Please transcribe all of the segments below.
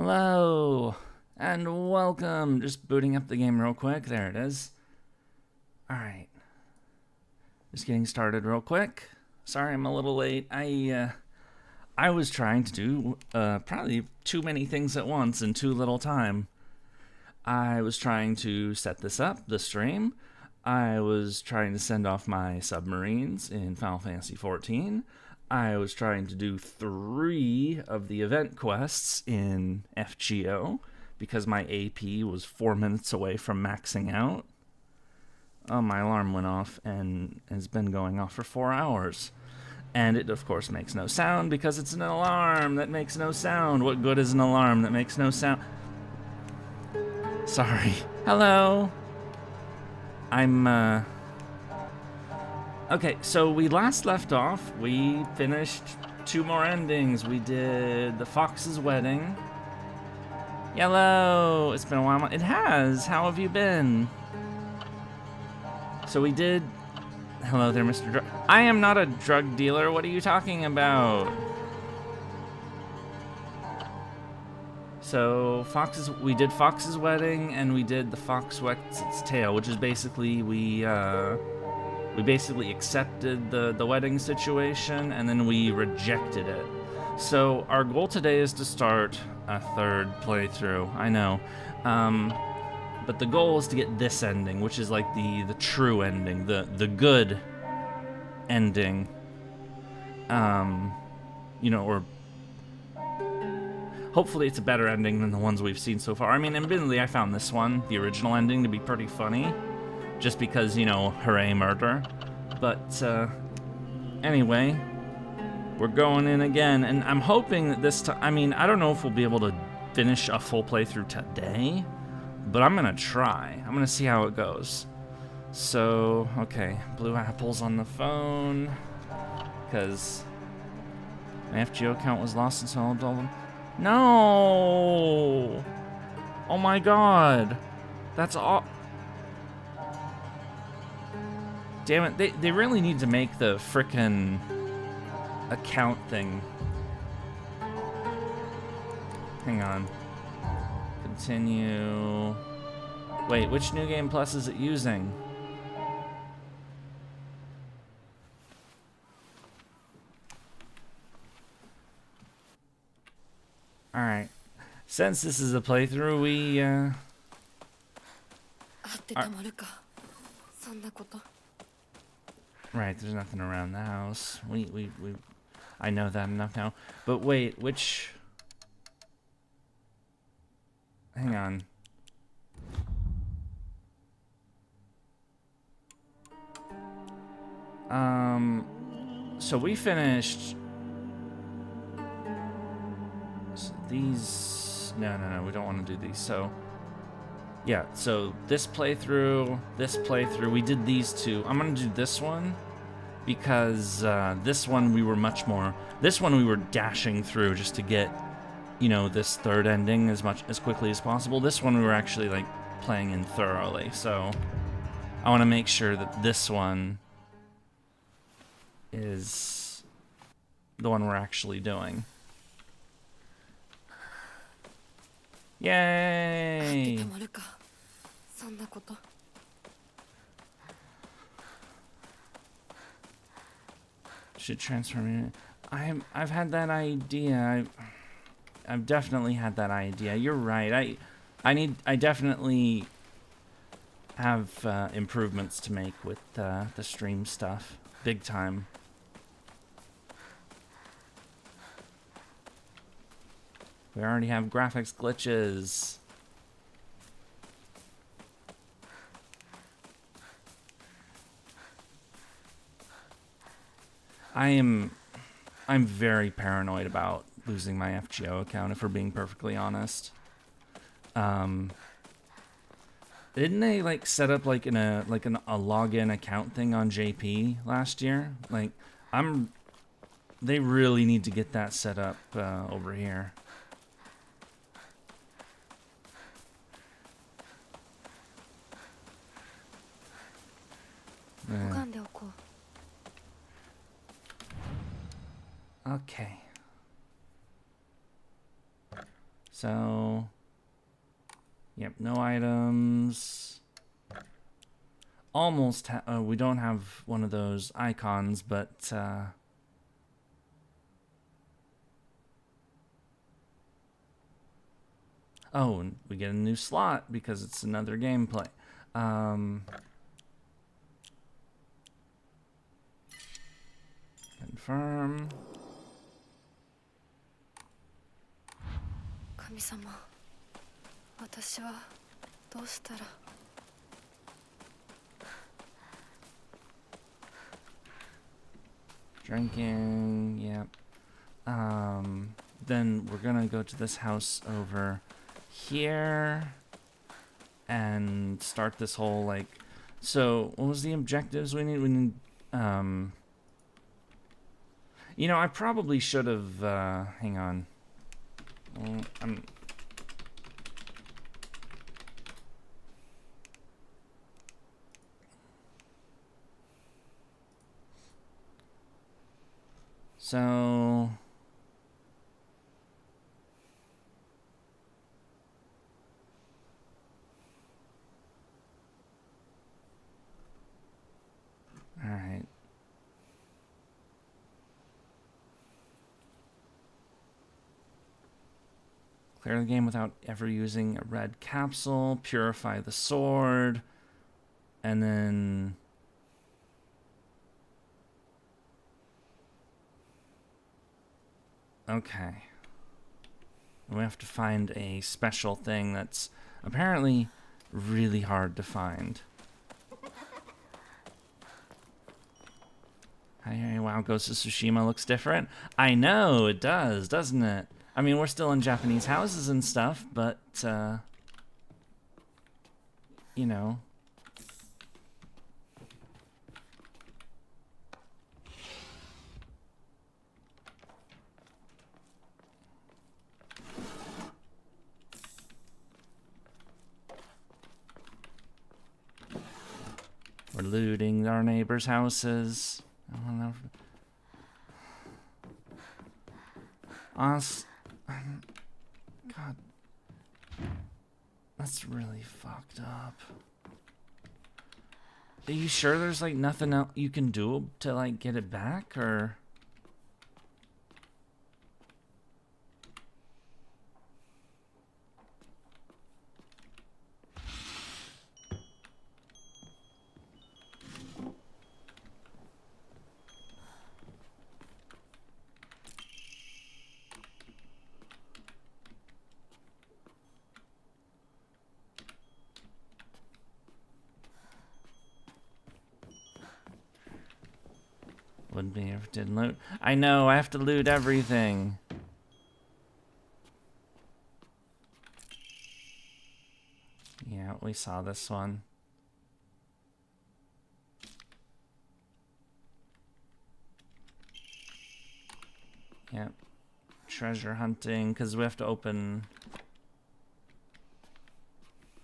Hello, and welcome. Just booting up the game real quick. There it is. Alright. Just getting started real quick. Sorry I'm a little late. I was trying to do probably too many things at once in too little time. I was trying to set this up, the stream. I was trying to send off my submarines in Final Fantasy XIV. I was trying to do 3 of the event quests in FGO because my AP was 4 minutes away from maxing out. Oh, my alarm went off and has been going off for 4 hours. And it, of course, makes no sound because it's an alarm that makes no sound. What good is an alarm that makes no sound? Sorry. Hello. Okay, so we last left off, we finished 2 more endings. We did the Fox's Wedding. Yellow! It's been a while. It has! How have you been? So we did... Hello there, Mr. Drug... I am not a drug dealer. What are you talking about? So, we did Fox's Wedding, and we did the Fox Wets Its Tail, which is basically we basically accepted the wedding situation, and then we rejected it. So our goal today is to start a 3rd playthrough. I know, but the goal is to get this ending, which is like the true ending, the good ending. You know, or hopefully it's a better ending than the ones we've seen so far. I mean, admittedly, I found this one, the original ending, to be pretty funny. Just because, you know, hooray, murder. But, anyway, we're going in again, and I'm hoping that this time, I mean, I don't know if we'll be able to finish a full playthrough today, but I'm gonna try. I'm gonna see how it goes. So, okay, Blue Apple's on the phone, because my FGO account was lost, and so I'll tell them. No! Oh my god! That's all. Damn it, they really need to make the frickin' account thing. Hang on. Continue. Wait, which New Game Plus is it using? Alright. Since this is a playthrough, we, Right, there's nothing around the house. I know that enough now. But wait, which... Hang on. So we finished... These... No, we don't want to do these, so... Yeah, so this playthrough, we did these 2. I'm gonna do this one, because this one we were we were dashing through just to get, you know, this 3rd ending as quickly as possible. This one we were actually, like, playing in thoroughly, so I want to make sure that this one is the one we're actually doing. Yay! Should transfer me. I've had that idea. I've definitely had that idea. You're right. I definitely have improvements to make with the stream stuff. Big time. We already have graphics glitches. I'm very paranoid about losing my FGO account, if we're being perfectly honest. Didn't they like set up like a login account thing on JP last year? Like they really need to get that set up over here. Okay. So, yep, no items. Almost, we don't have one of those icons, but, oh, and we get a new slot because it's another gameplay. Confirm. 神様、私はどうしたら。Drinking, yep. Then we're gonna go to this house over here and start this whole, like, so what was the objectives we need? We need, you know, I probably should have, hang on. So, all right. Clear the game without ever using a red capsule. Purify the sword. And then... Okay. We have to find a special thing that's apparently really hard to find. Hey, wow, Ghost of Tsushima looks different. I know, it does, doesn't it? I mean, we're still in Japanese houses and stuff, but, you know. We're looting our neighbors' houses. I don't know. God. That's really fucked up. Are you sure there's like nothing else you can do to like get it back, or? Wouldn't be if it didn't loot. I know, I have to loot everything. Yeah, we saw this one. Yep. Treasure hunting, because we have to open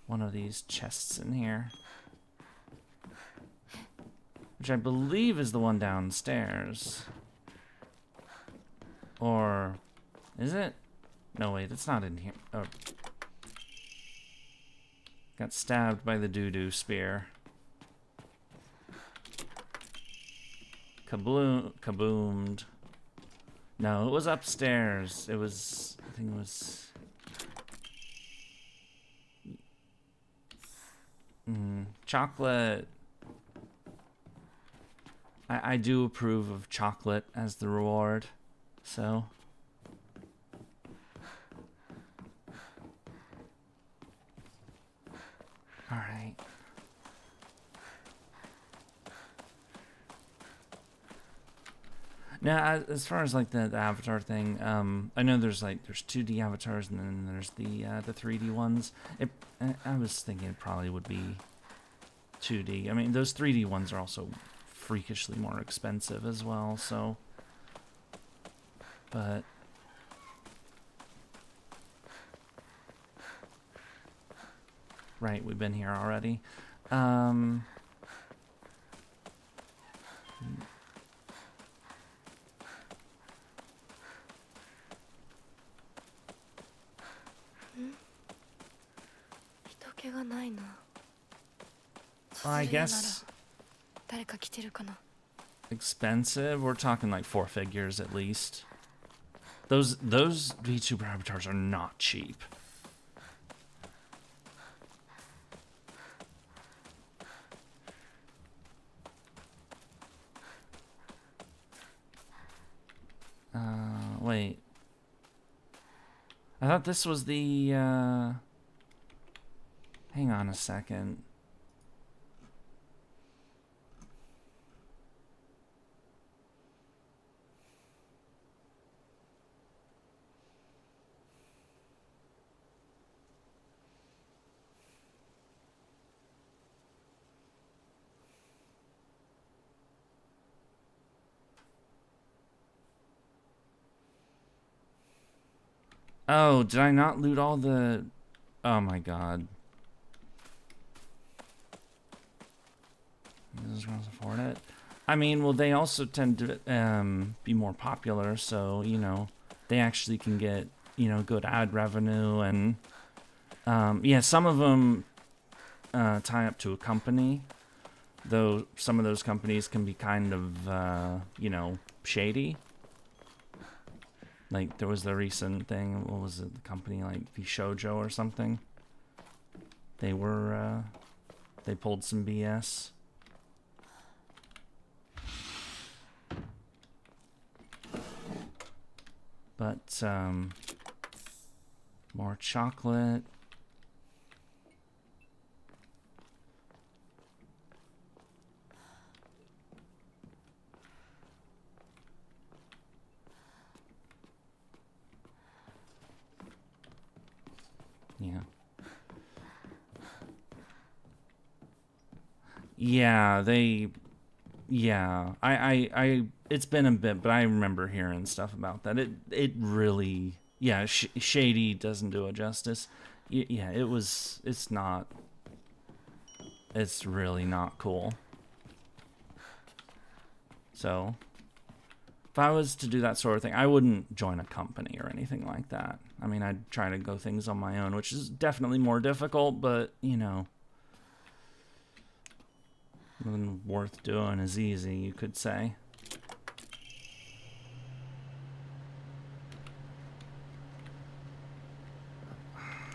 one of these chests in here. Which I believe is the one downstairs. Or is it? No, wait, it's not in here. Oh. Got stabbed by the doo-doo spear. Kaboomed. No, it was upstairs. It was, I think it was... chocolate. I do approve of chocolate as the reward, so. All right. Now, as far as like the avatar thing, I know there's 2D avatars and then there's the 3D ones. I was thinking it probably would be 2D. I mean, those 3D ones are also freakishly more expensive as well, so. But right, we've been here already. 人気がないな。 I guess 誰か来てるかな。 expensive. We're talking like 4 figures at least. Those VTuber avatars are not cheap. Wait. I thought this was the, hang on a second. Oh, did I not loot all the... Oh my god. This is going to afford it. I mean, well, they also tend to be more popular, so, you know, they actually can get, you know, good ad revenue, and, yeah, some of them tie up to a company, though some of those companies can be kind of, you know, shady. Like, there was the recent thing, what was it, the company, like, Shoujo or something? They were, they pulled some BS. But, more chocolate. Yeah. Yeah, they... Yeah, I it's been a bit, but I remember hearing stuff about that. It really... Yeah, shady doesn't do it justice. Yeah, it's not... It's really not cool. So... If I was to do that sort of thing, I wouldn't join a company or anything like that. I mean, I'd try to go things on my own, which is definitely more difficult, but, you know, nothing worth doing is easy, you could say.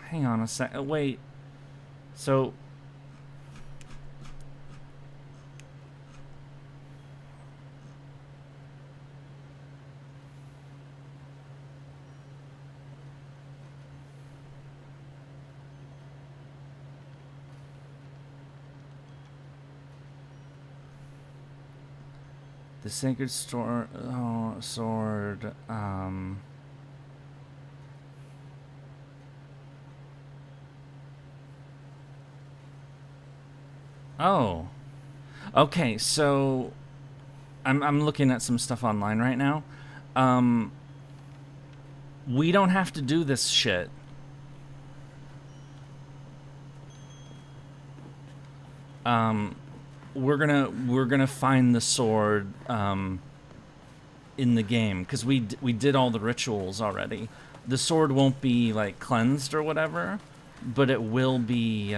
Hang on a sec. Wait. So... The Sacred Sword, Oh. Okay, so... I'm looking at some stuff online right now. We don't have to do this shit. We're gonna find the sword in the game, because we did all the rituals already. The sword won't be like cleansed or whatever, but it will be,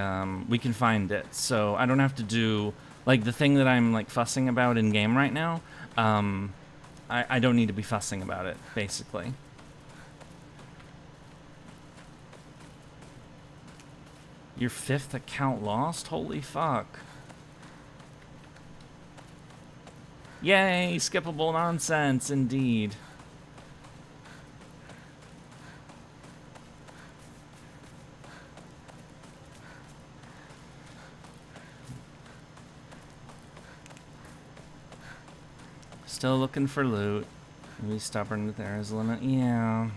we can find it. So I don't have to do like the thing that I'm like fussing about in game right now. I don't need to be fussing about it, basically. Your 5th account lost? Holy fuck. Yay, skippable nonsense, indeed. Still looking for loot. Be stubborn that there is a limit. Yeah.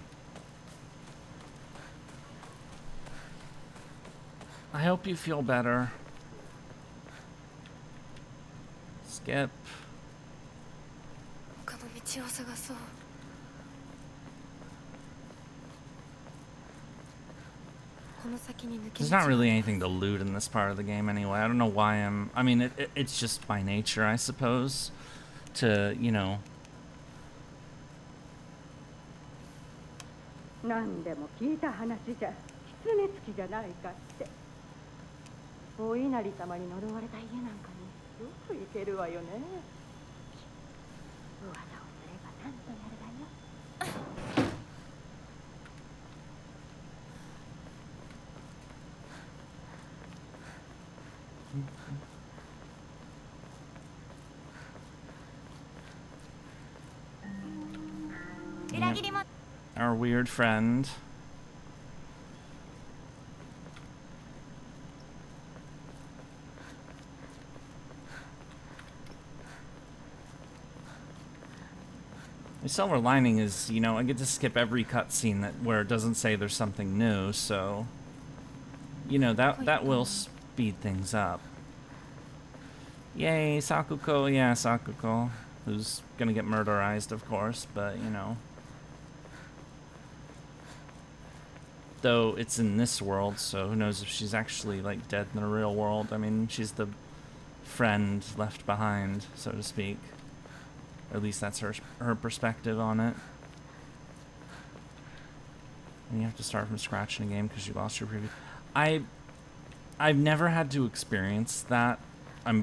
I hope you feel better. Skip. There's not really anything to loot in this part of the game anyway. I don't know why I'm... I mean, it's just by nature, I suppose. To, you know... 狐つきじゃないかって。お稲荷様に呪われた家なんかによく行けるわよね。噂をすればなんとやるわよ。Our weird friend. The silver lining is, you know, I get to skip every cutscene where it doesn't say there's something new, so you know that will speed things up. Yay, Sakuko, yeah, Sakuko, who's gonna get murderized, of course, but you know. Though it's in this world, so who knows if she's actually like dead in the real world. I mean, she's the friend left behind, so to speak. Or at least that's her perspective on it. And you have to start from scratch in a game because you lost your previous. I've never had to experience that,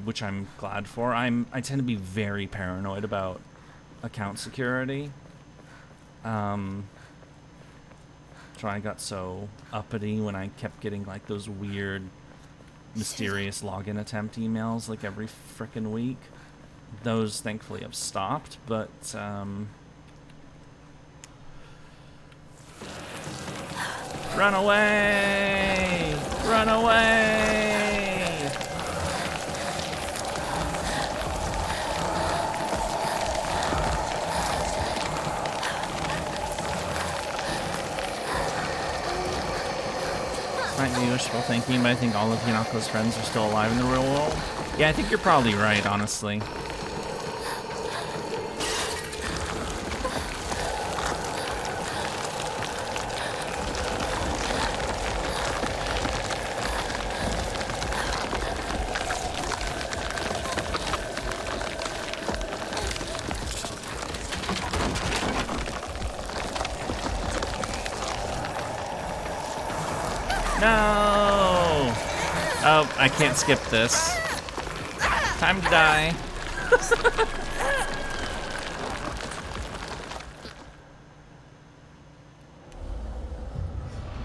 which I'm glad for. I tend to be very paranoid about account security. So I got so uppity when I kept getting like those weird, mysterious login attempt emails like every frickin' week. Those thankfully have stopped, but run away! Run away! Might be wishful thinking, but I think all of Hinako's friends are still alive in the real world. Yeah, I think you're probably right, honestly. No! Oh, I can't skip this. Time to die.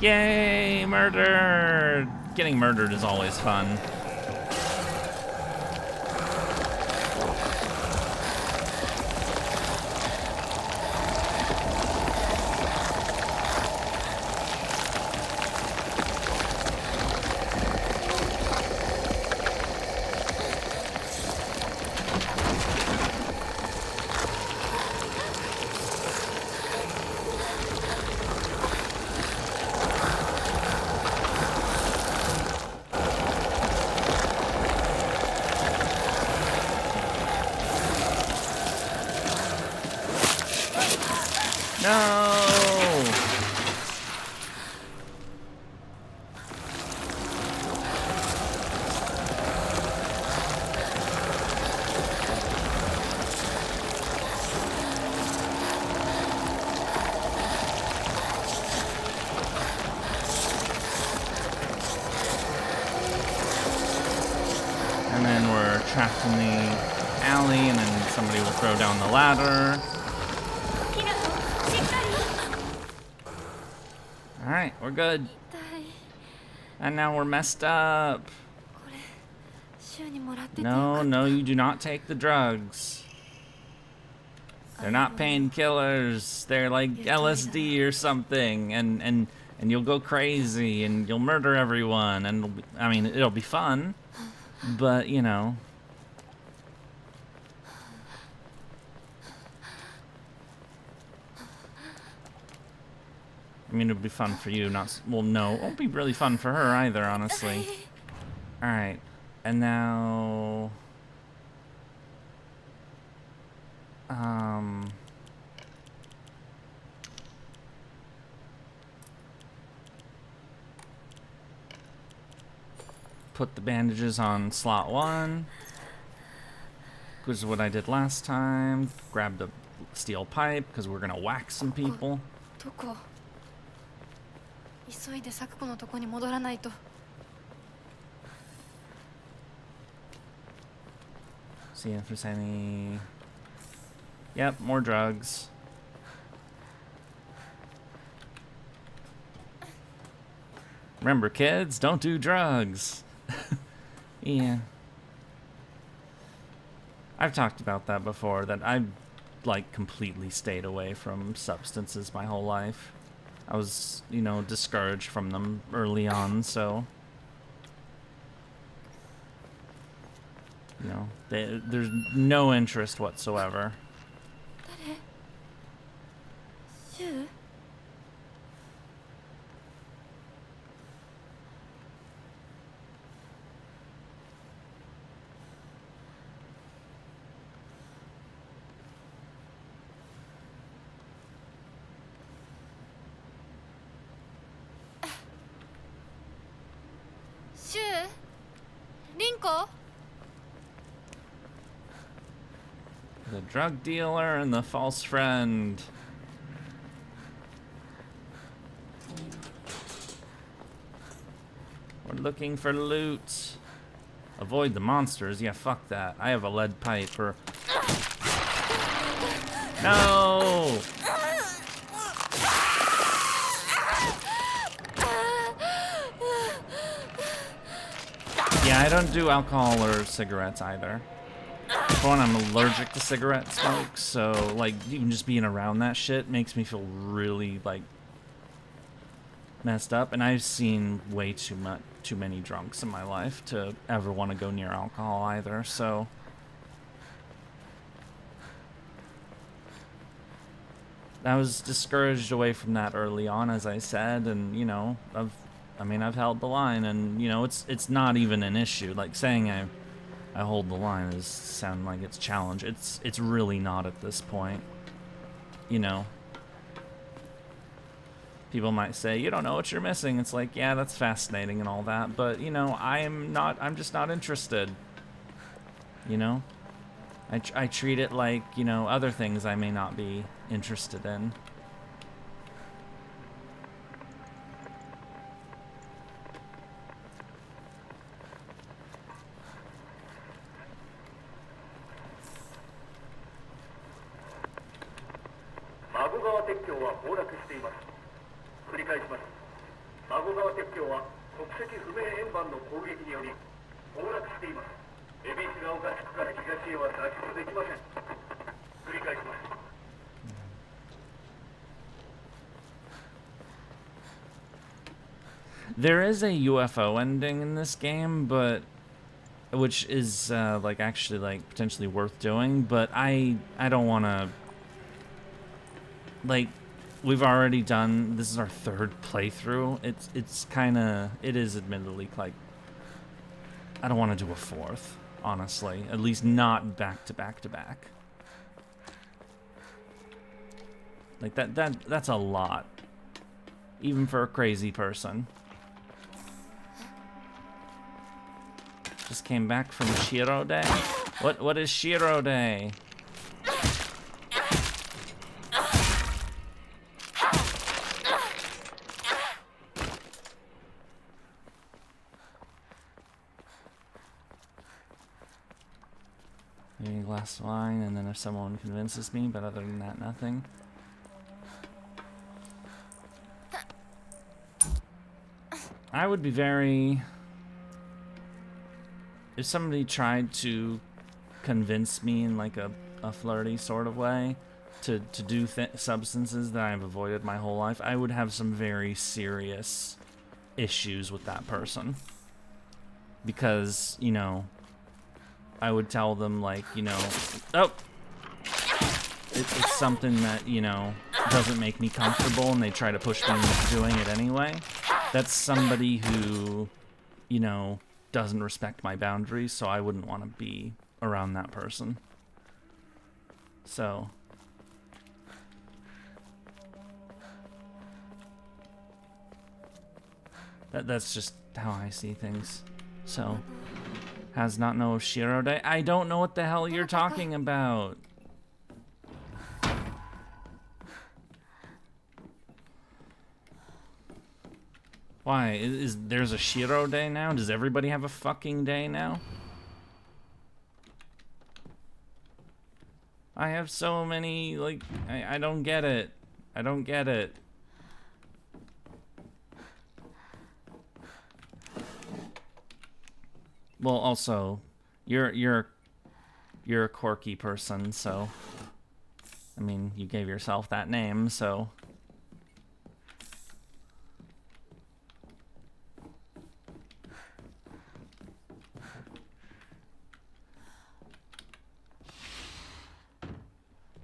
Yay, murder! Getting murdered is always fun. No! And then we're trapped in the alley, and then somebody will throw down the ladder. Alright, we're good. And now we're messed up. No, no, you do not take the drugs. They're not painkillers. They're like LSD or something, and you'll go crazy and you'll murder everyone, and I mean, it'll be fun, but you know. I mean, it'll be fun for you, not... Well, no, it won't be really fun for her either, honestly. Alright, and now... Put the bandages on slot 1. Which is what I did last time. Grab the steel pipe, because we're gonna whack some people. 急いで咲子のとこに戻らないと。 See if there's any... Yep, more drugs. Remember, kids, don't do drugs. Yeah. I've talked about that before, that I've, like, completely stayed away from substances my whole life. I was, you know, discouraged from them early on, so... You know, there's no interest whatsoever. 誰？シュウ？ シュウ？リンコ？ The drug dealer and the false friend. We're looking for loot. Avoid the monsters. Yeah, fuck that. I have a lead pipe or... No! Yeah, I don't do alcohol or cigarettes either. For one, I'm allergic to cigarette smoke, so, like, even just being around that shit makes me feel really, like, messed up. And I've seen way too many drunks in my life to ever want to go near alcohol either, so... I was discouraged away from that early on, as I said, and, you know, I've held the line, and, you know, it's not even an issue. Like, saying I hold the line is sound like it's a challenge. It's really not at this point. You know. People might say, you don't know what you're missing. It's like, yeah, that's fascinating and all that, but, you know, I'm just not interested. You know? I treat it like, you know, other things I may not be interested in. There is a UFO ending in this game, but which is like actually like potentially worth doing, but I don't want to, like, we've already done, this is our third playthrough. It's kind of, it is admittedly like, I don't want to do a fourth, honestly, at least not back to back to back. Like that's a lot, even for a crazy person. Just came back from Shiro Day. What is Shiro Day? Maybe a glass of wine, and then if someone convinces me, but other than that, nothing. I would be very... If somebody tried to convince me in like a flirty sort of way to do substances that I've avoided my whole life, I would have some very serious issues with that person. Because, you know, I would tell them, like, you know, oh, it's something that, you know, doesn't make me comfortable, and they try to push me into doing it anyway. That's somebody who, you know, doesn't respect my boundaries, so I wouldn't want to be around that person. So that's just how I see things. So, has not know of Shiro Day? I don't know what the hell you're talking about. Why? There's a Shiro day now? Does everybody have a fucking day now? I have so many, like, I don't get it. I don't get it. Well, also, you're a quirky person, so I mean, you gave yourself that name, so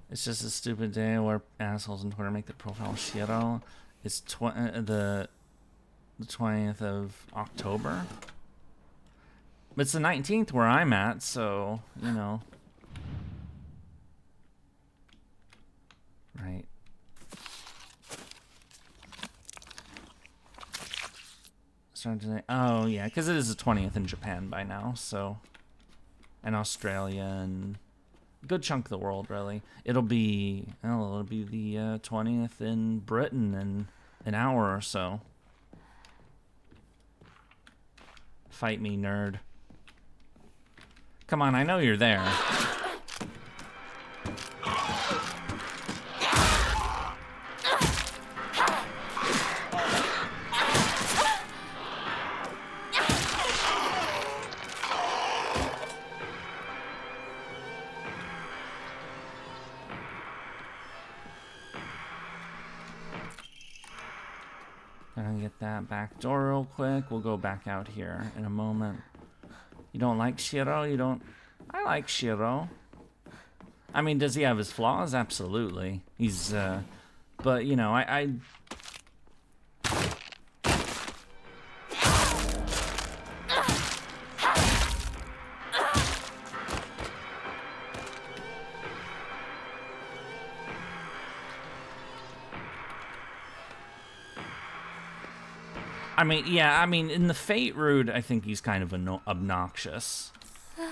it's just a stupid day where assholes on Twitter make the profile Shiro. It's the 20th of October. It's the 19th where I'm at, so, you know. Right. Starting today. Oh, yeah, because it is the 20th in Japan by now, so. And Australia and a good chunk of the world, really. It'll be the 20th in Britain in an hour or so. Fight me, nerd. Come on, I know you're there. Gonna get that back door real quick. We'll go back out here in a moment. You don't like Shiro? You don't... I like Shiro. I mean, does he have his flaws? Absolutely. He's, but, you know, I mean, yeah, I mean, in the Fate route, I think he's kind of obnoxious.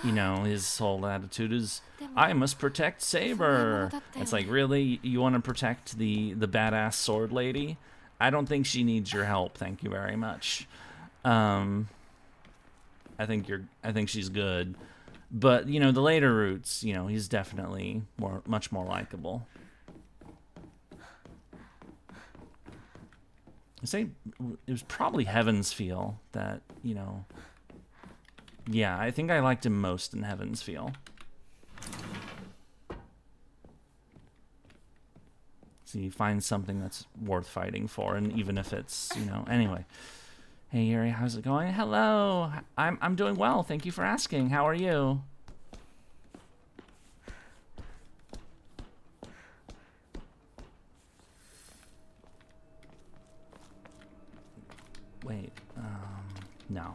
You know, his whole attitude is, I must protect Saber. It's like, really? You want to protect the badass sword lady? I don't think she needs your help, thank you very much. I think she's good. But, you know, the later routes, you know, he's definitely much more likable. I say it was probably Heaven's Feel that, you know... Yeah, I think I liked him most in Heaven's Feel. So you find something that's worth fighting for, and even if it's, you know... Anyway. Hey, Yurie, how's it going? Hello! I'm doing well, thank you for asking. How are you? Wait, no.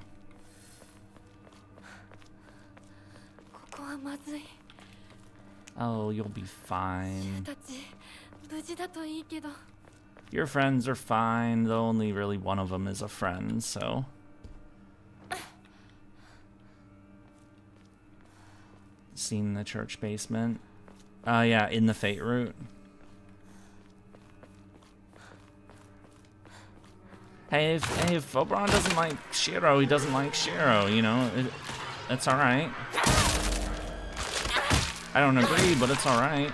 Oh, you'll be fine. Your friends are fine, though only really one of them is a friend, so... Seen the church basement? Yeah, in the Fate route. Hey, if Oberon doesn't like Shiro, he doesn't like Shiro, you know? That's alright. I don't agree, but it's alright.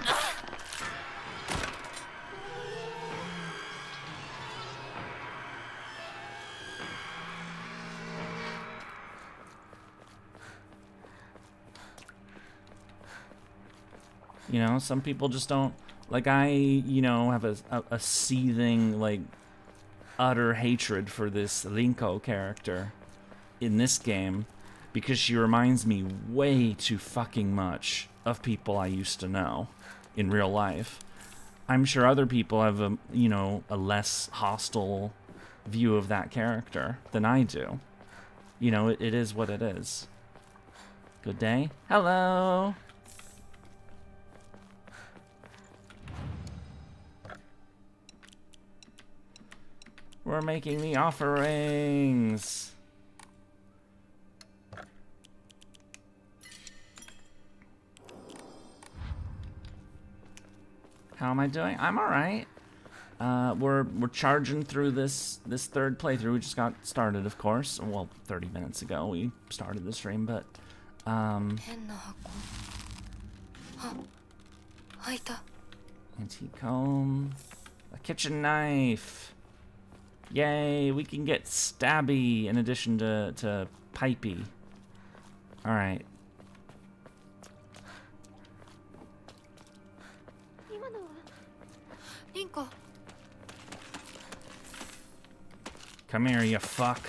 You know, some people just don't... Like, I, you know, have a seething, like, utter hatred for this Rinko character in this game because she reminds me way too fucking much of people I used to know in real life. I'm sure other people have a, you know, a less hostile view of that character than I do. You know, it is what it is. Good day. Hello. We're making the offerings. How am I doing? I'm alright. we're charging through this third playthrough. We just got started, of course. Well, 30 minutes ago we started the stream, but 変な箱。あ、開いた。 antique comb, a kitchen knife. Yay, we can get stabby in addition to pipey. All right. 今のはリンコ。 Come here, you fuck.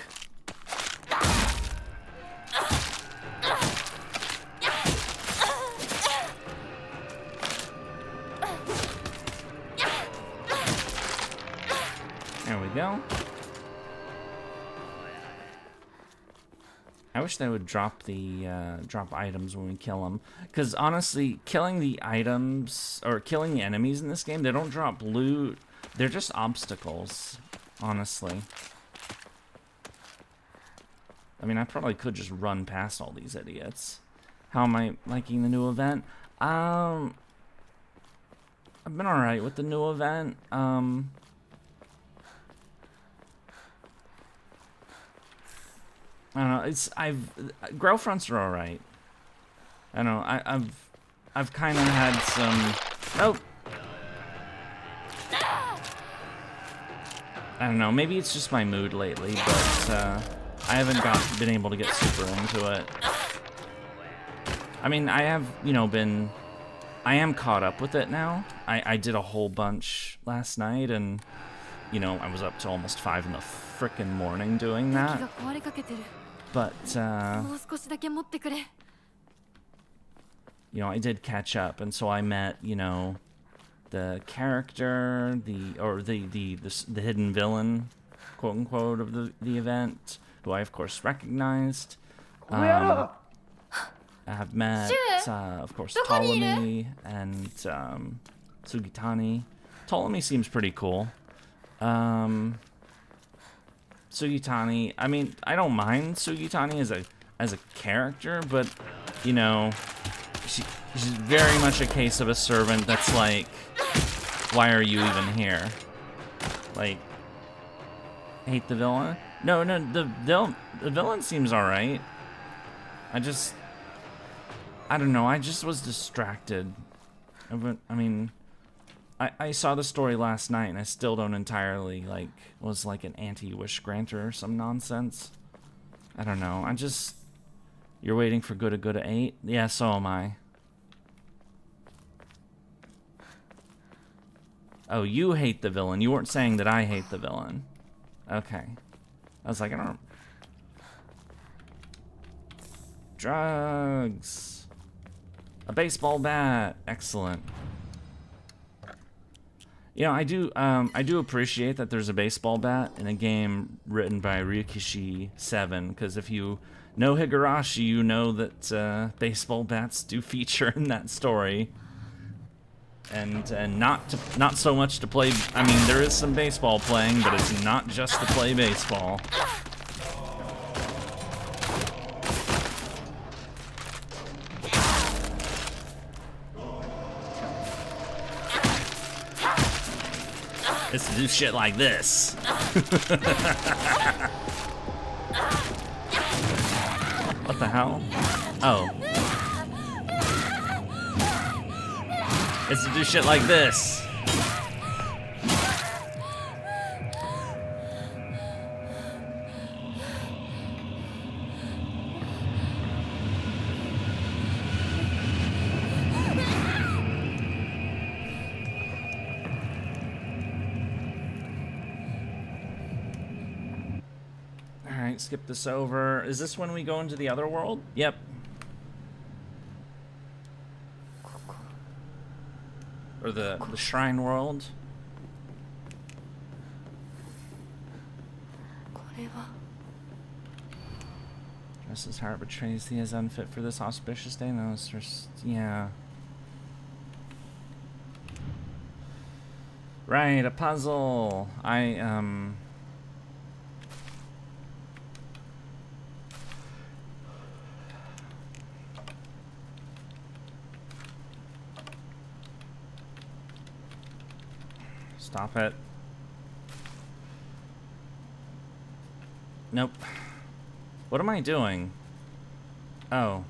There we go. I wish they would drop the drop items when we kill them, because honestly, killing the items or killing the enemies in this game, they don't drop loot. They're just obstacles, honestly. I mean, I probably could just run past all these idiots. How am I liking the new event? I've been alright with the new event. I don't know. Grow fronts are alright. I don't know. I've kind of had some. Oh. I don't know. Maybe it's just my mood lately, but I haven't been able to get super into it. I mean, I have, I am caught up with it now. I did a whole bunch last night, and, I was up to almost 5 in the frickin' morning doing that. But, I did catch up, and so I met, the character, the hidden villain, quote unquote, of the event, who I of course recognized. I have met, of course, Ptolemy and Sugitani. Ptolemy seems pretty cool. Sugitani, I mean, I don't mind Sugitani as a character, but she's very much a case of a servant that's like, why are you even here? Like, hate the villain? No, the villain seems alright. I don't know, I just was distracted. I mean, I saw the story last night and I still don't entirely, was like an anti-wish granter or some nonsense. I don't know, you're waiting for good 8? Yeah, so am I. Oh, you hate the villain. You weren't saying that I hate the villain. Okay. I was like, I don't... Drugs. A baseball bat. Excellent. I do appreciate that there's a baseball bat in a game written by Ryukishi 7, because if you know Higurashi, you know that baseball bats do feature in that story. And not so much to play. I mean, there is some baseball playing, but it's not just to play baseball. It's to do shit like this. What the hell? Oh. It's to do shit like this. Alright, skip this over. Is this when we go into the other world? Yep. Or the shrine world. Justice Heart betrays thee as unfit for this auspicious day. No, it's just, yeah. Right, a puzzle. Stop it. Nope. What am I doing? Oh.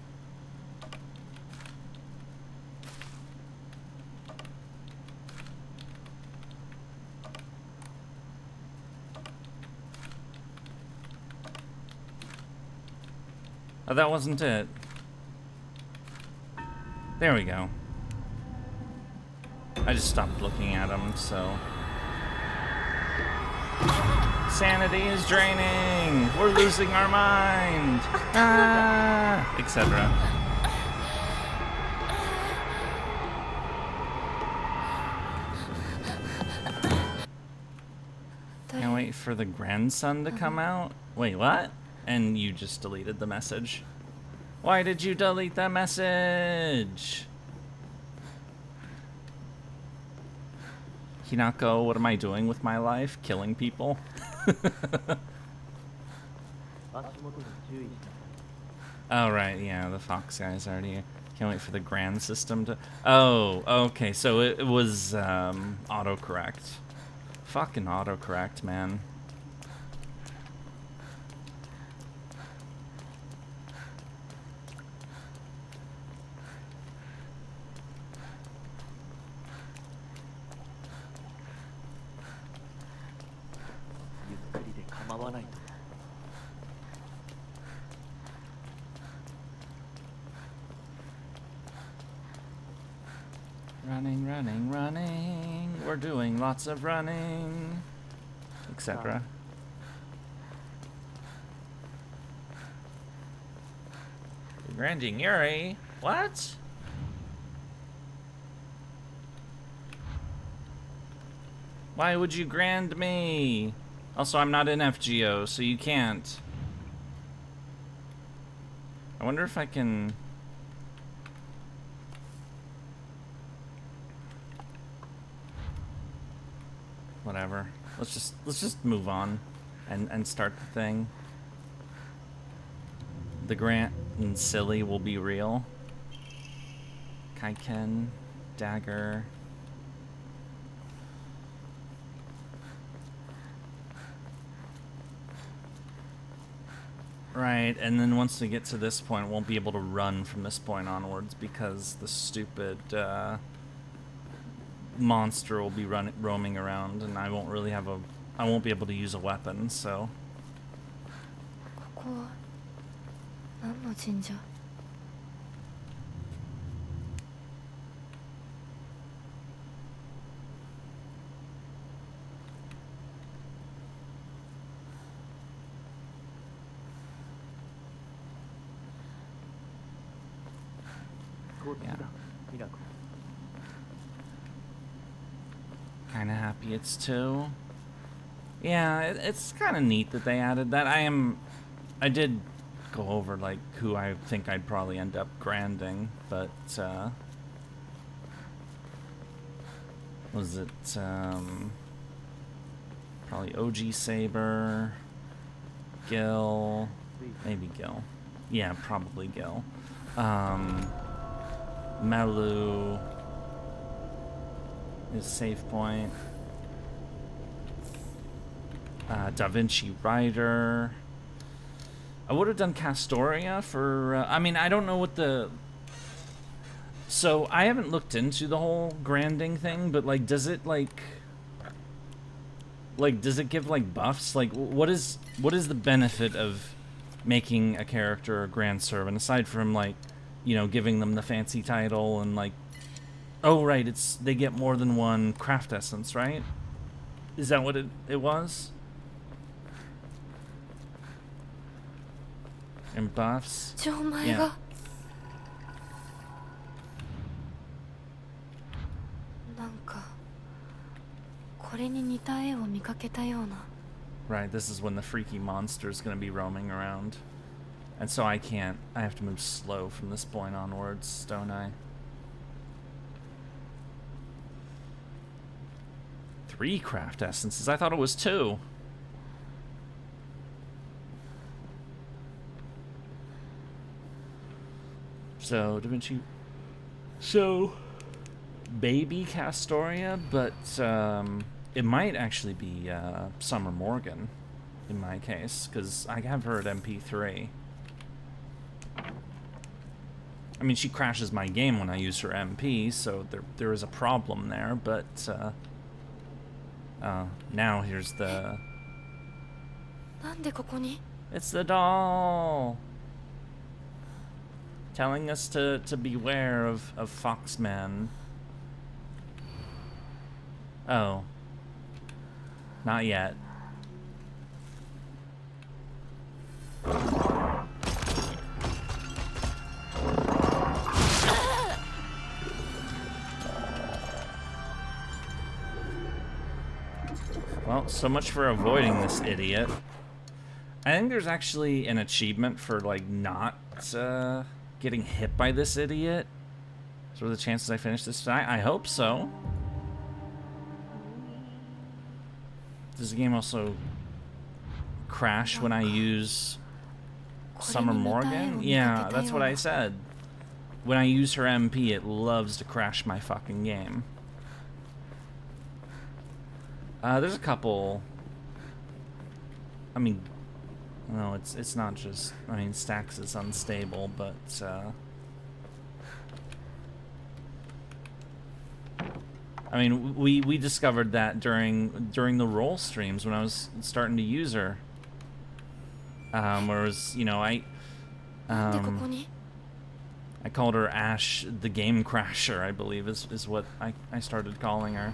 Oh, that wasn't it. There we go. I just stopped looking at him, so... Sanity is draining! We're losing our mind! Ah! Etc. Can't wait for the grandson to come out. Wait, what? And you just deleted the message. Why did you delete that message? Hinako, what am I doing with my life? Killing people? Oh, right, yeah, the fox guy's already here. Can't wait for the grand system to... Oh, okay, so it was autocorrect. Fucking autocorrect, man. Running, running, running. We're doing lots of running, etc. Granding Yurie. What? Why would you grand me? Also, I'm not in FGO, so you can't. I wonder if I can... Whatever. Let's just move on and start the thing. The Grant and Silly will be real. Kaiken, Dagger. Right, and then once we get to this point, won't be able to run from this point onwards because the stupid monster will be roaming around, and I won't really have I won't be able to use a weapon, so. ここは何の神社? Kind of happy it's 2. Yeah, it's kind of neat that they added that. I did go over like who I think I'd probably end up granding, but was it probably OG Saber, Gil, maybe Gil. Yeah, probably Gil. Melu. His save point. Da Vinci Rider. I would have done Castoria for... I mean, I don't know what the... So, I haven't looked into the whole granding thing, but, like, does it, like... Like, does it give, like, buffs? Like, what is the benefit of making a character a grand servant, aside from, like, you know, giving them the fancy title and, like... Oh, right, they get more than one craft essence, right? Is that what it was? And buffs? Yeah. なんかこれに似た絵を見かけたような。 Right, this is when the freaky monster is going to be roaming around. And so I have to move slow from this point onwards, don't I? 3 craft essences? I thought it was 2. So, Da Vinci... So, baby Castoria, but it might actually be Summer Morgan. in my case, because I have her at MP3. I mean, she crashes my game when I use her MP, so there is a problem there, but now here's the... なんでここに? It's the doll! Telling us to beware of Foxman. Oh. Not yet. Well, so much for avoiding this idiot. I think there's actually an achievement for, like, not getting hit by this idiot. So what are the chances I finish this tonight? I hope so. Does the game also crash when I use Summer Morgan? Yeah, that's what I said. When I use her MP, it loves to crash my fucking game. There's a couple... I mean... No, it's not just... I mean, Stax is unstable, but... I mean, we discovered that during the roll streams when I was starting to use her. Whereas, you know, I called her Ash the Game Crasher, I believe, is what I started calling her.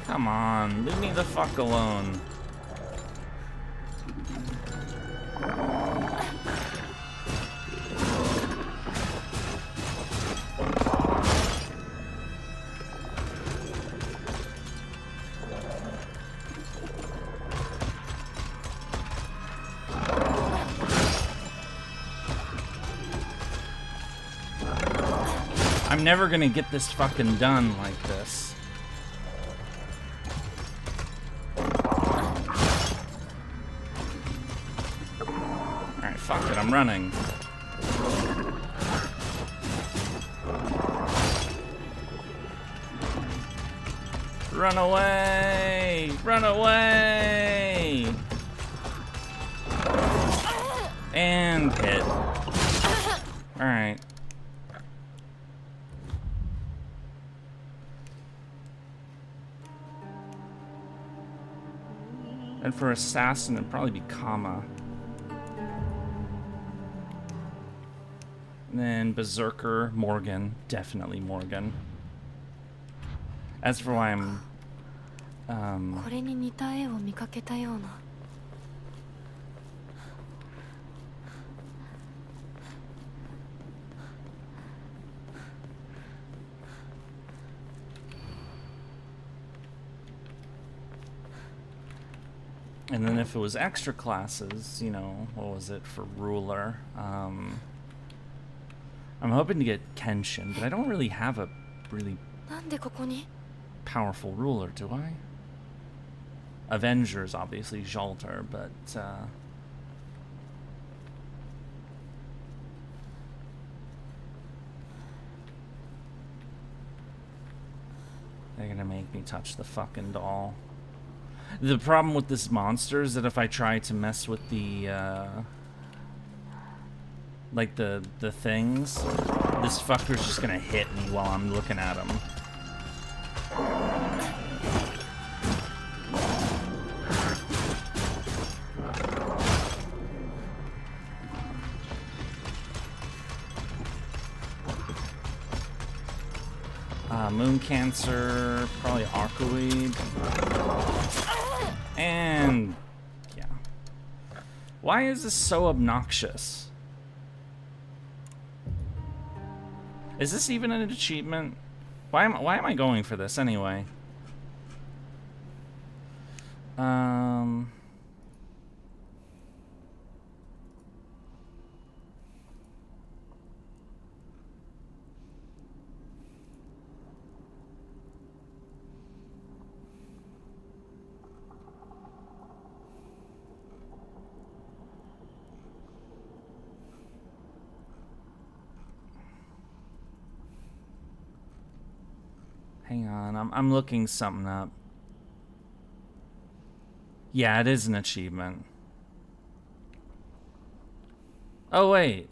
Come on, leave me the fuck alone. I'm never gonna get this fucking done like this. Alright, fuck it, I'm running. Run away! Run away! And hit. Alright. And for assassin, it'd probably be Kama. And then Berserker, Morgan. Definitely Morgan. As for why I'm... これに似た絵を見かけたような。And then if it was extra classes, you know, what was it for ruler? I'm hoping to get Kenshin, but I don't really have a really なんでここに? powerful ruler, do I? Avengers, obviously, Jalter, but, they're gonna make me touch the fucking doll. The problem with this monster is that if I try to mess with the, like the things, this fucker's just gonna hit me while I'm looking at him. Moon Cancer, probably Aquaweed. And yeah. Why is this so obnoxious? Is this even an achievement? Why am I going for this anyway? Hang on, I'm looking something up. Yeah, it is an achievement. Oh, wait.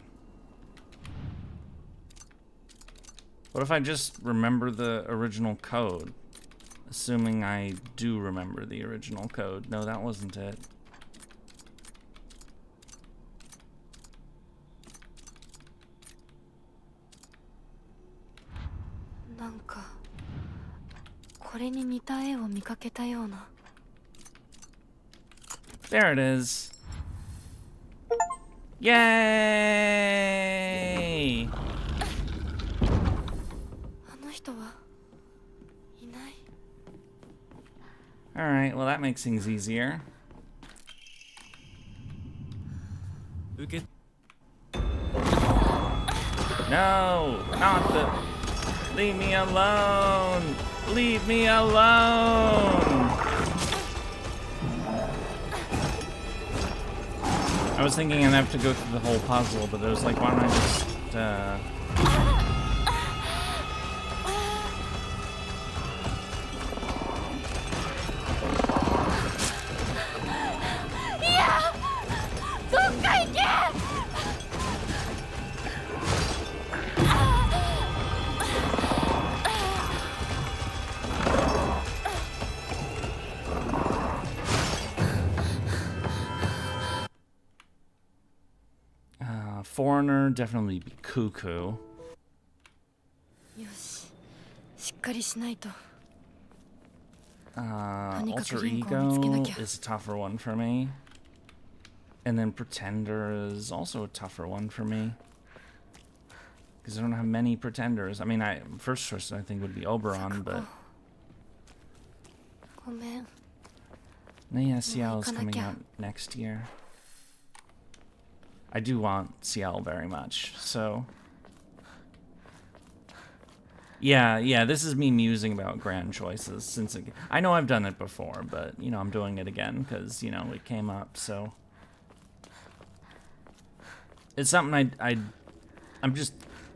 What if I just remember the original code? Assuming I do remember the original code. No, that wasn't it. There it is. Yay! Alright, well that makes things easier. No, not the... Leave me alone! Leave me alone! I was thinking I'd have to go through the whole puzzle, but it was like, why don't I just, foreigner, definitely be cuckoo. Alter ego is a tougher one for me. And then pretender is also a tougher one for me. Because I don't have many pretenders. I mean, first choice I think would be Oberon, but... Yeah, CL is coming out next year. I do want CL very much, so... Yeah, this is me musing about grand choices, since I know I've done it before, but, you know, I'm doing it again, because, you know, it came up, so... It's something I'm just,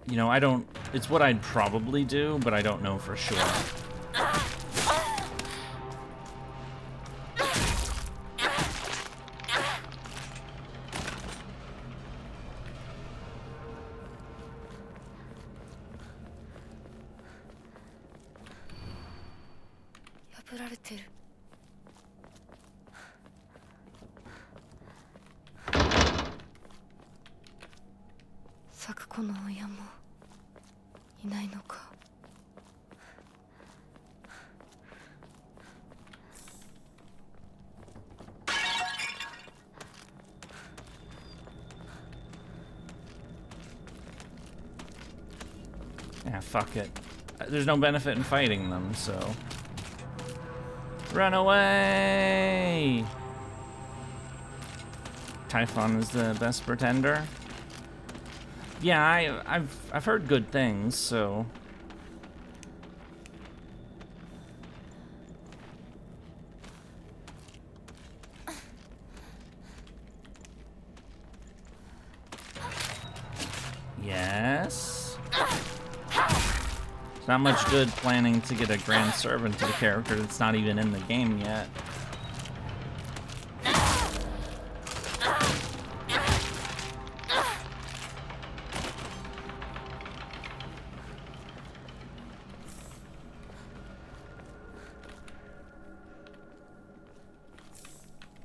you know, I don't... It's what I'd probably do, but I don't know for sure. Yeah, fuck it. There's no benefit in fighting them, so... Run away! Typhon is the best pretender. Yeah, I've heard good things, so... Yes? It's not much good planning to get a Grand Servant to the character that's not even in the game yet.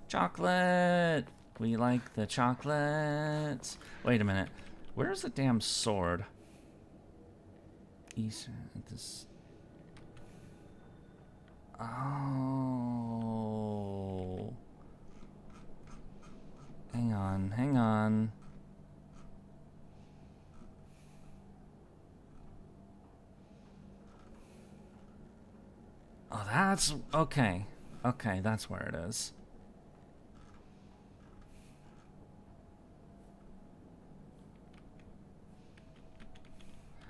Chocolate! We like the chocolates. Wait a minute. Where's the damn sword? Easter at this. Oh. Hang on, hang on. Oh, that's okay. Okay, that's where it is.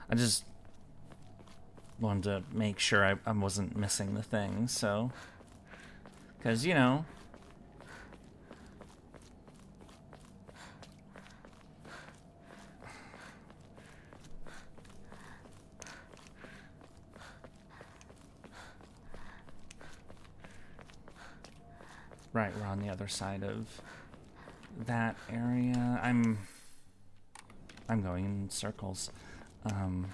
I just wanted to make sure I wasn't missing the thing, so... Because, you know... Right, we're on the other side of that area. I'm going in circles. You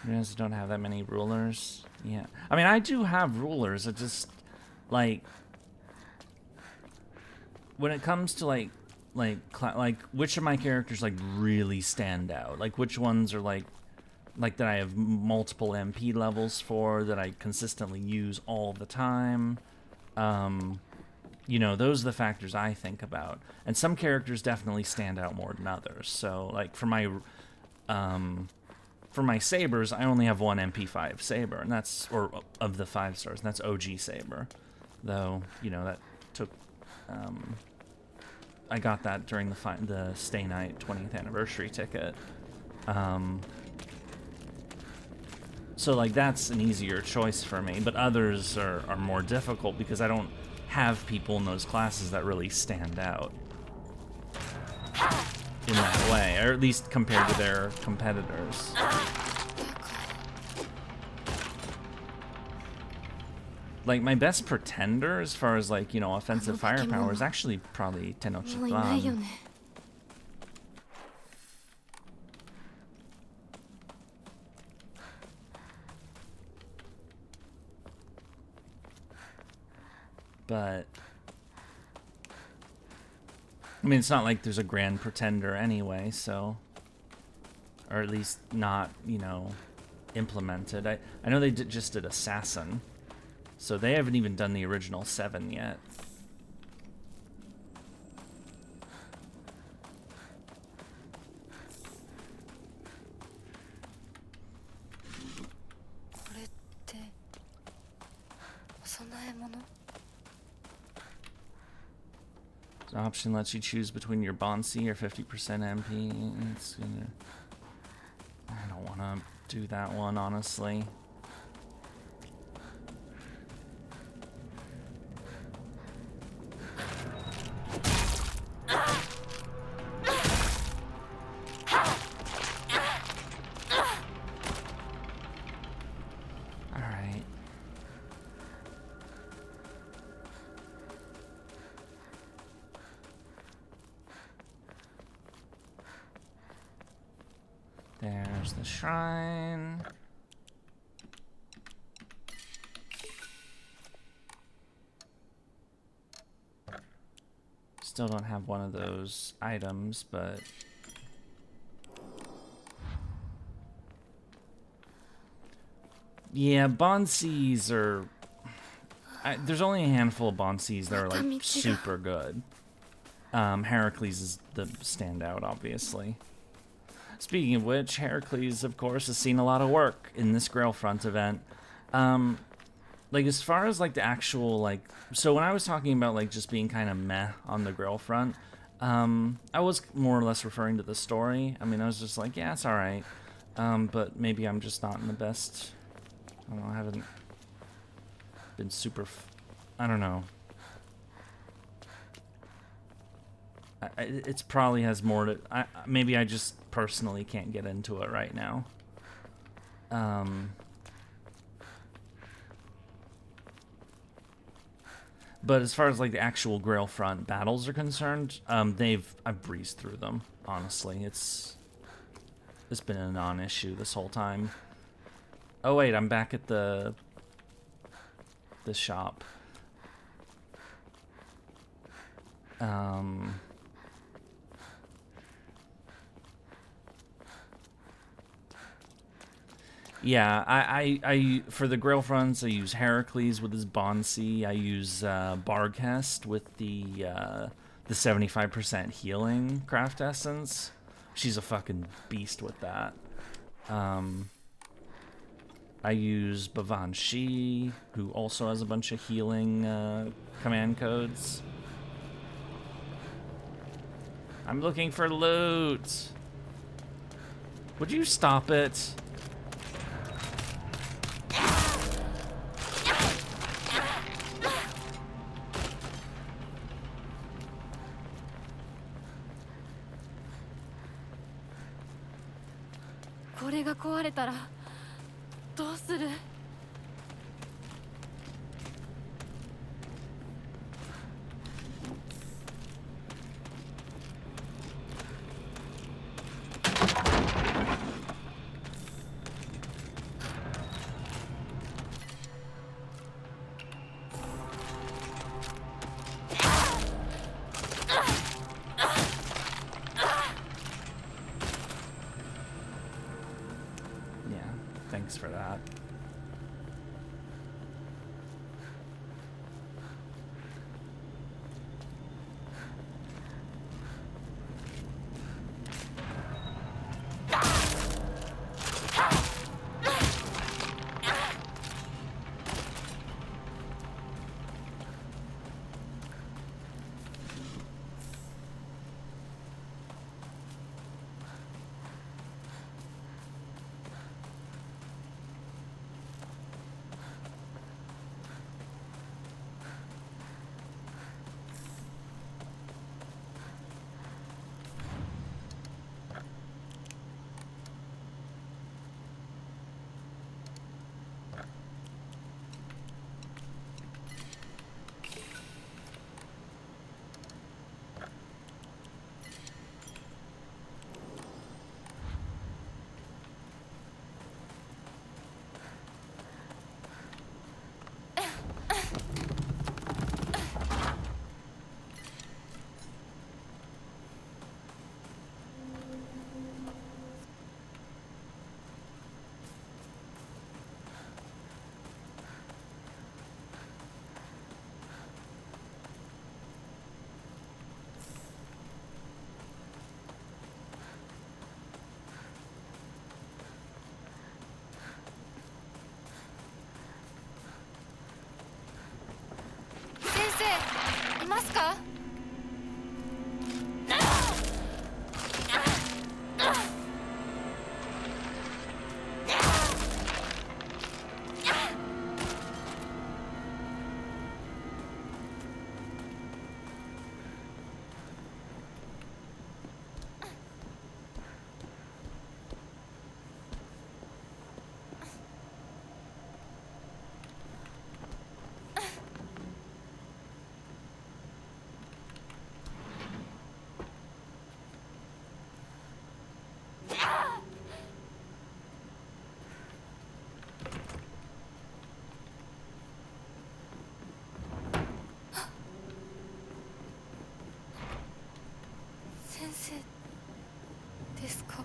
guys don't have that many rulers. Yeah, I mean, I do have rulers. It just like when it comes to like which of my characters like really stand out. Like which ones are like that I have multiple MP levels for, that I consistently use all the time. You know, those are the factors I think about. And some characters definitely stand out more than others. So like for my sabers, I only have one MP5 saber, and that's, or of the 5 stars, and that's OG saber. Though, you know, that took I got that during the Stay Night 20th anniversary ticket. So like that's an easier choice for me, but others are more difficult because I don't have people in those classes that really stand out in that way, or at least compared to their competitors. Like my best pretender as far as like, you know, offensive firepower is actually probably Tenochtitlan. But I mean, it's not like there's a grand pretender anyway, so, or at least not, you know, implemented. I know they just did Assassin, so they haven't even done the original 7 yet. The option lets you choose between your Bonsi or 50% MP. It's gonna... I don't want to do that one, honestly. There's the shrine. Still don't have one of those items, but yeah, Bonsis are... there's only a handful of Bonsis that are like super good. Heracles is the standout, obviously. Speaking of which, Heracles, of course, has seen a lot of work in this Grailfront event. Like, as far as, like, the actual, like... So when I was talking about, like, just being kind of meh on the Grailfront, I was more or less referring to the story. I mean, I was just like, yeah, it's alright. But maybe I'm just not in the best... I don't know, I haven't been super... I don't know. It's probably has more to... maybe I just personally can't get into it right now. But as far as like the actual Grailfront battles are concerned, I've breezed through them, honestly. It's been a non-issue this whole time. Oh wait, I'm back at the shop. Yeah, I for the Grailfronts, I use Heracles with his Bonsi. I use Barghest with the 75% healing craft essence. She's a fucking beast with that. I use Bavanshi, who also has a bunch of healing command codes. I'm looking for loot. Would you stop it? ますか？先生ですか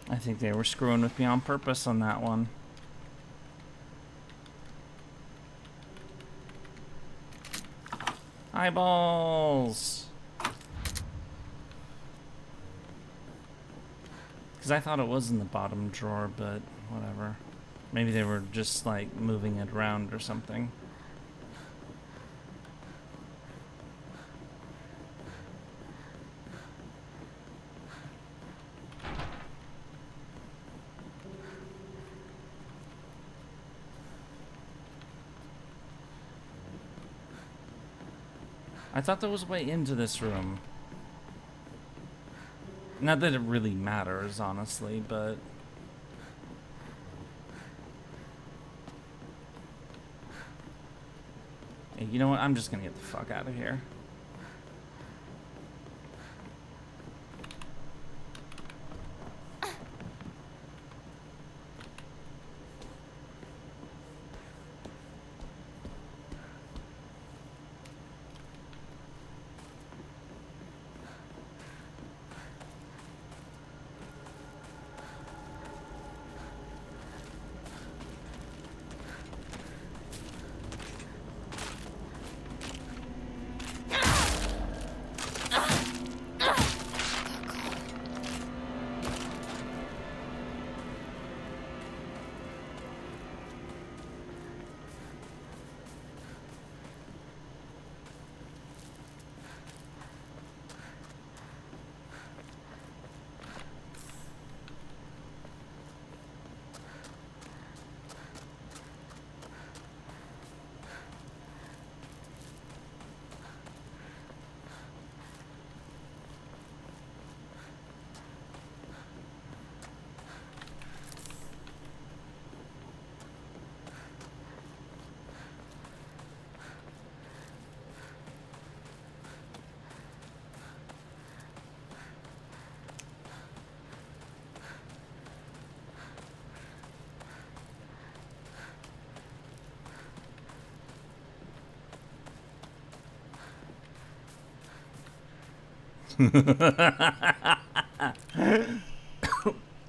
？I think they were screwing with me on purpose on that one. Eyeballs! Because I thought it was in the bottom drawer, but whatever. Maybe they were just like moving it around or something. I thought there was a way into this room. Not that it really matters, honestly, but... Hey, you know what? I'm just gonna get the fuck out of here.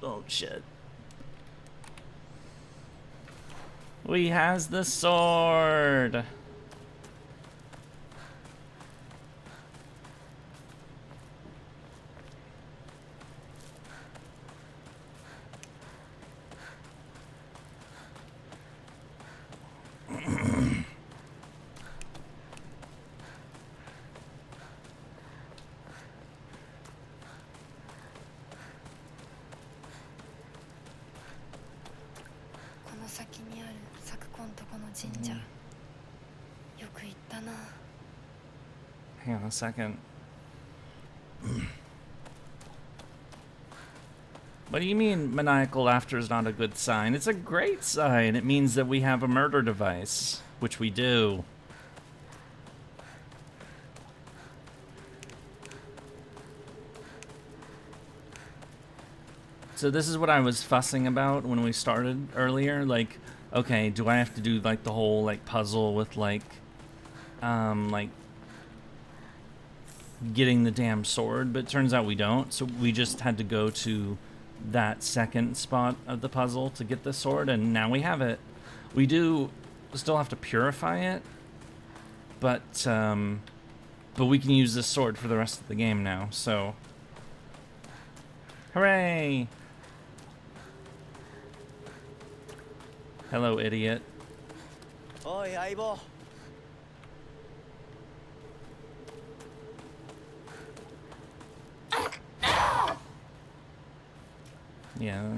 Oh shit. We has the sword. Hang on a second. What do you mean maniacal laughter is not a good sign? It's a great sign. It means that we have a murder device, which we do. So this is what I was fussing about when we started earlier. Like, okay, do I have to do like the whole like puzzle with like getting the damn sword, but it turns out we don't. So we just had to go to that second spot of the puzzle to get the sword, and now we have it. We do still have to purify it, but we can use this sword for the rest of the game now, so hooray! Hello, idiot. Oi, Aibo. Yeah.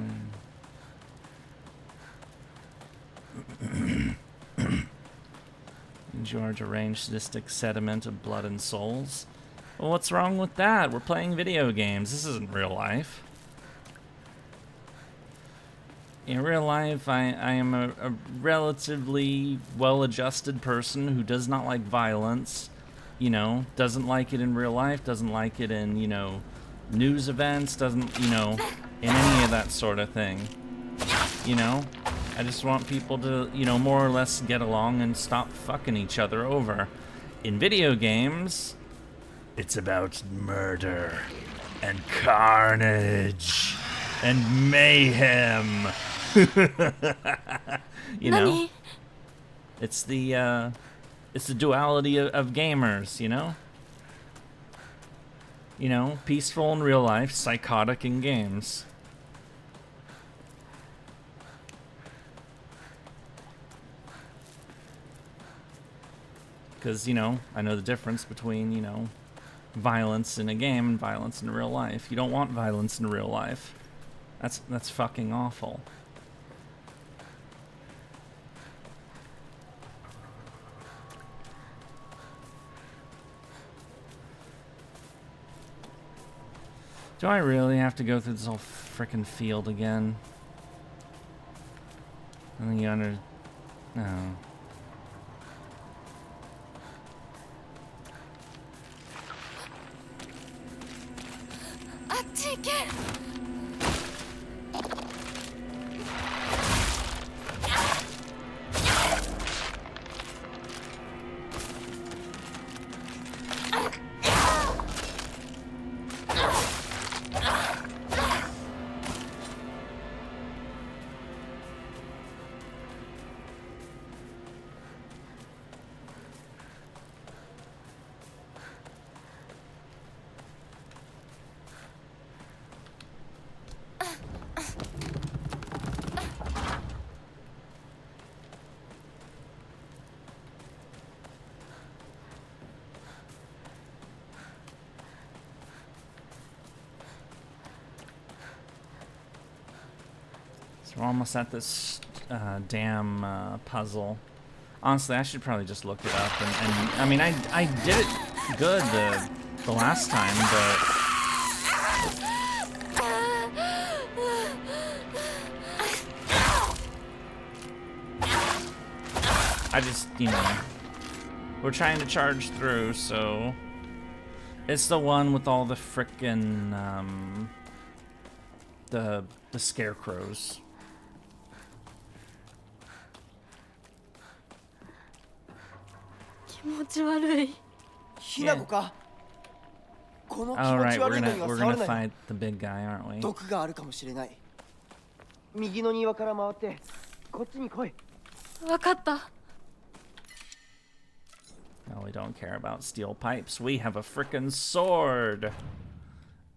Enjoy deranged sadistic sediment of blood and souls. Well, what's wrong with that? We're playing video games. This isn't real life. In real life, I am a relatively well-adjusted person who does not like violence. You know, doesn't like it in real life, doesn't like it in, you know, news events, doesn't, you know, in any of that sort of thing. You know? I just want people to, you know, more or less get along and stop fucking each other over. In video games, it's about murder and carnage and mayhem. You know? It's the duality of gamers, you know? You know, peaceful in real life, psychotic in games. Because, you know, I know the difference between, you know, violence in a game and violence in real life. You don't want violence in real life. That's fucking awful. Do I really have to go through this whole frickin' field again? And then you under... No. We're almost at this damn puzzle. Honestly, I should probably just look it up. And I mean, I did it good the last time, but... I just, you know... We're trying to charge through, so... It's the one with all the frickin', the scarecrows. Yeah. Oh right, we're gonna fight the big guy, aren't we? 毒があるかもしれない。右の庭から回ってこっちに来い。わかった。 No, we don't care about steel pipes. We have a frickin' sword.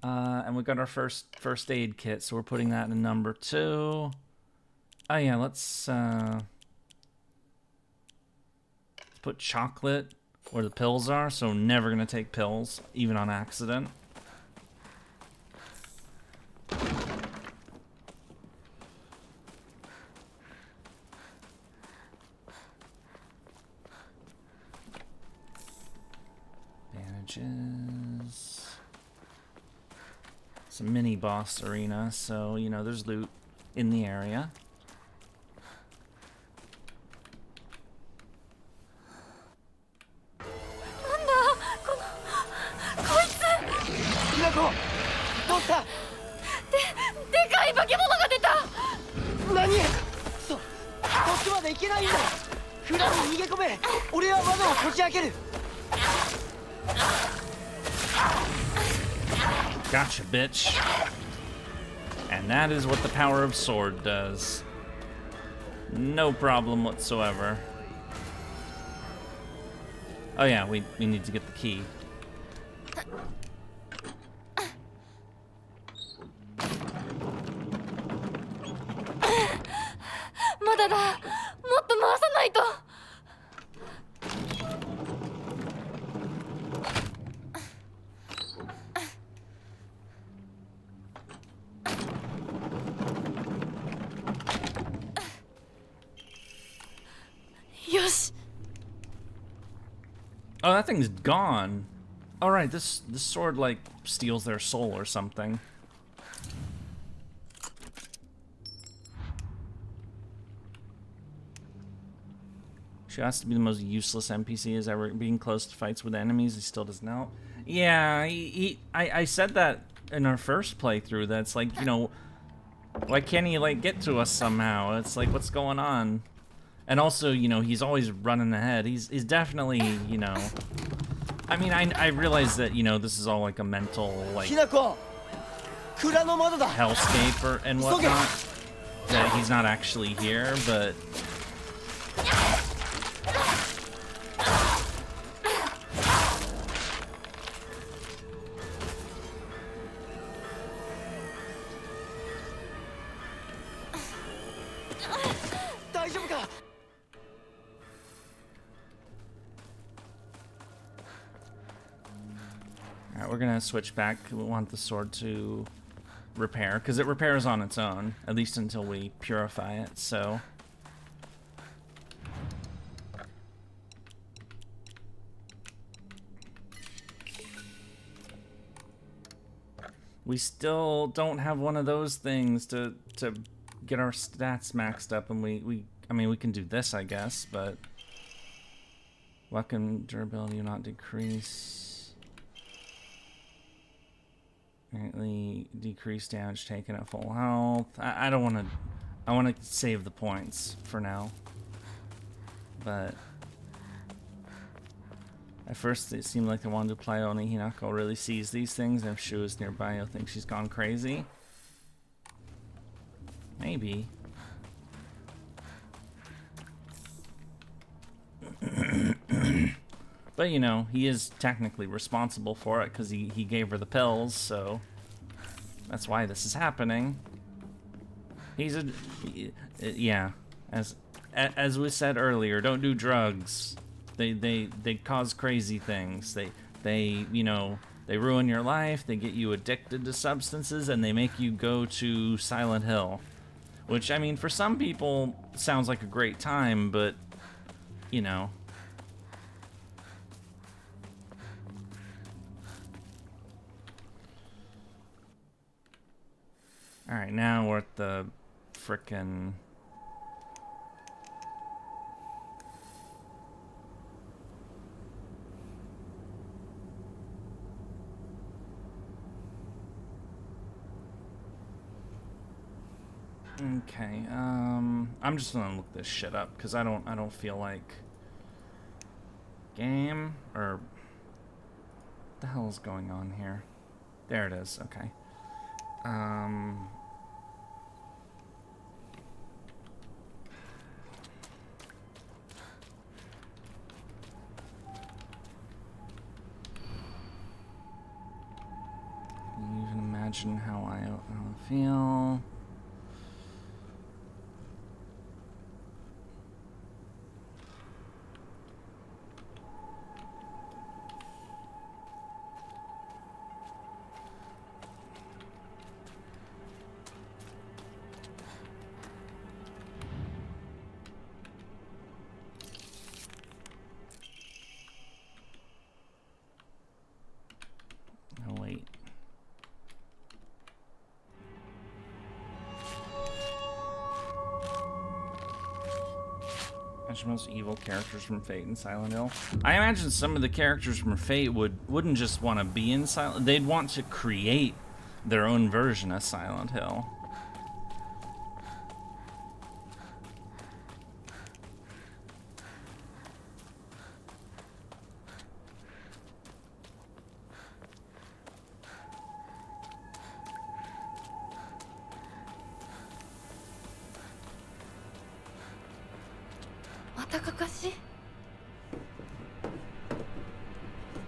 And we got our first aid kit, so we're putting that in number 2. Oh yeah, let's put chocolate where the pills are, so never gonna take pills, even on accident. Bandages. It's a mini boss arena, so, you know, there's loot in the area. Gotcha, bitch. And that is what the power of sword does. No problem whatsoever. Oh yeah, we need to get the key. まだだ。もっと回さないと。よし。 Oh, that thing's gone. All right, this sword like steals their soul or something. She has to be the most useless NPC as ever. Being close to fights with enemies, he still doesn't know. Yeah, I said that in our first playthrough. That's like, you know, why can't he like get to us somehow? It's like, what's going on? And also, you know, he's always running ahead. He's definitely, you know. I mean, I realize that, you know, this is all like a mental like hellscape or and whatnot. That he's not actually here, but. Alright, we're gonna switch back. We want the sword to repair, because it repairs on its own, at least until we purify it, so. We still don't have one of those things to get our stats maxed up, and I mean, we can do this, I guess, but weapon durability will not decrease. Apparently decrease damage taken at full health. I don't want to. I want to save the points for now. But at first it seemed like they wanted to play, only Hinako really sees these things, and if Shu is nearby, you'll think she's gone crazy. Maybe. But, you know, he is technically responsible for it because he gave her the pills, so that's why this is happening. He's a... Yeah. As we said earlier, don't do drugs. They cause crazy things. They, you know, they ruin your life, they get you addicted to substances, and they make you go to Silent Hill. Which, I mean, for some people, sounds like a great time, but, you know... Alright, now we're at the frickin'... Okay, I'm just gonna look this shit up, because I don't feel like... Game? Or... What the hell is going on here? There it is, okay. Can you even imagine how I feel? Oh, wait. Imagine most evil characters from Fate and Silent Hill. I imagine some of the characters from Fate wouldn't just want to be in Silent. They'd want to create their own version of Silent Hill. たかかしい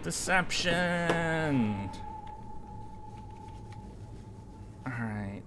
Deception! Alright.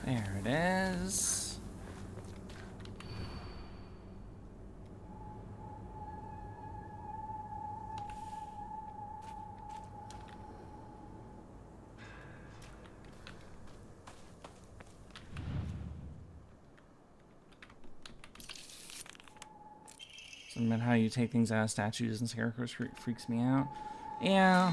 There it is. Something about how you take things out of statues and scarecrows freaks me out. Yeah.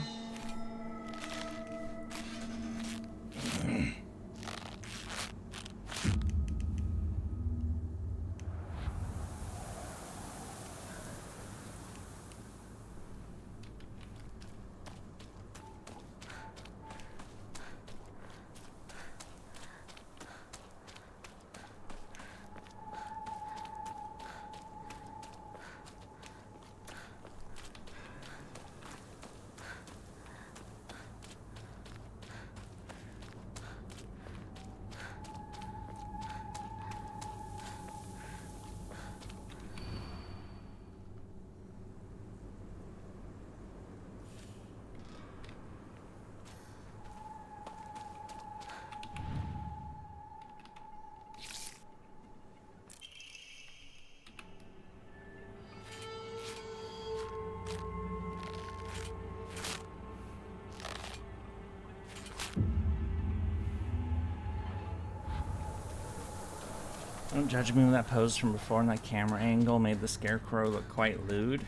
Don't judge me with that pose from before, and that camera angle made the scarecrow look quite lewd.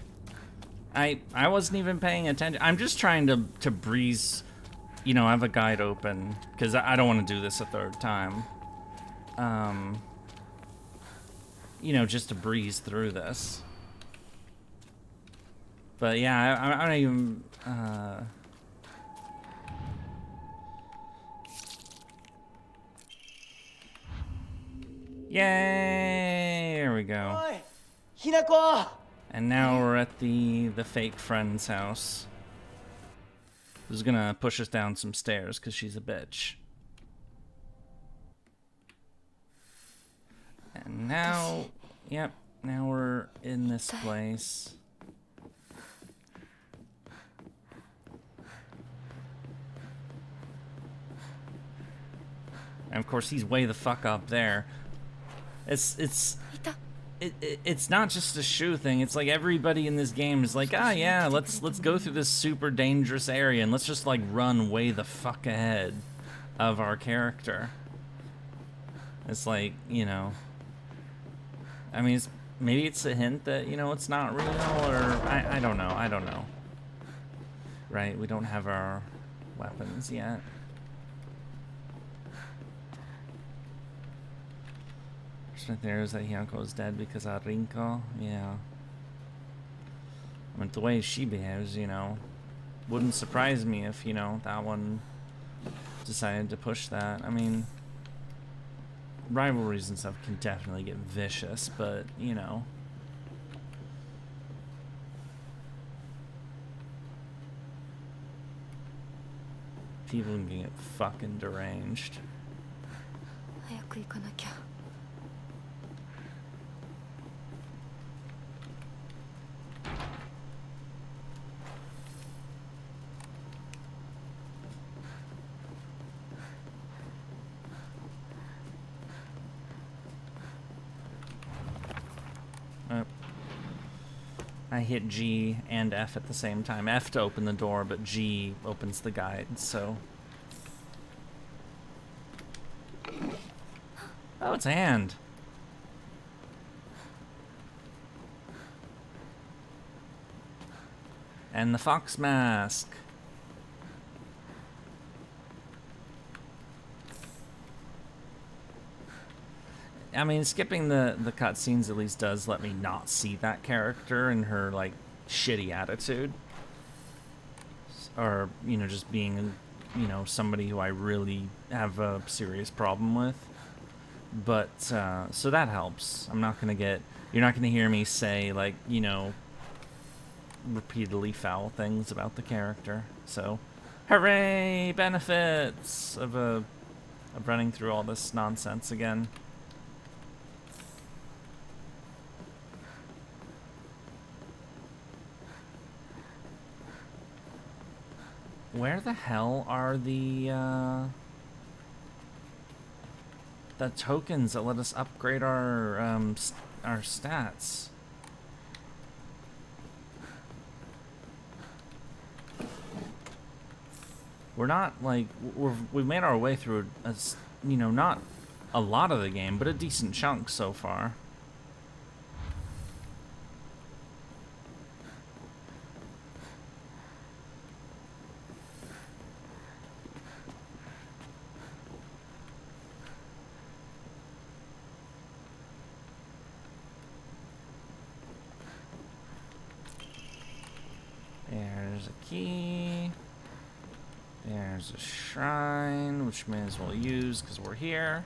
I wasn't even paying attention. I'm just trying to breeze, you know, I have a guide open, because I don't want to do this a third time. You know, just to breeze through this. But yeah, I don't even, Yay! There we go. Oi, Hinako! And now we're at the fake friend's house. Who's gonna push us down some stairs because she's a bitch. And now, yep, now we're in this place. And of course he's way the fuck up there. It's not just a shoe thing. It's like everybody in this game is like, ah, yeah, let's go through this super dangerous area and let's just like run way the fuck ahead of our character. It's like, you know, I mean, maybe it's a hint that, you know, it's not real, or I don't know. Right, we don't have our weapons yet. There is that Hyako is dead because of Rinko. Yeah. I mean, the way she behaves, you know, wouldn't surprise me if, you know, that one decided to push that. I mean, rivalries and stuff can definitely get vicious, but, you know. People can get fucking deranged. 早く行かなきゃ I hit G and F at the same time. F to open the door, but G opens the guide, so... Oh, it's a hand. And the fox mask. I mean, skipping the cutscenes at least does let me not see that character and her, like, shitty attitude. Or, you know, just being, you know, somebody who I really have a serious problem with. But, so that helps. I'm not gonna get... You're not gonna hear me say, like, you know, repeatedly foul things about the character. So, hooray! Benefits of running through all this nonsense again. Where the hell are the tokens that let us upgrade our stats? We're not like we've made our way through you know, not a lot of the game, but a decent chunk so far. There's a key. There's a shrine, which may as well use because we're here.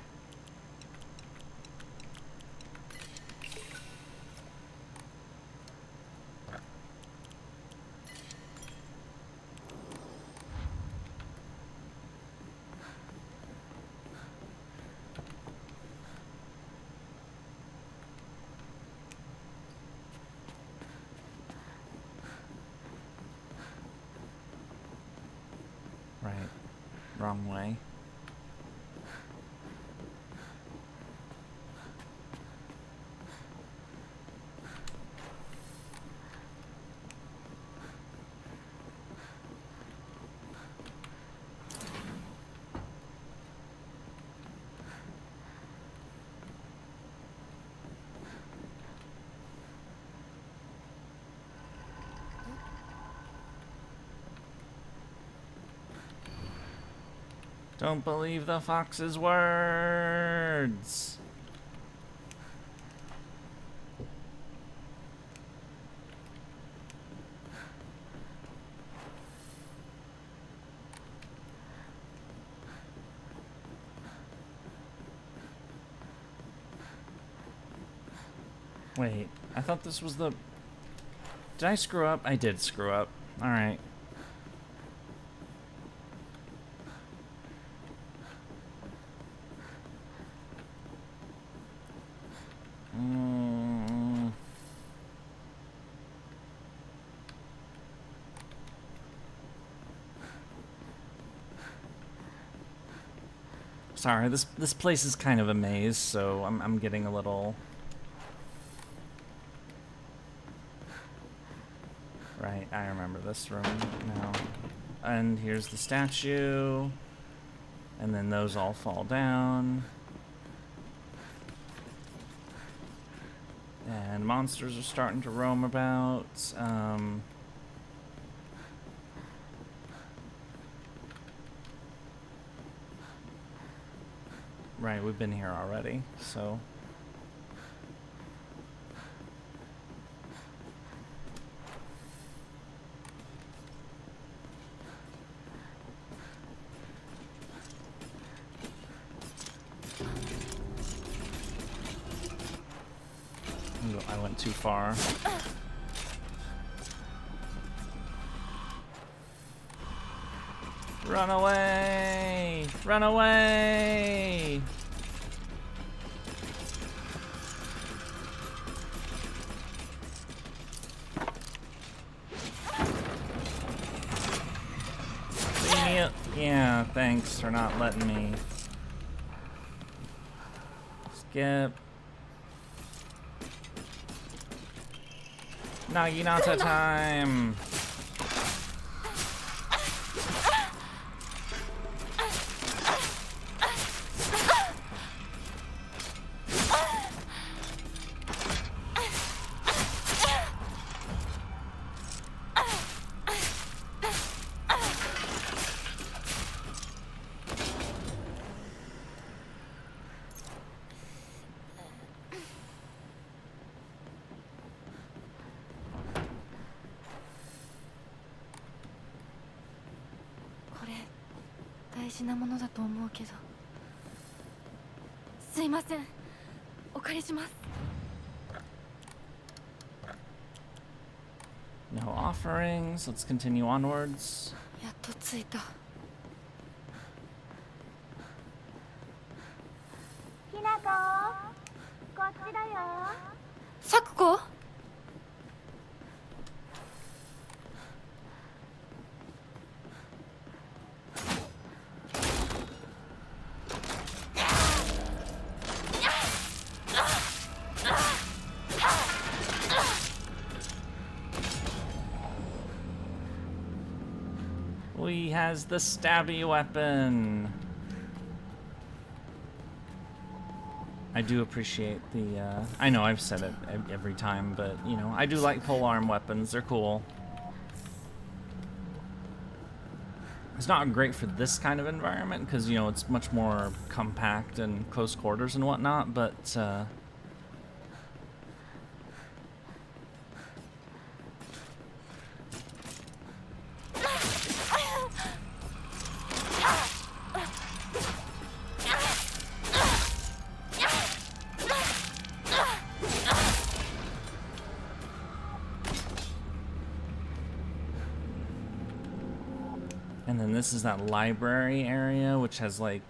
Right. Wrong way. Don't believe the fox's words. Wait, I thought this was the... Did I screw up? I did screw up. Alright. Sorry, this place is kind of a maze, so I'm getting a little... Right, I remember this room now. And here's the statue. And then those all fall down. And monsters are starting to roam about. Right, we've been here already, so... I went too far. Run away! Run away! Yeah, thanks for not letting me skip. Naginata time! 事なものだと思うけど。すいません。お借りします。 No offerings. Let's continue onwards. やっと着いた。きなこ、こっちだよ。さくこ。He has the stabby weapon. I do appreciate the, I know I've said it every time, but, you know, I do like polearm weapons. They're cool. It's not great for this kind of environment, because, you know, it's much more compact and close quarters and whatnot, but, and then this is that library area, which has like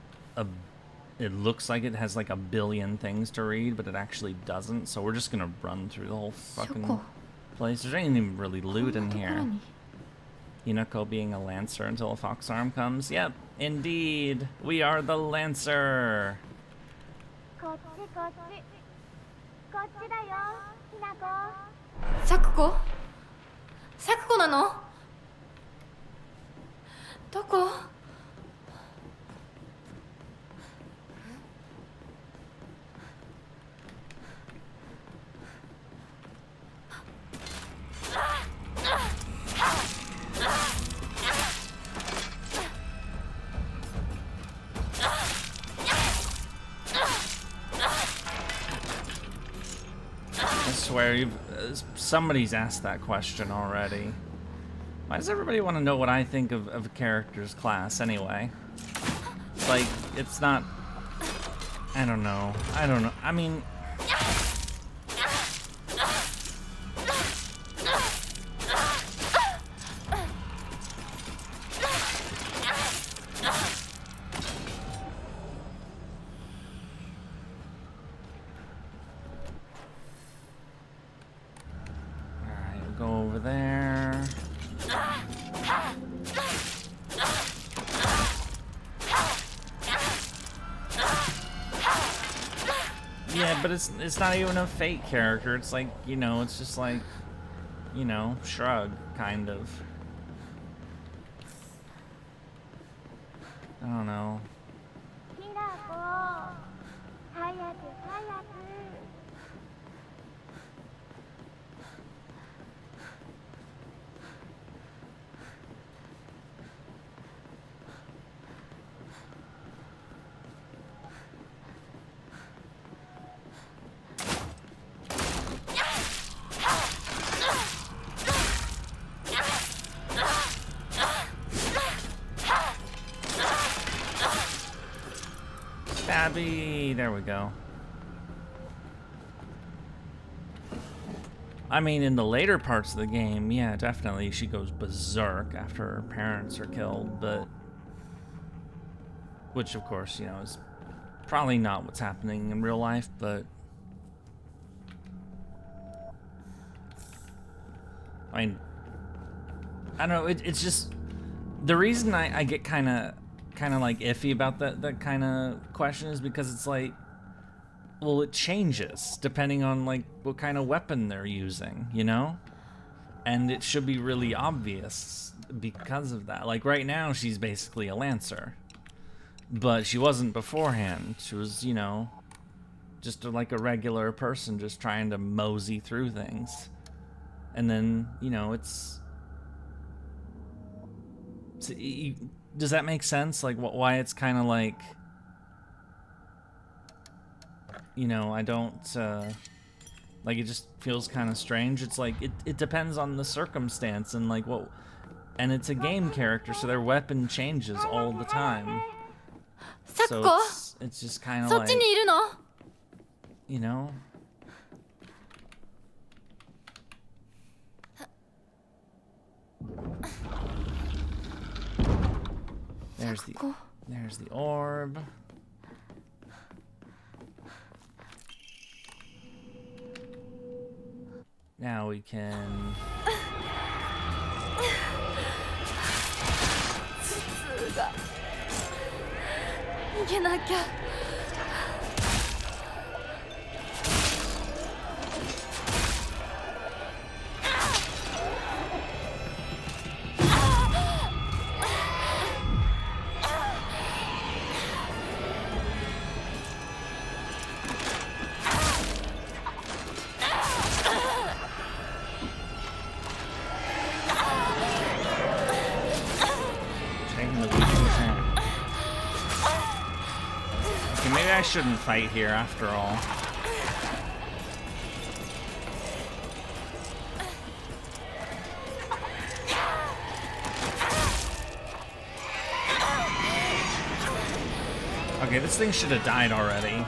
it looks like it has like a billion things to read, but it actually doesn't. So we're just gonna run through the whole fucking place. There's ain't even really loot in here. Hinako being a lancer until a fox arm comes. Yep, indeed, we are the lancer. こっちこっち。こっちだよ、きなこ。さくこ。さくこなの。どこ。I swear, somebody's asked that question already. Why does everybody want to know what I think of a character's class anyway? Like, it's not... I don't know. I mean... Alright, we'll go over there. Yeah, but it's not even a fake character. It's like, you know, it's just like, you know, shrug, kind of. I don't know. きなこ、早く早く。Stabby! There we go. I mean, in the later parts of the game, yeah, definitely she goes berserk after her parents are killed, but... Which, of course, you know, is probably not what's happening in real life, but... I mean... I don't know, it's just... The reason I get kind of like iffy about that kind of question is because it's like, well, it changes depending on like what kind of weapon they're using, you know? And it should be really obvious because of that. Like right now she's basically a lancer, but she wasn't beforehand. She was, you know, just like a regular person just trying to mosey through things. And then, you know, does that make sense? Like, why it's kind of like, you know, I don't, like, it just feels kind of strange. It's like, it depends on the circumstance and, like, what, And it's a game character, so their weapon changes all the time. So Sakuko, it's just kind of そっ like, ちにいるの？ you know? There's the orb. Now we can... 頭痛が逃げなきゃ。Taking the weak attack. Okay, maybe I shouldn't fight here after all. Okay, this thing should have died already.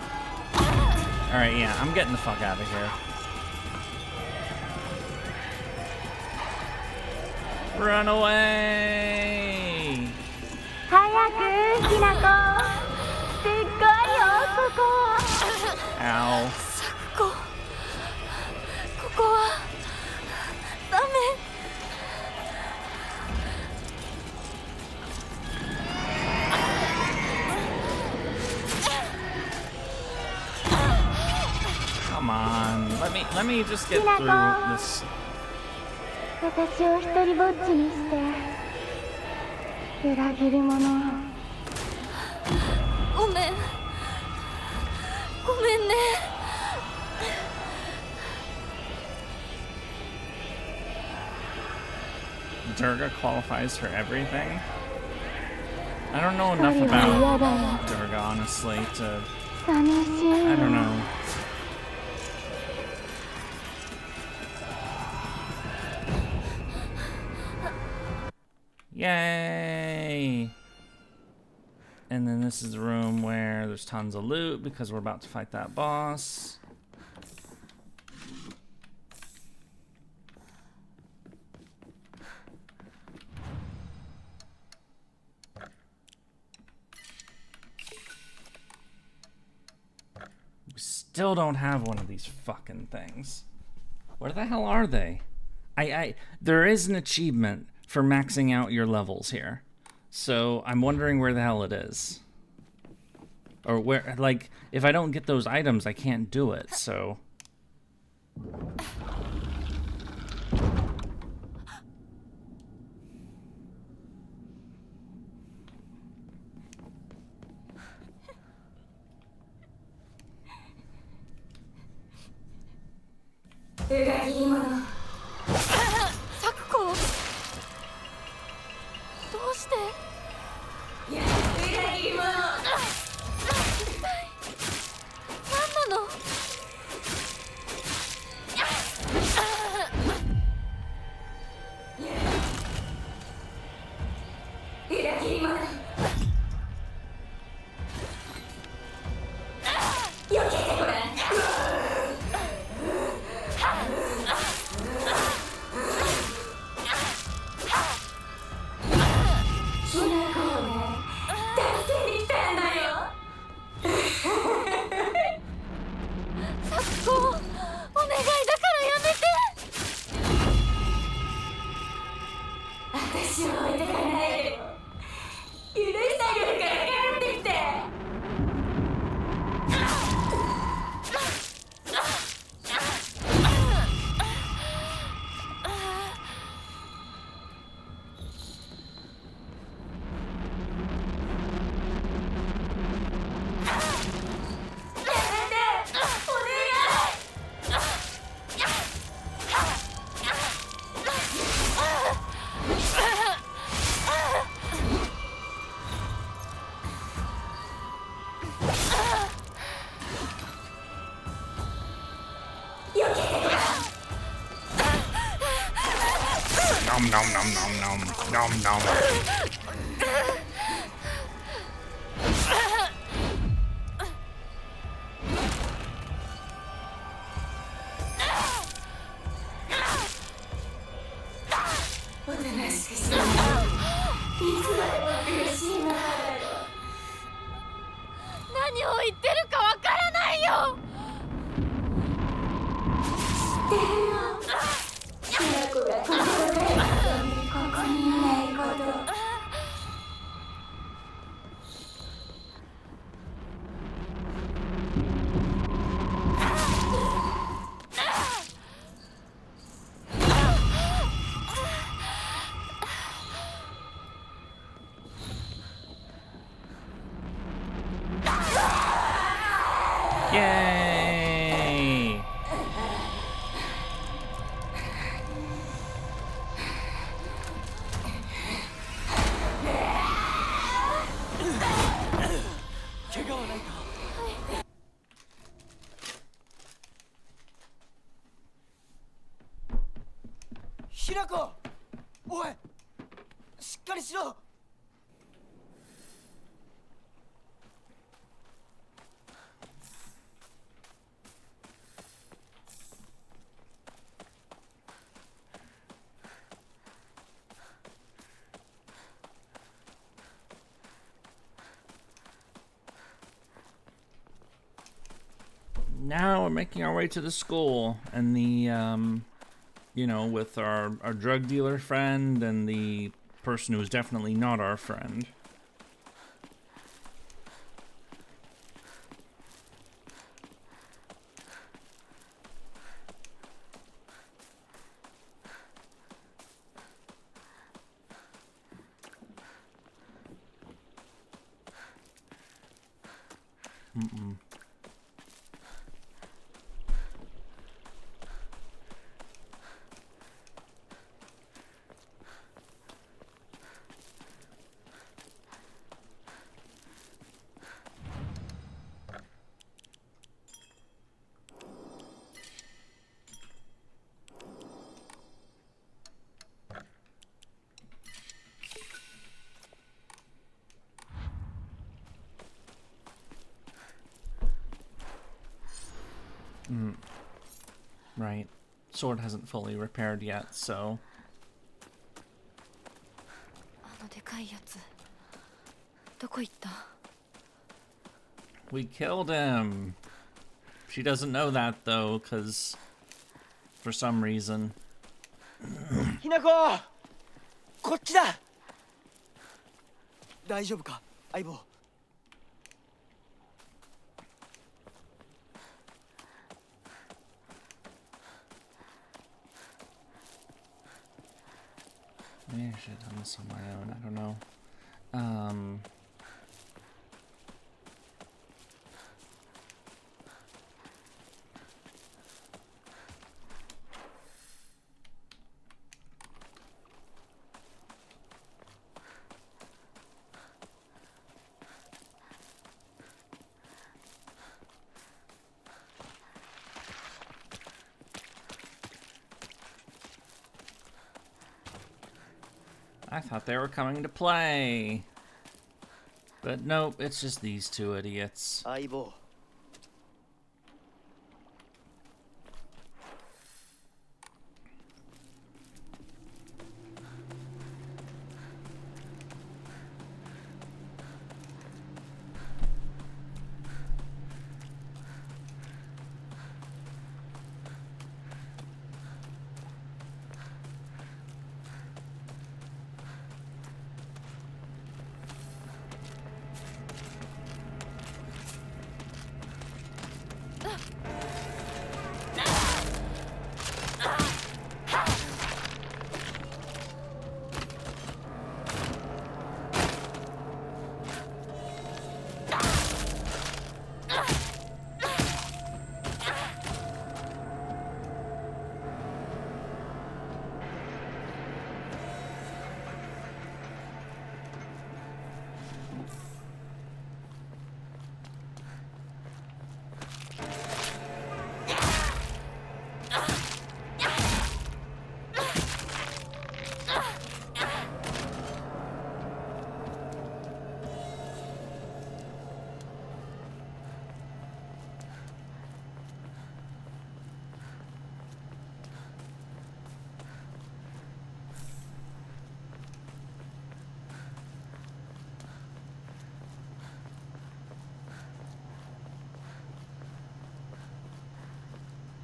Alright, yeah, I'm getting the fuck out of here. Run away! 早くきなこすっごいよここ Ow. サクコ、ここはダメ。 Come on. Let me just get through this. 私を一人ぼっちにして裏切り者ごめん。ごめんね。 Durga qualifies for everything. I don't know enough about Durga, honestly, to... 寂しい I don't know. Yay! And then this is the room where there's tons of loot because we're about to fight that boss. We still don't have one of these fucking things. Where the hell are they? There is an achievement for maxing out your levels here. So I'm wondering where the hell it is. Or where, like, if I don't get those items, I can't do it, so... Nom nom nom nom nom nom nom. Yay! Hirako! おい、しっかりしろ。Now we're making our way to the school, and the you know, with our drug dealer friend and the person who is definitely not our friend. Right. Sword hasn't fully repaired yet, so... あのでかいやつどこ行った？ We killed him! She doesn't know that, though, because... For some reason... ひなこ、こっちだ。大丈夫か、相棒。Maybe I should have done this on my own, I don't know. I thought they were coming to play. But nope, it's just these two idiots. 相棒。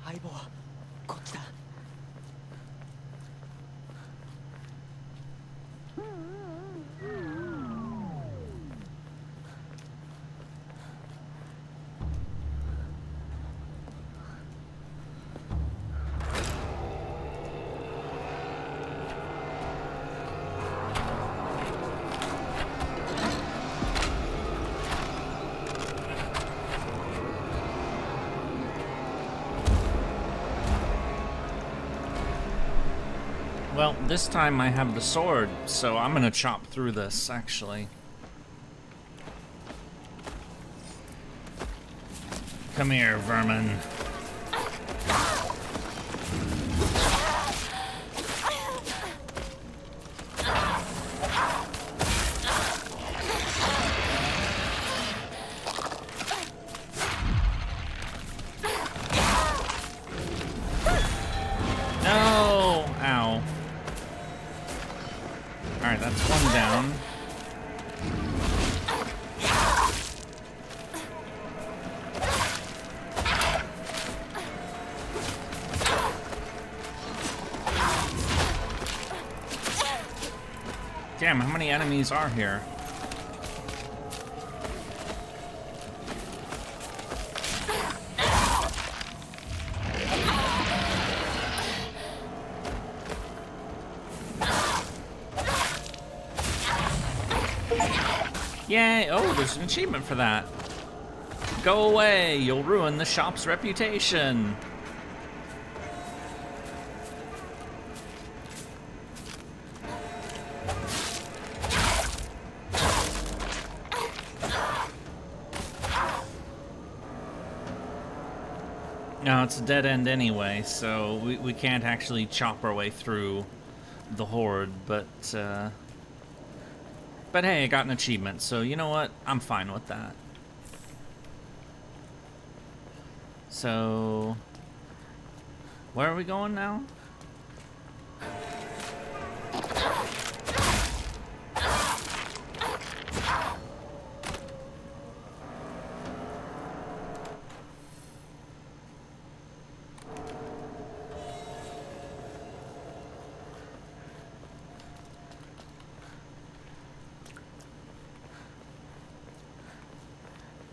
相棒はこっちだ。Well, this time I have the sword, so I'm gonna chop through this, actually. Come here, vermin. No! Ow. Alright, that's one down. Damn, how many enemies are here? Yay! Oh, there's an achievement for that. Go away! You'll ruin the shop's reputation! No, it's a dead end anyway, so we can't actually chop our way through the horde, but hey, I got an achievement, so you know what? I'm fine with that. So, where are we going now?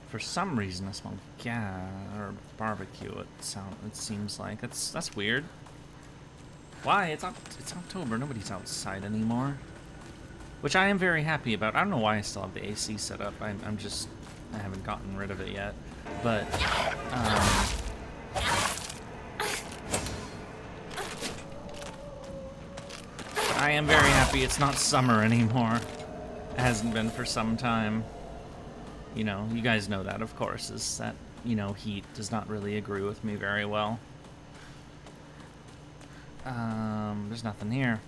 For some reason, I smell gas or barbecue. It seems like that's weird. Why? It's October. Nobody's outside anymore, which I am very happy about. I don't know why I still have the AC set up. I haven't gotten rid of it yet, but I am very happy it's not summer anymore. It hasn't been for some time. You know, you guys know that, of course, is that, you know, heat does not really agree with me very well. There's nothing here.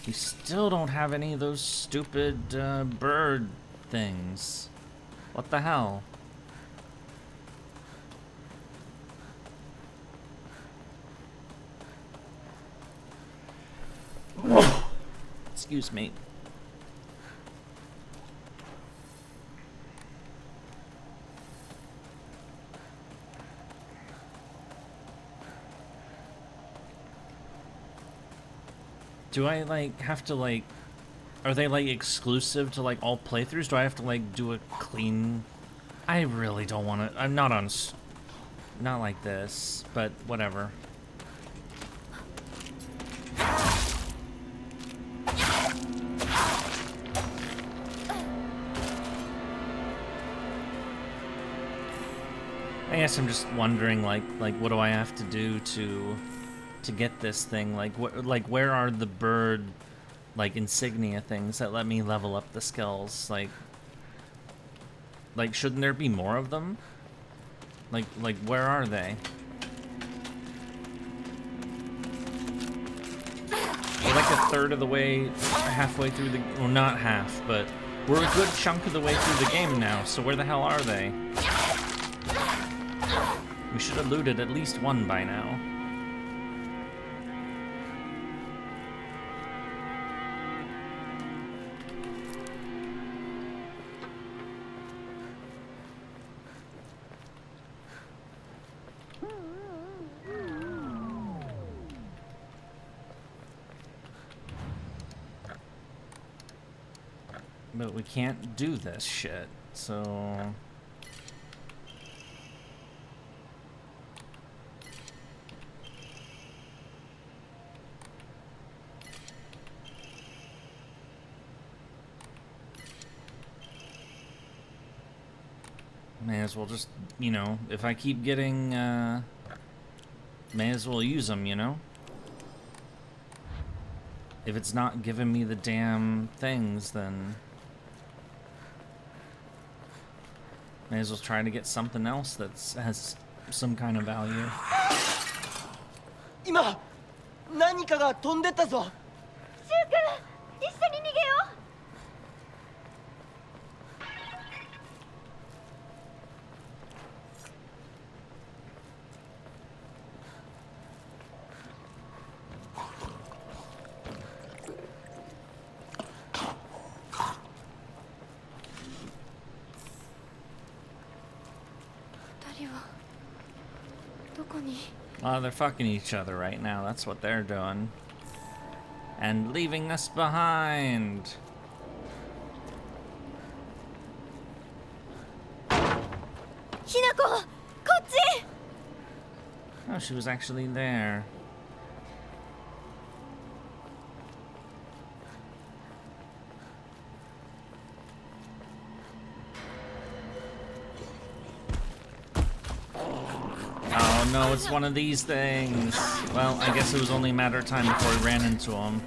You still don't have any of those stupid bird things. What the hell? Excuse me. Do I, like, have to, like... Are they, like, exclusive to, like, all playthroughs? Do I have to, like, do a clean... I really don't want to... I'm not on... Not like this, but whatever. I guess I'm just wondering, like, what do I have to do to get this thing? Like, where are the bird, like, insignia things that let me level up the skills? Like, shouldn't there be more of them? Like, where are they? We're like a third of the way, halfway through the... Well, not half, but We're a good chunk of the way through the game now, so where the hell are they? We should have looted at least one by now. But we can't do this shit, so... May as well just, you know, if I keep getting, may as well use them, you know? If it's not giving me the damn things, then... May as well try to get something else that has some kind of value. 今何かが飛んでったぞ。シュウ君、一緒に逃げよう。二人はどこに？ They're fucking each other right now. That's what they're doing. And leaving us behind. ひなこ、こっち。 Oh, she was actually there. Oh no, it's one of these things. Well, I guess it was only a matter of time before we ran into him.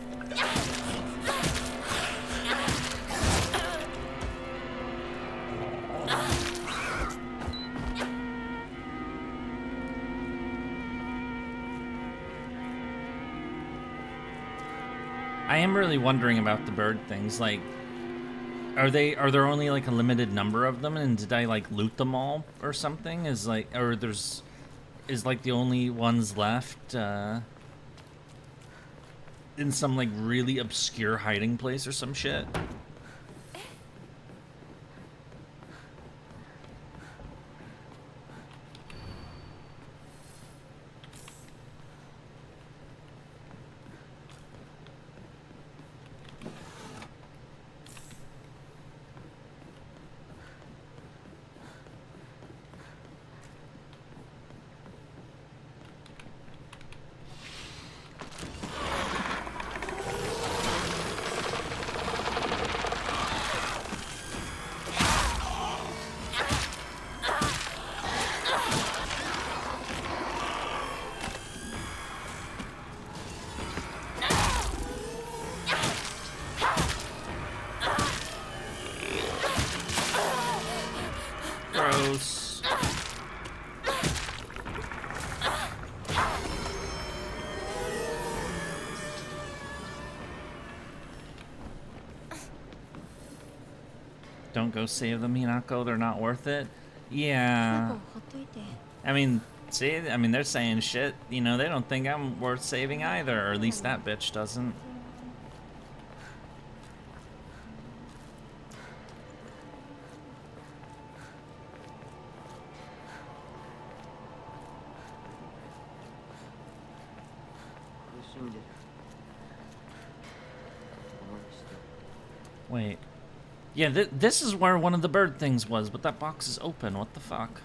I am really wondering about the bird things. Like, are there only like a limited number of them, and did I like loot them all or something? Is like, or is like the only ones left in some like really obscure hiding place or some shit? Gross. Don't go save them, Hinako. They're not worth it. Yeah. I mean, see, they're saying shit. You know, they don't think I'm worth saving either, or at least that bitch doesn't. Wait. Yeah, this is where one of the bird things was, but that box is open. What the fuck?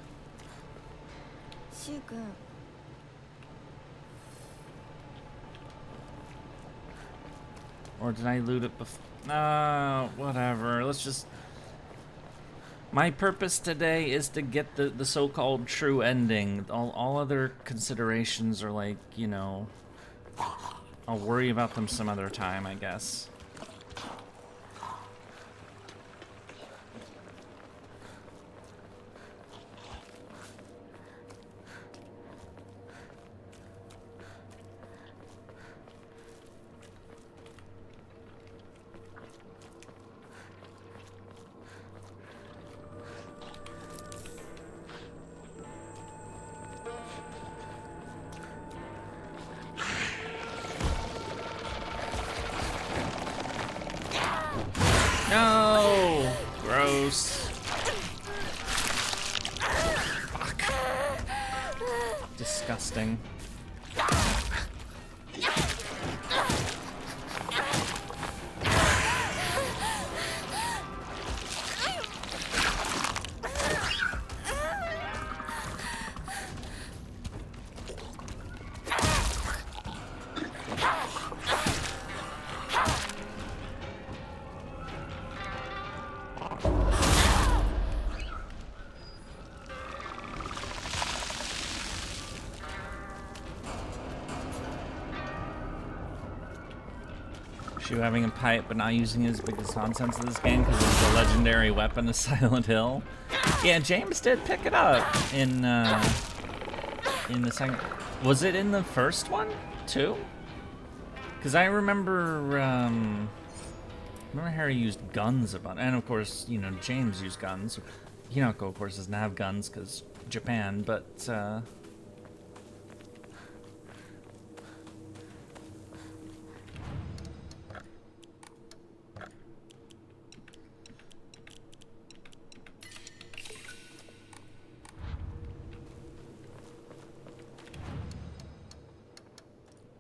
シュウ君、 Or did I loot it before? No, whatever. Let's just... My purpose today is to get the so-called true ending. All other considerations are like, you know... I'll worry about them some other time, I guess. No! Gross. Fuck. Disgusting. Shu having a pipe but not using it is the biggest nonsense of this game because it's the legendary weapon of Silent Hill. Yeah, James did pick it up in the second. Was it in the first one too? Because I remember Harry used guns a bunch, and of course, you know, James used guns. Hinako, of course, doesn't have guns because Japan, but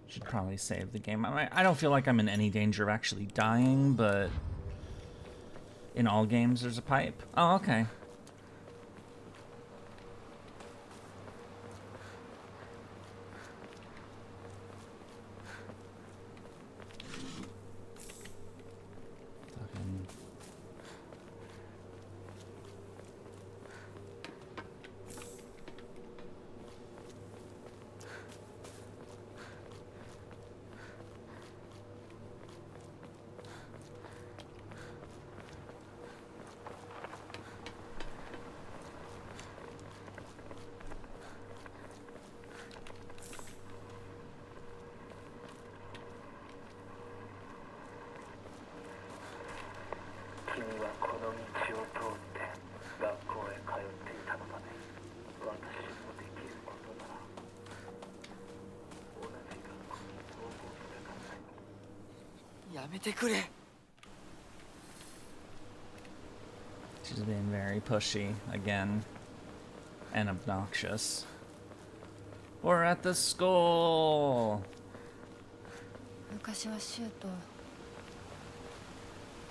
should probably save the game. I don't feel like I'm in any danger of actually dying, but in all games there's a pipe. Oh, okay. She's being very pushy again and obnoxious. We're at the school. 昔はシューとこ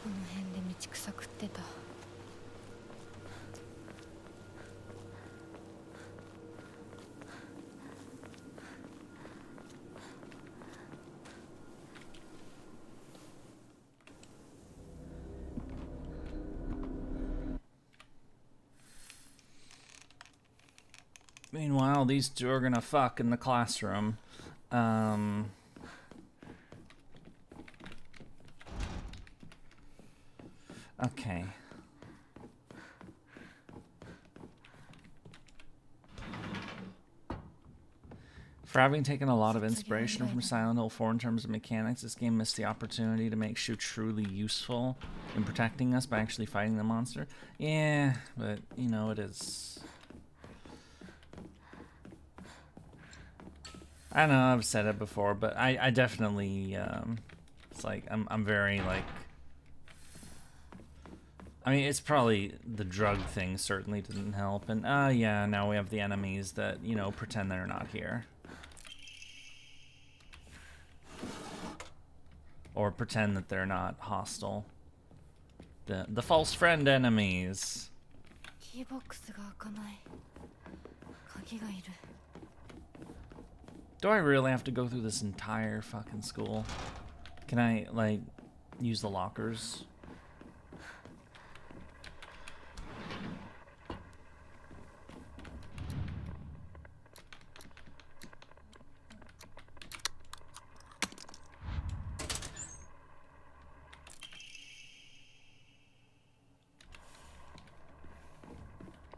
の辺で道草食ってた。Meanwhile, these two are gonna fuck in the classroom. Okay. For having taken a lot of inspiration from Silent Hill 4 in terms of mechanics, this game missed the opportunity to make Shu truly useful in protecting us by actually fighting the monster. Yeah, but, you know, it is... I don't know, I've said it before, but I definitely, it's like, I'm very, like, I mean, it's probably the drug thing certainly didn't help, and, yeah, now we have the enemies that, you know, pretend they're not here. Or pretend that they're not hostile. The false friend enemies. Do I really have to go through this entire fucking school? Can I, like, use the lockers?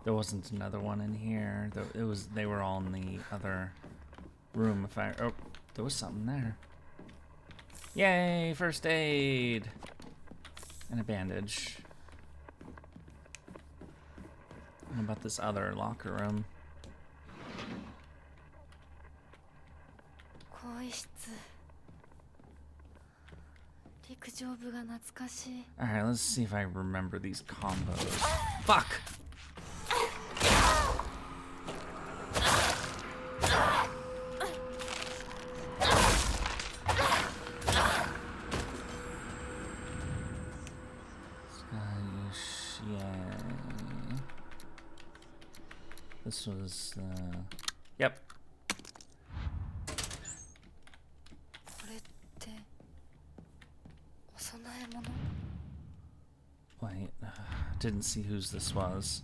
There wasn't another one in here. They were all in the other room. If I oh, there was something there. Yay! First aid and a bandage. What about this other locker room? 陸上部が懐かしい。 Alright, let's see if I remember these combos. Fuck! This was, yep. これってお供え物？ Wait, didn't see whose this was.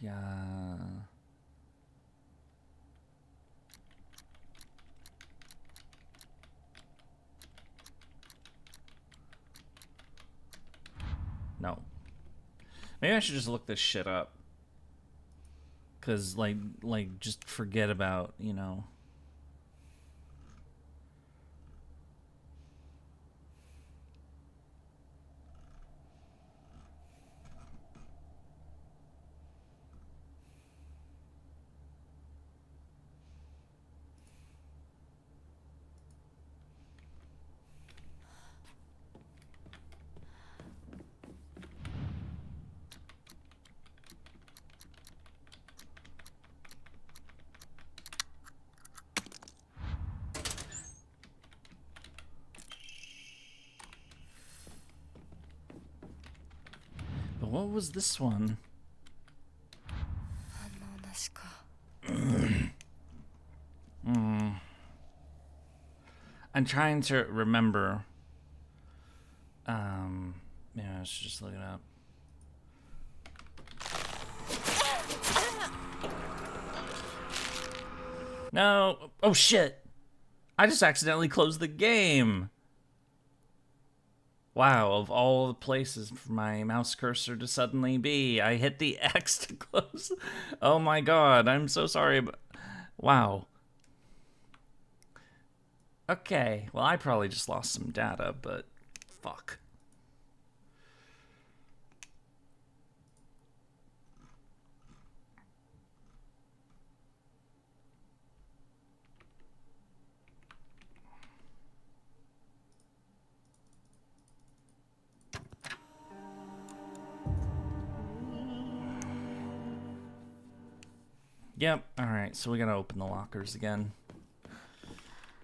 Yeah. No. Maybe I should just look this shit up. Cause like just forget about, you know. But what was this one? 反応なしか。I'm trying to remember. Yeah, I should just look it up. No. Oh shit. I just accidentally closed the game. Wow, of all the places for my mouse cursor to suddenly be, I hit the X to close. Oh my god, I'm so sorry. But wow. Okay, well I probably just lost some data, but fuck. Yep, alright, so we gotta open the lockers again.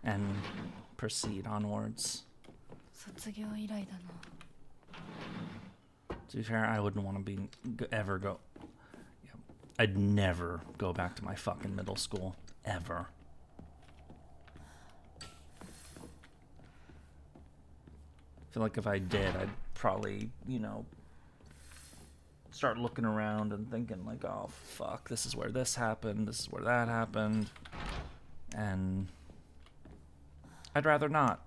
And proceed onwards. 卒業以来だな。 To be fair, I wouldn't want to ever go. Yeah, I'd never go back to my fucking middle school. Ever. I feel like if I did, I'd probably, you know, start looking around and thinking like, oh fuck, this is where this happened, this is where that happened. And I'd rather not.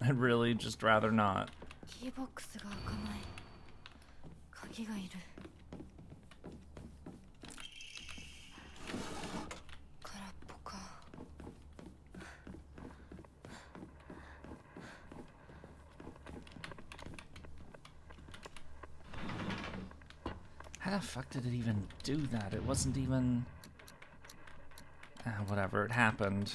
I'd really just rather not. キーボックスが開かない。鍵がいる。空っぽか。How the fuck did it even do that? It wasn't even... whatever, it happened.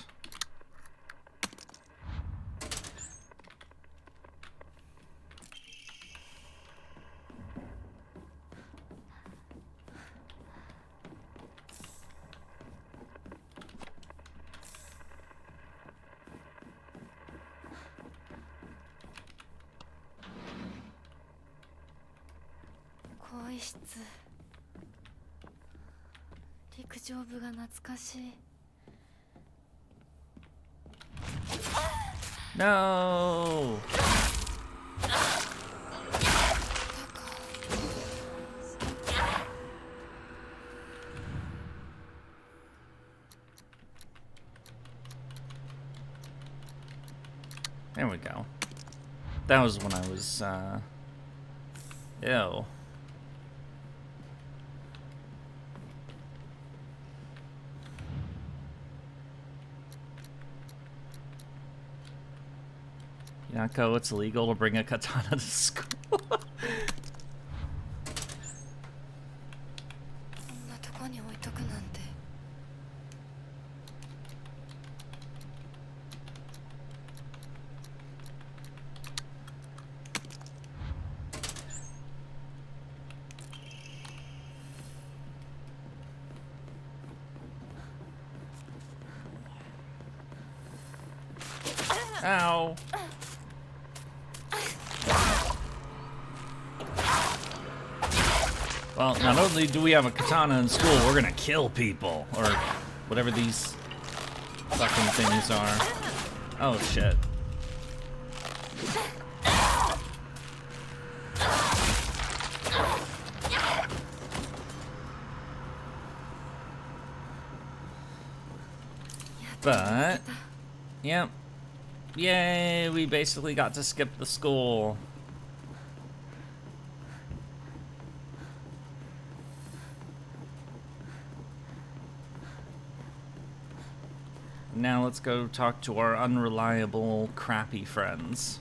更衣室。陸上部が懐かしい。 No! There we go. That was when I was, ill. Yako, it's illegal to bring a katana to school. こんなとこに置いとくなんて。 I Ow. Well, not only do we have a katana in school, we're gonna kill people. Or whatever these fucking things are. Oh, shit. But, yep. Yay, we basically got to skip the school. Now let's go talk to our unreliable, crappy friends.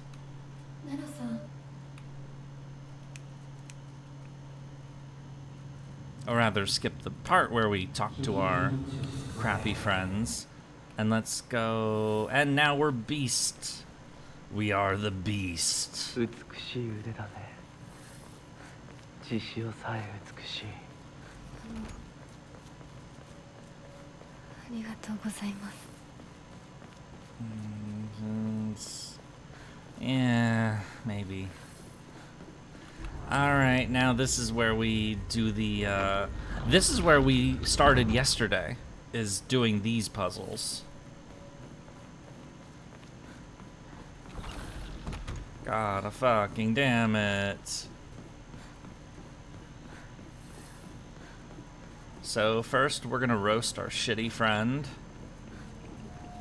Or rather, skip the part where we talk to our crappy friends. And let's go... And now we're Beast. We are the Beast. 美しい腕だね。血潮さえ美しい。ありがとうございます。Yeah, maybe. Alright, now this is where we do the, this is where we started yesterday, is doing these puzzles. God fucking damn it. So first we're gonna roast our shitty friend.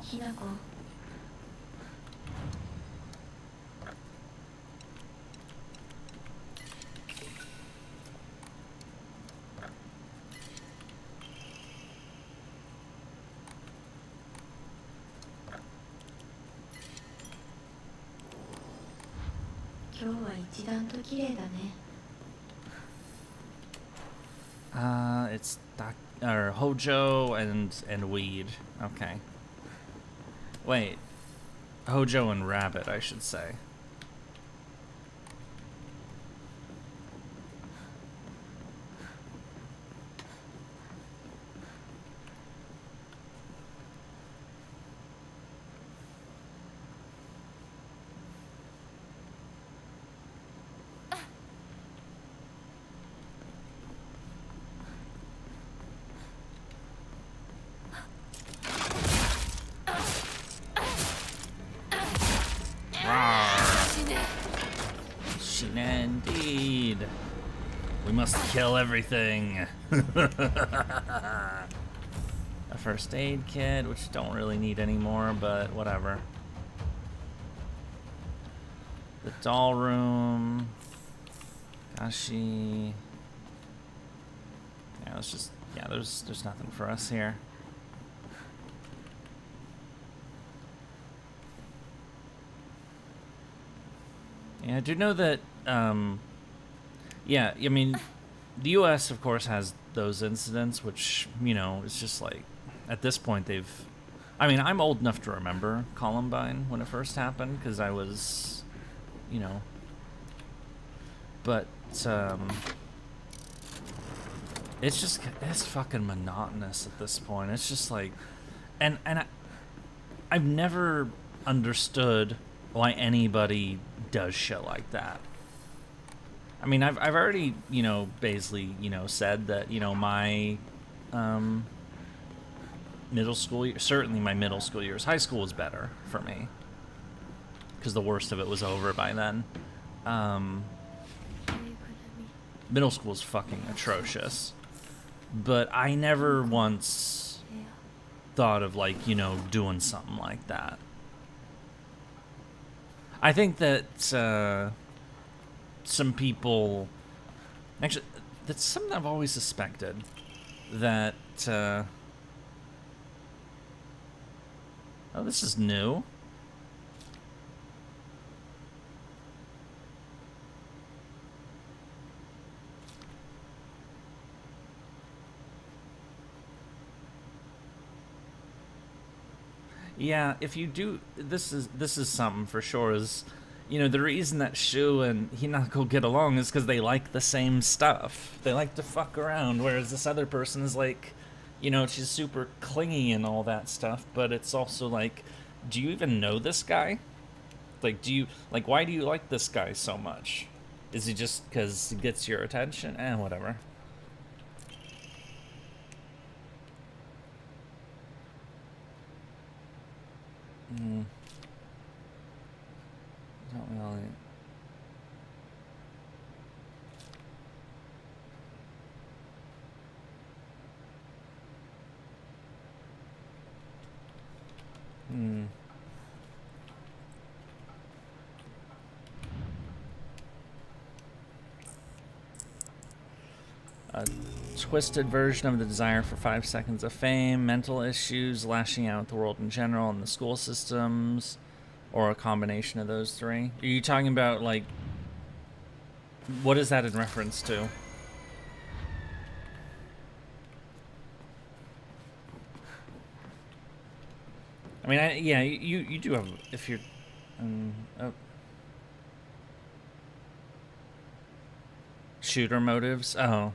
Hinako. It's or Hojo and weed. Okay. Wait. Hojo and rabbit, I should say. Indeed. We must kill everything. A first aid kit, which don't really need anymore, but whatever. The doll room. Gashi. Yeah, let's just there's nothing for us here. Yeah, I do know that, yeah, I mean, the U.S., of course, has those incidents, which, you know, it's just like, at this point, I mean, I'm old enough to remember Columbine when it first happened, because I was, you know, but, it's fucking monotonous at this point. It's just like, and I've never understood why anybody does shit like that. I mean, I've already, you know, basically, you know, said that, you know, my middle school year, certainly my middle school years, high school was better for me because the worst of it was over by then. Middle school is fucking atrocious, but I never once thought of, like, you know, doing something like that. I think that some people, actually, that's something I've always suspected, that, oh, this is new. Yeah, if you do, this is something for sure, is, you know, the reason that Shu and Hinako get along is because they like the same stuff. They like to fuck around, whereas this other person is like, you know, she's super clingy and all that stuff, but it's also like, do you even know this guy? Like, why do you like this guy so much? Is he just because he gets your attention? Whatever. Don't really. A twisted version of the desire for 5 seconds of fame, mental issues, lashing out at the world in general, and the school systems, or a combination of those three. Are you talking about, like, what is that in reference to? I mean, yeah, you do have, if you're, oh. Shooter motives? Oh.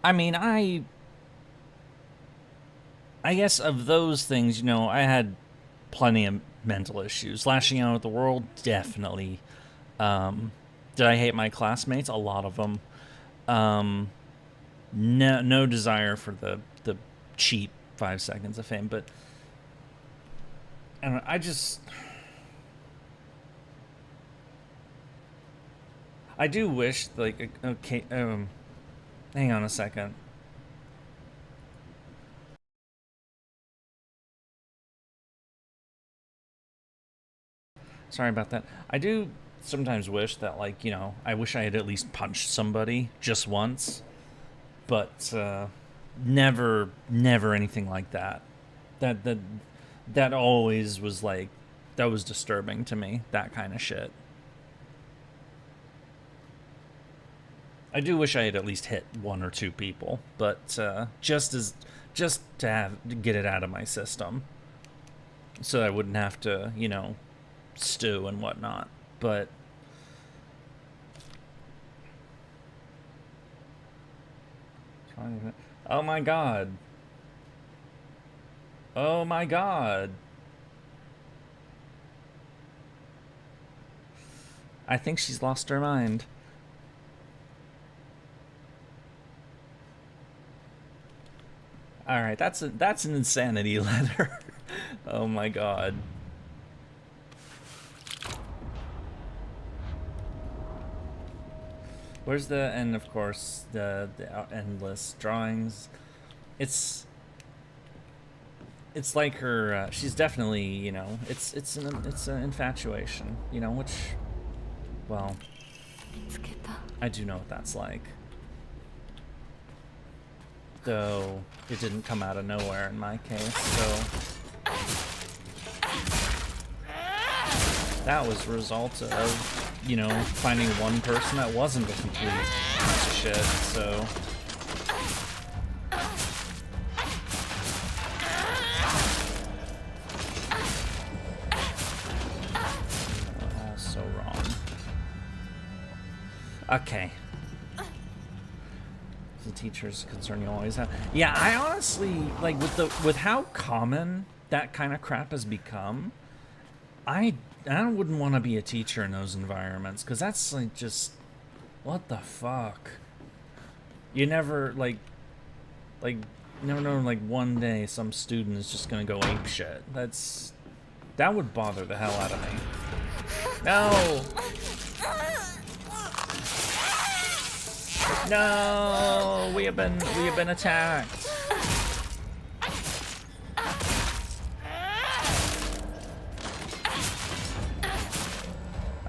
I mean, I guess of those things, you know, I had plenty of mental issues. Lashing out at the world, definitely. Did I hate my classmates? A lot of them. No desire for the cheap 5 seconds of fame, but I don't know, I do wish, like, okay, hang on a second. Sorry about that. I do sometimes wish that, like, you know, I wish I had at least punched somebody just once, but never anything like that. That always was like, that was disturbing to me. That kind of shit. I do wish I had at least hit 1 or 2 people, but just to get it out of my system, so I wouldn't have to, you know, stew and whatnot. But oh my god, oh my god, I think she's lost her mind. All right, that's an insanity letter. Oh my god. Where's the, and of course the endless drawings. It's like her. She's definitely, you know, it's an infatuation, you know, which, well, I do know what that's like. Though it didn't come out of nowhere in my case, so that was a result of, you know, finding one person that wasn't a complete piece of shit, so. All so wrong. Okay. The teacher's concern you always have. Yeah, I honestly, like, with how common that kind of crap has become, I wouldn't want to be a teacher in those environments, because that's like just, what the fuck? You never, like never know, like, one day some student is just gonna go ape shit. That would bother the hell out of me. No! No, we have been attacked.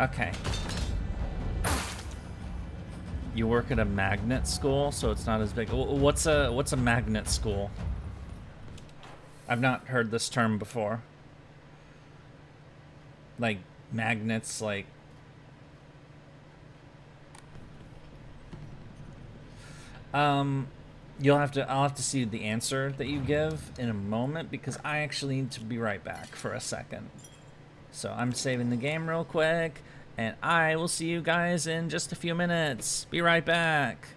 Okay. You work at a magnet school, so it's not as big. What's a magnet school? I've not heard this term before. Like magnets, like. I'll have to see the answer that you give in a moment, because I actually need to be right back for a second. So I'm saving the game real quick, and I will see you guys in just a few minutes. Be right back.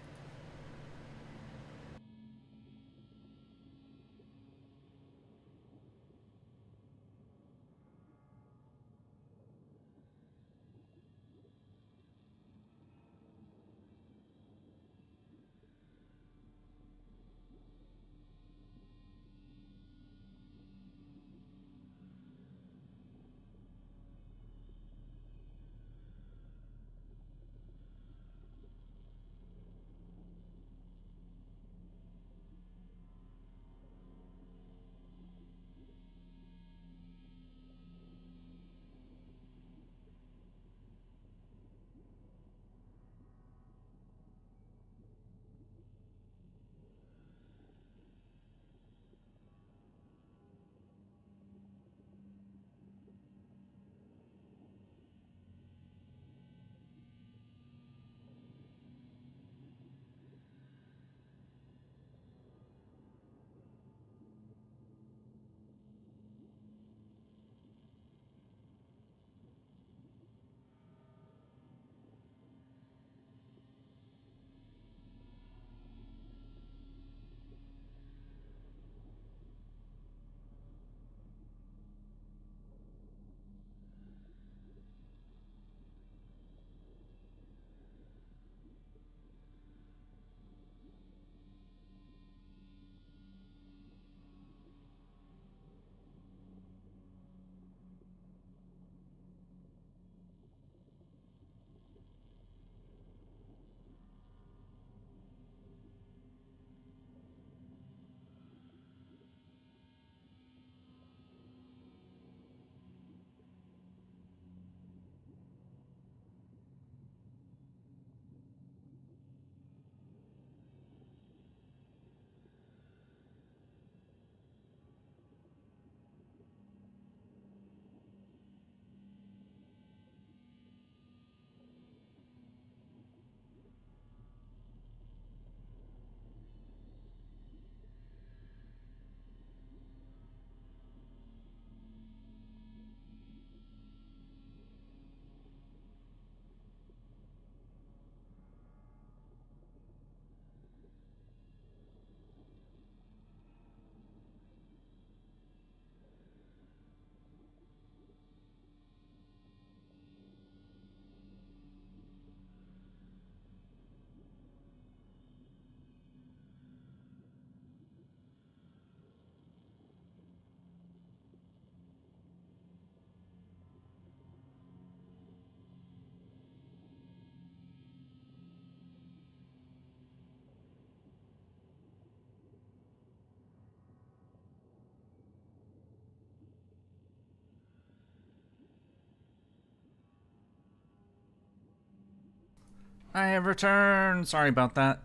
I have returned. Sorry about that.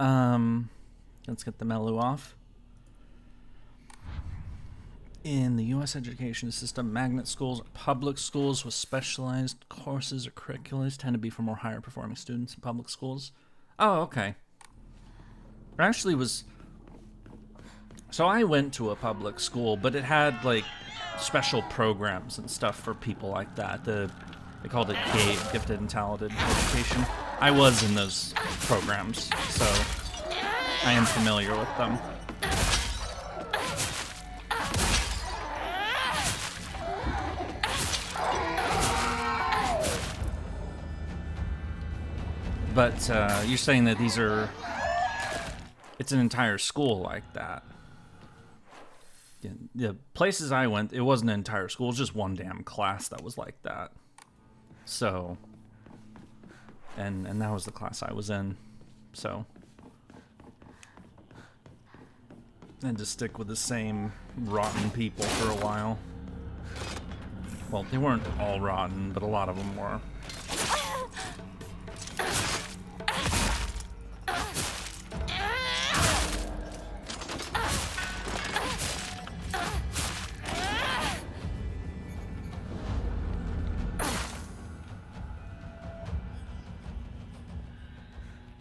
Let's get the melu off. In the U.S. education system, magnet schools are public schools with specialized courses or curriculums tend to be for more higher performing students in public schools. Oh, okay. It actually was... So I went to a public school, but it had, like, special programs and stuff for people like that. They called it GATE, Gifted and Talented Education. I was in those programs, so I am familiar with them. But you're saying that these are... It's an entire school like that. The places I went, it wasn't an entire school. It was just one damn class that was like that. So... And that was the class I was in. So... I had to stick with the same rotten people for a while. Well, they weren't all rotten, but a lot of them were.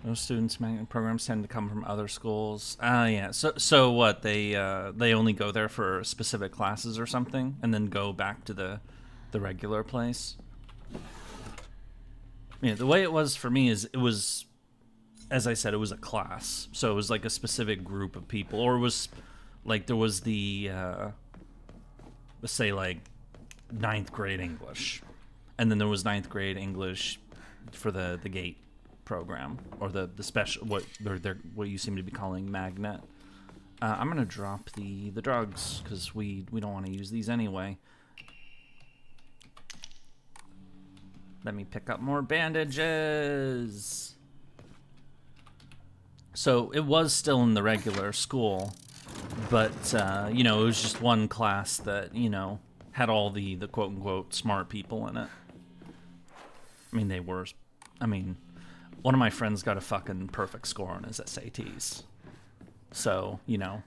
Most students' magnet programs tend to come from other schools. Yeah. So what? They only go there for specific classes or something, and then go back to the regular place. Yeah. The way it was for me is it was, as I said, it was a class. So it was like a specific group of people, or it was like there was the let's say like 9th grade English, and then there was 9th grade English for the GATE program, or the special, what you seem to be calling magnet. I'm gonna drop the drugs because we don't want to use these anyway. Let me pick up more bandages. So it was still in the regular school, but you know, it was just one class that, you know, had all the quote unquote smart people in it. I mean, they were. I mean, one of my friends got a fucking perfect score on his SATs. So, you know,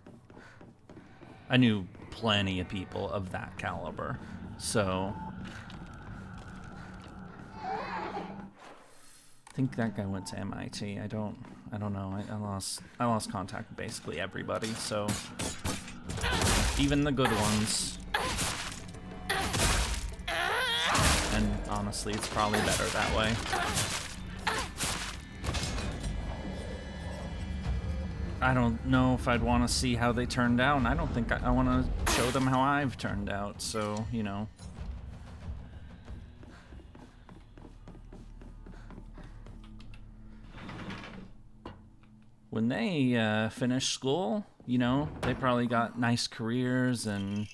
I knew plenty of people of that caliber. So, I think that guy went to MIT. I don't know. I lost contact with basically everybody. So, even the good ones. And honestly, it's probably better that way. I don't know if I'd want to see how they turned out. I don't think I want to show them how I've turned out, so, you know. When they finish school, you know, they probably got nice careers and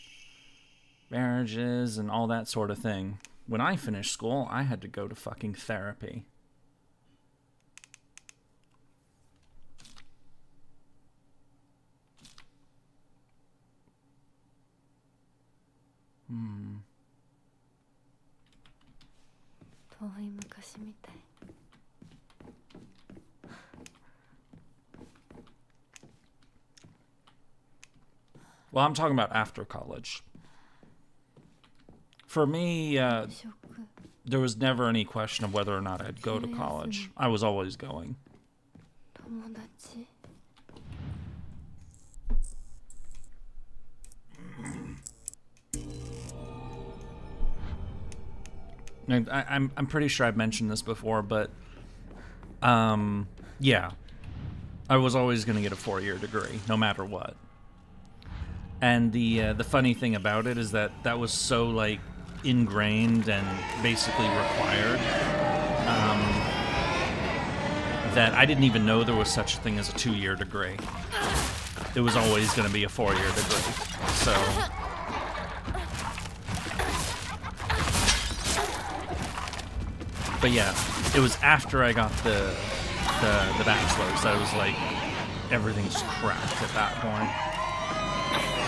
marriages and all that sort of thing. When I finished school, I had to go to fucking therapy. Well, I'm talking about after college. For me, there was never any question of whether or not I'd go to college. I was always going. I'm pretty sure I've mentioned this before, but yeah, I was always going to get a 4-year degree, no matter what. And the funny thing about it is that that was so like ingrained and basically required that I didn't even know there was such a thing as a 2-year degree. It was always going to be a 4-year degree. So. But yeah, it was after I got the bachelor's that I was like, everything's cracked at that point.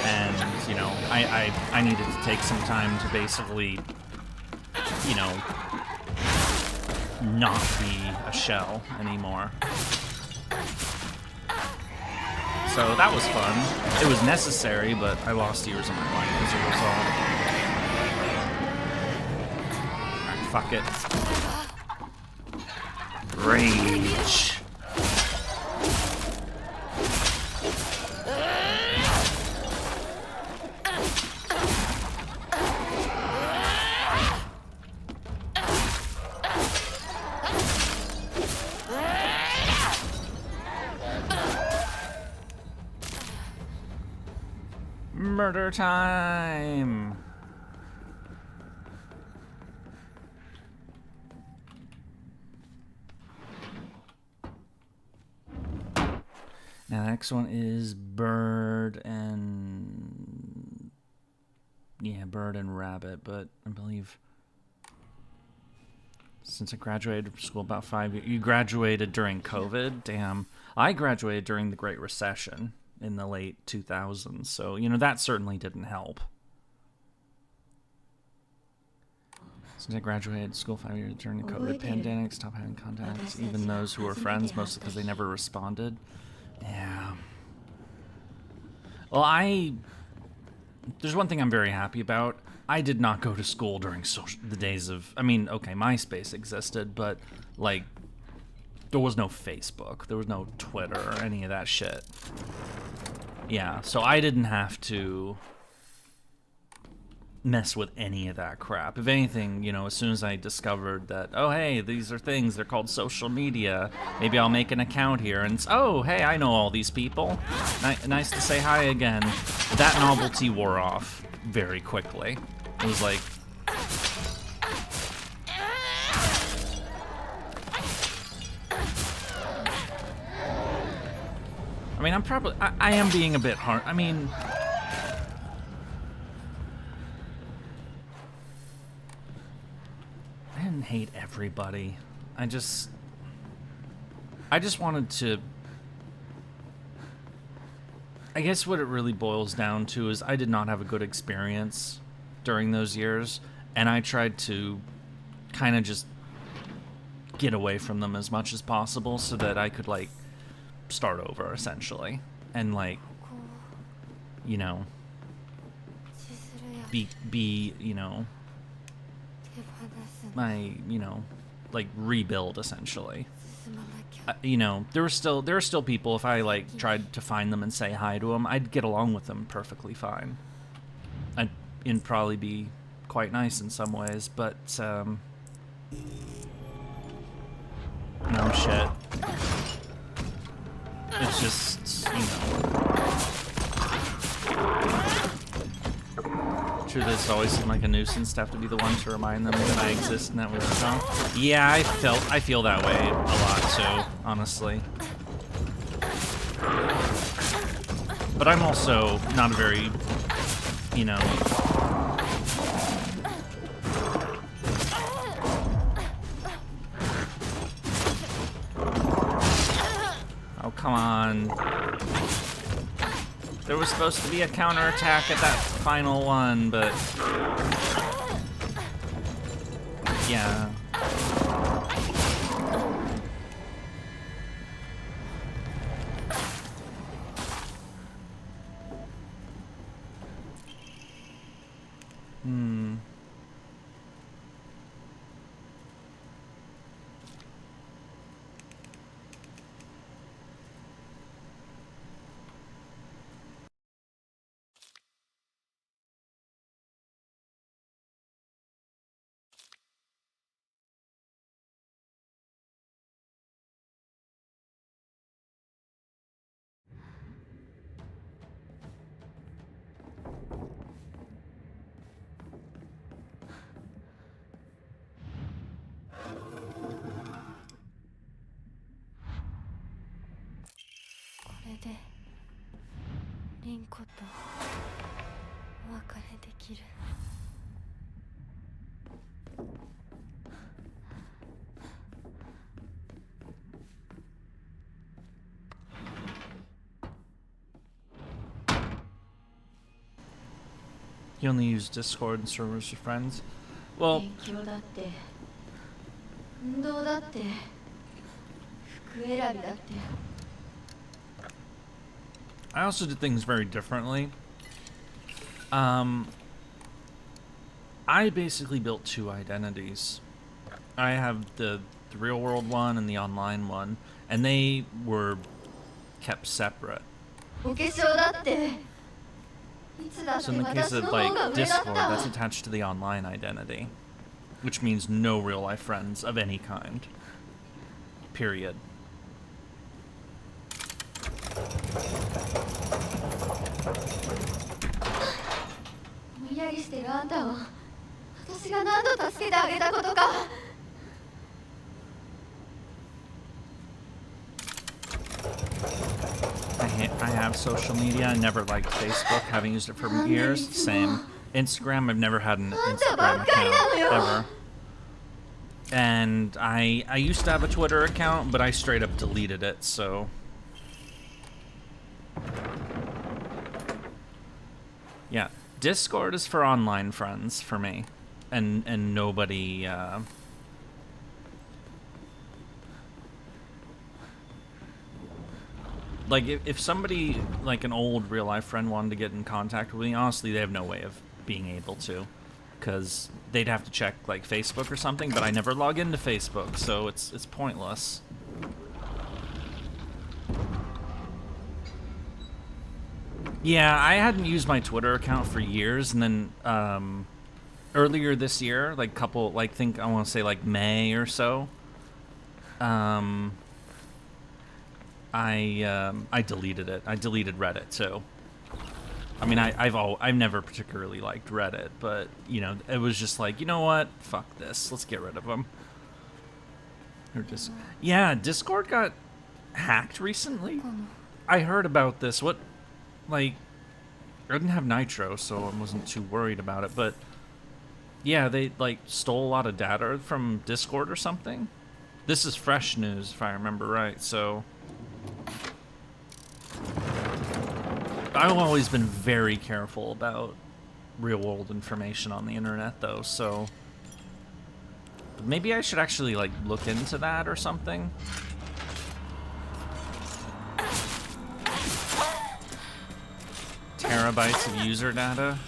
And, you know, I needed to take some time to basically, you know, not be a shell anymore. So that was fun. It was necessary, but I lost years of my life as a result. Alright, fuck it. Rage. Murder time! Now, the next one is Bird and... Yeah, Bird and Rabbit, but I believe... Since I graduated from school about 5 years... You graduated during COVID? Damn. I graduated during the Great Recession in the late 2000s, so, you know, that certainly didn't help. Since I graduated school 5 years during the COVID pandemic, stopped having contacts, even those who were friends, mostly because they never responded. Yeah. Well, there's one thing I'm very happy about. I did not go to school during the days of... I mean, okay, MySpace existed, but, like, there was no Facebook. There was no Twitter or any of that shit. Yeah, so I didn't have to mess with any of that crap. If anything, you know, as soon as I discovered that, oh, hey, these are things, they're called social media, maybe I'll make an account here, and oh, hey, I know all these people. Nice to say hi again. That novelty wore off very quickly. It was like... I mean, I am being a bit hard. I mean... I didn't hate everybody. I just wanted to... I guess what it really boils down to is I did not have a good experience during those years, and I tried to kind of just get away from them as much as possible so that I could, like, start over, essentially, and, like, you know, be you know, my, you know, like, rebuild, essentially. You know, there are still people, if I, like, tried to find them and say hi to them, I'd get along with them perfectly fine. It'd probably be quite nice in some ways, but, no shit. It's just, you know... True, this always seemed like a nuisance to have to be the one to remind them that I exist and that we're strong. Yeah, I feel that way a lot too, honestly. But I'm also not a very, you know... Oh, come on. There was supposed to be a counterattack at that final one, but... Yeah. You only use Discord and servers with friends. Well, 運動だって服選びだって。 I also did things very differently. I basically built two identities. I have the real world one and the online one, and they were kept separate. お化粧だっていつだっ So て in the case 私 of の方 like が上だっ Discord, た。 that's attached to the online identity, which means no real life friends of any kind. Period. 無理やりしてるあんたを私が何度助けてあげたことか。 I have social media. I never liked Facebook, having used it for years. Same. Instagram, I've never had an Instagram account, ever. And I used to have a Twitter account, but I straight up deleted it, so... Yeah, Discord is for online friends for me. And nobody, like, if somebody, like an old real-life friend wanted to get in contact with me, honestly, they have no way of being able to. Because they'd have to check, like, Facebook or something, but I never log into Facebook, so it's pointless. Yeah, I hadn't used my Twitter account for years, and then, earlier this year, like, I want to say, like, May or so, I deleted it. I deleted Reddit too. I mean, I've never particularly liked Reddit, but you know, it was just like, you know what? Fuck this. Let's get rid of them. Yeah, Discord got hacked recently. I heard about this. What, like, I didn't have Nitro, so I wasn't too worried about it. But yeah, they like stole a lot of data from Discord or something. This is fresh news, if I remember right. So. I've always been very careful about real-world information on the internet, though, so... Maybe I should actually, like, look into that or something. Terabytes of user data.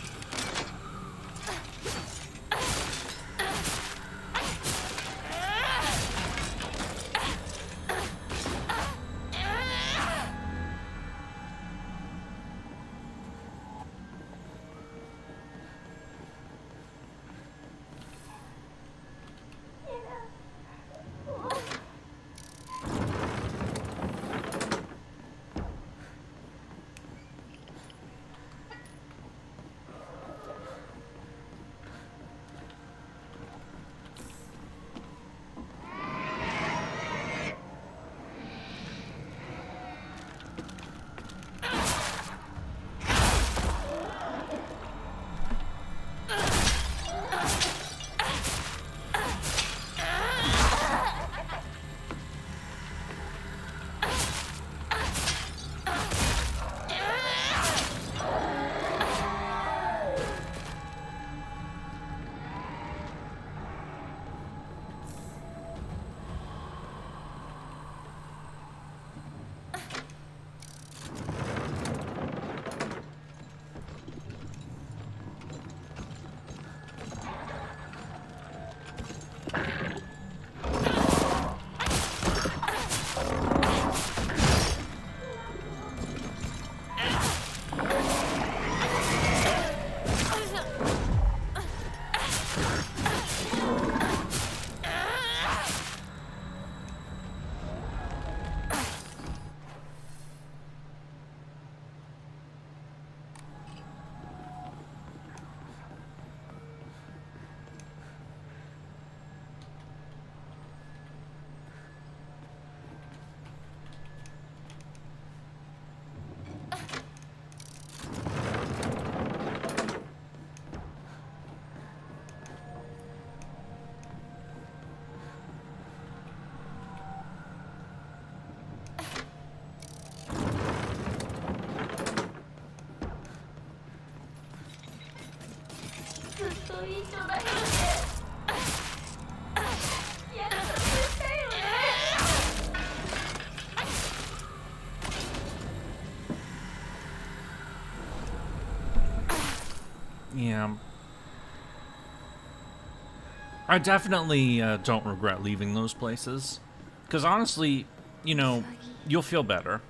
I definitely don't regret leaving those places. Because honestly, you know, you'll feel better.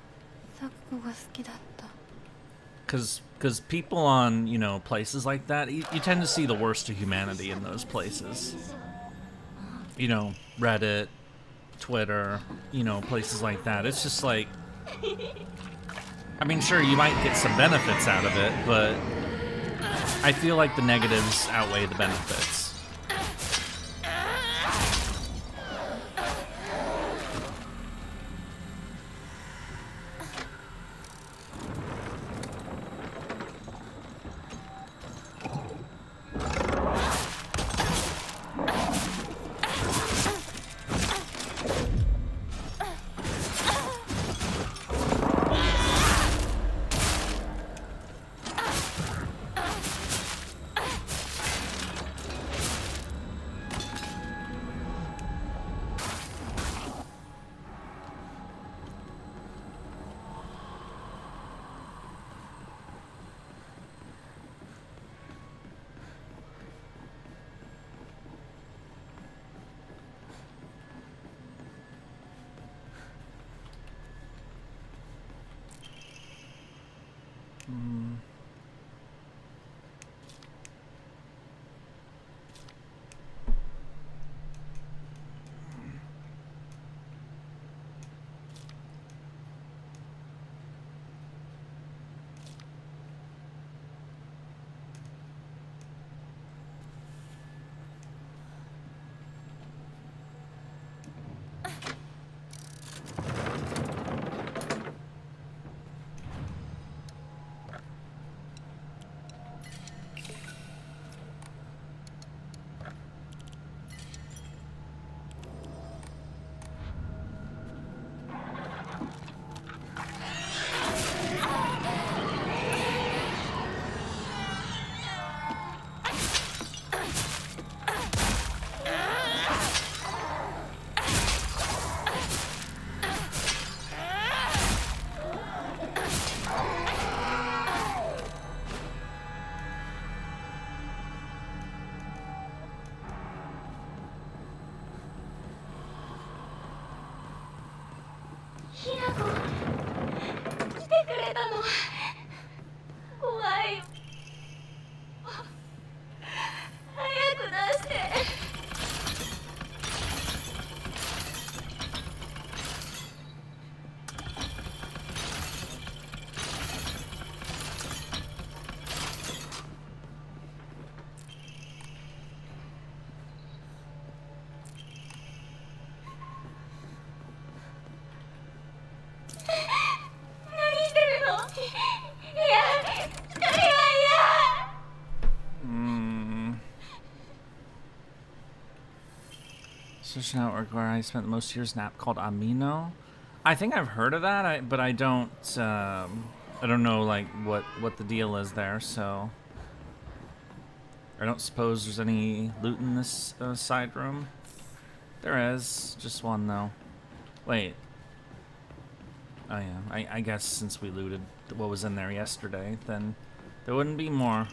咲子が好きだった。Because people on, you know, places like that, you tend to see the worst of humanity in those places. You know, Reddit, Twitter, you know, places like that. It's just like, I mean, sure, you might get some benefits out of it, but I feel like the negatives outweigh the benefits. Social network where I spent most years, an app called Amino. I think I've heard of that, but I don't know like what the deal is there. So I don't suppose there's any loot in this side room. There is, just one though. Wait. Oh yeah, I guess since we looted what was in there yesterday, then there wouldn't be more.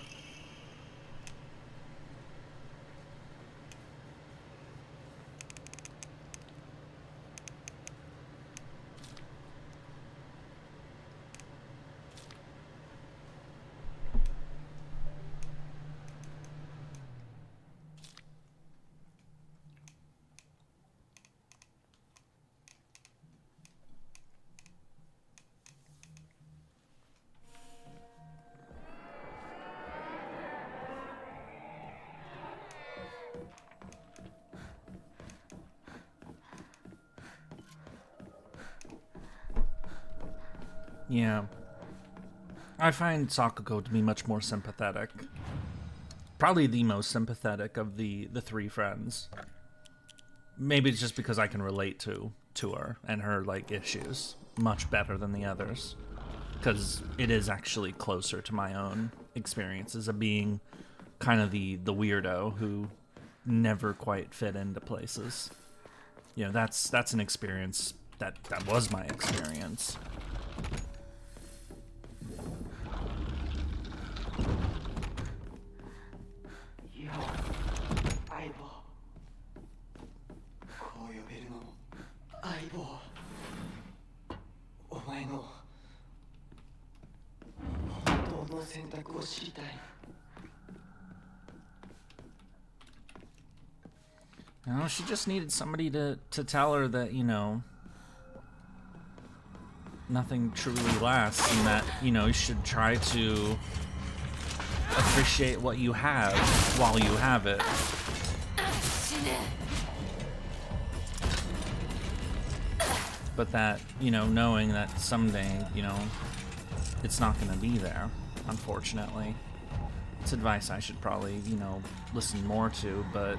Yeah. I find Sakuko to be much more sympathetic. Probably the most sympathetic of the three friends. Maybe it's just because I can relate to her and her like issues much better than the others. Because it is actually closer to my own experiences of being kind of the weirdo who never quite fit into places. You know, that's an experience that was my experience. 呼べるのも相棒。お前の本当の選択を知りたい。No, she just needed somebody to tell her that, you know, nothing truly lasts and that, you know, you should try to appreciate what you have while you have it. But that, you know, knowing that someday, you know, it's not going to be there, unfortunately. It's advice I should probably, you know, listen more to, but...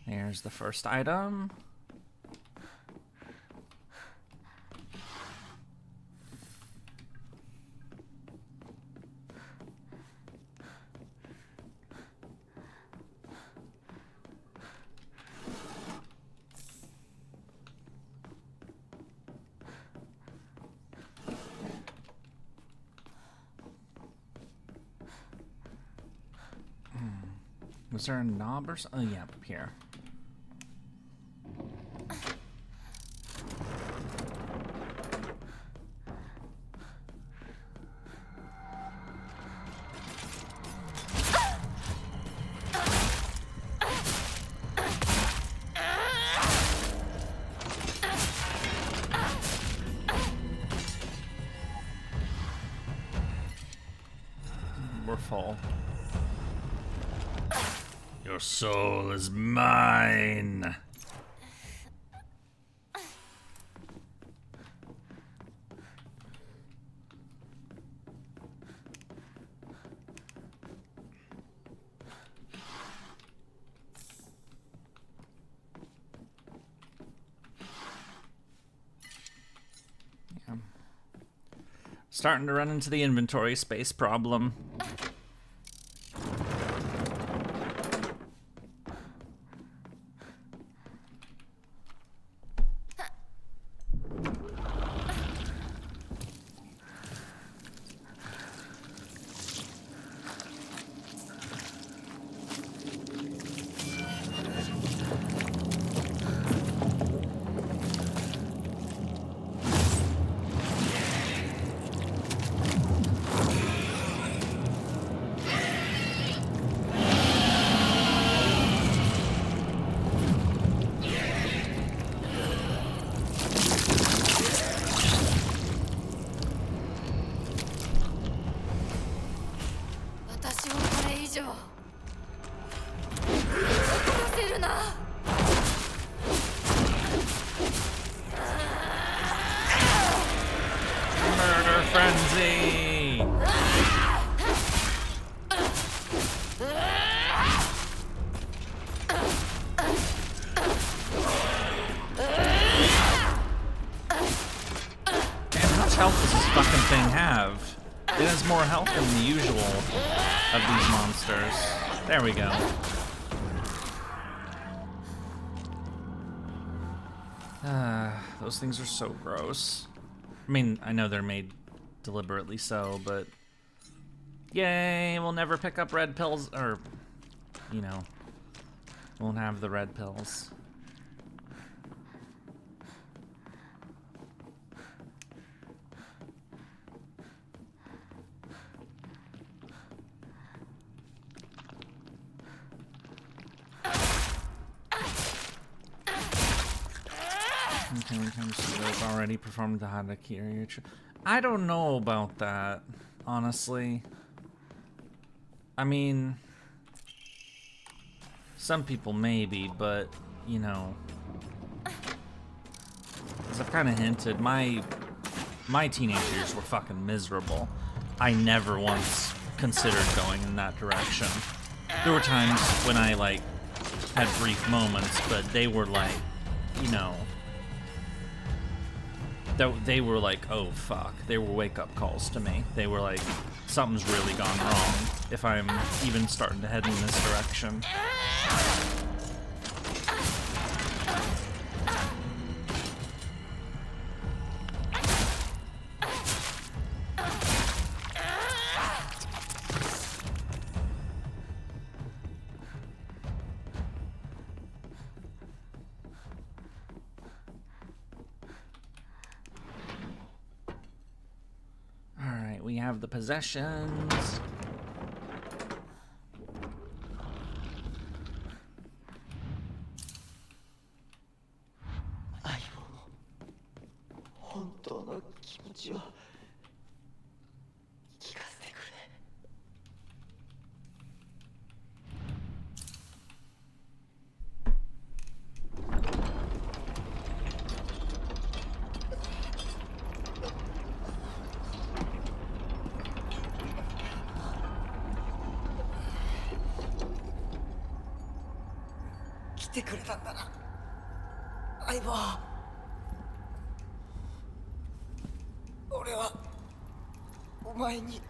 Here's the first item. Was there a knob or something? Oh, yeah, up here. We're full. Your soul is mine. Yeah. Starting to run into the inventory space problem. Murder frenzy! Damn, how much health does this fucking thing have? It has more health than the usual of these monsters. There we go. Those things are so gross. I mean, I know they're made deliberately so, but... Yay, we'll never pick up red pills, or... You know, won't have the red pills. Okay, when it comes to those already performed the Harakiri. I don't know about that, honestly. I mean, some people maybe, but, you know, as I've kind of hinted, my teenage years were fucking miserable. I never once considered going in that direction. There were times when I, like, had brief moments, but they were like, you know, they were like, oh fuck. They were wake-up calls to me. They were like, something's really gone wrong if I'm even starting to head in this direction. have the possessions. 相棒の本当の気持ちを聞かせてくれ。来てくれたんだな、相棒。俺はお前に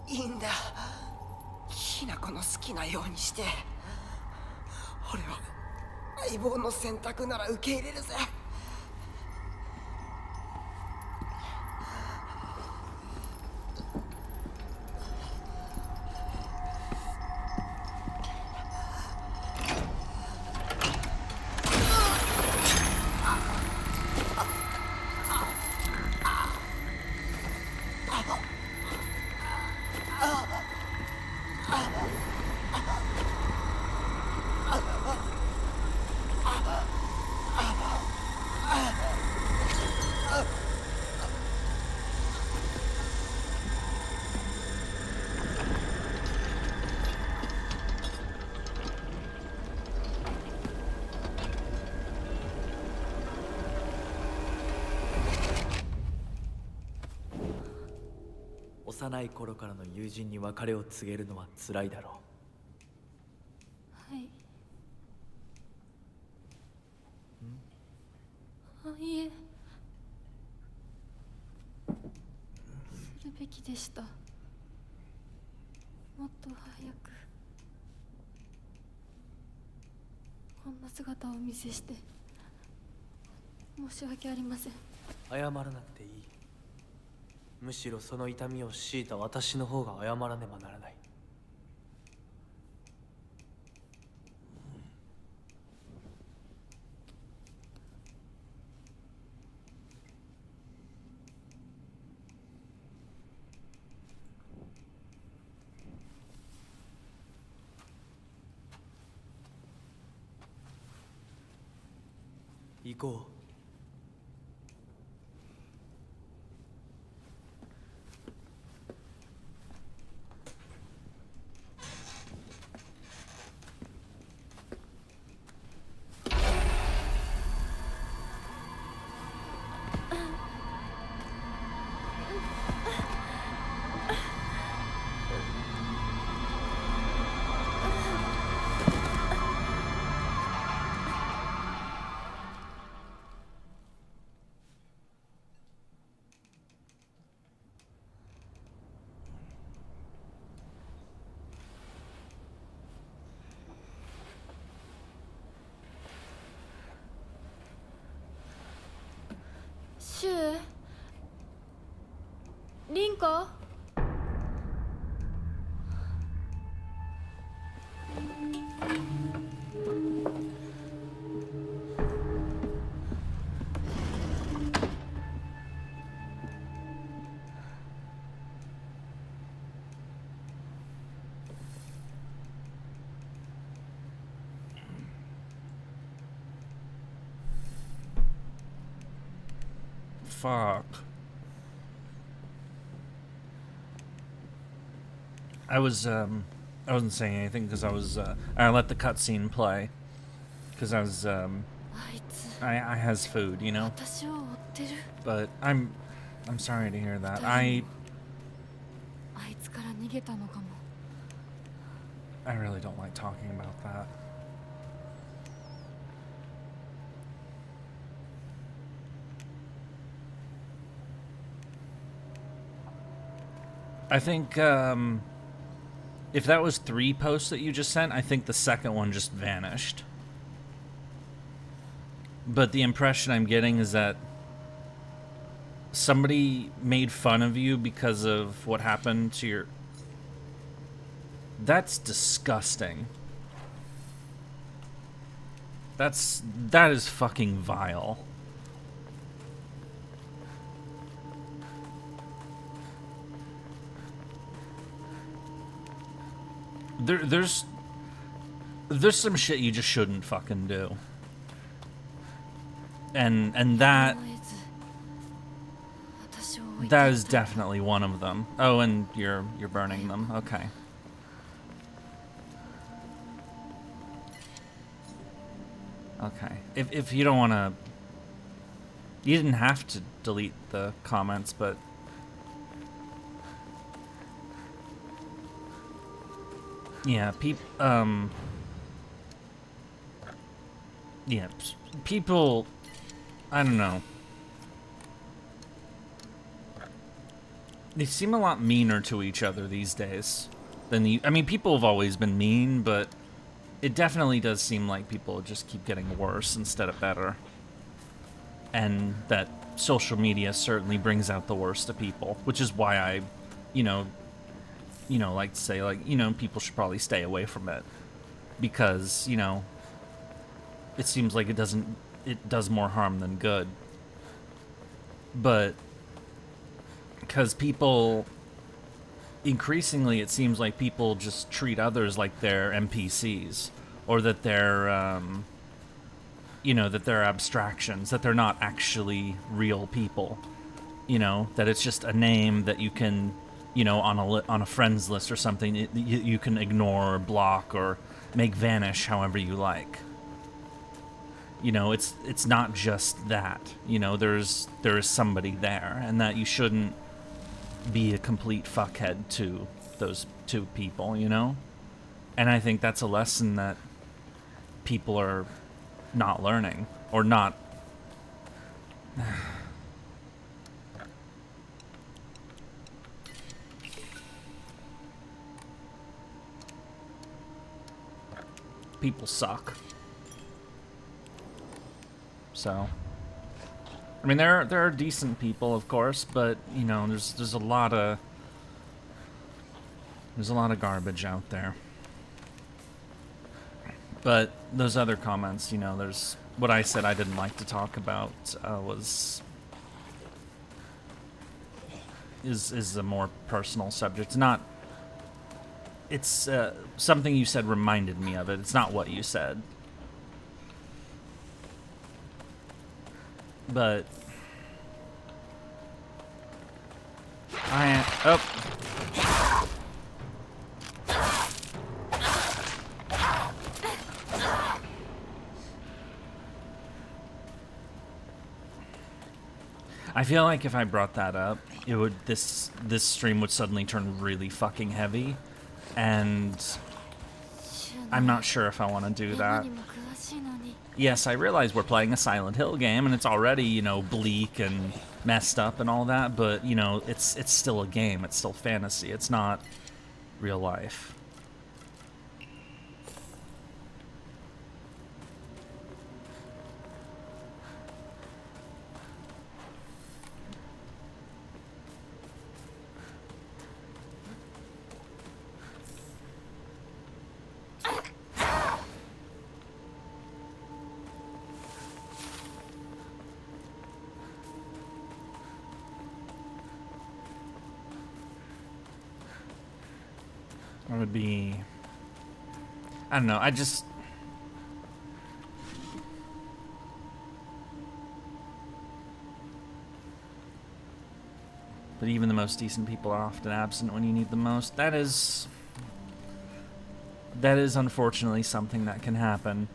いいんだ。きなこの好きなようにして。俺は相棒の選択なら受け入れるぜ。幼い頃からの友人に別れを告げるのは辛いだろはい。いえ、するべきでした。もっと早くこんな姿をお見せして申し訳ありません。謝らなくていい。むしろその痛みを強いた私の方が謝らねばならない。行こう。シュウ、リンコ。Fuck. I wasn't saying anything because I let the cutscene play becauseあいつ I has food, you know. 私を追ってる。 But I'm sorry to hear that. あいつから逃げたのかも。 I really don't like talking about that. I think if that was 3 posts that you just sent, I think the second one just vanished. But the impression I'm getting is that somebody made fun of you because of what happened to your... That's disgusting. That is fucking vile. There's some shit you just shouldn't fucking do. And that is definitely one of them. Oh, and you're burning them. Okay. Okay. If you don't want to, you didn't have to delete the comments, but yeah, yeah, people, I don't know. They seem a lot meaner to each other these days than I mean, people have always been mean, but it definitely does seem like people just keep getting worse instead of better. And that social media certainly brings out the worst of people, which is why I, like to say, like, people should probably stay away from it. Because, it seems like it does more harm than good. But, because people, increasingly it seems like people just treat others like they're NPCs, or that they're, that they're abstractions, that they're not actually real people. That it's just a name that you can, on a friends list or something, you can ignore or block or make vanish however you like. It's not just that. There is somebody there, and that you shouldn't be a complete fuckhead to those two people, And I think that's a lesson that people are not learning, or not. People suck. So, I mean, there are decent people, of course, but there's a lot of garbage out there. But those other comments, there's what I said I didn't like to talk about is a more personal subject. It's something you said reminded me of it. It's not what you said. But I feel like if I brought that up, this stream would suddenly turn really fucking heavy, and I'm not sure if I want to do that. Yes, I realize we're playing a Silent Hill game, and it's already, bleak and messed up and all that, but, it's still a game. It's still fantasy. It's not real life. It would be, I don't know, but even the most decent people are often absent when you need them most. That is unfortunately something that can happen.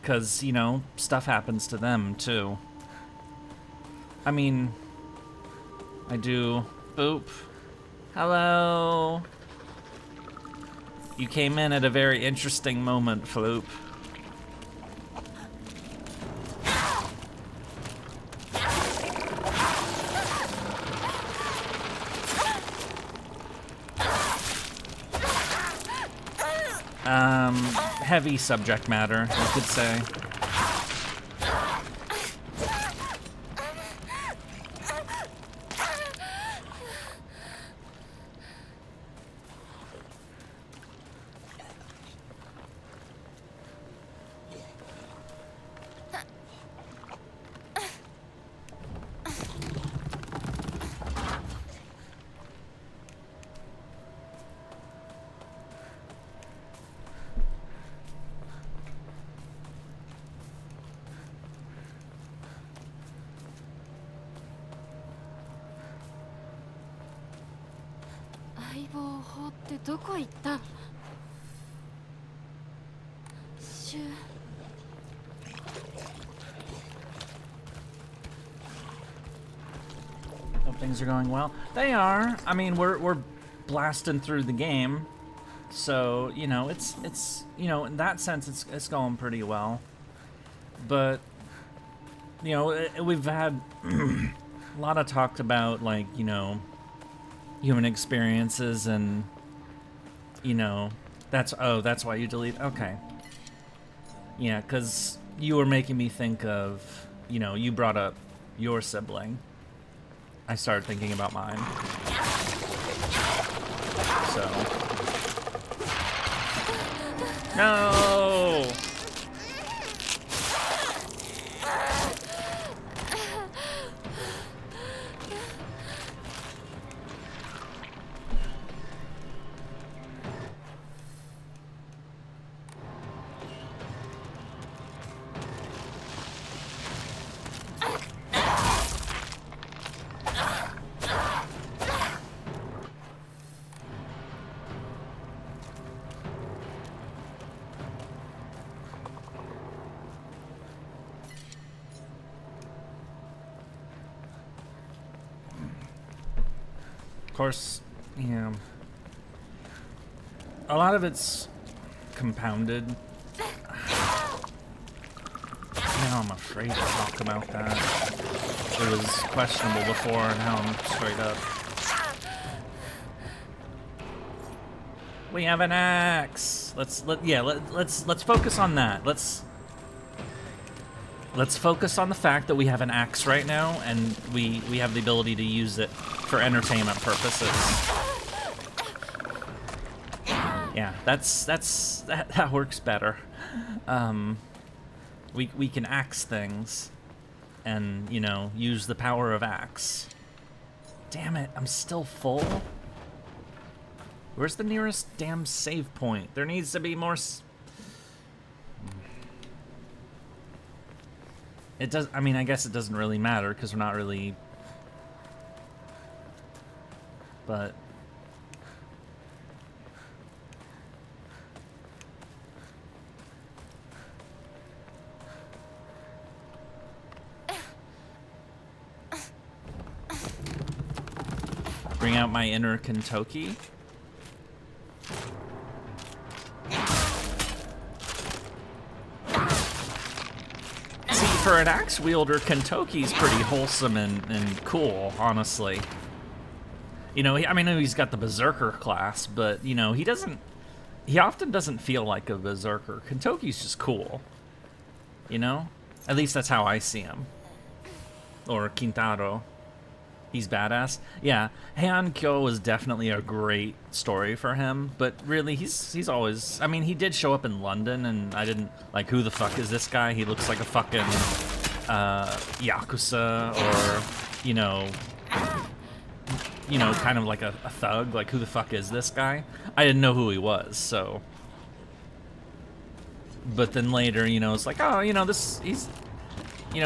Because, stuff happens to them, too. I mean, I do. Boop. Hello. You came in at a very interesting moment, Floop. Heavy subject matter, you could say. 望法ってどこ行った？シュ Hope things are going well. They are. I mean, we're blasting through the game, so you know it's you know in that sense it's going pretty well. But you know we've had a lot of talk about like you know human experiences and you know that's why you delete. Okay. Yeah, because you were making me think of you know you brought up your sibling. I started thinking about mine. So. No! Of course, yeah. A lot of it's compounded. Now I'm afraid to talk about that. It was questionable before, and now I'm straight up. We have an axe. Let's focus on that. Let's focus on the fact that we have an axe right now, and we have the ability to use it for entertainment purposes. Yeah, that works better. We can axe things, and you know use the power of axe. Damn it, I'm still full. Where's the nearest damn save point? There needs to be more. It does. I mean, I guess it doesn't really matter because we're not really. But. Bring out my inner Kentucky. For an axe wielder, Kentucky's pretty wholesome and cool, honestly. You know, I mean, he's got the berserker class, but you know, he often doesn't feel like a berserker. Kentucky's just cool. You know? At least that's how I see him. Or Kintaro. He's badass. Yeah, Heian Kyo was definitely a great story for him, but really, he's always... I mean, he did show up in London, and I didn't... Like, who the fuck is this guy? He looks like a fucking... Yakuza, or, you know, kind of like a thug. Like, who the fuck is this guy? I didn't know who he was, so... But then later, you know, it's like, oh, you know,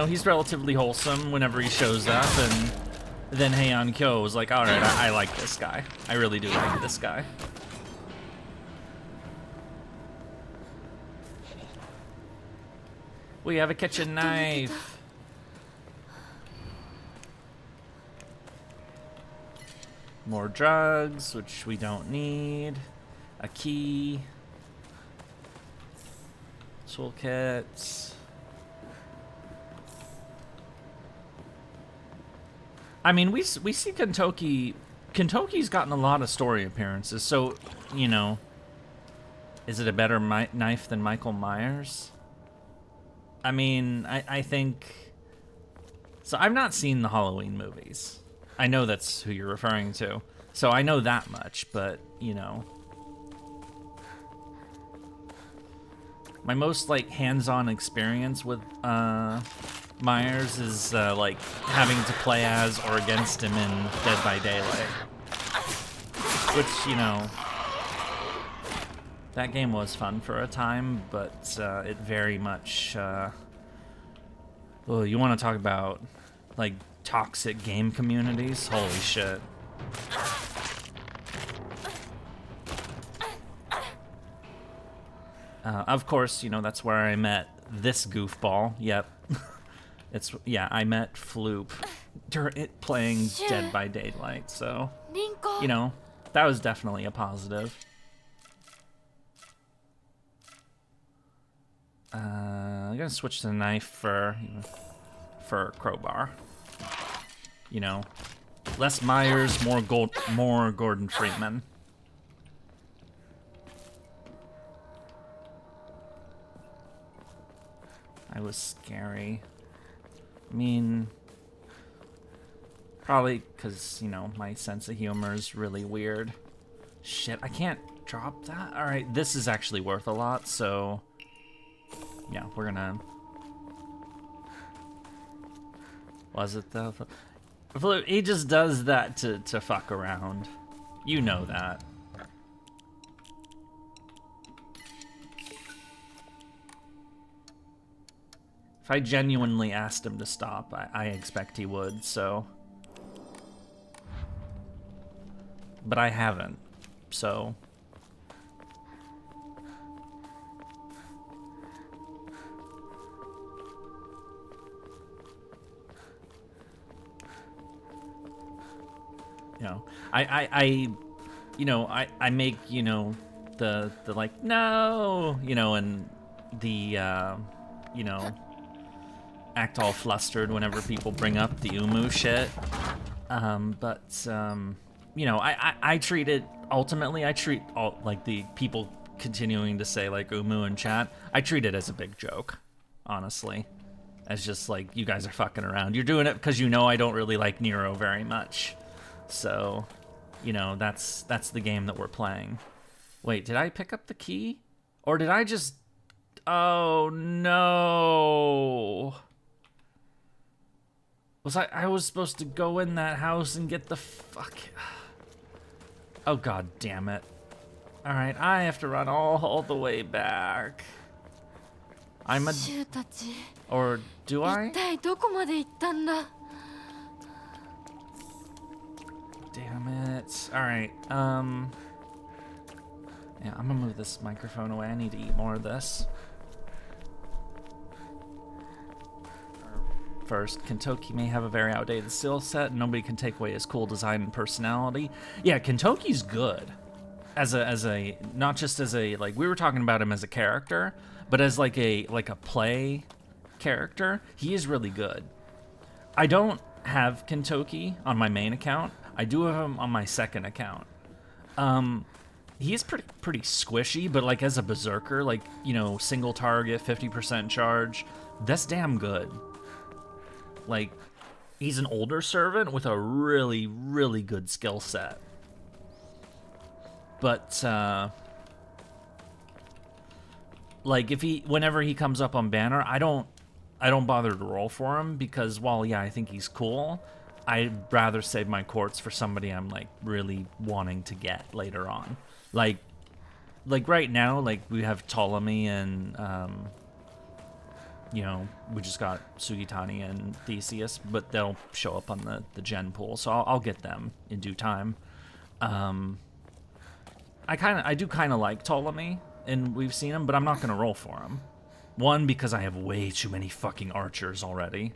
he's relatively wholesome whenever he shows up, and... Then Heian Kyo was like, alright, I like this guy. I really do like this guy. We have a kitchen knife. More drugs, which we don't need. A key. Toolkits. I mean, we see Kentucky. Kentucky's gotten a lot of story appearances, so, you know, is it a better knife than Michael Myers? I mean, I think... So I've not seen the Halloween movies. I know that's who you're referring to, so I know that much, but, you know... My most, like, hands-on experience with, Myers is, like, having to play as or against him in Dead by Daylight. Which, you know... That game was fun for a time, but, it very much, Oh, you want to talk about, like, toxic game communities? Holy shit. Of course, you know, that's where I met this goofball. Yep. I met Floop playing Dead by Daylight, so, リンコ you know, that was definitely a positive. I'm gonna switch to the knife for crowbar. You know, less Myers, more Gordon Freeman. I was scary. I mean, probably because, you know, my sense of humor is really weird. Shit, I can't drop that? Alright, this is actually worth a lot, so... yeah, we're gonna... Was it though? He just does that to fuck around. You know that. If I genuinely asked him to stop, I expect he would, so... but I haven't, so... you know, I make, you know, the like, no, you know, and the, you know, act all flustered whenever people bring up the Umu shit. You know, I treat it, ultimately, I treat all, like, the people continuing to say, like, Umu in chat, I treat it as a big joke, honestly. As just, like, you guys are fucking around. You're doing it because you know I don't really like Nero very much. So, you know, that's the game that we're playing. Wait, did I pick up the key? Or did I just... oh, no. I was supposed to go in that house and get the fuck... oh, god damn it. Alright, I have to run all the way back. I'm a... シュウたち or do 一 I? 体どこまで行ったんだ Damn it. Alright, yeah, I'm gonna move this microphone away. I need to eat more of this. First, Kentucky may have a very outdated skill set, and nobody can take away his cool design and personality. Yeah, Kentucky's good. As a not just as a, like, we were talking about him as a character, but as like a play character, he is really good. I don't have Kentucky on my main account. I do have him on my second account. He is pretty squishy, but like as a berserker, like, you know, single target, 50% charge, that's damn good. Like, he's an older servant with a really, really good skill set. But, like, whenever he comes up on banner, I don't bother to roll for him, because while, yeah, I think he's cool, I'd rather save my quartz for somebody I'm, like, really wanting to get later on. Like right now, like, we have Ptolemy and, you know, we just got Sugitani and Theseus, but they'll show up on the gen pool, so I'll get them in due time. I do kind of like Ptolemy, and we've seen him, but I'm not gonna roll for him. One, because I have way too many fucking archers already,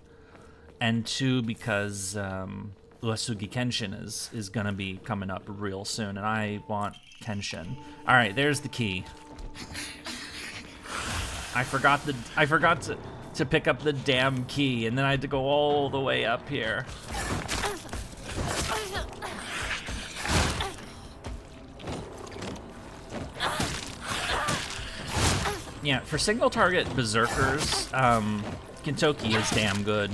and two, because Uesugi Kenshin is gonna be coming up real soon, and I want Kenshin. All right, there's the key. I forgot to pick up the damn key, and then I had to go all the way up here. Yeah, for single target berserkers, Kentucky is damn good.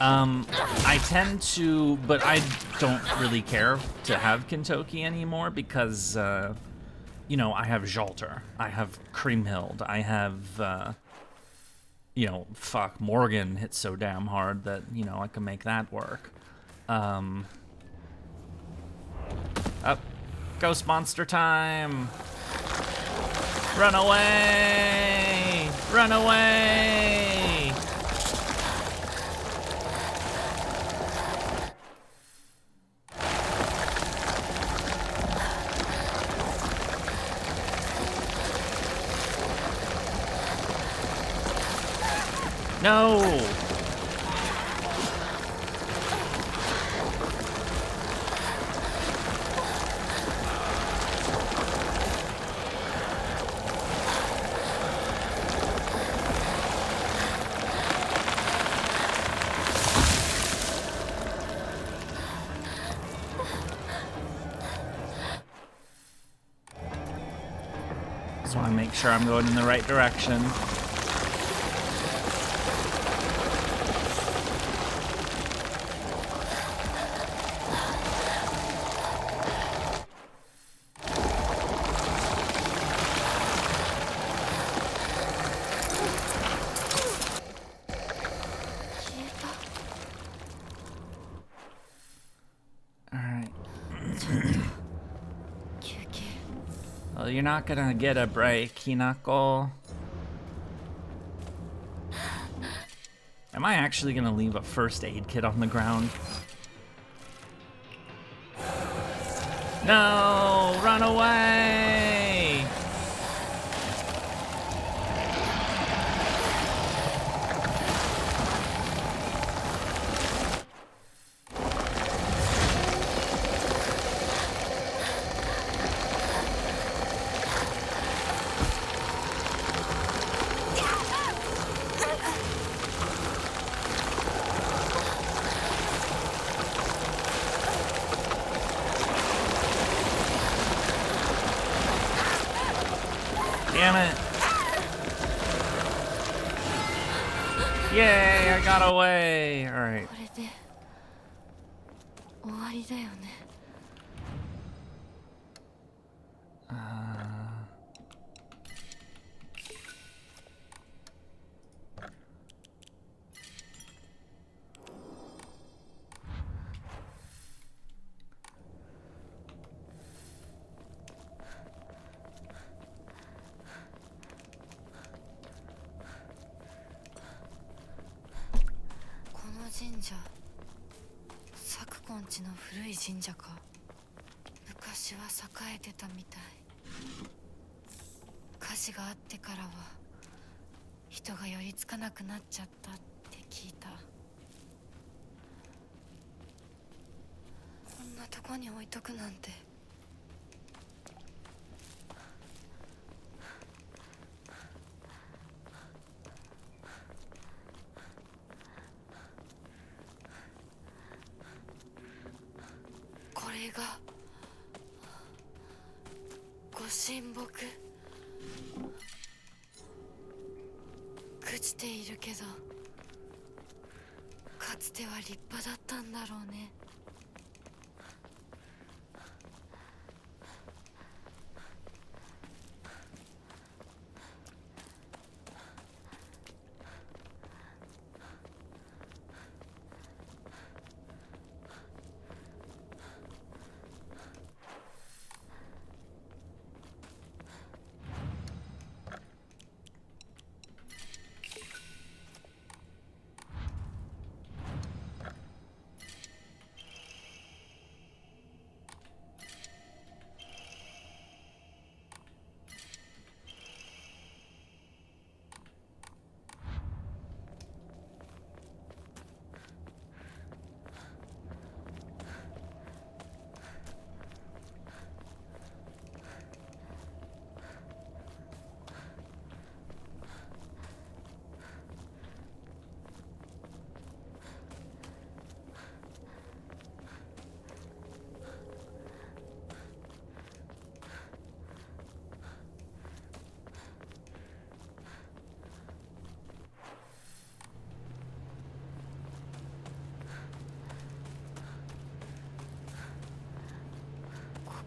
I tend to, but I don't really care to have Kentucky anymore because, you know, I have Jalter, I have Kriemhild, I have, you know, fuck, Morgan hits so damn hard that, you know, I can make that work. Up, ghost monster time! Run away! Run away! No! Just want to make sure I'm going in the right direction. Well, you're not gonna get a break, Hinako. Am I actually gonna leave a first aid kit on the ground? No! Run away! Damn it. Yay, I got away. Alright. これで終わりだよね。この神社、昨今地の古い神社か。昔は栄えてたみたい。火事があってからは人が寄りつかなくなっちゃったって聞いた。こんなとこに置いとくなんて。これがご神木。朽ちているけどかつては立派だったんだろうね。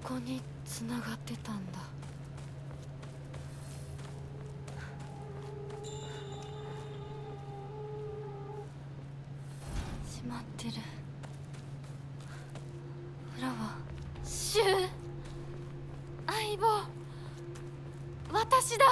ここに繋がってたんだ。閉まってる。裏はシュウ、相棒、私だ。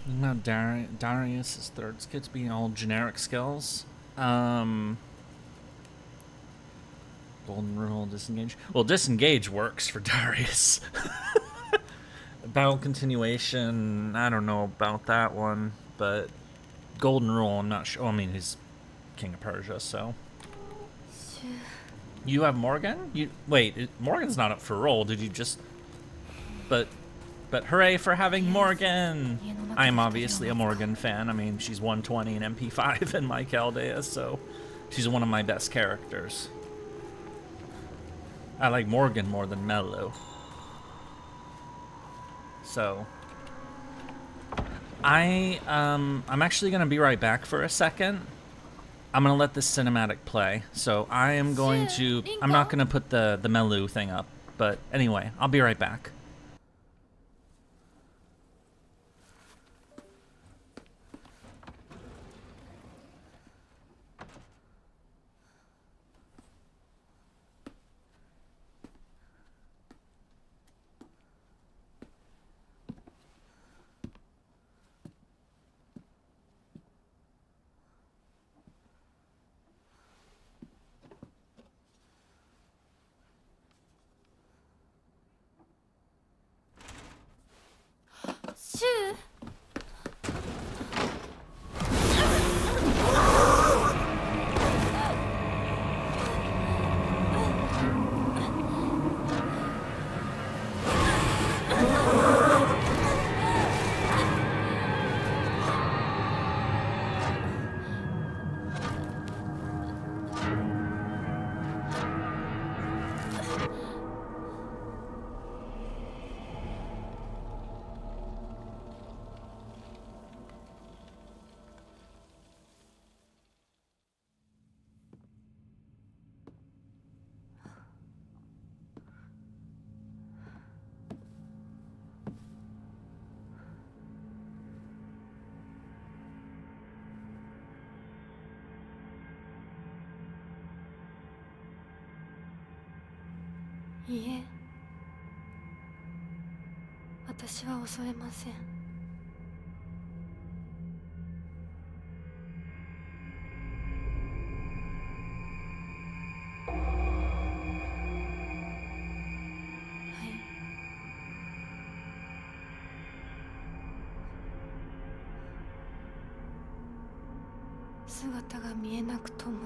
No, Darius's third skits being all generic skills. Golden rule, disengage. Well, disengage works for Darius. Battle continuation, I don't know about that one, but golden rule, I'm not sure. I mean, he's King of Persia, so. You have Morgan? Morgan's not up for roll. Did you just? But hooray for having Morgan! I'm obviously a Morgan fan. I mean, she's 120 in MP5 in my Chaldea, so she's one of my best characters. I like Morgan more than Mello. So I'm actually gonna be right back for a second. I'm gonna let this cinematic play. So I am going to. I'm not gonna put the Melu thing up, but anyway, I'll be right back.いいえ、私は襲えません。はい。姿が見えなくとも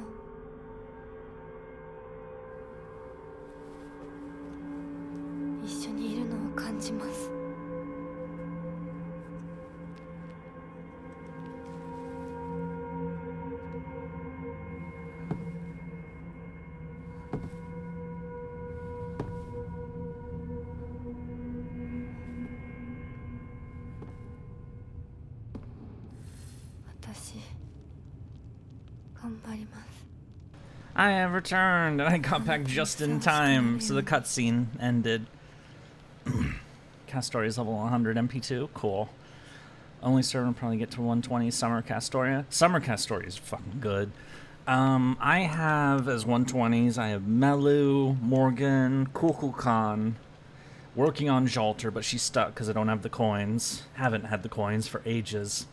一緒にいるのを感じます。私頑張ります。I have returned, and I got back just in time, so the cutscene ended. Castoria is level 100 MP2, cool. Only server will probably get to 120 Summer Castoria. Summer Castoria is fucking good. I have, as 120s, I have Melu, Morgan, Kukulkan, working on Jalter, but she's stuck because I don't have the coins. Haven't had the coins for ages.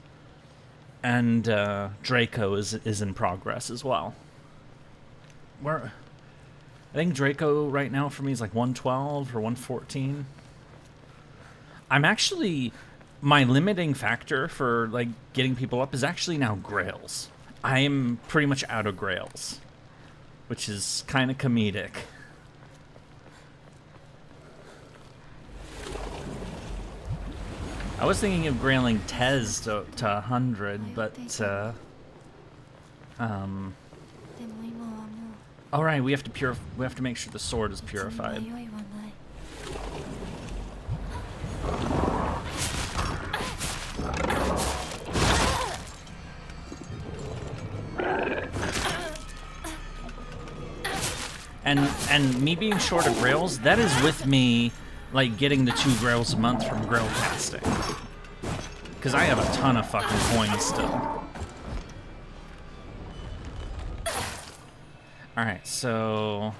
And Draco is in progress as well. I think Draco right now for me is like 112 or 114. I'm actually, my limiting factor for like getting people up is actually now Grails. I am pretty much out of Grails, which is kind of comedic. I was thinking of grailing Tez to 100, but all right, we have to make sure the sword is purified. And me being short of grails, that is with me like getting the 2 grails a month from grail casting. Cause I have a ton of fucking coins still. Alright, so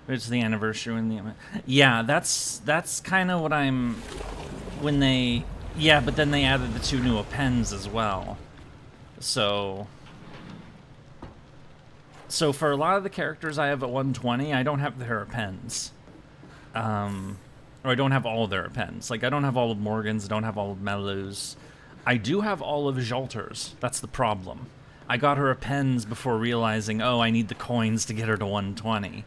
It's the anniversary when the... Yeah, that's kind of what I'm... When they... Yeah, but then they added the 2 new appends as well. So for a lot of the characters I have at 120, I don't have their appends. Or I don't have all of their appends. Like, I don't have all of Morgan's, I don't have all of Melu's. I do have all of Jalter's. That's the problem. I got her appends before realizing, oh, I need the coins to get her to 120.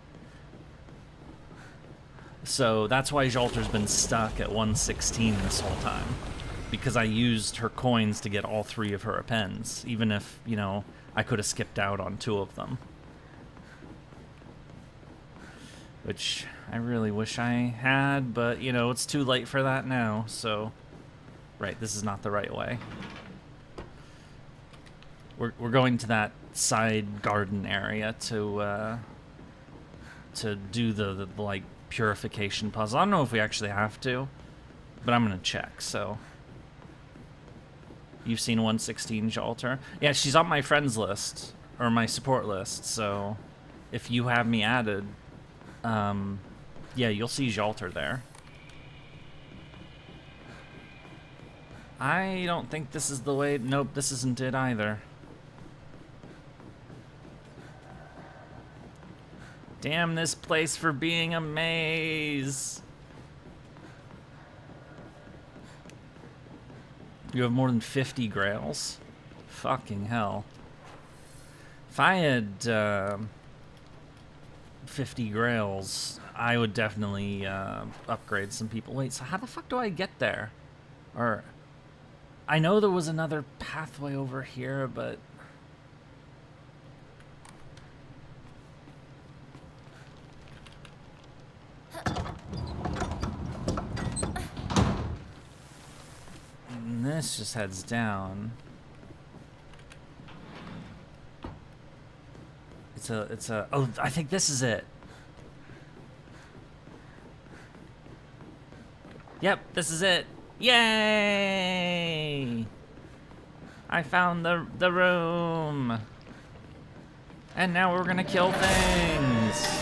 So that's why Jalter's been stuck at 116 this whole time. Because I used her coins to get all 3 of her appends, even if, you know, I could have skipped out on 2 of them. Which I really wish I had, but, you know, it's too late for that now, so... Right, this is not the right way. We're going to that side garden area to do the like, purification puzzle. I don't know if we actually have to, but I'm gonna check, so... You've seen 116 Jalter? Yeah, she's on my friends list, or my support list, so if you have me added, yeah, you'll see Jalter there. I don't think this is the way... Nope, this isn't it either. Damn this place for being a maze! You have more than 50 grails? Fucking hell. If I had 50 grails, I would definitely upgrade some people. Wait, so how the fuck do I get there? Or... I know there was another pathway over here, but... And this just heads down. It's a... Oh, I think this is it. Yep, this is it. Yay! I found the room. And now we're gonna kill things.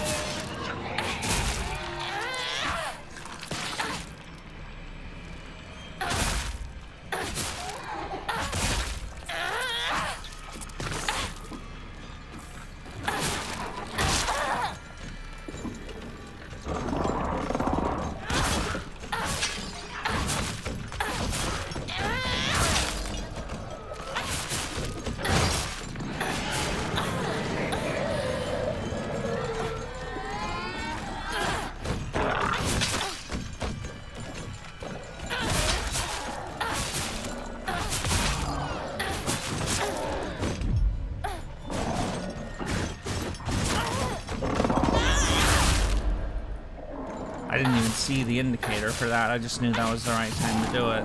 I didn't even see the indicator for that. I just knew that was the right time to do it.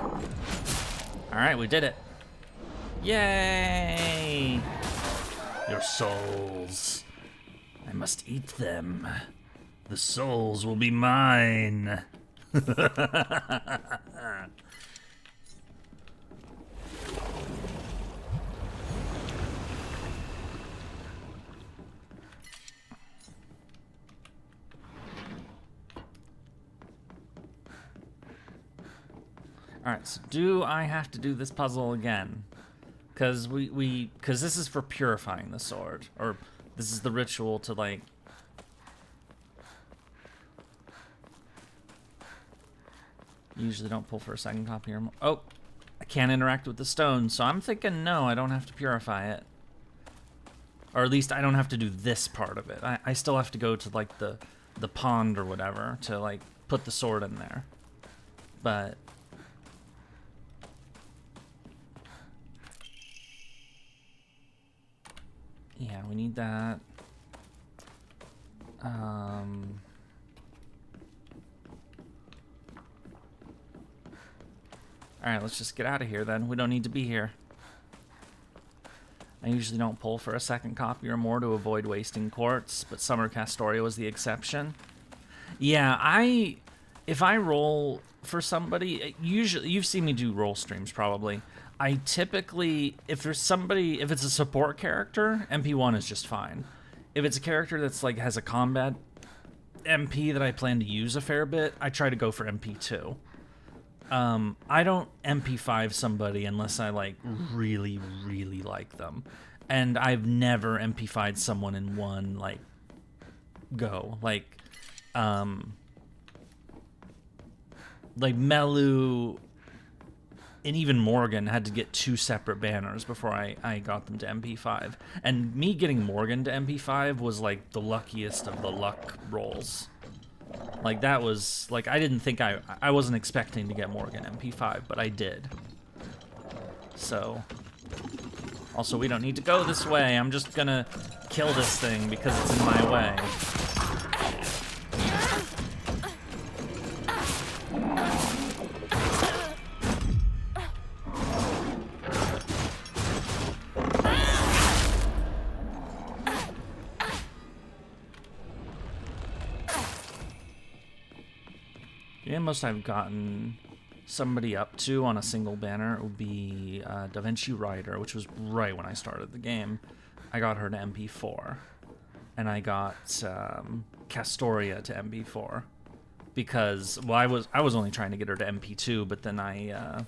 Alright, we did it. Yay! Your souls. I must eat them. The souls will be mine. Alright, so do I have to do this puzzle again? Because because this is for purifying the sword. Or this is the ritual to, like... Usually don't pull for a second copy or more. Oh! I can't interact with the stone, so I'm thinking no, I don't have to purify it. Or at least I don't have to do this part of it. I still have to go to, like, the pond or whatever to, like, put the sword in there. But... yeah, we need that. Alright, let's just get out of here then. We don't need to be here. I usually don't pull for a second copy or more to avoid wasting quartz, but Summer Castoria was the exception. Yeah, if I roll for somebody, usually, you've seen me do roll streams probably. I typically, if it's a support character, MP1 is just fine. If it's a character that's like has a combat MP that I plan to use a fair bit, I try to go for MP2. I don't MP5 somebody unless I like really, really like them. And I've never MP5'd someone in one like go. Like Melu and even Morgan had to get 2 separate banners before I got them to MP5. And me getting Morgan to MP5 was like the luckiest of the luck rolls. Like that was like I didn't think I wasn't expecting to get Morgan MP5, but I did. So also we don't need to go this way. I'm just gonna kill this thing because it's in my way. The most I've gotten somebody up to on a single banner would be Da Vinci Rider, which was right when I started the game. I got her to MP4, and I got Castoria to MP4 because I was only trying to get her to MP2, but then I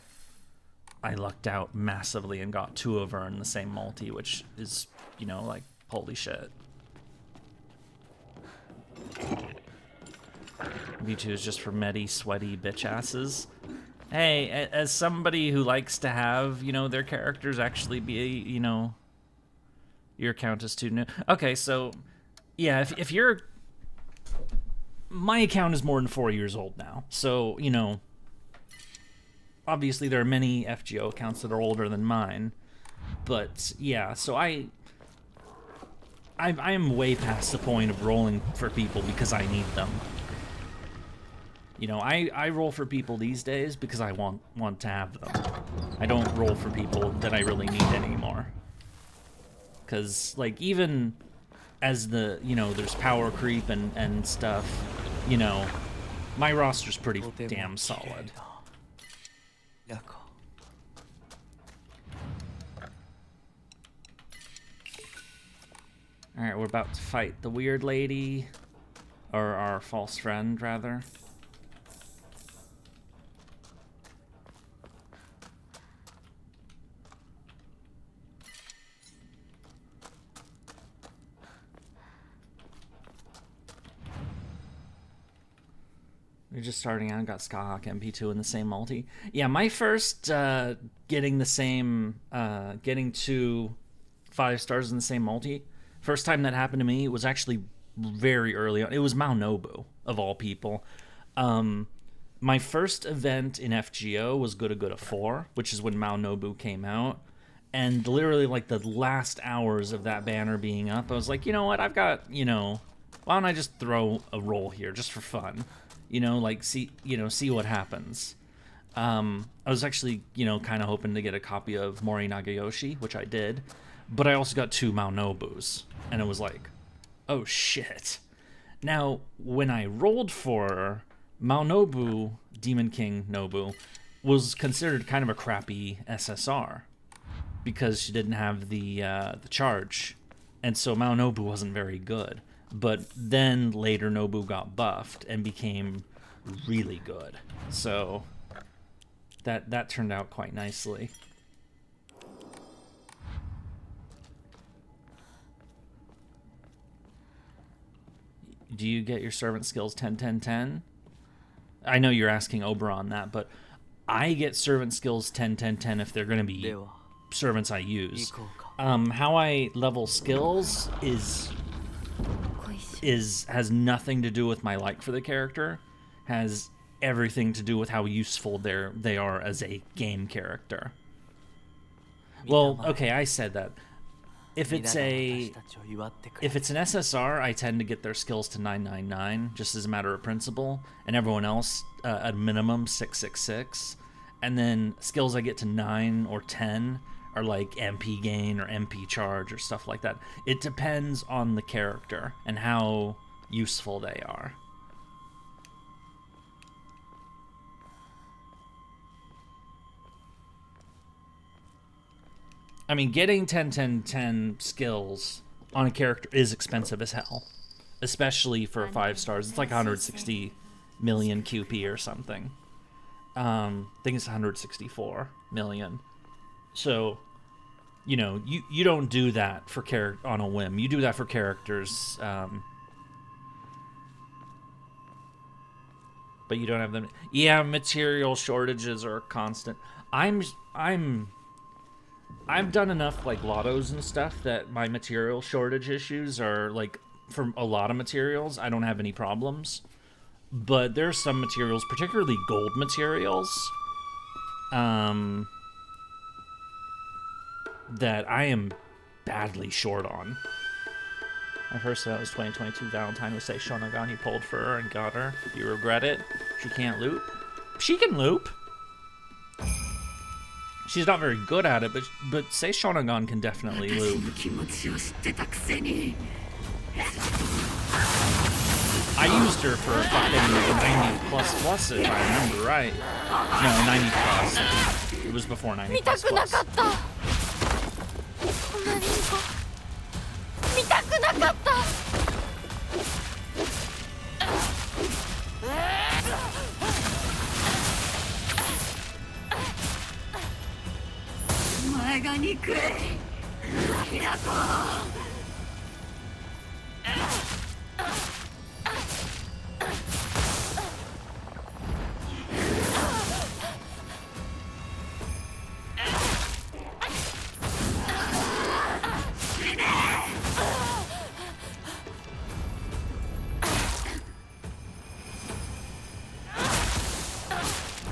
lucked out massively and got 2 of her in the same multi, which is like holy shit. V2 is just for medi, sweaty bitch asses. Hey, as somebody who likes to have, their characters actually be, your account is too new. Okay, so, yeah, if you're... My account is more than 4 years old now, so, obviously there are many FGO accounts that are older than mine, but, yeah, so I am way past the point of rolling for people because I need them. I roll for people these days because I want to have them. I don't roll for people that I really need anymore. Because, like, even as there's power creep and stuff, my roster's pretty damn solid. Alright, we're about to fight the weird lady. Or our false friend, rather. We're just starting out, got Skyhawk MP2 in the same multi. Yeah, my first getting 2 5 stars in the same multi, first time that happened to me was actually very early on. It was Mao Nobu, of all people. My first event in FGO was Good 4, which is when Mao Nobu came out. And literally, like, the last hours of that banner being up, I was like, you know what, I've got, why don't I just throw a roll here, just for fun? See what happens. I was actually, kind of hoping to get a copy of Mori Nagayoshi, which I did, but I also got 2 Mao Nobus, and it was like, oh shit. Now, when I rolled for Mao Nobu, Demon King Nobu, was considered kind of a crappy SSR, because she didn't have the charge, and so Mao Nobu wasn't very good. But then later Nobu got buffed and became really good. So that turned out quite nicely. Do you get your servant skills 10-10-10? I know you're asking Oberon that, but I get servant skills 10-10-10 if they're going to be servants I use. How I level skills has nothing to do with my like for the character, has everything to do with how useful they are as a game character. Well, okay, I said that. If it's an SSR, I tend to get their skills to 999 just as a matter of principle, and everyone else at minimum 666. And then skills I get to 9 or 10 are like MP gain or MP charge or stuff like that. It depends on the character and how useful they are. I mean, getting 10-10-10 skills on a character is expensive as hell. especially for 5 stars. It's like 160 million QP or something. I think it's 164 million. So, you know, you don't do that for on a whim. You do that for characters, but you don't have them. Yeah, material shortages are constant. I've done enough like lottos and stuff that my material shortage issues are like, for a lot of materials I don't have any problems. But there are some materials, particularly gold materials, that I am badly short on. My first that was 2022 Valentine was say Shonogan, you pulled for her and got her. Do you regret it? She can't loop. She can loop. She's not very good at it, but say Shonogan can definitely loop. I used her for a fucking 90 plus if I remember right. No, 90 plus. I think it was before 90 plus.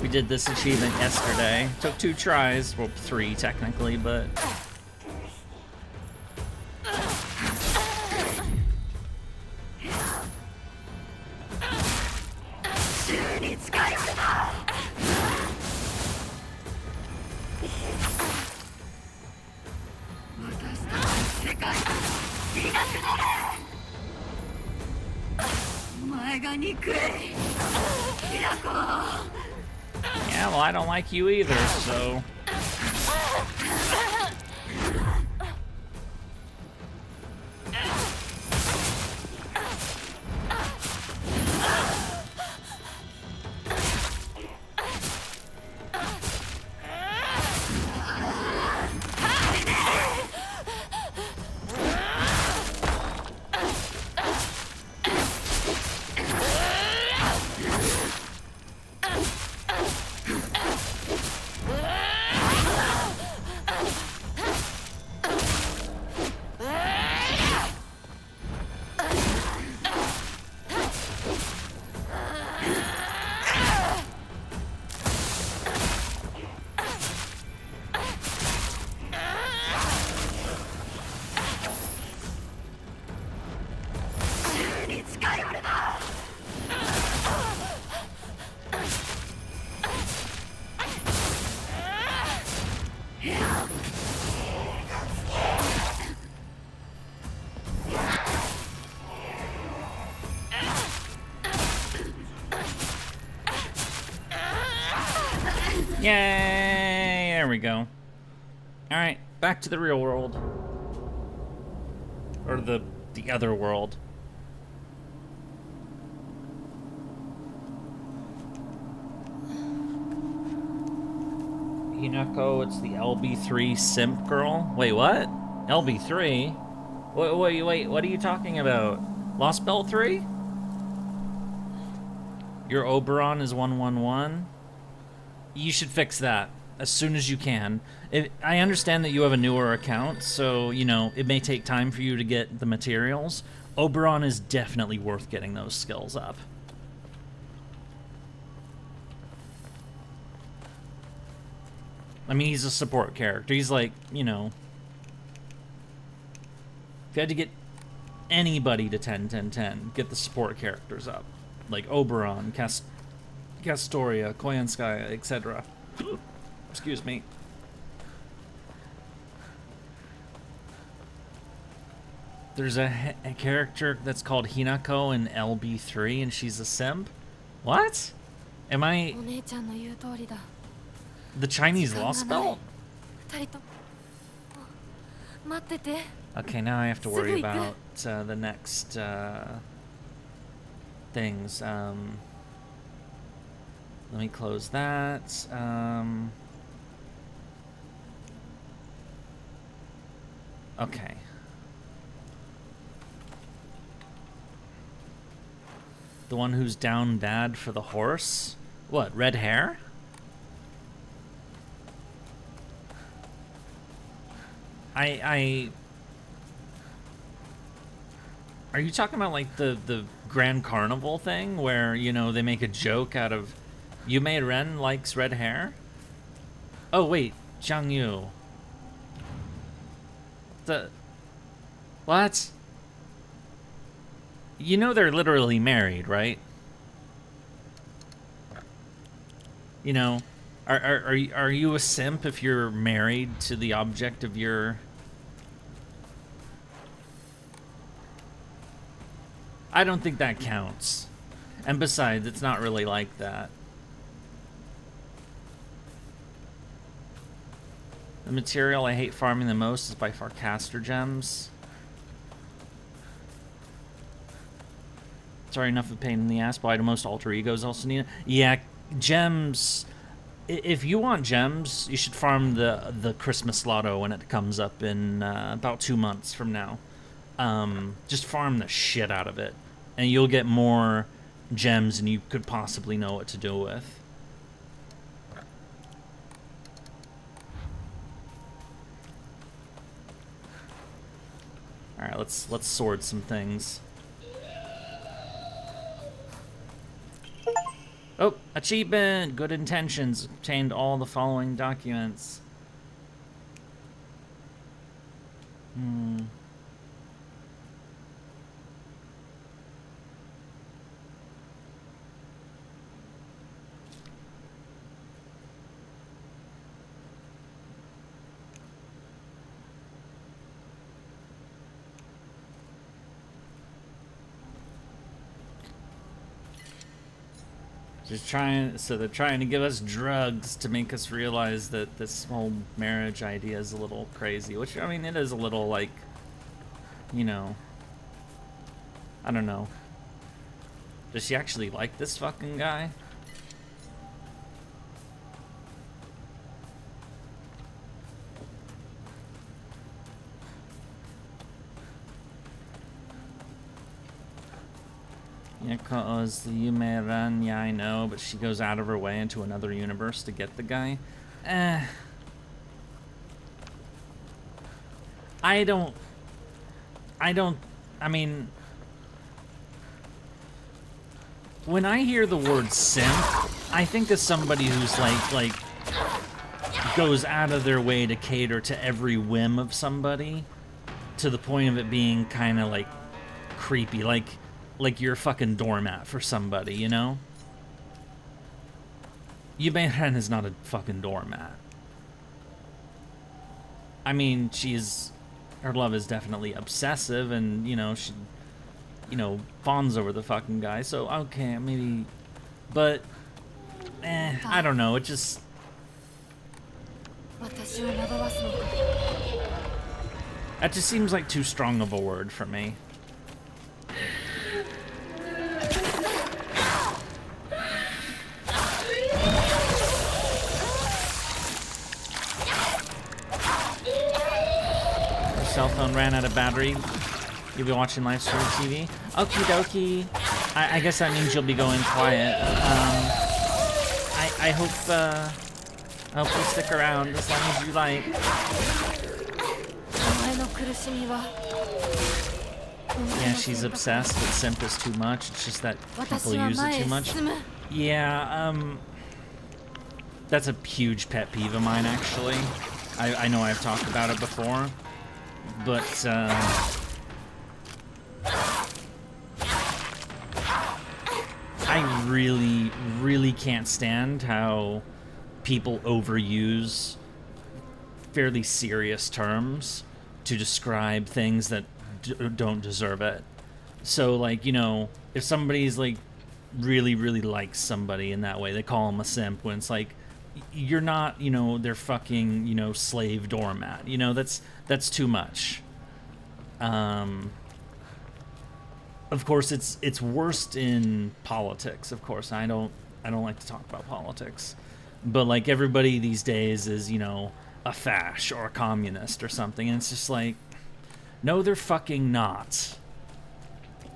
We did this achievement yesterday. Took 2 tries, well 3 technically, but yeah, well I don't like you either, so yay! There we go. Alright, back to the real world. Or the other world. Hinako, it's the LB3 simp girl? Wait, what? LB3? Wait, what are you talking about? Lost Belt 3? Your Oberon is 111? You should fix that as soon as you can. I understand that you have a newer account, so, you know, it may take time for you to get the materials. Oberon is definitely worth getting those skills up. I mean, he's a support character. He's like, you know, if you had to get anybody to 10, 10, 10, get the support characters up. Like Oberon, Castoria, Koyanskaya, etc. Excuse me. There's a character that's called Hinako in LB3 and she's a simp? What? Am I... The Chinese Lost Belt? Okay, now I have to worry about the next things. Let me close that. Okay. The one who's down bad for the horse? What, red hair? Are you talking about like the Grand Carnival thing where, you know, they make a joke out of Yume Ren likes red hair? Oh wait, Zhang Yu. What? You know they're literally married, right? You know, are you a simp if you're married to the object of your... I don't think that counts. And besides, it's not really like that. The material I hate farming the most is by far caster gems. Sorry, enough of a pain in the ass. Why do most alter egos also need it? Yeah, gems. If you want gems, you should farm the Christmas Lotto when it comes up in about 2 months from now. Just farm the shit out of it, and you'll get more gems than you could possibly know what to do with. All right, let's sword some things. Oh, achievement! Good intentions. Obtained all the following documents. So they're trying to give us drugs to make us realize that this whole marriage idea is a little crazy, which, I mean, it is a little, like, you know, I don't know. Does she actually like this fucking guy? Yeah, cause the Yume Ren, yeah, I know, but she goes out of her way into another universe to get the guy. I mean, when I hear the word simp, I think of somebody who's like goes out of their way to cater to every whim of somebody to the point of it being kind of like creepy, like you're a fucking doormat for somebody, you know? Yume Ren is not a fucking doormat. I mean, her love is definitely obsessive, and, you know, she, you know, fawns over the fucking guy, so, okay, maybe, but, I don't know, it just... That just seems like too strong of a word for me. Cell phone ran out of battery. You'll be watching live stream TV. Okie dokie. I guess that means you'll be going quiet. I hope you stick around as long as you like. Yeah, she's obsessed, but simp is too much. It's just that people use it too much. Yeah, that's a huge pet peeve of mine, actually. I know I've talked about it before. But, I really, really can't stand how people overuse fairly serious terms to describe things that don't deserve it. So, like, you know, if somebody's, like, really, really likes somebody in that way, they call them a simp, when it's like, you're not, you know, their fucking, you know, slave doormat. You know, that's too much. of course, it's worst in politics. Of course, I don't like to talk about politics, but like everybody these days is, you know, a fash or a communist or something, and it's just like, no, they're fucking not.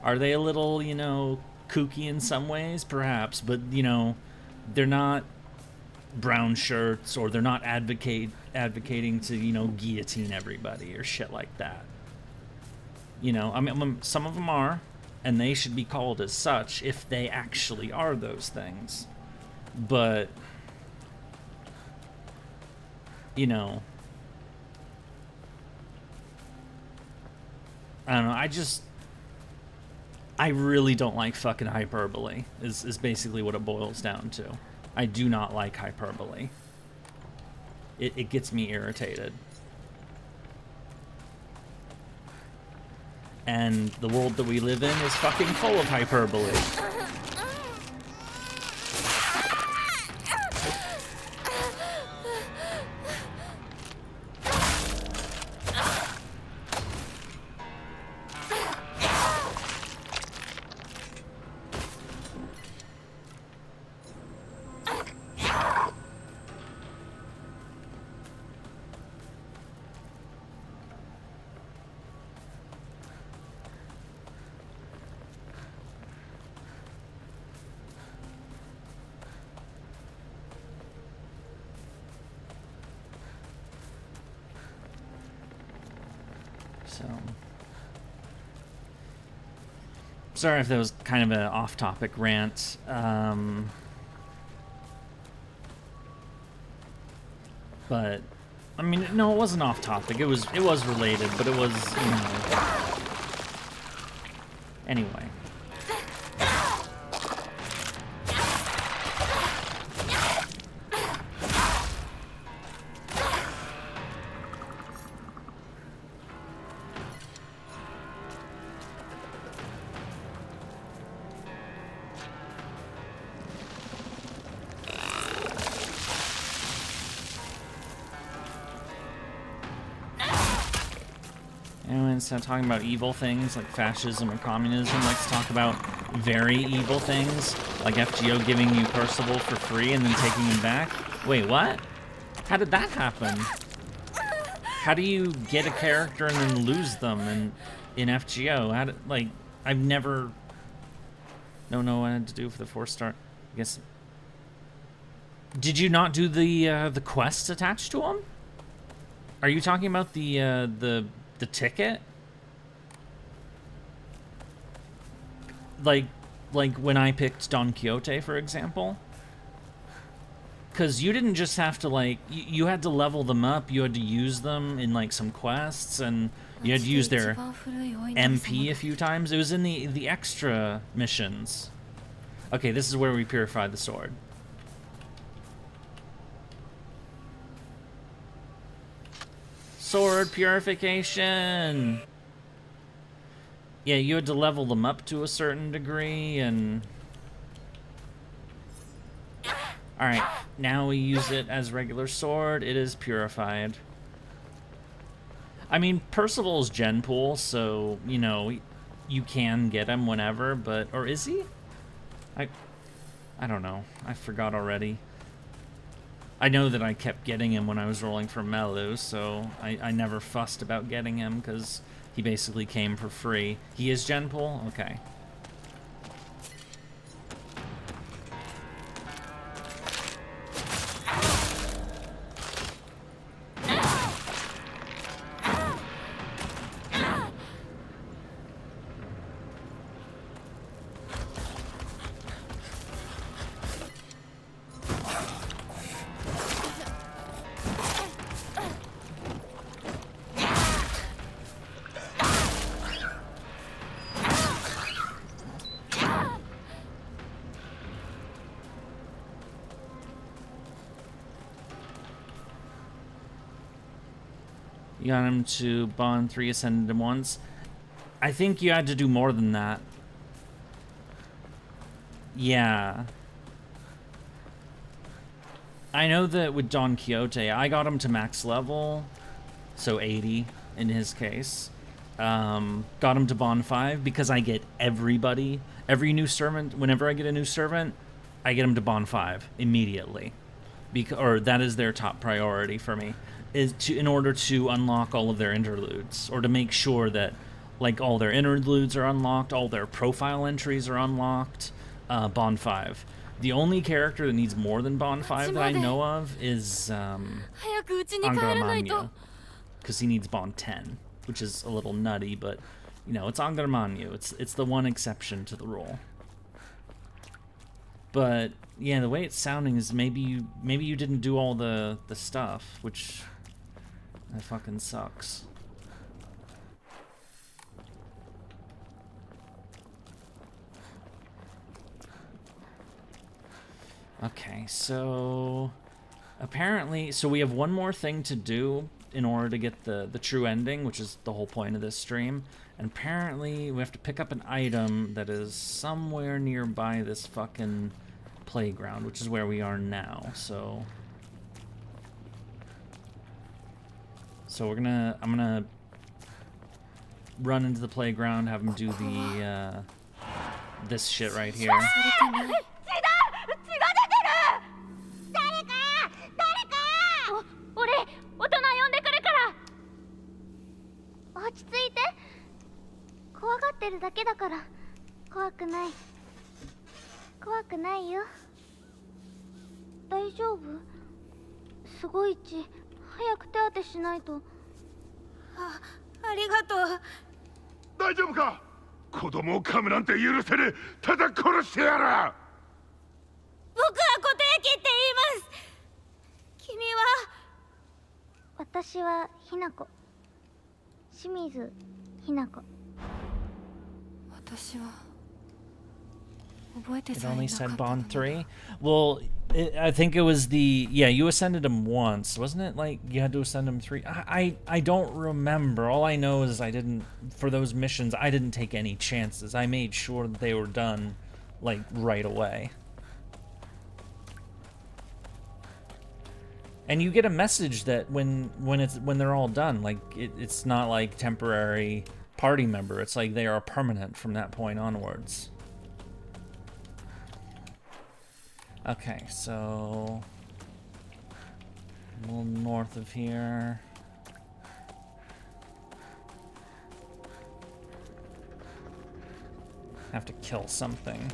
Are they a little, you know, kooky in some ways? Perhaps, but, you know, they're not brown shirts, or they're not advocating to, you know, guillotine everybody or shit like that. You know, I mean, some of them are, and they should be called as such if they actually are those things. But, you know, I don't know, I really don't like fucking hyperbole, is basically what it boils down to. I do not like hyperbole. It gets me irritated. And the world that we live in is fucking full of hyperbole. So, sorry if that was kind of an off-topic rant. But I mean, no, it wasn't off-topic. It was related, but it was, you know. Anyway. Anyway, instead of talking about evil things like fascism or communism, let's talk about very evil things like FGO giving you Percival for free and then taking him back. Wait, what? How did that happen? How do you get a character and then lose them in FGO? How did, like, I've never... Don't know what I had to do for the 4-star. I guess... Did you not do the quests attached to them? Are you talking about the ticket? Like when I picked Don Quixote, for example? Because you didn't just have to, like, you had to level them up, you had to use them in, like, some quests, and you had to use their MP a few times. It was in the extra missions. Okay, this is where we purify the sword. Sword purification! Yeah, you had to level them up to a certain degree, and... Alright, now we use it as regular sword. It is purified. I mean, Percival's gen pool, so, you know, you can get him whenever, but... Or is he? I don't know. I forgot already. I know that I kept getting him when I was rolling for Melu, so I never fussed about getting him, because he basically came for free. He is gen pool? Okay. You got him to bond 3 ascended once. I think you had to do more than that. Yeah. I know that with Don Quixote, I got him to max level, so 80 in his case. got him to Bond 5 because I get everybody, every new servant, whenever I get a new servant, I get him to Bond 5 immediately. Or that is their top priority for me, is in order to unlock all of their interludes, or to make sure that like all their interludes are unlocked, all their profile entries are unlocked. Bond 5. The only character that needs more than Bond 5 that I know of is Angramanyu, because he needs Bond 10, which is a little nutty, but you know, it's Angramanyu. It's the one exception to the rule. But yeah, the way it's sounding is maybe you didn't do all the stuff, which that fucking sucks. Okay, so apparently, so we have one more thing to do in order to get the true ending, which is the whole point of this stream. And apparently we have to pick up an item that is somewhere nearby this fucking playground, which is where we are now. So I'm gonna run into the playground, have him do the this shit right here. It only said Bond 3. Well, I think it was you ascended him once, wasn't it? Like you had to ascend him 3. I don't remember. All I know is for those missions I didn't take any chances. I made sure that they were done like right away. And you get a message that when they're all done, like it's not like temporary party member. It's like they are permanent from that point onwards. Okay, so a little north of here. Have to kill something.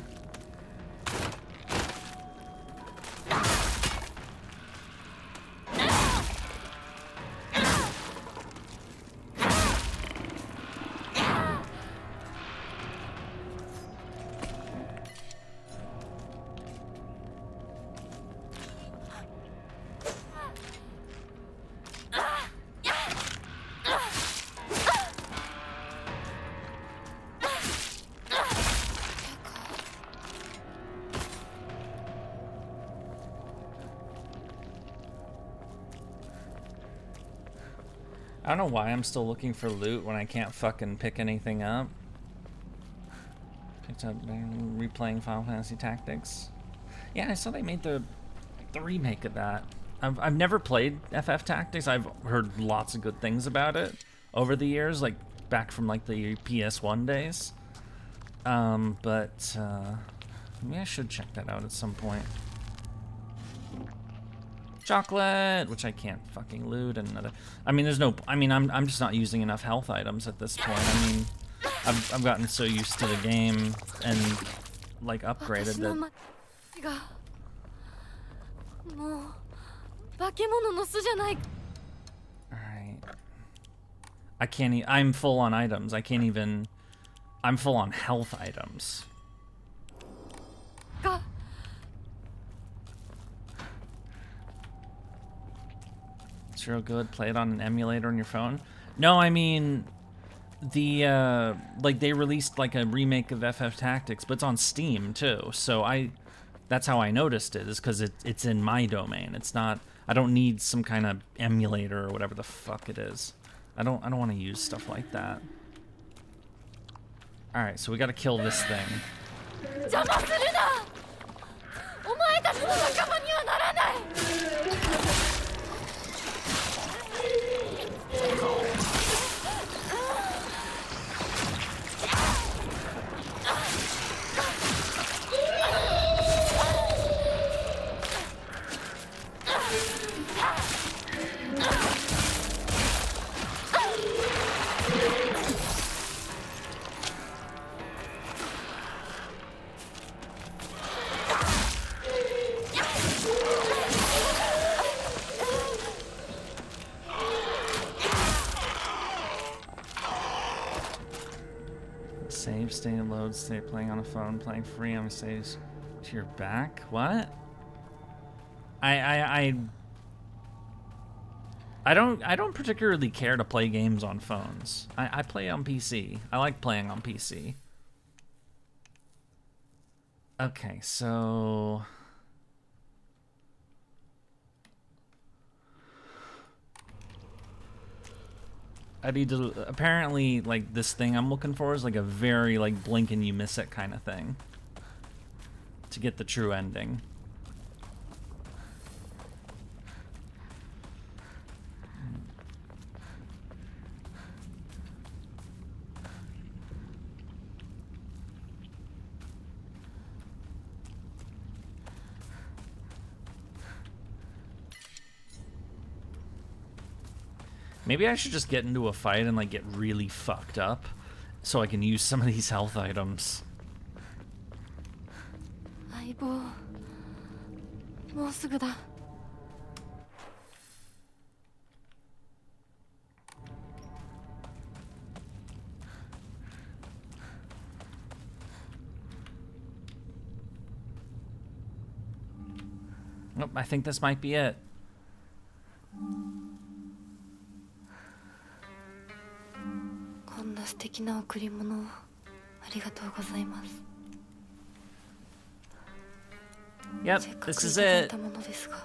I don't know why I'm still looking for loot when I can't fucking pick anything up. Picked up replaying Final Fantasy Tactics. Yeah, I saw they made the remake of that. I've never played FF Tactics. I've heard lots of good things about it over the years, like back from like the PS1 days. But maybe I should check that out at some point. Chocolate, which I can't fucking loot, and another. I mean, there's no. I mean, I'm just not using enough health items at this point. I mean, I've gotten so used to the game and like upgraded that. Alright. I can't. I'm full on items. I can't even. I'm full on health items. It's real good. Play it on an emulator on your phone. No, I mean the like they released like a remake of FF Tactics, but it's on Steam too. So that's how I noticed it, is because it's in my domain. It's not. I don't need some kind of emulator or whatever the fuck it is. I don't want to use stuff like that. All right, so we got to kill this thing. load state, playing on a phone, playing free on saves to your back. What? I don't particularly care to play games on phones. I play on PC. I like playing on PC. Okay, so I need to, apparently, like, this thing I'm looking for is like a very, like, blink and you miss it kind of thing to get the true ending. Maybe I should just get into a fight and like get really fucked up so I can use some of these health items. 相棒もうすぐだ Nope, I think this might be it. こんな素敵な贈り物をありがとうございます。 Yep, せっか this くい is ただい it. たものですが。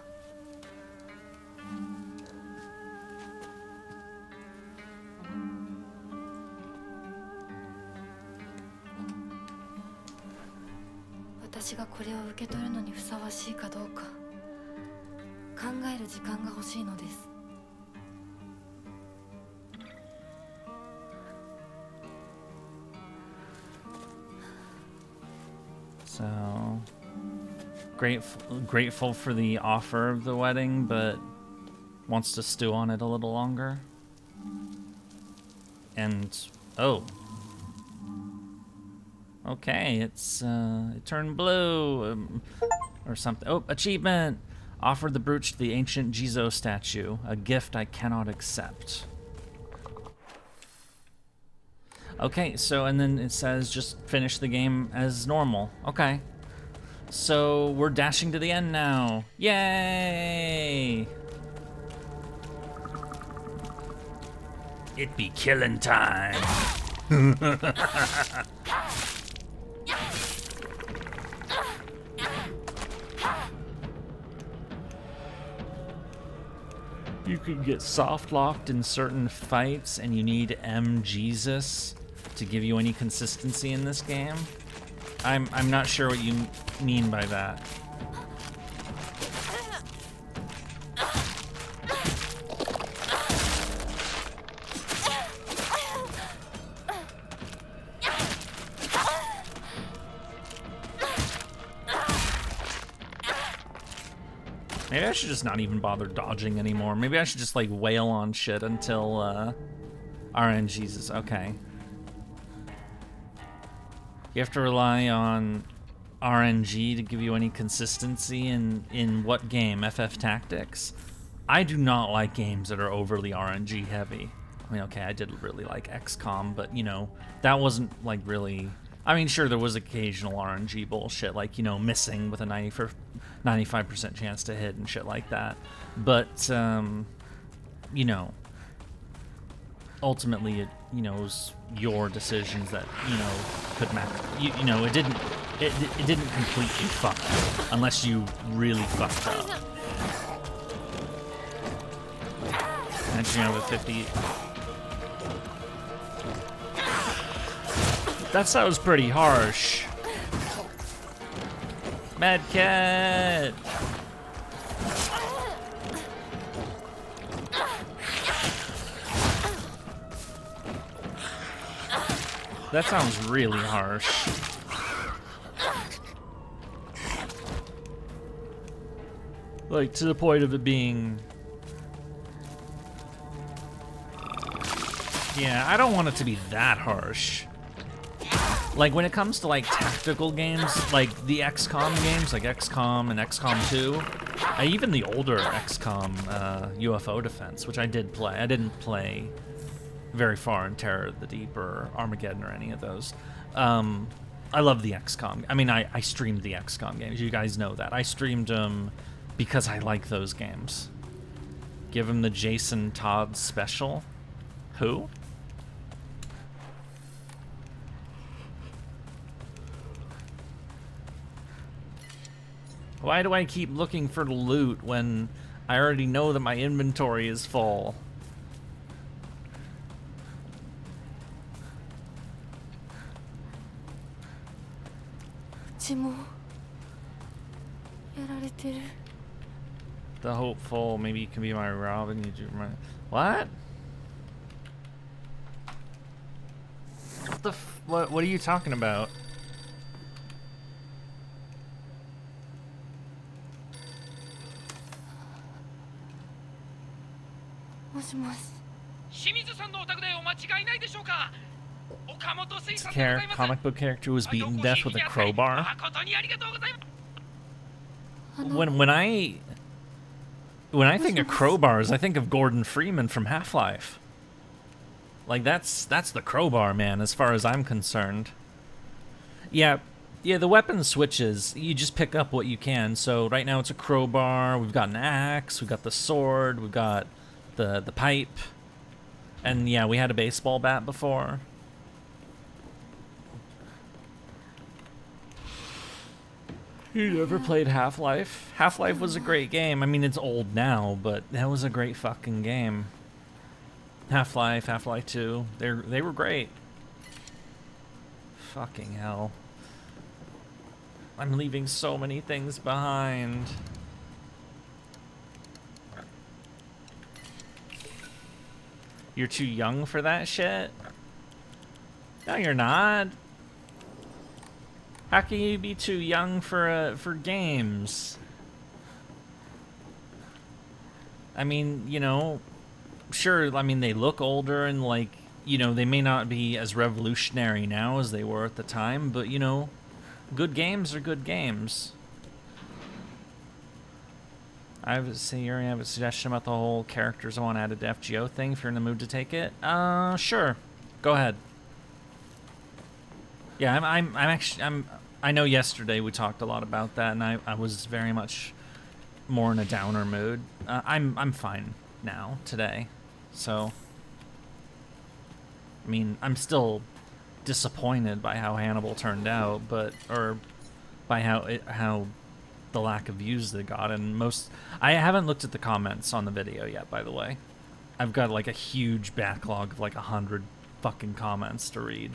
私がこれを受け取るのにふさわしいかどうか考える時間が欲しいのです。 So grateful for the offer of the wedding, but wants to stew on it a little longer. And oh, okay, it's it turned blue or something. Oh, achievement! Offered the brooch to the ancient Jizo statue, a gift I cannot accept. Okay, so, and then it says just finish the game as normal. Okay. So, we're dashing to the end now. Yay! It be killing time. You can get soft locked in certain fights, and you need M Jesus to give you any consistency in this game. I'm not sure what you mean by that. Maybe I should just not even bother dodging anymore. Maybe I should just like wail on shit until RNGs is okay. You have to rely on RNG to give you any consistency in what game? FF Tactics? I do not like games that are overly RNG heavy. I mean, okay, I did really like XCOM, but you know, that wasn't like really... I mean, sure, there was occasional RNG bullshit, like, you know, missing with a 95% chance to hit and shit like that. But, you know, ultimately, it, you know, was your decisions that, you know, could matter. You know, it didn't completely fuck up, unless you really fucked up. And, you know, with 50... That sounds pretty harsh. Medkit! That sounds really harsh. Like, to the point of it being... Yeah, I don't want it to be that harsh. Like, when it comes to, like, tactical games, like the XCOM games, like XCOM and XCOM 2, even the older XCOM UFO Defense, which I did play. I didn't play very far in Terror of the Deep or Armageddon or any of those. I love the XCOM. I mean, I streamed the XCOM games. You guys know that. I streamed them because I like those games. Give him the Jason Todd special. Who? Why do I keep looking for loot when I already know that my inventory is full? The hopeful, maybe you can be my Robin. You do my what? What are you talking about? It's a comic book character who was beaten to death with a crowbar. When I think of crowbars, I think of Gordon Freeman from Half-Life. Like that's the crowbar, man, as far as I'm concerned. Yeah, the weapon switches. You just pick up what you can. So right now it's a crowbar. We've got an axe. We've got the sword. We've got the pipe. And yeah, we had a baseball bat before. You never played Half-Life? Half-Life was a great game. I mean, it's old now, but that was a great fucking game. Half-Life, Half-Life 2, they were great. Fucking hell. I'm leaving so many things behind. You're too young for that shit? No, you're not. How can you be too young for games? I mean, you know, sure, I mean, they look older and, like, you know, they may not be as revolutionary now as they were at the time, but, you know, good games are good games. I have a suggestion about the whole characters I want added to FGO thing if you're in the mood to take it. Sure. Go ahead. Yeah, I know yesterday we talked a lot about that, and I was very much more in a downer mood. I'm fine now, today. So, I mean, I'm still disappointed by how Hannibal turned out, or by how the lack of views they got, and I haven't looked at the comments on the video yet, by the way. I've got like a huge backlog of like 100 fucking comments to read.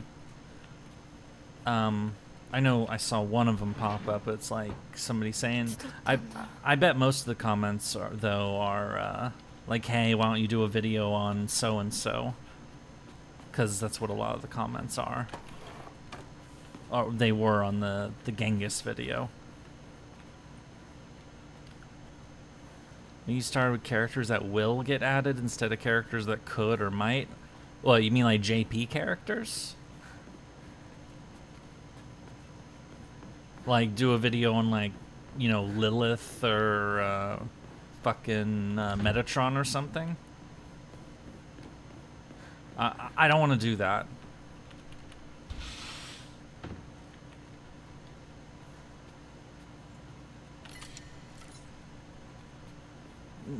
I know I saw one of them pop up. It's like somebody saying, I bet most of the comments are like, hey, why don't you do a video on so and so? Because that's what a lot of the comments are. Or they were on the Genghis video. You started with characters that will get added instead of characters that could or might. Well, you mean like JP characters? Like, do a video on, like, you know, Lilith or fucking Metatron or something? I don't want to do that.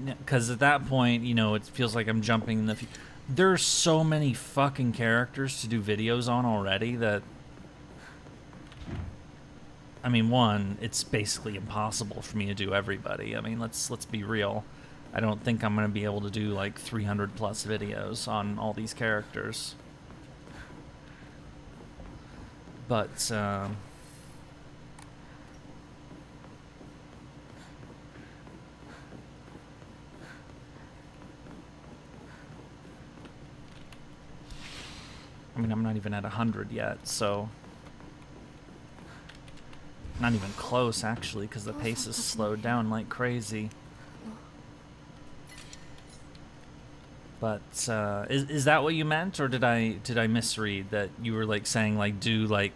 Because at that point, you know, it feels like I'm jumping in the future. There's so many fucking characters to do videos on already that... I mean, one, it's basically impossible for me to do everybody. I mean, let's be real. I don't think I'm going to be able to do like 300 plus videos on all these characters. But, I mean, I'm not even at 100 yet, so... Not even close, actually, because the pace is slowed down like crazy. But is that what you meant, or did I misread that you were like saying like do like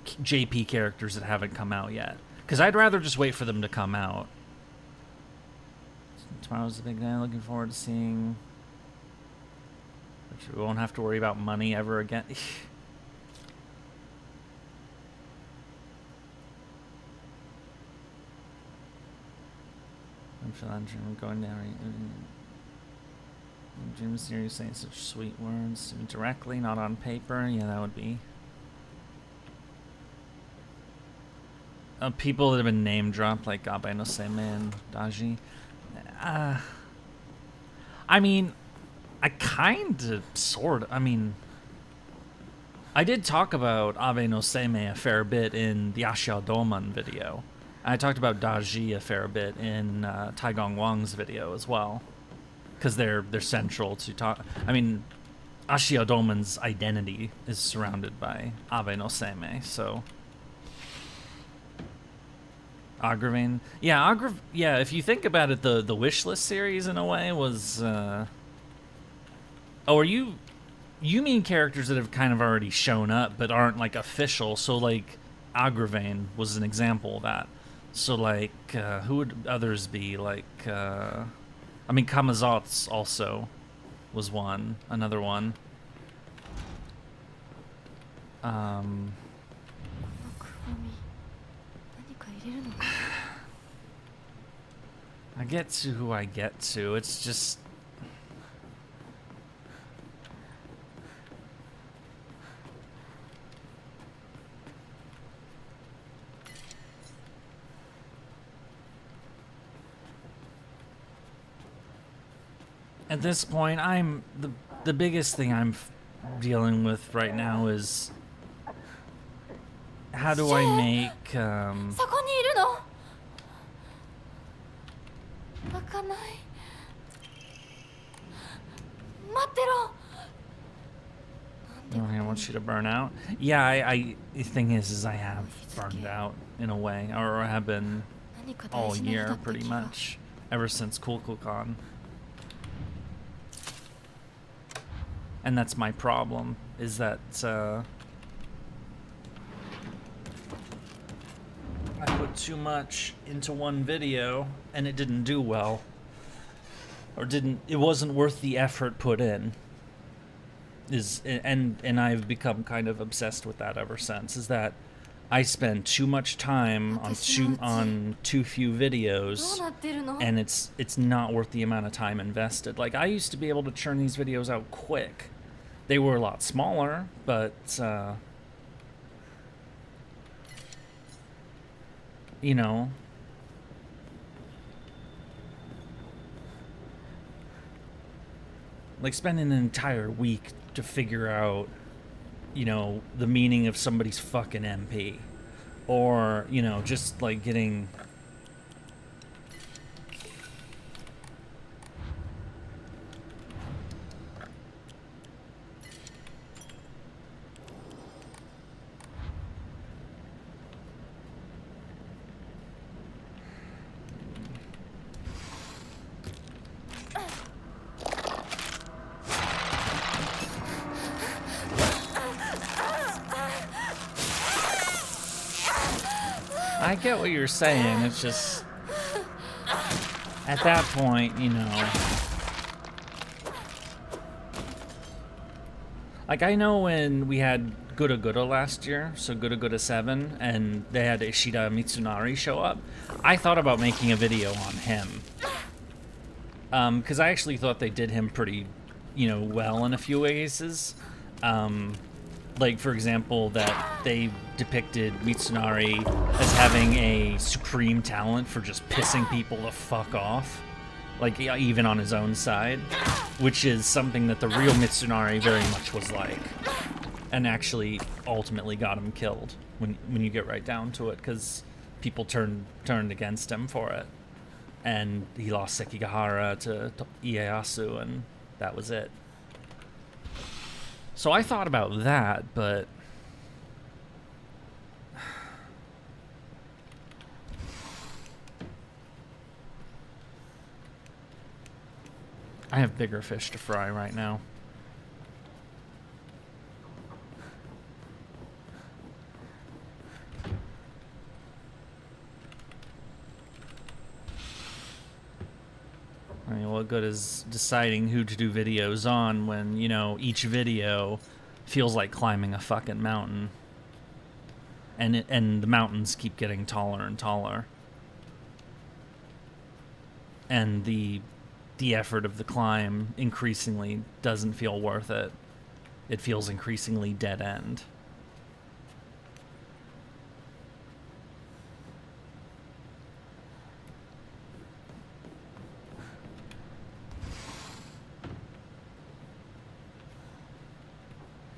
JP characters that haven't come out yet? Because I'd rather just wait for them to come out. Tomorrow's the big day. Looking forward to seeing We won't have to worry about money ever again. I'm feeling dream going down. Dream series saying such sweet words to me directly, not on paper. Yeah, that would be. People that have been name dropped, like Abe no Seme and Daji. I mean, I did talk about Abe no Seme a fair bit in the Ashiadoman video. I talked about Daji a fair bit in Taigong Wang's video as well, because they're central to talk. I mean, Ashiadoman's identity is surrounded by Abe no Seme, so. Agravain. Yeah, yeah, if you think about it, the Wishlist series in a way was oh, are you mean characters that have kind of already shown up but aren't like official, so like Agravain was an example of that. So like who would others be? Like I mean Kamazotz also was another one. I get to who I get to. It's just. At this point, the biggest thing I'm dealing with right now is how do I make そこにいるの開かない待ってろ Oh, I want you to burn out. Yeah, the thing is I have burned out in a way, or I have been all year pretty much, ever since Kulkulkan. And that's my problem, is that I put too much into one video and it didn't do well, or it wasn't worth the effort put in. And I've become kind of obsessed with that ever since, is that I spend too much time on too few videos, and it's not worth the amount of time invested. Like, I used to be able to churn these videos out quick. They were a lot smaller, but you know, like spending an entire week to figure out, you know, the meaning of somebody's fucking MP, or, you know, just like getting I get what you're saying. It's just at that point, you know, like I know when we had Gura Gura last year, so Gura Gura 7, and they had Ishida Mitsunari show up, I thought about making a video on him. Because I actually thought they did him pretty, you know, well in a few ways. Like, for example, that they depicted Mitsunari as having a supreme talent for just pissing people the fuck off. Like, even on his own side. Which is something that the real Mitsunari very much was like. And actually ultimately got him killed, when you get right down to it, because people turned against him for it. And he lost Sekigahara to Ieyasu, and that was it. So I thought about that, but I have bigger fish to fry right now. mean, what good is deciding who to do videos on when, you know, each video feels like climbing a fucking mountain, and the mountains keep getting taller and taller, and the effort of the climb increasingly doesn't feel worth it. It feels increasingly dead end.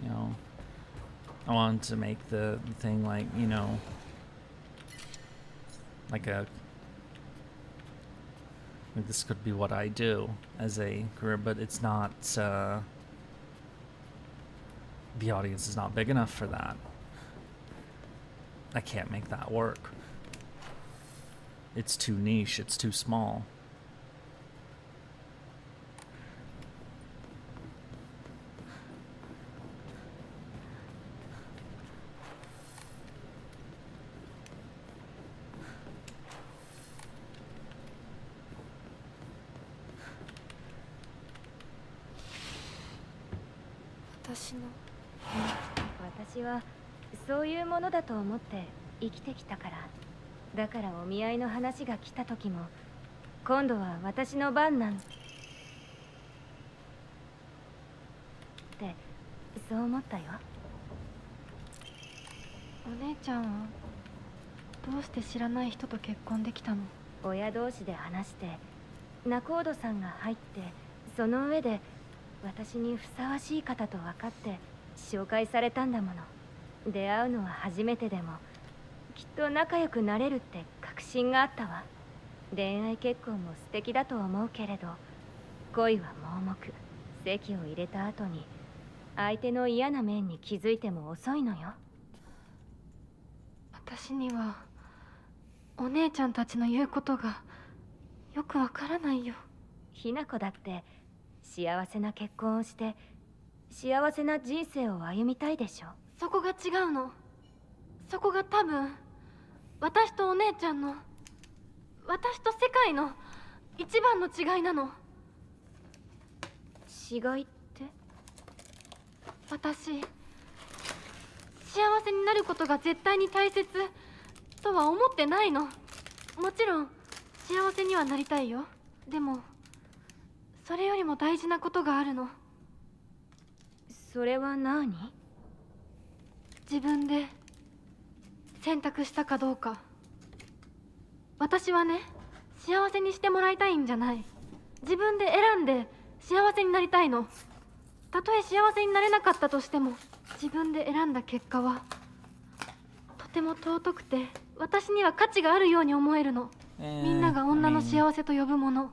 You know, I wanted to make the thing like, you know, like this could be what I do as a career, but it's not, the audience is not big enough for that. I can't make that work. It's too niche, it's too small.私はそういうものだと思って生きてきたから。だからお見合いの話が来た時も、今度は私の番なんってそう思ったよ。お姉ちゃんはどうして知らない人と結婚できたの？親同士で話して仲人さんが入って、その上で私にふさわしい方と分かって紹介されたんだもの。出会うのは初めてでもきっと仲良くなれるって確信があったわ。恋愛結婚も素敵だと思うけれど、恋は盲目。籍を入れた後に相手の嫌な面に気づいても遅いのよ。私にはお姉ちゃんたちの言うことがよくわからないよ。ひな子だって幸せな結婚をして幸せな人生を歩みたいでしょ。そこが違うの。そこが多分私とお姉ちゃんの、私と世界の一番の違いなの。違いって？私、幸せになることが絶対に大切とは思ってないの。もちろん幸せにはなりたいよ。でもそれよりも大事なことがあるの。それは何？自分で選択したかどうか。私はね、幸せにしてもらいたいんじゃない。自分で選んで幸せになりたいの。たとえ幸せになれなかったとしても、自分で選んだ結果はとても尊くて、私には価値があるように思えるの。みんなが女の幸せと呼ぶもの、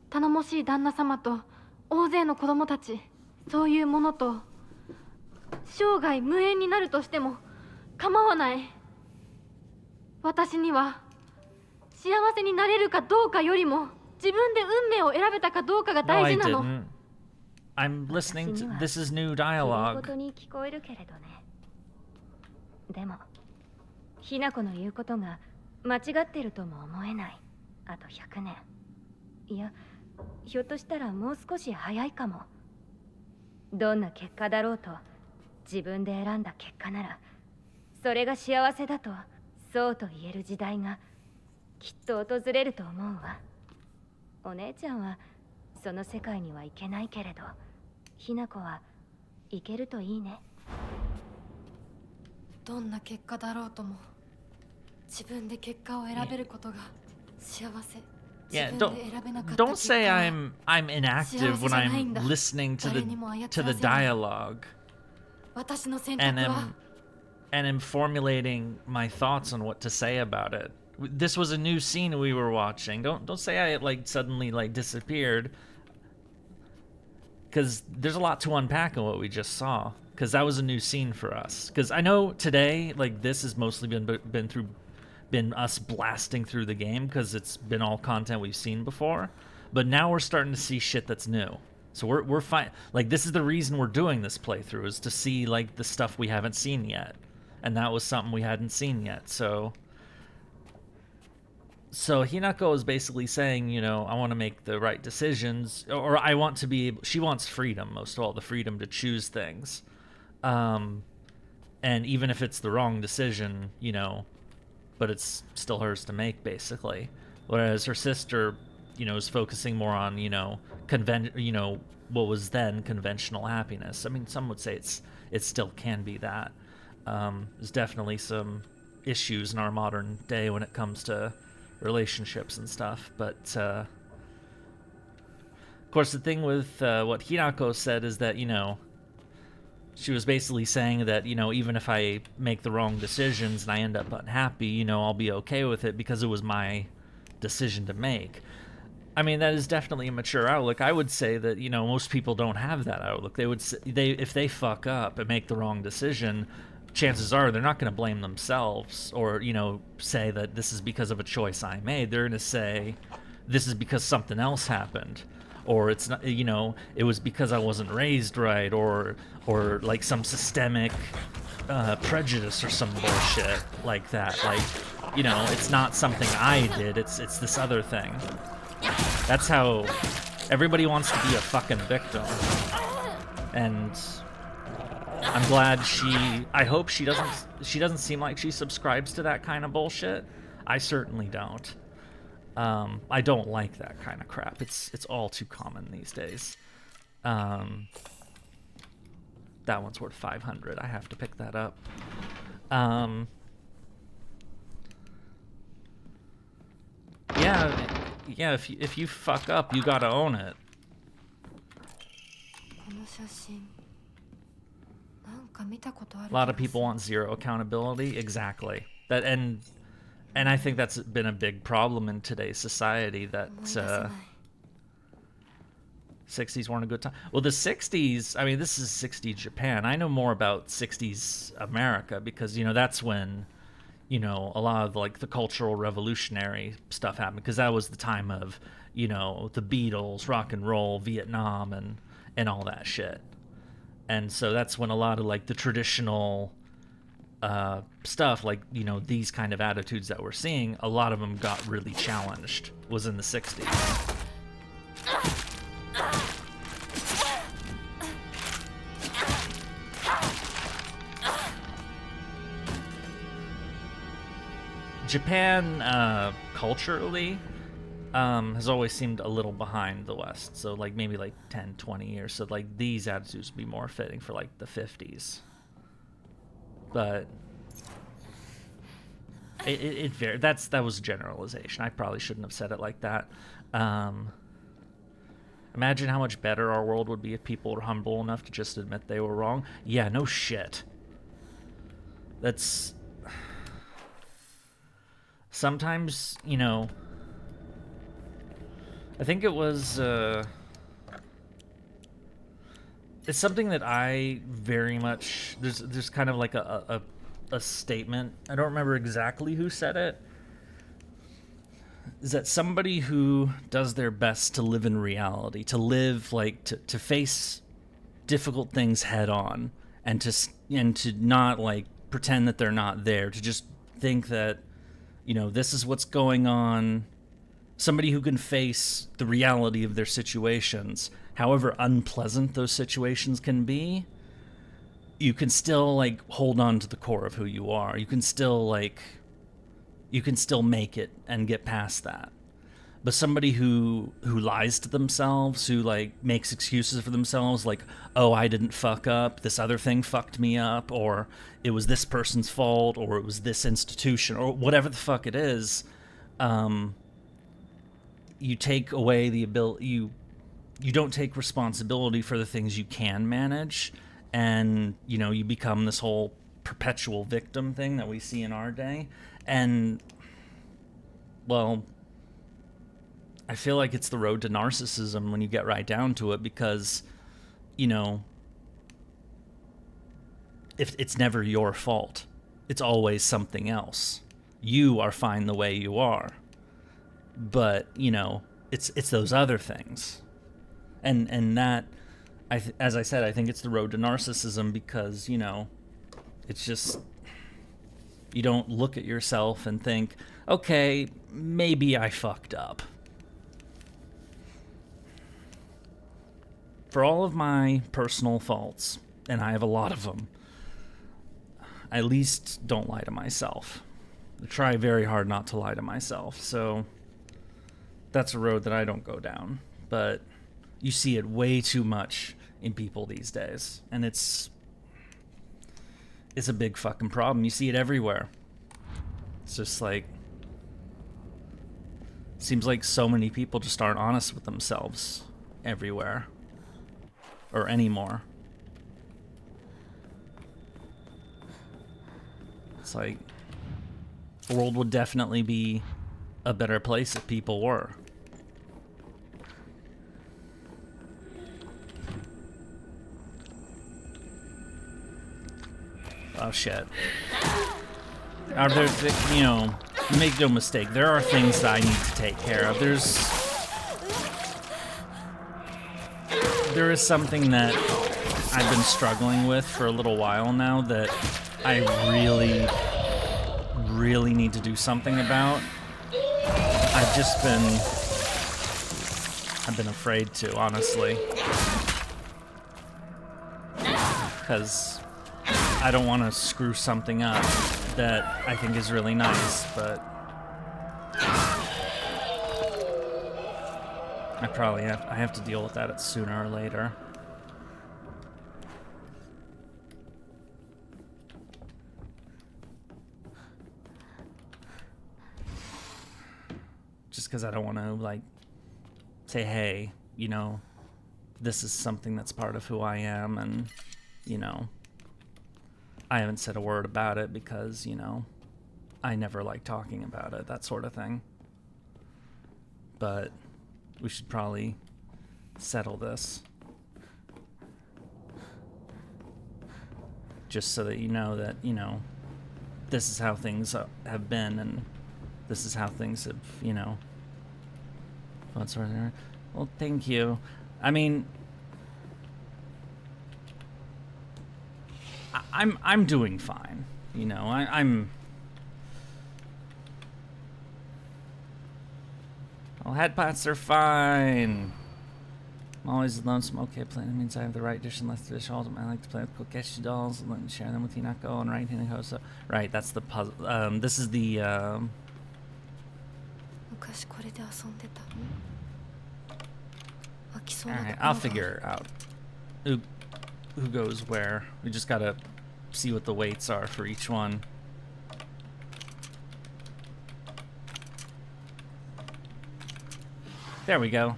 頼もしい旦那様と大勢の子供たち、そういうものと生涯無縁になるとしても構わない。私には幸せになれるかどうかよりも、自分で運命を選べたかどうかが No, I 大事なの。 didn't. I'm listening to. This is new 綺麗 dialogue. 事に聞こえるけれどね。でもひな子の言うことが間違ってるとも思えない。あと100年、いや、ひょっとしたらもう少し早いかも。どんな結果だろうと、自分で選んだ結果ならそれが幸せだとそうと言える時代がきっと訪れると思うわ。お姉ちゃんはその世界には行けないけれど、ひな子は行けるといいね。どんな結果だろうとも、自分で結果を選べることが幸せ。 Yeah, don't say I'm inactive when I'm listening to the dialogue and am formulating my thoughts on what to say about it. This was a new scene we were watching. Don't say I like suddenly like disappeared, because there's a lot to unpack in what we just saw, because that was a new scene for us. Because I know today, like, this has mostly been us blasting through the game because it's been all content we've seen before, but now we're starting to see shit that's new. So we're fine. Like, this is the reason we're doing this playthrough, is to see like the stuff we haven't seen yet, and that was something we hadn't seen yet. So So Hinako is basically saying, you know, I want to make the right decisions, or I want to be able, she wants freedom, most of all, the freedom to choose things. And even if it's the wrong decision, you know, but it's still hers to make, basically. Whereas her sister, you know, is focusing more on, you know, what was then conventional happiness. I mean, some would say it still can be that. There's definitely some issues in our modern day when it comes to relationships and stuff, but of course the thing with what Hinako said is that, you know, she was basically saying that, you know, even if I make the wrong decisions and I end up unhappy, you know, I'll be okay with it because it was my decision to make. I mean, that is definitely a mature outlook. I would say that, you know, most people don't have that outlook. If they fuck up and make the wrong decision, chances are they're not going to blame themselves or, you know, say that this is because of a choice I made. They're going to say this is because something else happened, or it's not, you know, it was because I wasn't raised right, or like some systemic prejudice or some bullshit like that. Like, you know, it's not something I did. It's this other thing. That's how everybody wants to be a fucking victim, and I'm glad I hope she doesn't seem like she subscribes to that kind of bullshit. I certainly don't. I don't like that kind of crap. It's all too common these days. That one's worth 500. I have to pick that up. Yeah, if you fuck up, you gotta own it. A lot of people want zero accountability. Exactly. That and I think that's been a big problem in today's society, that 60s weren't a good time. Well, the 60s, I mean, this is 60s Japan. I know more about 60s America because, you know, that's when, you know, a lot of like the cultural revolutionary stuff happened, because that was the time of, you know, the Beatles, rock and roll, Vietnam, and all that shit. And so that's when a lot of like the traditional stuff, like, you know, these kind of attitudes that we're seeing, a lot of them got really challenged, was in the 60s. Japan, culturally, has always seemed a little behind the West. So, like, maybe, like, 10, 20 years. So, like, these attitudes would be more fitting for, like, the 50s. But it varied. That was a generalization. I probably shouldn't have said it like that. Imagine how much better our world would be if people were humble enough to just admit they were wrong. Yeah, no shit. That's... Sometimes, you know... I think it was... It's something that I very much... There's kind of like a statement. I don't remember exactly who said it. Is that somebody who does their best to live in reality, to live, like, to face difficult things head on, and to not, like, pretend that they're not there, to just think that, you know, this is what's going on. Somebody who can face the reality of their situations, however unpleasant those situations can be, you can still, like, hold on to the core of who you are. You can still make it and get past that. But somebody who lies to themselves, who, like, makes excuses for themselves, like, oh, I didn't fuck up, this other thing fucked me up, or it was this person's fault, or it was this institution, or whatever the fuck it is, you take away the ability, you don't take responsibility for the things you can manage, and, you know, you become this whole perpetual victim thing that we see in our day. And, well, I feel like it's the road to narcissism when you get right down to it, because, you know, if it's never your fault, it's always something else. You are fine the way you are, but, you know, it's those other things, and that, as I said, I think it's the road to narcissism, because, you know, it's just, you don't look at yourself and think, okay, maybe I fucked up. For all of my personal faults, and I have a lot of them, I at least don't lie to myself. I try very hard not to lie to myself, so that's a road that I don't go down. But you see it way too much in people these days, and it's a big fucking problem. You see it everywhere. It's just like, seems like so many people just aren't honest with themselves everywhere. Or anymore. It's like, the world would definitely be a better place if people were. Oh shit. Are there, you know, make no mistake, there are things that I need to take care of. There is something that I've been struggling with for a little while now that I really, really need to do something about. I've been afraid to, honestly. Because I don't want to screw something up that I think is really nice, but I have to deal with that sooner or later. Just because I don't want to, like, say, hey, you know, this is something that's part of who I am, and, you know, I haven't said a word about it because, you know, I never like talking about it, that sort of thing. But we should probably settle this. Just so that, you know, this is how things have been, and this is how things have, you know. Well, thank you. I mean, I'm doing fine. You know, I'm. Well, headpots are fine. I'm always lonesome. Okay, playing means I have the right dish and left dish. Ultimately, I like to play with Kokeshi dolls and share them with Hinako and right Hinakoso. Right, that's the puzzle. This is the. Alright, I'll figure out who goes where. We just gotta see what the weights are for each one. There we go.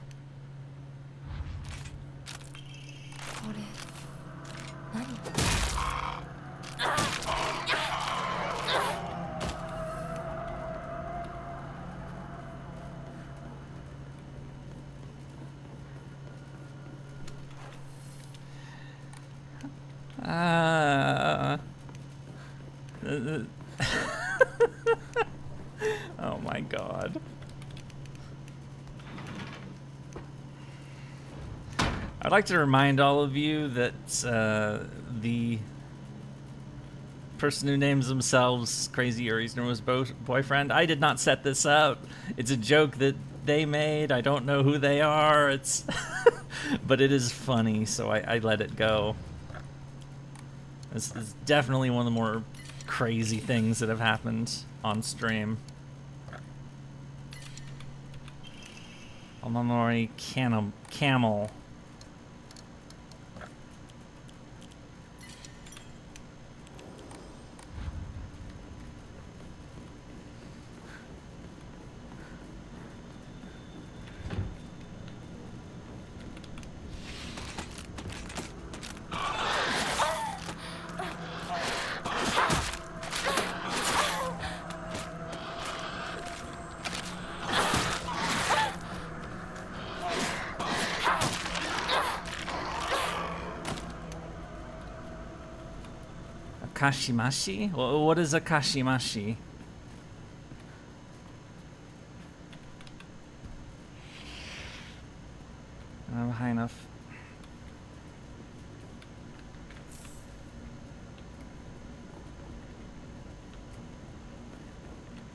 Oh my god. I'd like to remind all of you that the person who names themselves Crazy Yurie's newest boyfriend, I did not set this up. It's a joke that they made. I don't know who they are. It's but it is funny, so I let it go. This is definitely one of the more crazy things that have happened on stream. Omamori camel. Kashimashi? What is a kashimashi? I'm high enough.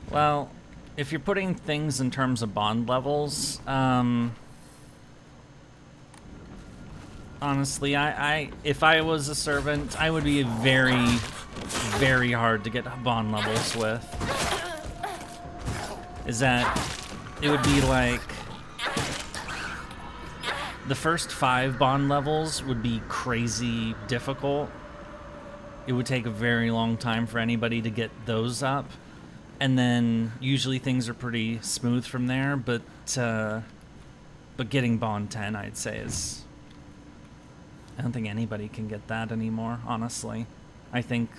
Well, if you're putting things in terms of bond levels, honestly, if I was a servant, I would be very, very hard to get bond levels with. Is that it would be like the first 5 bond levels would be crazy difficult. It would take a very long time for anybody to get those up. And then usually things are pretty smooth from there, but getting bond 10, I'd say, is... I don't think anybody can get that anymore, honestly. I think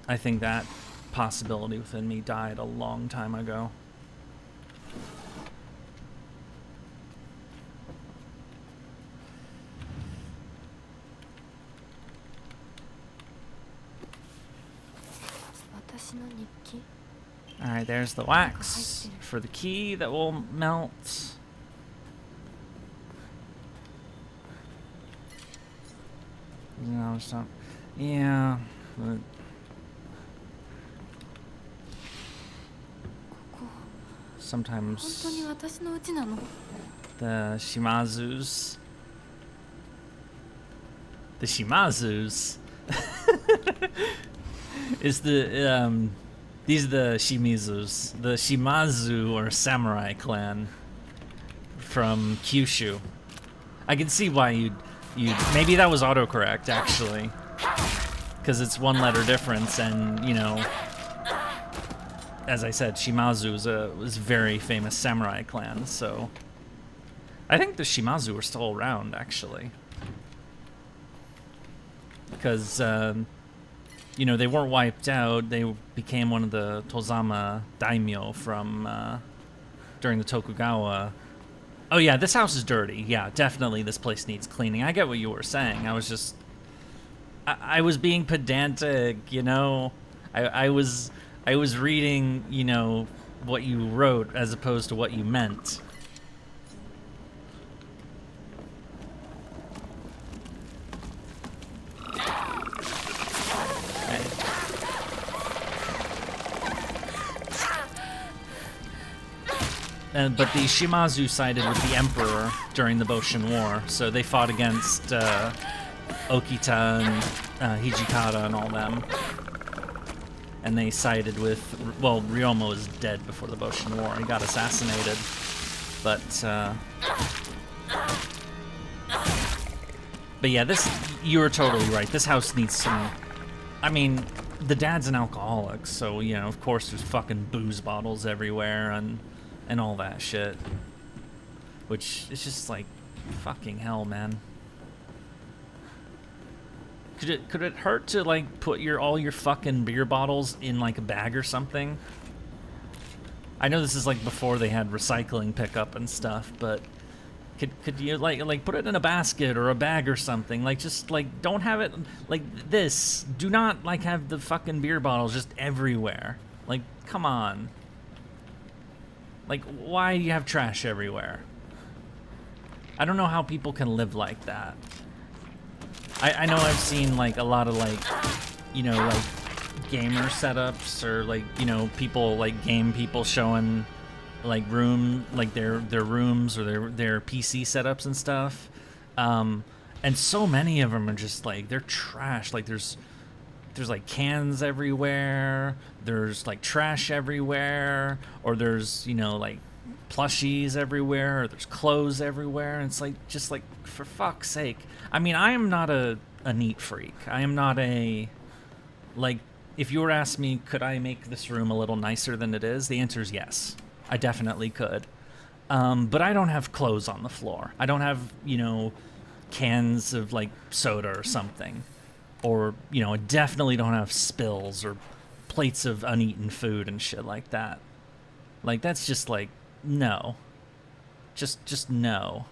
that possibility within me died a long time ago. Alright, there's the wax for the key that will melt. No, it's not. Yeah. But sometimes the Shimazus. The Shimazus is the these are the Shimizus. The Shimazu or samurai clan from Kyushu. I can see why you'd maybe that was autocorrect actually, because it's 1 letter difference, and you know, as I said, Shimazu was a very famous samurai clan. So I think the Shimazu are still around actually, because you know, they weren't wiped out. They became one of the Tozama daimyo from during the Tokugawa. Oh yeah, this house is dirty. Yeah, definitely this place needs cleaning. I get what you were saying. I was just... I was being pedantic, you know? I was reading, you know, what you wrote as opposed to what you meant. But the Shimazu sided with the Emperor during the Boshin War, so they fought against Okita and Hijikata and all them. And they sided with... Well, Ryomo was dead before the Boshin War. He got assassinated. But yeah, this... You were totally right. This house needs some... I mean, the dad's an alcoholic, so, you know, of course there's fucking booze bottles everywhere and all that shit. Which is just like, fucking hell, man. Could it hurt to like put all your fucking beer bottles in like a bag or something? I know this is like before they had recycling pickup and stuff, but could you like put it in a basket or a bag or something? Like, just like don't have it like this. Do not like have the fucking beer bottles just everywhere. Like, come on. Like, why do you have trash everywhere? I don't know how people can live like that. I know I've seen, like, a lot of, like, you know, like, gamer setups, or, like, you know, people, like, game people showing, like, their rooms or their PC setups and stuff. And so many of them are just, like, they're trash. Like, there's like like everywhere, there's like trash everywhere, or there's, you know, like plushies everywhere, or there's clothes everywhere, and it's like, just like, for fuck's sake. I mean, I am not a neat freak. I am not a, like, if you were to ask me, could I make this room a little nicer than it is? The answer is yes. I definitely could. But I don't have clothes on the floor. I don't have, you know, cans of like soda or something. Or, you know, I definitely don't have spills or plates of uneaten food and shit like that. Like, that's just like, no. Just no.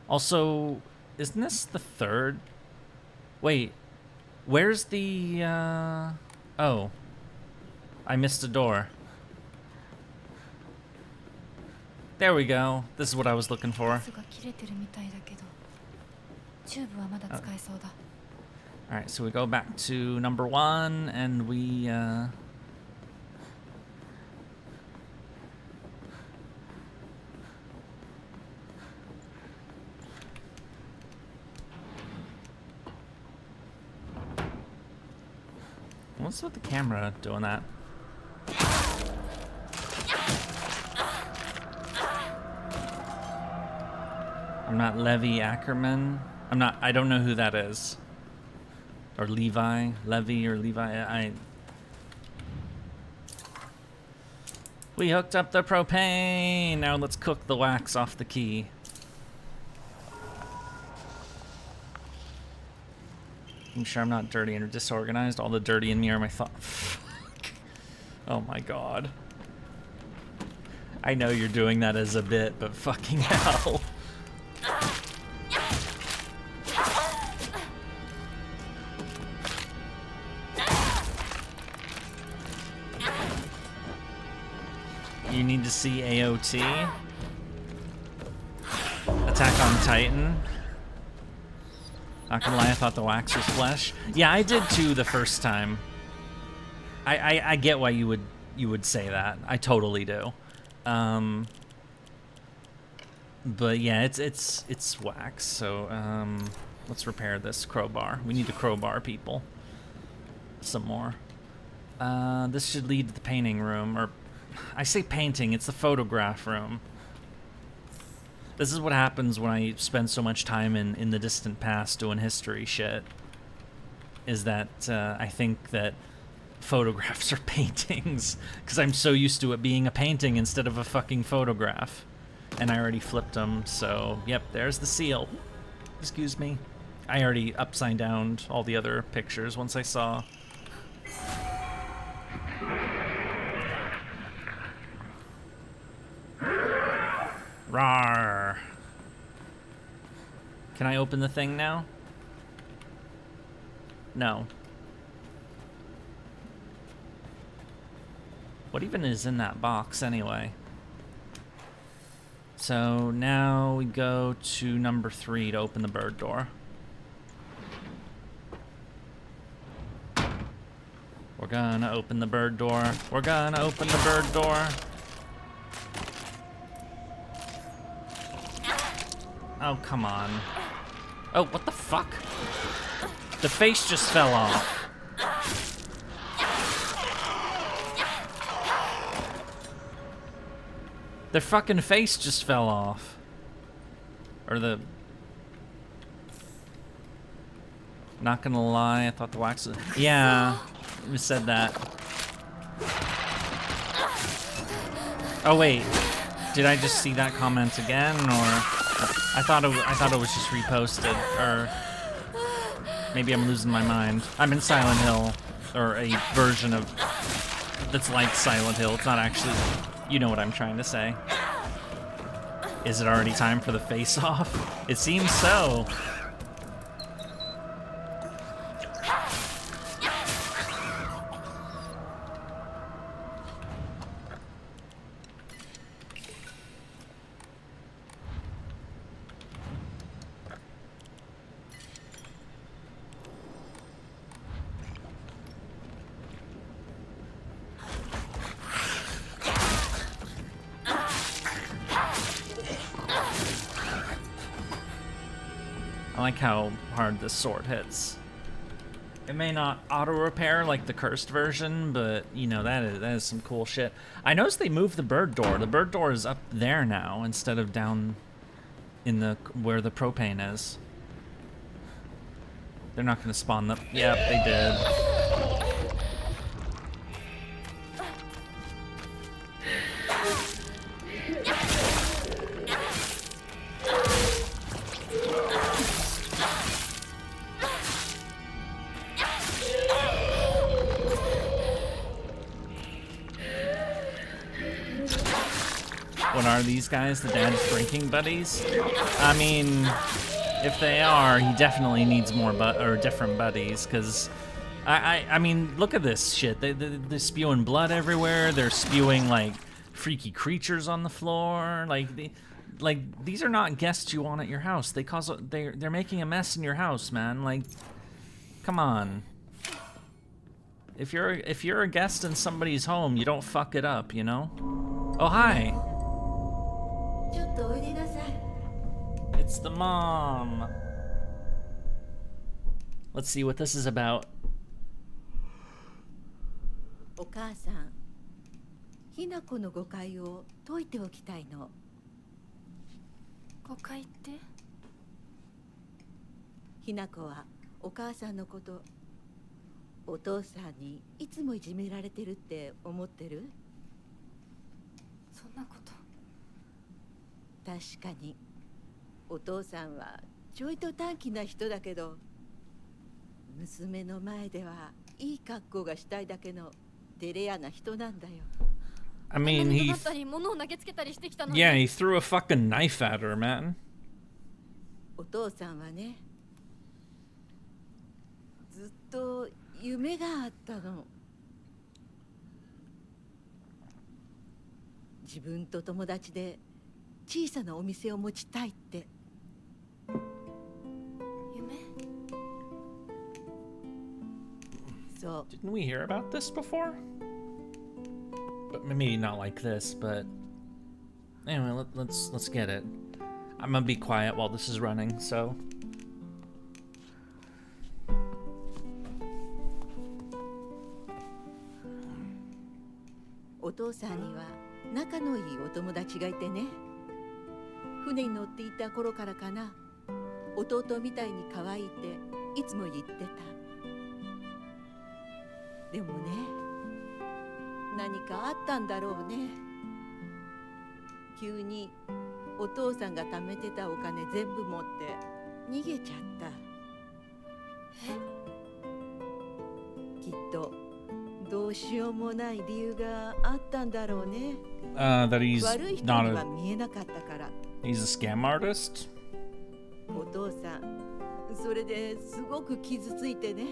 Also, isn't this the 3rd? Wait, where's the, oh. I missed a door. There we go. This is what I was looking for. Alright, so we go back to number 1, and we, What's with the camera doing that? I'm not Levi Ackerman. I don't know who that is. Or Levi, or Levi. We hooked up the propane. Now let's cook the wax off the key. I'm sure I'm not dirty or disorganized. All the dirty in me are my thoughts. Oh my god. I know you're doing that as a bit, but fucking hell. You need to see AOT. Attack on Titan. Not gonna lie, I thought the wax was flesh. Yeah, I did too the first time. I get why you would say that. I totally do. But yeah, it's wax. So let's repair this crowbar. We need to crowbar people some more. This should lead to the painting room, or I say painting, it's the photograph room. This is what happens when I spend so much time in the distant past doing history shit. Is that I think that photographs are paintings, because I'm so used to it being a painting instead of a fucking photograph. And I already flipped them, so yep, there's the seal. Excuse me. I already upside downed all the other pictures once I saw. Rawr. Can I open the thing now? No. What even is in that box anyway? So now we go to number 3 to open the bird door. We're gonna open the bird door. We're gonna open the bird door. Oh, come on. Oh, what the fuck? The face just fell off. Their fucking face just fell off. Or the... Not gonna lie, I thought the wax was... Yeah, you said that. Oh wait, did I just see that comment again, or... I thought it was just reposted, or maybe I'm losing my mind. I'm in Silent Hill, or a version of that's like Silent Hill. It's not actually, you know what I'm trying to say. Is it already time for the face-off? It seems so. I like how hard this sword hits. It may not auto-repair like the cursed version, but, you know, that is some cool shit. I noticed they moved the bird door. The bird door is up there now instead of down in the where the propane is. They're not going to spawn them. Yep, they did. What are these guys? The dad's drinking buddies? I mean, if they are, he definitely needs more different buddies, because I mean, look at this shit. They're spewing blood everywhere. They're spewing like freaky creatures on the floor. Like these are not guests you want at your house. They're making a mess in your house, man. Like, come on. If you're a guest in somebody's home, you don't fuck it up, you know? Oh, hi. It's the mom. Let's see what this is about. お母さん、ひな子の誤解を解いておきたいの。誤解って？ひな子はお母さんのこと、お父さんにいつもいじめられてるって思ってる？そんなこと。確かにお父さんはちょいと短気な人だけど、娘の前ではいい格好がしたいだけの照れ屋な人なんだよ。I mean, he. だったり物を投げつけたりしてきたのに。 Yeah, he threw a fucking knife at her, man. お父さんはね、ずっと夢があったの。自分と友達で小さなお店を持ちたいって。夢？そう。 Didn't we hear about this before? But maybe not like this, but anyway, let's get it. I'm gonna be quiet while this is running, so. お父さんには仲のいいお友達がいてね。船に乗っていた頃からかな、弟みたいに可愛いっていつも言ってた。でもね、何かあったんだろうね。急にお父さんが貯めてたお金全部持って逃げちゃった。きっとどうしようもない理由があったんだろうね。That he's 悪い人 not には a. 見えなかったから。 He's a scam artist? お父さん、それですごく傷ついてね。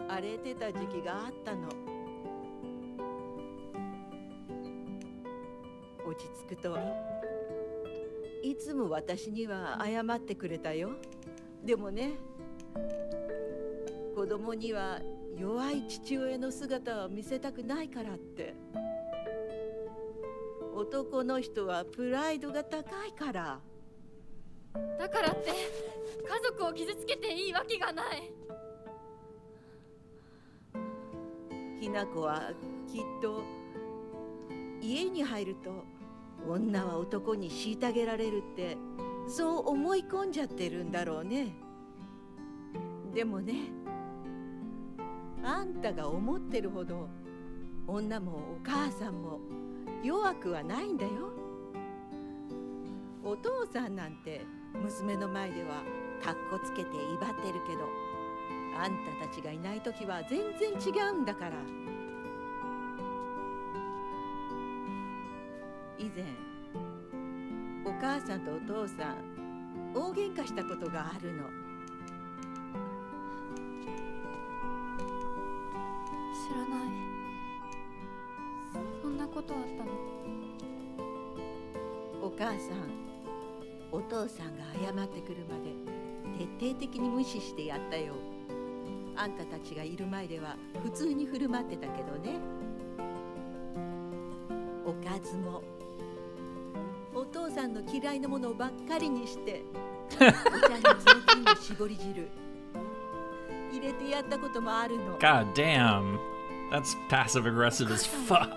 荒れてた時期があったの。落ち着くといつも私には謝ってくれたよ。でもね、子供には弱い父親の姿を見せたくないからって。男の人はプライドが高いから。だからって家族を傷つけていいわけがない。ひな子はきっと家に入ると女は男に虐げられるってそう思い込んじゃってるんだろうね。でもね、あんたが思ってるほど女もお母さんも弱くはないんだよ。お父さんなんて娘の前ではカッコつけて威張ってるけど、あんたたちがいないときは全然違うんだから。以前お母さんとお父さん大喧嘩したことがあるの。知らない。そんなことあったの？お母さん、お父さんが謝ってくるまで徹底的に無視してやったよ。あんたたちがいる前では普通に振る舞ってたけどね。おかずもお父さんの嫌いなものばっかりにしてお茶に雑巾の搾り汁入れてやったこともあるの。 God damn. That's passive aggressive as fuck.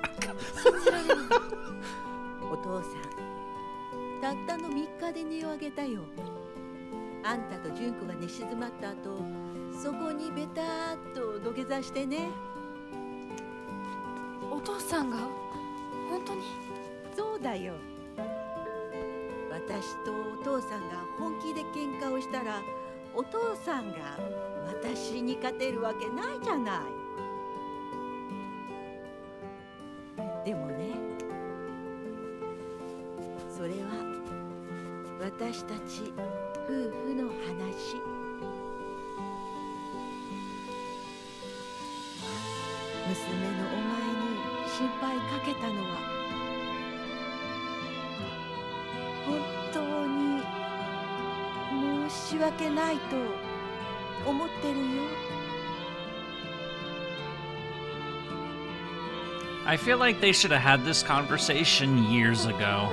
お父さん、たったの3日で値を上げたよ。あんたと純子が寝静まった後、そこにベターっと土下座してね。お父さんが本当に？そうだよ。私とお父さんが本気で喧嘩をしたら、お父さんが私に勝てるわけないじゃない。でもね、それは私たち夫婦の話。娘のお前に心配かけたのは本当に申し訳ないと思ってるよ。I feel like they should have had this conversation years ago.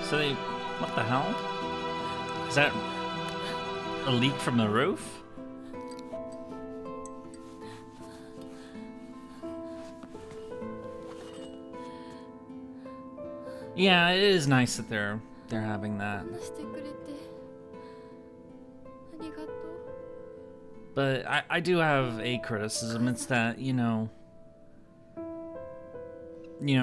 So they... What the hell? Is that a leak from the roof? Yeah, it is nice that they're having that. 話してくれてありがとう。 But I do have a criticism. It's that,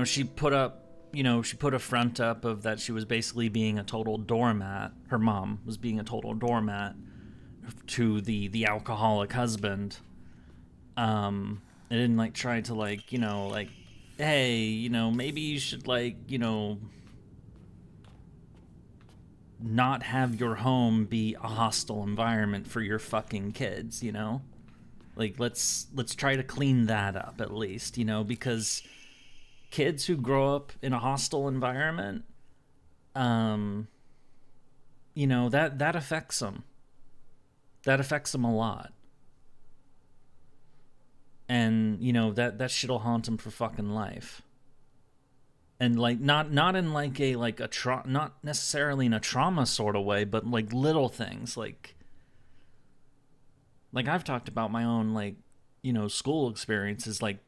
she put a front up of that she was basically being a total doormat. Her mom was being a total doormat to the alcoholic husband. And didn't like try to like, hey, maybe you should not have your home be a hostile environment for your fucking kids, Like let's try to clean that up at least, because kids who grow up in a hostile environment, that affects them. That affects them a lot. And, that shit'll haunt them for fucking life. And like not in like a not necessarily in a trauma sort of way, but like little things like I've talked about my own school experiences like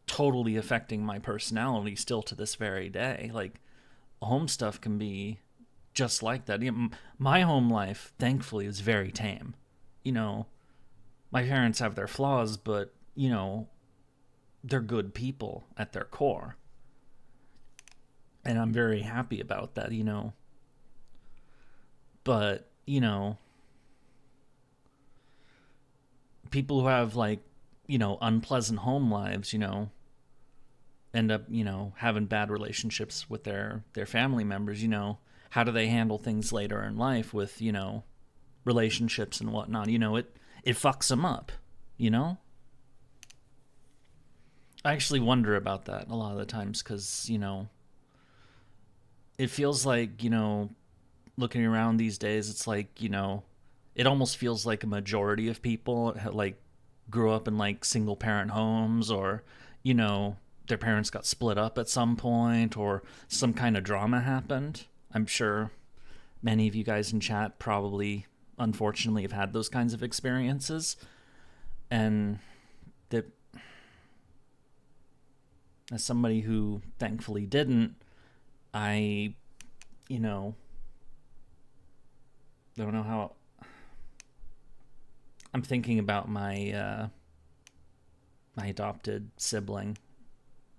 totally affecting my personality still to this very day. Like home stuff can be just like that. My home life thankfully is very tame. My parents have their flaws, but they're good people at their core. And I'm very happy about that, But, people who have, unpleasant home lives, end up, having bad relationships with their family members, How do they handle things later in life with, relationships and whatnot? It fucks them up, I actually wonder about that a lot of the times because, it feels like, looking around these days, it's like, it almost feels like a majority of people grew up in single parent homes or, their parents got split up at some point or some kind of drama happened. I'm sure many of you guys in chat probably, unfortunately, have had those kinds of experiences. And that, as somebody who thankfully didn't, I don't know how. I'm thinking about my my adopted sibling,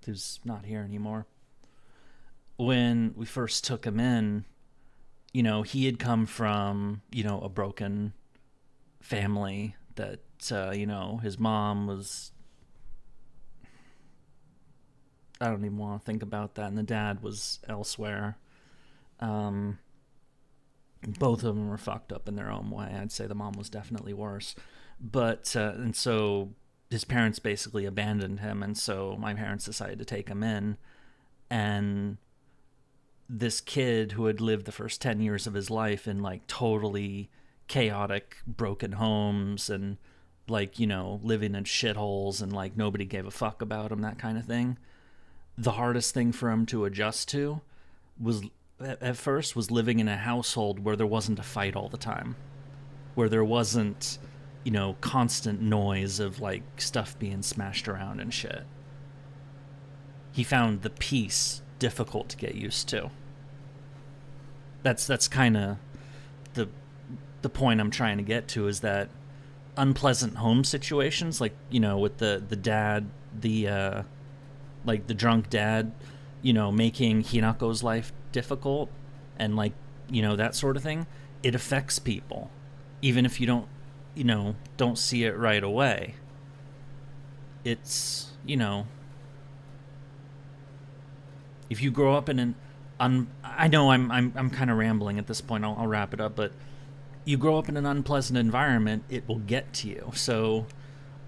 who's not here anymore. When we first took him in, he had come from a broken family that his mom was. I don't even want to think about that. And the dad was elsewhere. Both of them were fucked up in their own way. I'd say the mom was definitely worse. But, and so his parents basically abandoned him. And so my parents decided to take him in. And this kid who had lived the first 10 years of his life in totally chaotic, broken homes and living in shitholes and nobody gave a fuck about him, that kind of thing. The hardest thing for him to adjust to was at first was living in a household where there wasn't a fight all the time, where there wasn't, constant noise of stuff being smashed around and shit. He found the peace difficult to get used to. That's kind of the point I'm trying to get to, is that unpleasant home situations, with the dad, the drunk dad, making Hinako's life difficult and that sort of thing, it affects people. Even if you don't see it right away. It's, if you grow up in an I know I'm kind of rambling at this point. I'll wrap it up, but you grow up in an unpleasant environment, it will get to you. So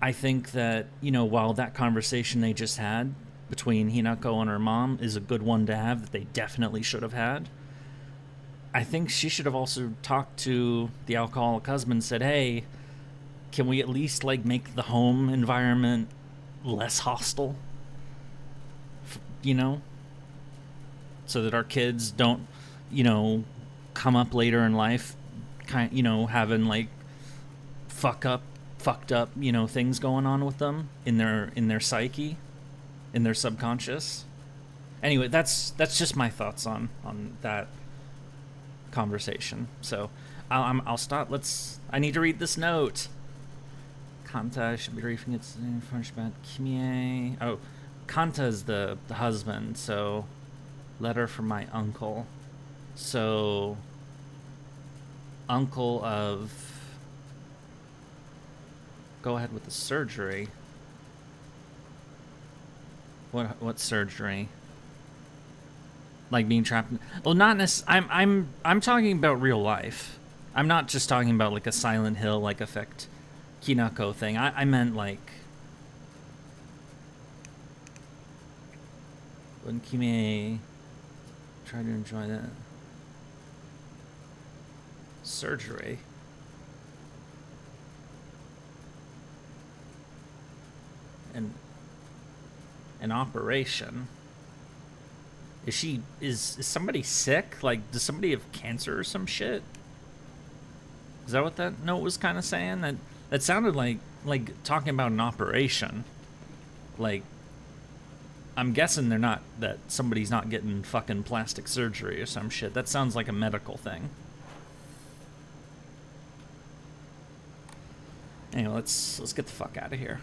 I think that, while that conversation they just had between Hinako and her mom is a good one to have, that they definitely should have had, I think she should have also talked to the alcoholic husband and said, hey, can we at least make the home environment less hostile? So that our kids don't, you know, come up later in life, having like fucked up, you know, things going on with them in their psyche, in their subconscious. Anyway, that's just my thoughts on that conversation. So I'll stop. I need to read this note. Kanta should be briefing its information about Kimie. Oh, Kanta is the husband. So, letter from my uncle. So, uncle of. Go ahead with the surgery. What surgery? Like being trapped in, well, not necessarily. I'm talking about real life. I'm not just talking about like a Silent Hill like effect Kinako thing. I meant like when Kimie tried to enjoy the surgery. And an operation. Is somebody sick? Like, does somebody have cancer or some shit? Is that what that note was kind of saying? That sounded like talking about an operation. Like, I'm guessing that somebody's not getting fucking plastic surgery or some shit. That sounds like a medical thing. Anyway, let's get the fuck out of here.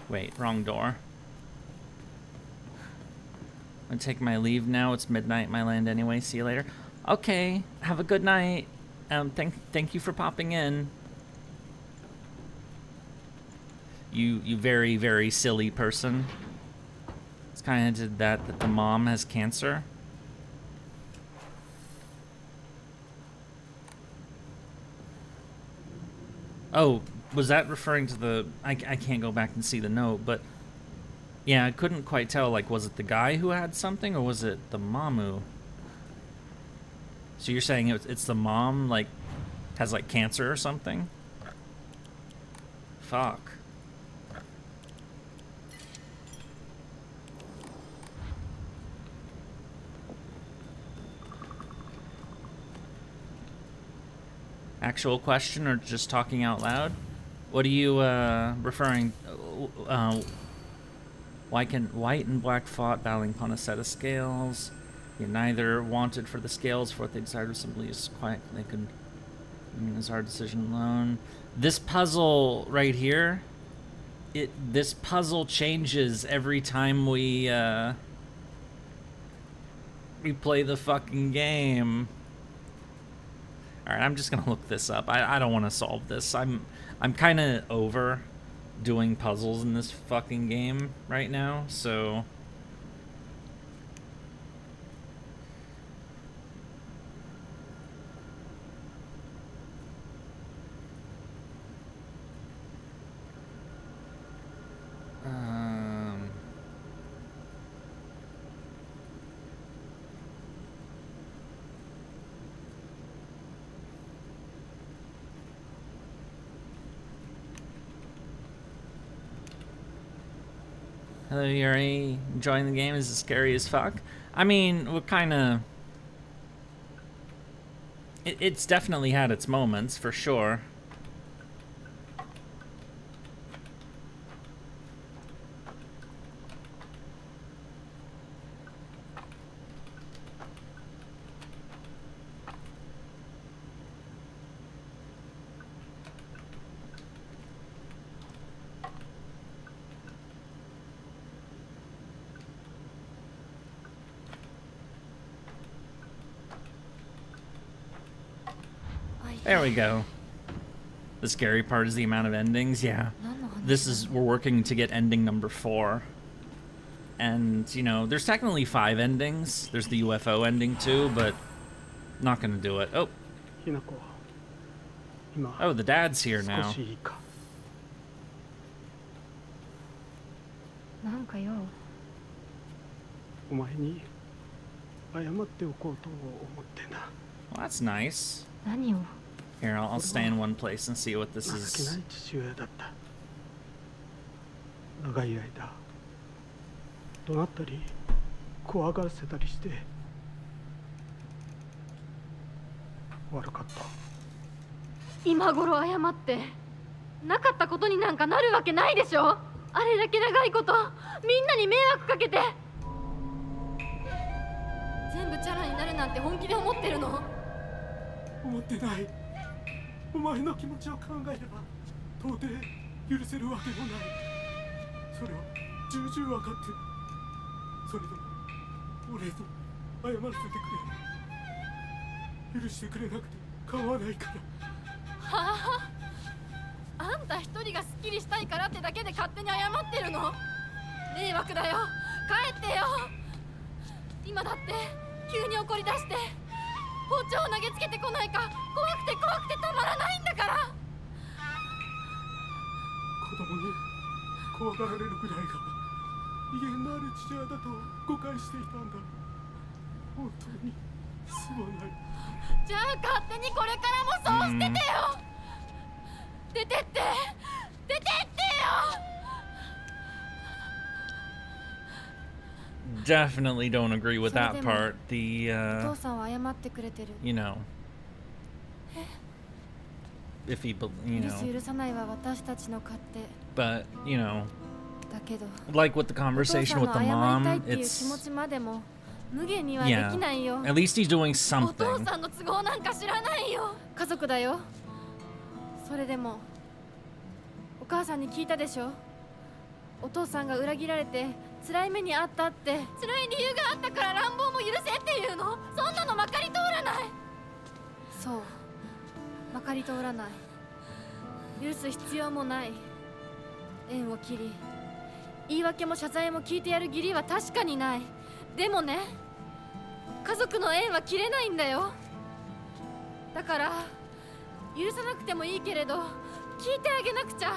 Wait, wrong door. I'm gonna take my leave now. It's midnight in my land anyway. See you later. Okay, have a good night. Thank you for popping in. You very, very silly person. It's kind of did that the mom has cancer. Oh, was that referring to the... I can't go back and see the note, but... Yeah, I couldn't quite tell, like, was it the guy who had something, or was it the mamu? So you're saying it's the mom, like, has, like, cancer or something? Fuck. Actual question, or just talking out loud? What are you referring? Why can white and black fought battling upon a set of scales? You're neither wanted for the scales, for what they desired was simply as quiet. They could. I mean, it's our decision alone. This puzzle right here. This puzzle changes every time we play the fucking game. All right, I'm just gonna look this up. I don't want to solve this. I'm kind of over doing puzzles in this fucking game right now, so hello, Yurie. Enjoying the game? Is it scary as fuck? I mean, what kind of... It's definitely had its moments, for sure. There we go. The scary part is the amount of endings. Yeah. We're working to get ending number 4. And, you know, there's technically 5 endings. There's the UFO ending too, but not gonna do it. Oh. Oh, the dad's here now. なんかよ。お前に謝っておこうと思ってな。 Well, that's nice. 何を？ Here, I'll stay in one place and see what this 情けな is. い父親だった。長い間怒鳴ったり怖がらせたりして悪かった。今頃謝ってなかったことになんかなるわけないでしょ。あれだけ長いことみんなに迷惑かけて、全部チャラになるなんて本気で思ってるの？思ってない。お前の気持ちを考えれば到底許せるわけもない。それを重々分かってる。それでも俺に謝らせてくれ。許してくれなくて構わないから。はあ、あんた一人がスッキリしたいからってだけで勝手に謝ってるの？迷惑だよ、帰ってよ。今だって急に怒り出して包丁を投げつけてこないか怖くてたまらないんだから。子供に怖がられるぐらいが威厳のある父親だと誤解していたんだ。本当にすまない。じゃあ勝手にこれからもそうしててよ。出てって出てってよ。 Definitely don't agree with that part. お The 父さんは謝ってくれてる。 you know, if he you 許す know, 許さないは私たちの勝手 but you know, だけど、 like with the お父さ conversation ん with の the 謝りたい mom, っていう気持 it's ちまでも無限にはで yeah, きないよ。 at least he's doing お父 something. さんの都合なんか知らないよ。家族だよ。それでもお母さんに聞いたでしょ。お父さんが裏切られて辛い目にあったって。辛い理由があったから乱暴も許せっていうの？そんなのまかり通らない。そう、まかり通らない。許す必要もない。縁を切り言い訳も謝罪も聞いてやる義理は確かにない。でもね、家族の縁は切れないんだよ。だから許さなくてもいいけれど聞いてあげなくちゃ。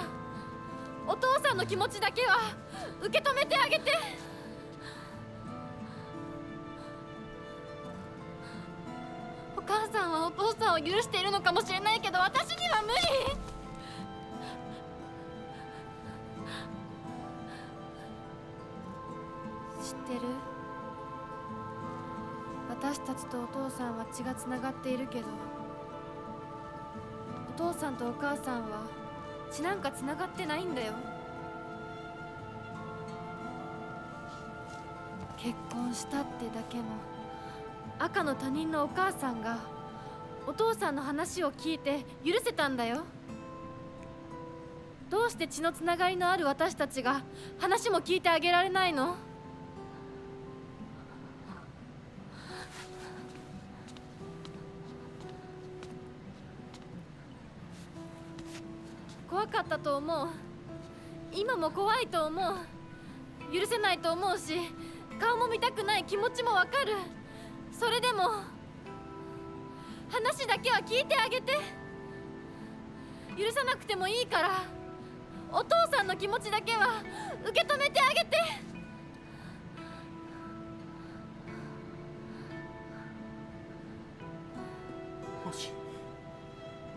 お父さんの気持ちだけは受け止めてあげて。お母さんはお父さんを許しているのかもしれないけど私には無理。知ってる？私たちとお父さんは血がつながっているけど、お父さんとお母さんは血なんかつながってないんだよ。結婚したってだけの赤の他人のお母さんがお父さんの話を聞いて許せたんだよ。どうして血のつながりのある私たちが話も聞いてあげられないの？怖かったと思う。今も怖いと思う。許せないと思うし、顔も見たくない気持ちもわかる。それでも話だけは聞いてあげて。許さなくてもいいからお父さんの気持ちだけは受け止めてあげて。もし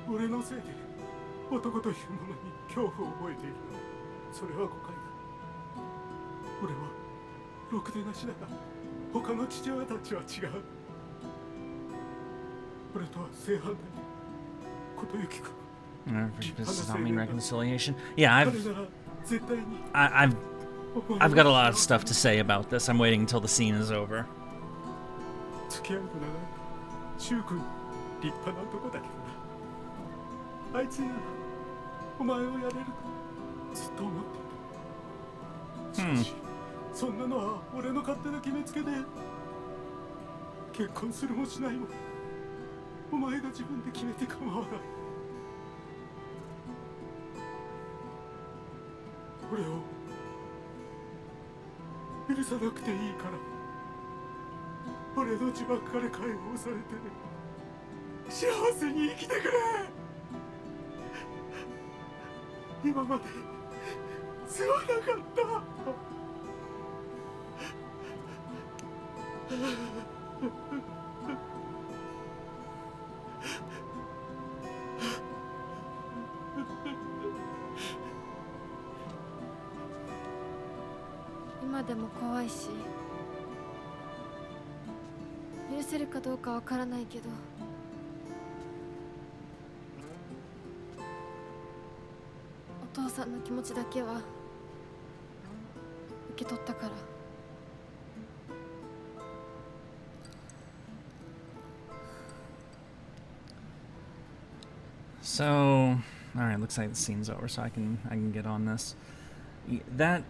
俺のせいで男というものに恐怖を覚えているの、それは誤解だ。俺はろくでなしだが他の父親たちは違う。俺とは正反対で、琴行君 This does not mean reconciliation. Yeah, 彼なら絶対に I've got a lot of stuff to say about this. I'm waiting until the scene is over. 付き合うのなら柊君立派な男だけどな。あいつにはお前をやれるとずっと思っていた。しかし、そんなのは俺の勝手な決めつけで、結婚するもしないもお前が自分で決めて構わない。俺を許さなくていいから俺の呪縛から解放されて幸せに生きてくれ。今まですまなかった。今でも怖いしないし許せるかどうかわからないけどお父さんの気持ちだけは受け取ったから。So, all right, looks like the scene's over, so I can get on this. That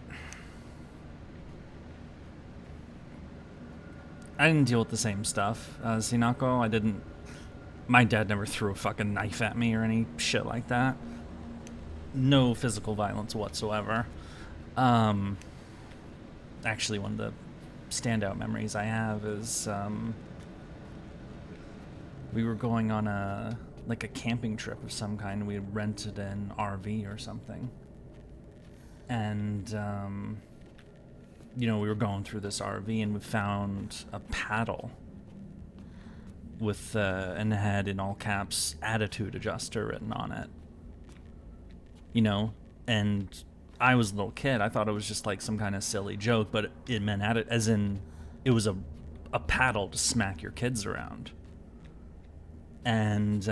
I didn't deal with the same stuff as Hinako. I didn't. My dad never threw a fucking knife at me or any shit like that. No physical violence whatsoever. Actually, one of the standout memories I have is we were going on a camping trip of some kind. We had rented an RV or something. And, you know, we were going through this RV and we found a paddle with, and it had in all caps, attitude adjuster written on it. You know, and I was a little kid. I thought it was just like some kind of silly joke, but it meant as in it was a paddle to smack your kids around. And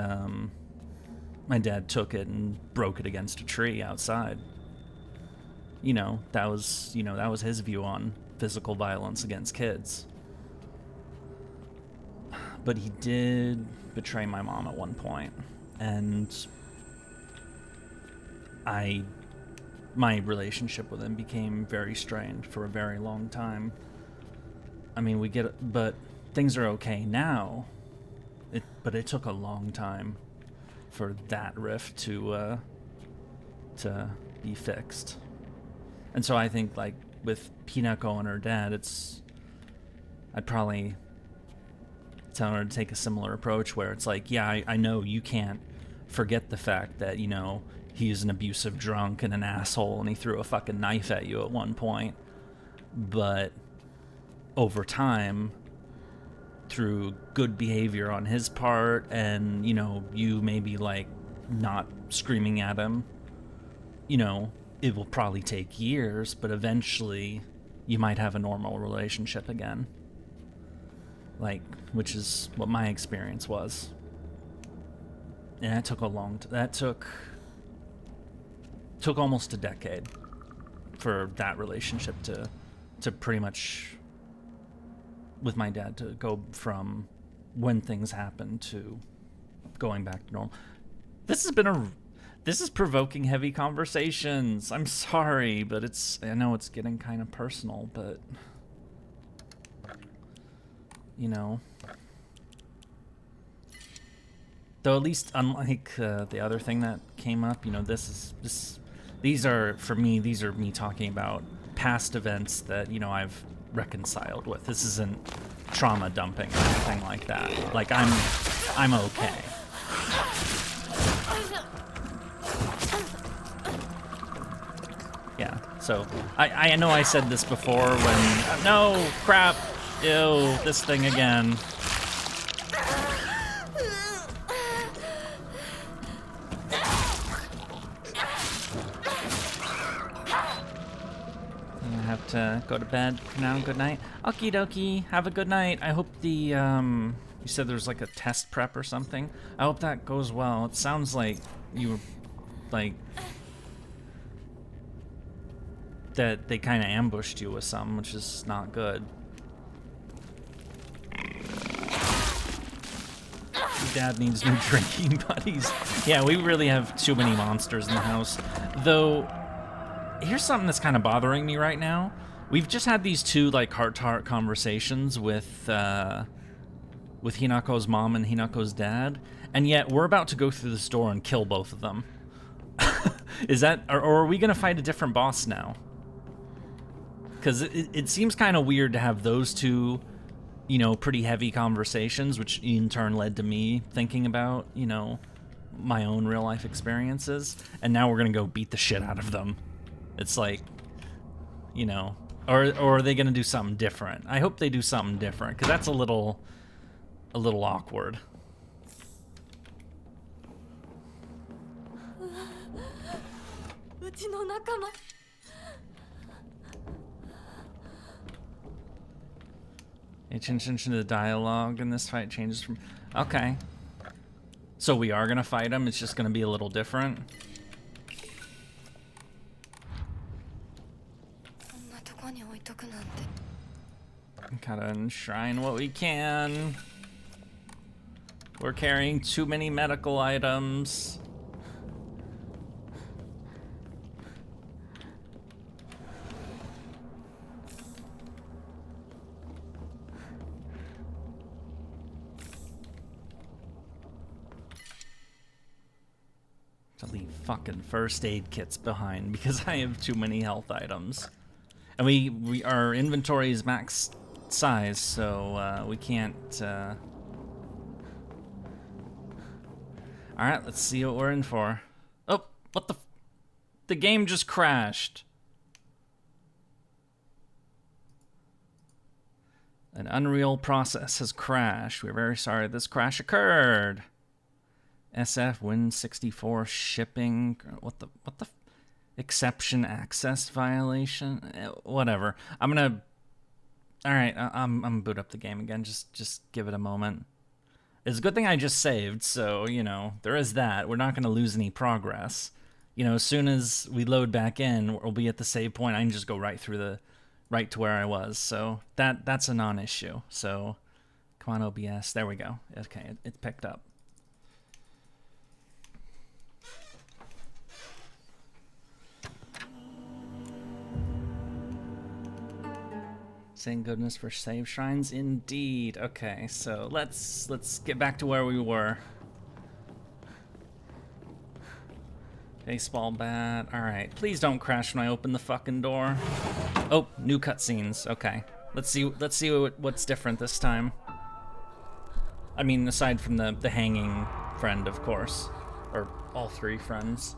my dad took it and broke it against a tree outside. You know, that was his view on physical violence against kids. But he did betray my mom at one point, and my relationship with him became very strained for a very long time. I mean, but things are okay now. But it took a long time for that rift to be fixed. And so I think, like, with Hinako and her dad, I'd probably tell her to take a similar approach where it's like, yeah, I know you can't forget the fact that, you know, he's an abusive drunk and an asshole and he threw a fucking knife at you at one point. But over time, through good behavior on his part and, you know, you maybe, like, not screaming at him, you know, it will probably take years, but eventually you might have a normal relationship again. Like, which is what my experience was. And that took that took almost a decade for that relationship to pretty much, with my dad, to go from when things happened to going back to normal. This is provoking heavy conversations. I'm sorry, but I know it's getting kind of personal, but you know. Though at least unlike the other thing that came up, you know, these are me talking about past events that, you know, I've reconciled with. This isn't trauma dumping or anything like that. Like, I'm okay. Yeah, so I know I said this before when no crap, ew, this thing again. Have to go to bed for now. Good night. Okie dokie. Have a good night. I hope you said there's like a test prep or something. I hope that goes well. It sounds like you were like that they kind of ambushed you with something, which is not good. Dad needs new drinking buddies. Yeah, we really have too many monsters in the house. Though, here's something that's kind of bothering me right now. We've just had these two, like, heart-to-heart conversations with Hinako's mom and Hinako's dad, and yet we're about to go through the store and kill both of them. Is that, or are we gonna fight a different boss now? Because it seems kind of weird to have those two, you know, pretty heavy conversations, which in turn led to me thinking about, you know, my own real-life experiences, and now we're gonna go beat the shit out of them. It's like, you know, or are they gonna do something different? I hope they do something different, because that's a little awkward. Attention to the dialogue in this fight changes from... Okay. So we are gonna fight him, it's just gonna be a little different. Gotta enshrine what we can. We're carrying too many medical items. To leave fucking first aid kits behind because I have too many health items. And our inventory is max size, so we can't Alright, let's see what we're in for. Oh, what the game just crashed. An Unreal process has crashed. We're very sorry this crash occurred. SF Win64 shipping. What the exception access violation? Whatever. I'm gonna. All right, I'm gonna boot up the game again. Just give it a moment. It's a good thing I just saved, so you know there is that. We're not gonna lose any progress. You know, as soon as we load back in, we'll be at the save point. I can just go right to where I was. So that's a non-issue. So come on, OBS. There we go. Okay, it picked up. Saying goodness for save shrines, indeed. Okay, so let's get back to where we were. Baseball bat. All right, please don't crash when I open the fucking door. Oh, new cutscenes. Okay, let's see what's different this time. I mean, aside from the hanging friend, of course, or all three friends.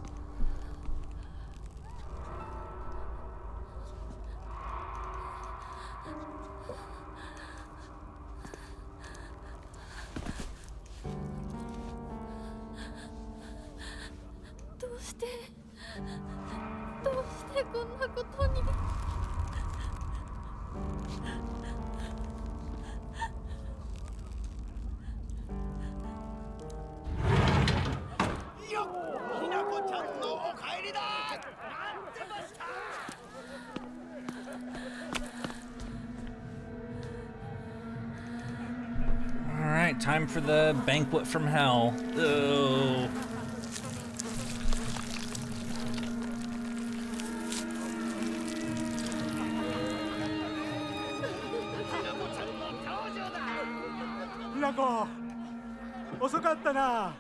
Alright, time for the banquet from hell. Oh. Hinako, 遅かったな。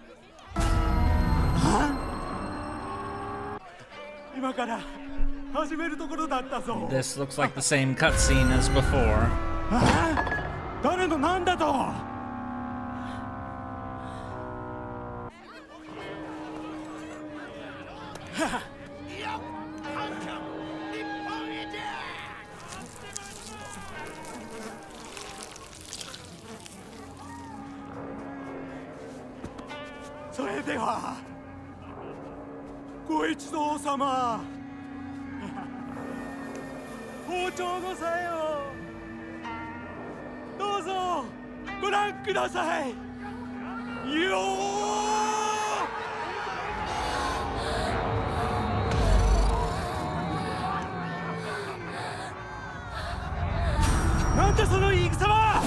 今から始めるところだったぞ。 This looks like the same cutscene as before. 誰のなんだと。 それではご一同様包丁のさえをどうぞご覧くださいよーなんだその言い草は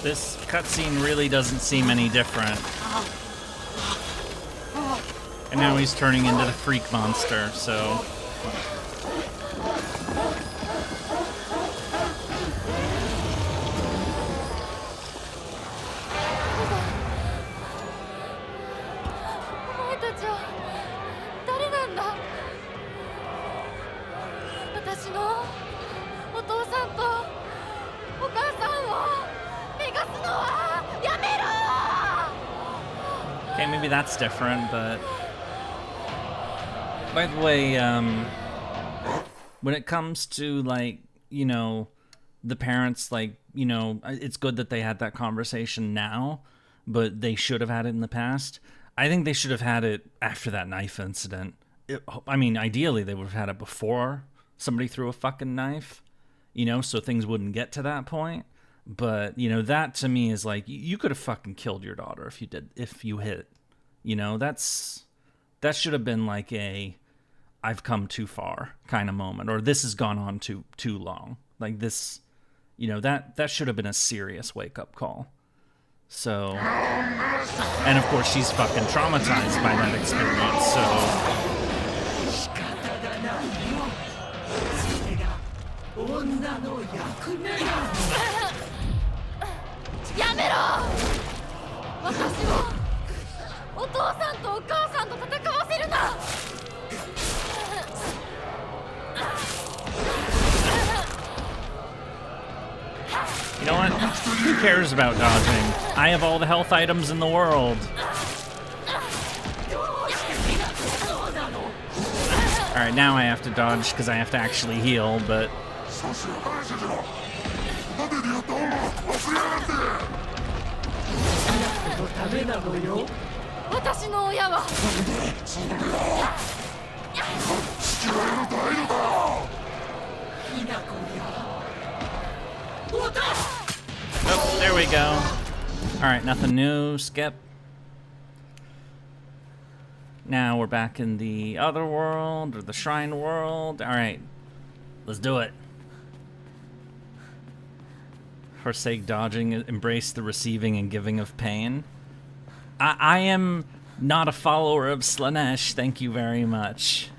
This cutscene really doesn't seem any different. And now he's turning into the freak monster, so... Okay, maybe that's different, but... By the way, when it comes to, like, you know, the parents, like, you know, it's good that they had that conversation now, but they should have had it in the past. I think they should have had it after that knife incident. I mean, ideally, they would have had it before somebody threw a fucking knife, you know, so things wouldn't get to that point. But, you know, that to me is like, you could have fucking killed your daughter if you hit. You know, that should have been like a I've come too far kind of moment, or this has gone on too long. Like this, you know, that should have been a serious wake-up call. So, and of course she's fucking traumatized by that experience, so. やめろ。私をお父さんとお母さんと戦わせるな。You know what? Who cares about dodging? I have all the health items in the world. Alright, now I have to dodge because I have to actually heal, but... Oh, there we go. Alright, nothing new. Skip. Now we're back in the other world, or the shrine world. Alright, let's do it. Forsake dodging, embrace the receiving and giving of pain. I am not a follower of Slanesh, thank you very much.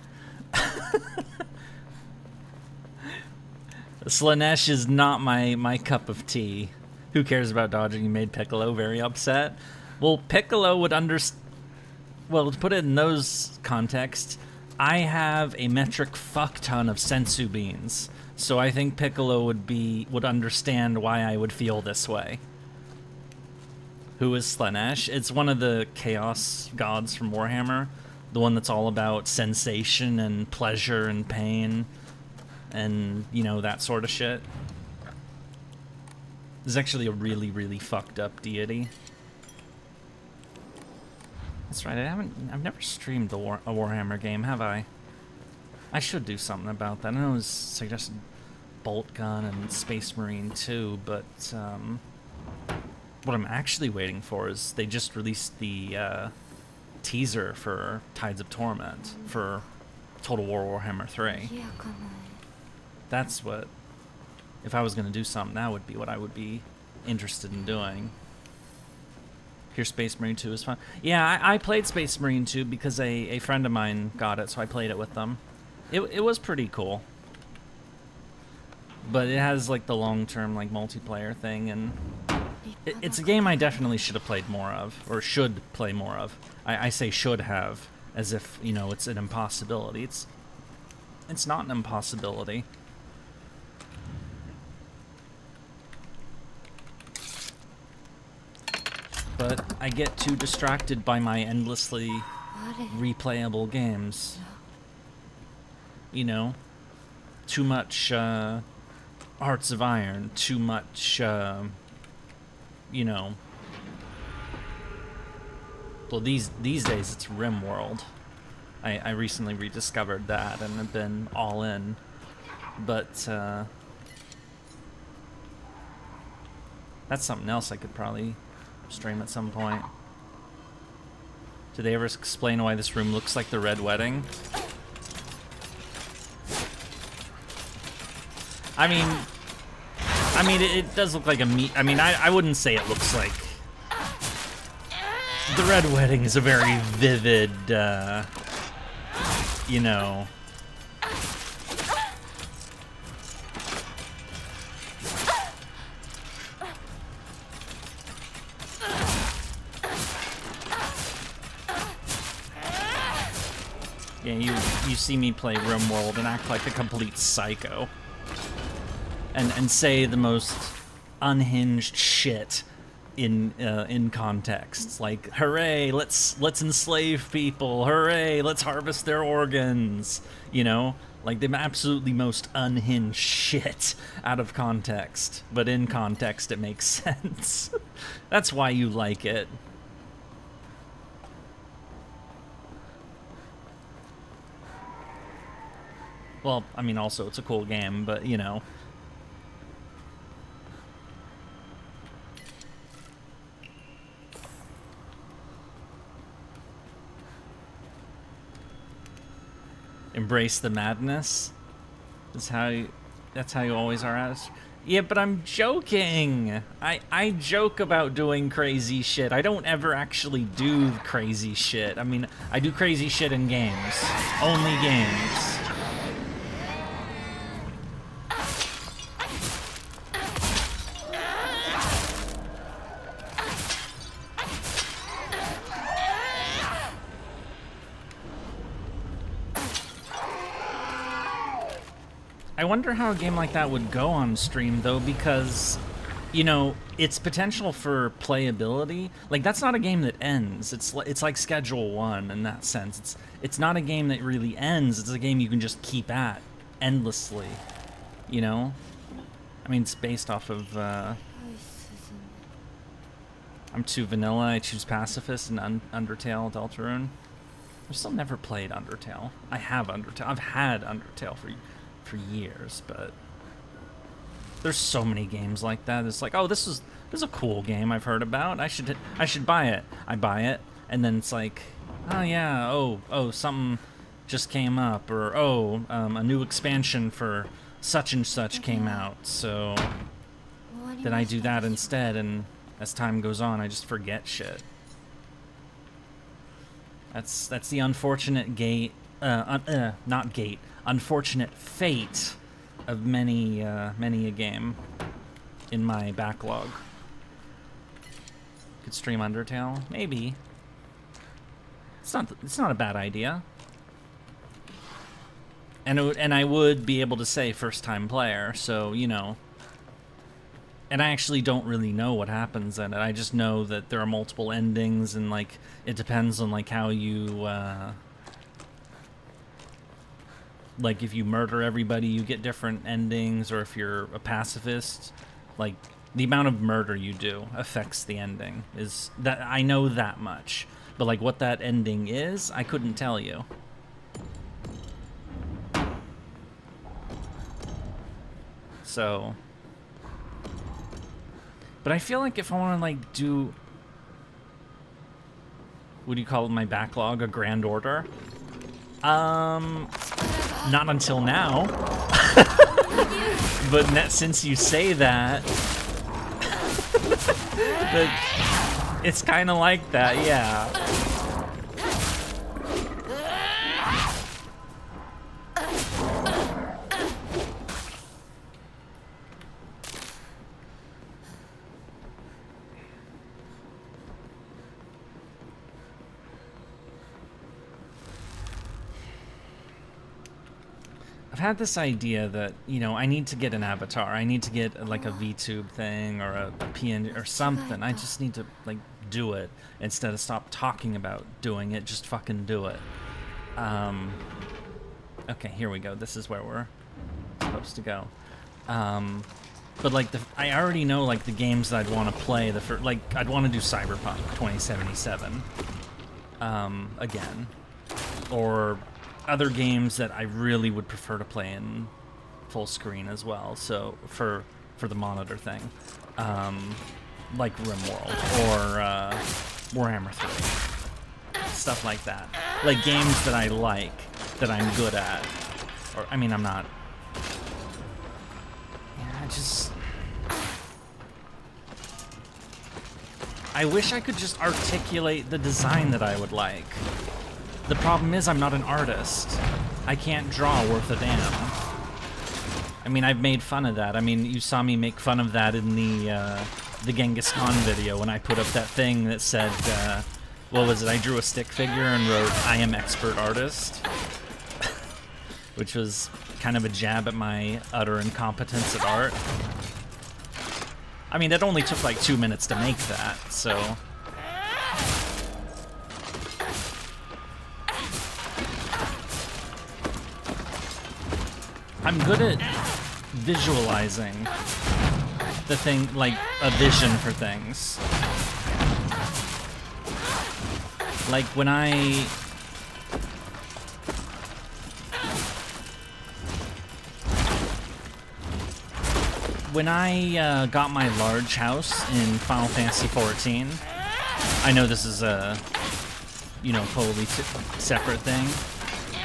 Slanesh is not my cup of tea. Who cares about dodging? You made Piccolo very upset. Well, Piccolo would understand. Well, to put it in those contexts, I have a metric fuck ton of sensu beans, so I think Piccolo would understand why I would feel this way. Who is Slanesh? It's one of the chaos gods from Warhammer, the one that's all about sensation and pleasure and pain, and you know, that sort of shit. This is actually a really, really fucked up deity. That's right, I've never streamed a Warhammer game, have I? I should do something about that. I know it was suggested Bolt Gun and Space Marine 2, but what I'm actually waiting for is they just released the teaser for Tides of Torment for Total War Warhammer 3. That's what, if I was going to do something, that would be what I would be interested in doing. Here, Space Marine 2 is fun. Yeah, I played Space Marine 2 because a friend of mine got it, so I played it with them. It was pretty cool. But it has, like, the long-term, like, multiplayer thing, and it's a game I definitely should have played more of, or should play more of. I say should have, as if, you know, it's an impossibility. It's not an impossibility. But I get too distracted by my endlessly replayable games. You know, too much Hearts of Iron, too much, you know. Well, these days it's RimWorld. I recently rediscovered that and have been all in. But that's something else I could probably stream at some point. Did they ever explain why this room looks like the Red Wedding? I mean, it does look like a meat. I mean, I wouldn't say it looks like. The Red Wedding is a very vivid, you know. Yeah, you see me play RimWorld and act like a complete psycho. And say the most unhinged shit in contexts. Like, hooray, let's enslave people. Hooray, let's harvest their organs. You know, like the absolutely most unhinged shit out of context. But in context, it makes sense. That's why you like it. Well, I mean, also it's a cool game, but you know. Embrace the madness. That's how you always are at us. Yeah, but I'm joking. I joke about doing crazy shit. I don't ever actually do crazy shit. I mean, I do crazy shit in games. Only games. I wonder how a game like that would go on stream, though, because, you know, its potential for playability, like, that's not a game that ends. It's like Schedule 1 in that sense. It's not a game that really ends. It's a game you can just keep at endlessly, you know? I mean, it's based off of, I'm too vanilla. I choose Pacifist and Undertale, Deltarune. I've still never played Undertale. I have Undertale. I've had Undertale for years, but there's so many games like that. It's like, oh, this is a cool game I've heard about. I should buy it. I buy it, and then it's like, oh yeah, oh something just came up, or oh, a new expansion for such and such came out. So then I do that instead, and as time goes on, I just forget shit. That's the unfortunate unfortunate fate of many a game in my backlog. Could stream Undertale, maybe. It's not a bad idea. And I would be able to say first time player, so you know. And I actually don't really know what happens in it. I just know that there are multiple endings, and like it depends on like how you like if you murder everybody you get different endings, or if you're a pacifist, like the amount of murder you do affects the ending. Is that I know that much, but like what that ending is, I couldn't tell you. So, but I feel like if I want to like do, what do you call it, my backlog, a grand order? Not until now. But since you say that, it's kind of like that, yeah. I've had this idea that, you know, I need to get an avatar. I need to get like a VTube thing or a PNG or something. I just need to like do it instead of stop talking about doing it. Just fucking do it. Okay, here we go. This is where we're supposed to go. But like I already know like the games that I'd want to play. Like I'd want to do Cyberpunk 2077 again, or other games that I really would prefer to play in full screen as well. So for the monitor thing, like RimWorld or Warhammer 3, stuff like that. Like games that I like, that I'm good at. Or I mean, I'm not. Yeah, I wish I could just articulate the design that I would like. The problem is I'm not an artist. I can't draw worth a damn. I mean, I've made fun of that. I mean, you saw me make fun of that in the Genghis Khan video when I put up that thing that said, what was it? I drew a stick figure and wrote, "I am expert artist," which was kind of a jab at my utter incompetence at art. I mean, it only took like 2 minutes to make that, so... I'm good at visualizing the thing, like a vision for things. Like when I got my large house in Final Fantasy XIV, I know this is a, you know, totally separate thing.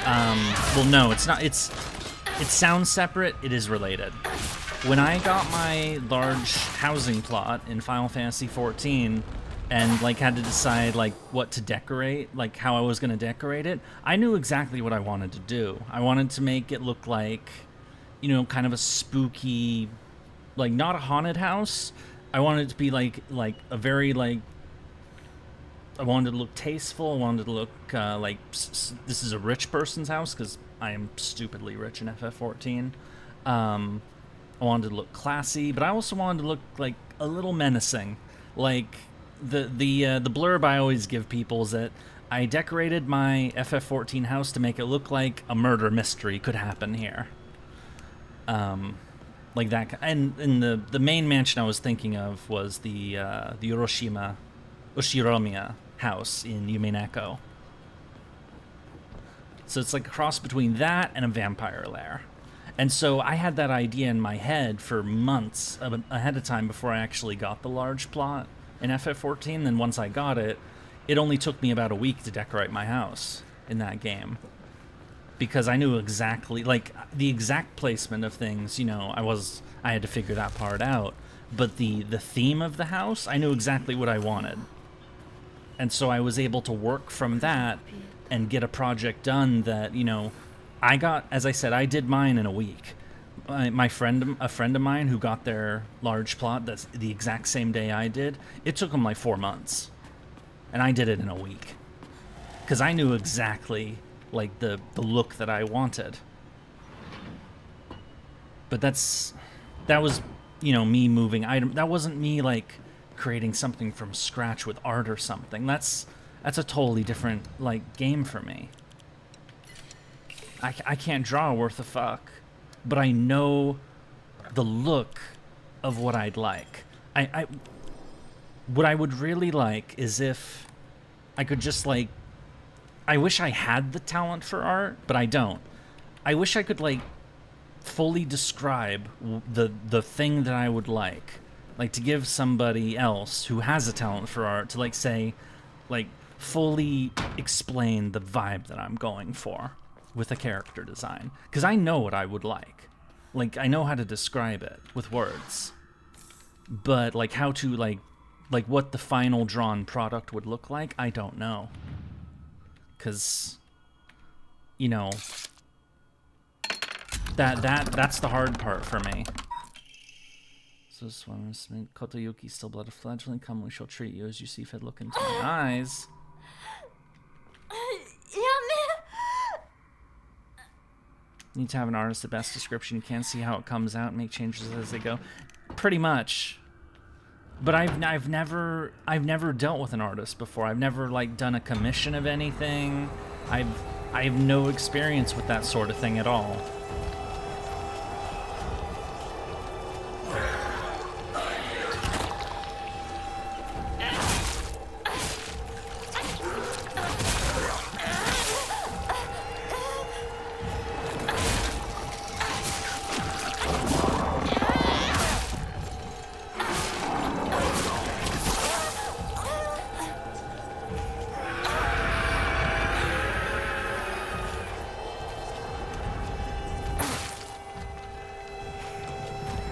Well, no, it's not. It sounds separate. It is related. When I got my large housing plot in Final Fantasy XIV and like had to decide like what to decorate, like how I was going to decorate it, I knew exactly what I wanted to do. I wanted to make it look like, you know, kind of a spooky, like not a haunted house. I wanted it to be like a very like, I wanted it to look tasteful. I wanted it to look like this is a rich person's house because I am stupidly rich in FF14. I wanted to look classy, but I also wanted to look like a little menacing. Like the blurb I always give people is that I decorated my FF14 house to make it look like a murder mystery could happen here. Like that, and the main mansion I was thinking of was the Ushiromiya house in Yume Neko. So it's like a cross between that and a vampire lair. And so I had that idea in my head for months ahead of time before I actually got the large plot in FF14. Then once I got it, it only took me about a week to decorate my house in that game. Because I knew exactly, like, the exact placement of things, you know, I had to figure that part out. But the theme of the house, I knew exactly what I wanted. And so I was able to work from that and get a project done that, you know, I got, as I said, I did mine in a week. A friend of mine who got their large plot that's the exact same day I did, it took him like 4 months. And I did it in a week. Because I knew exactly, like, the look that I wanted. But that was, you know, me moving item. That wasn't me, like, creating something from scratch with art or something. That's a totally different, like, game for me. I can't draw worth a fuck, but I know the look of what I'd like. What I would really like is if I could just, like, I wish I had the talent for art, but I don't. I wish I could, like, fully describe the thing that I would like to give somebody else who has a talent for art to, like, say, like, fully explain the vibe that I'm going for with a character design. Because I know what I would like. Like, I know how to describe it with words. But, like, how to, like what the final drawn product would look like, I don't know. Because, you know, that's the hard part for me. So this one is Kotoyuki, still blood of fledgling. Come, we shall treat you as you see fit. Look into my eyes. Need to have an artist the best description you can, see how it comes out, and make changes as they go. Pretty much. But I've never dealt with an artist before. I've never, like, done a commission of anything. I have no experience with that sort of thing at all.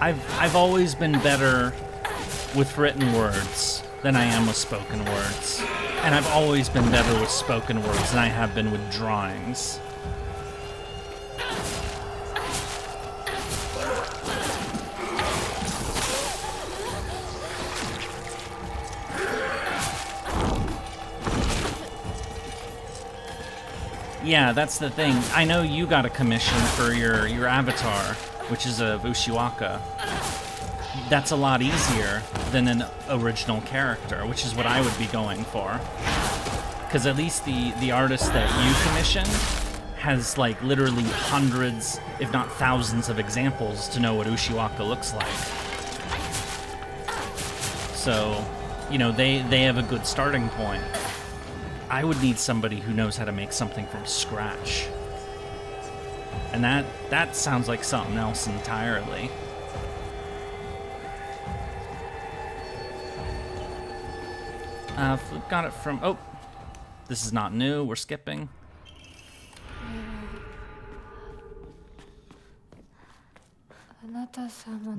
I've always been better with written words than I am with spoken words. And I've always been better with spoken words than I have been with drawings. Yeah, that's the thing. I know you got a commission for your avatar, which is a Ushiwaka. that's a lot easier than an original character, which is what I would be going for. Because at least the artist that you commissioned has like literally hundreds, if not thousands of examples to know what Ushiwaka looks like. So, you know, they have a good starting point. I would need somebody who knows how to make something from scratch. And that sounds like something else entirely. Got it from... Oh, this is not new. We're skipping.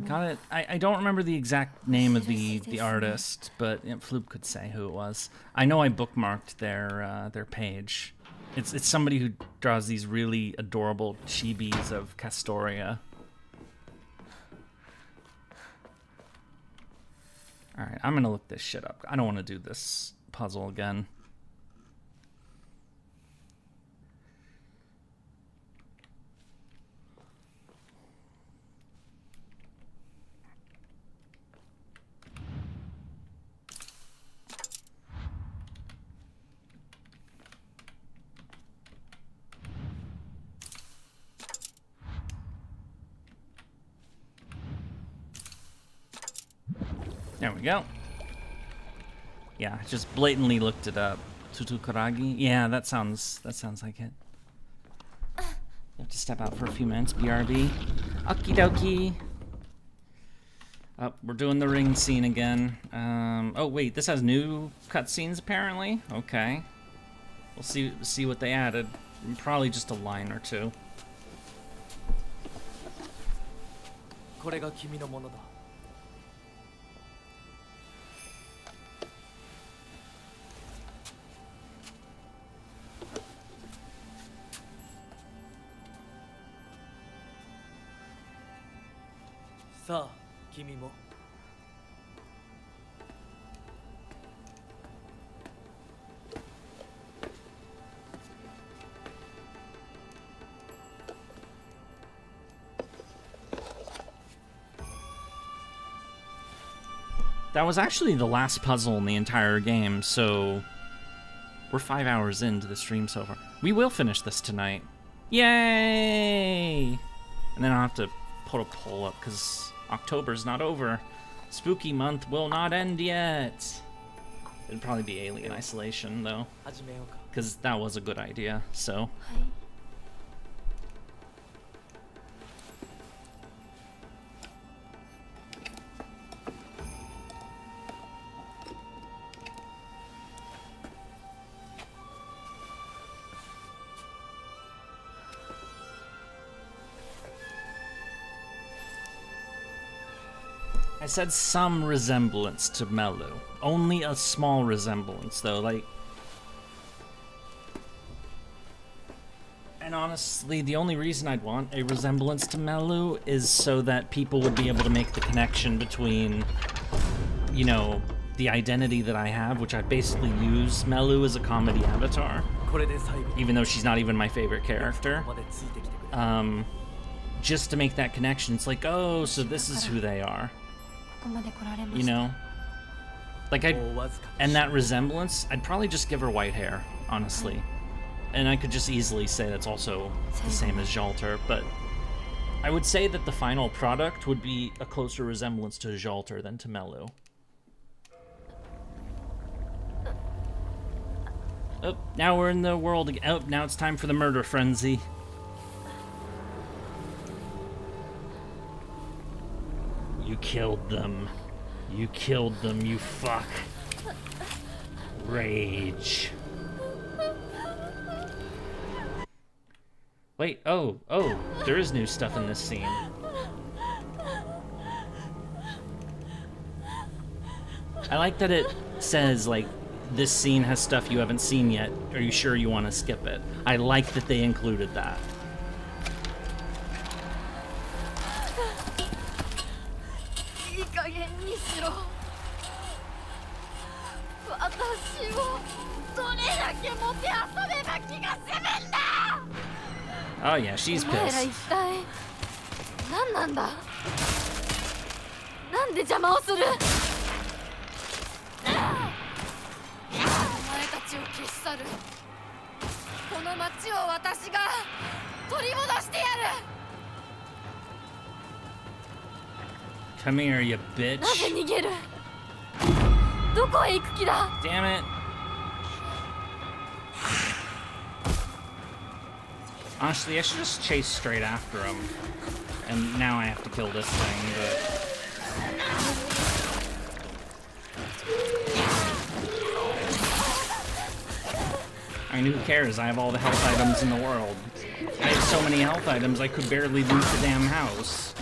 Got it. I don't remember the exact name of the artist, but Floop could say who it was. I know I bookmarked their page. It's somebody who draws these really adorable chibis of Castoria. Alright, I'm gonna look this shit up. I don't want to do this puzzle again. There we go. Yeah, I just blatantly looked it up. Tutukaragi? Yeah, that sounds like it. You have to step out for a few minutes, BRB. Okie dokie. Oh, we're doing the ring scene again. Oh wait, this has new cutscenes apparently? Okay. We'll see what they added. Probably just a line or two. これが君のものだ。さあ、君も。That was actually the last puzzle in the entire game, so we're 5 hours into the stream so far. We will finish this tonight. Yay! And then I'll have to put a poll up because October's not over. Spooky month will not end yet. It'd probably be Alien Isolation though, because that was a good idea. So. I said some resemblance to Melu. Only a small resemblance, though, like... And honestly, the only reason I'd want a resemblance to Melu is so that people would be able to make the connection between, you know, the identity that I have, which I basically use Melu as a comedy avatar, even though she's not even my favorite character. Just to make that connection, it's like, oh, so this is who they are. You know? Like, and that resemblance, I'd probably just give her white hair, honestly. And I could just easily say that's also the same as Jalter, but I would say that the final product would be a closer resemblance to Jalter than to Melu. Oh, now we're in the world again. Oh, now it's time for the murder frenzy. You killed them. You killed them, you fuck. Rage. Wait, oh, there is new stuff in this scene. I like that it says, like, this scene has stuff you haven't seen yet. Are you sure you want to skip it? I like that they included that. Oh yeah, she's pissed. なんで邪魔をする。お前たちを消し去る。この町を私が取り戻してやる。 Come here, you bitch. なぜ逃げる。どこへ行く気だ。 Damn it. Honestly, I should just chase straight after him. And now I have to kill this thing, but... I mean, who cares? I have all the health items in the world. I have so many health items, I could barely loot the damn house.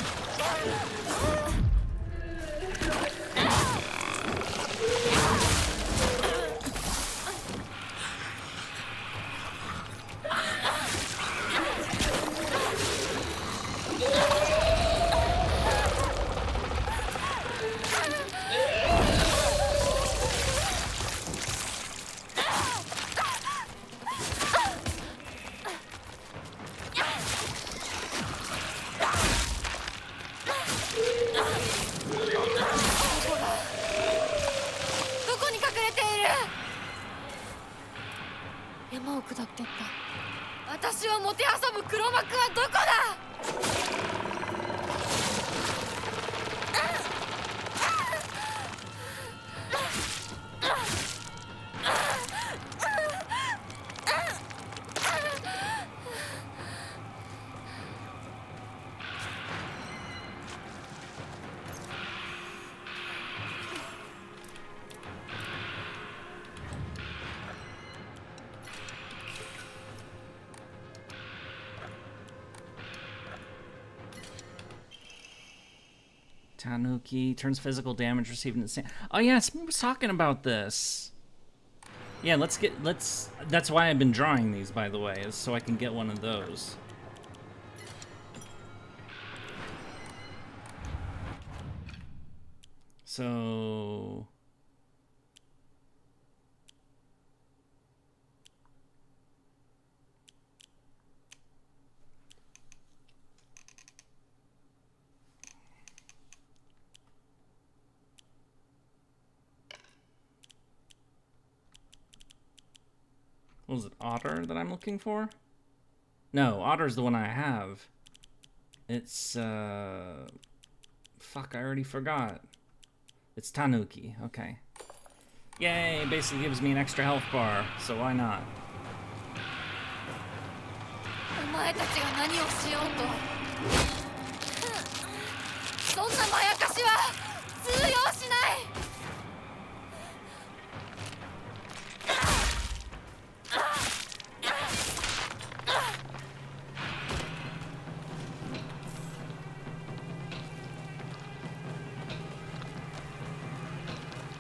Tanuki turns physical damage received in the same. Oh yeah, someone was talking about this. Yeah, that's why I've been drawing these, by the way, is so I can get one of those. So... What was it, Otter that I'm looking for? No, Otter's the one I have. It's, fuck, I already forgot. It's Tanuki, okay. Yay, basically gives me an extra health bar, so why not? お前たちが何をしようと、そんなまやかしは通用しない。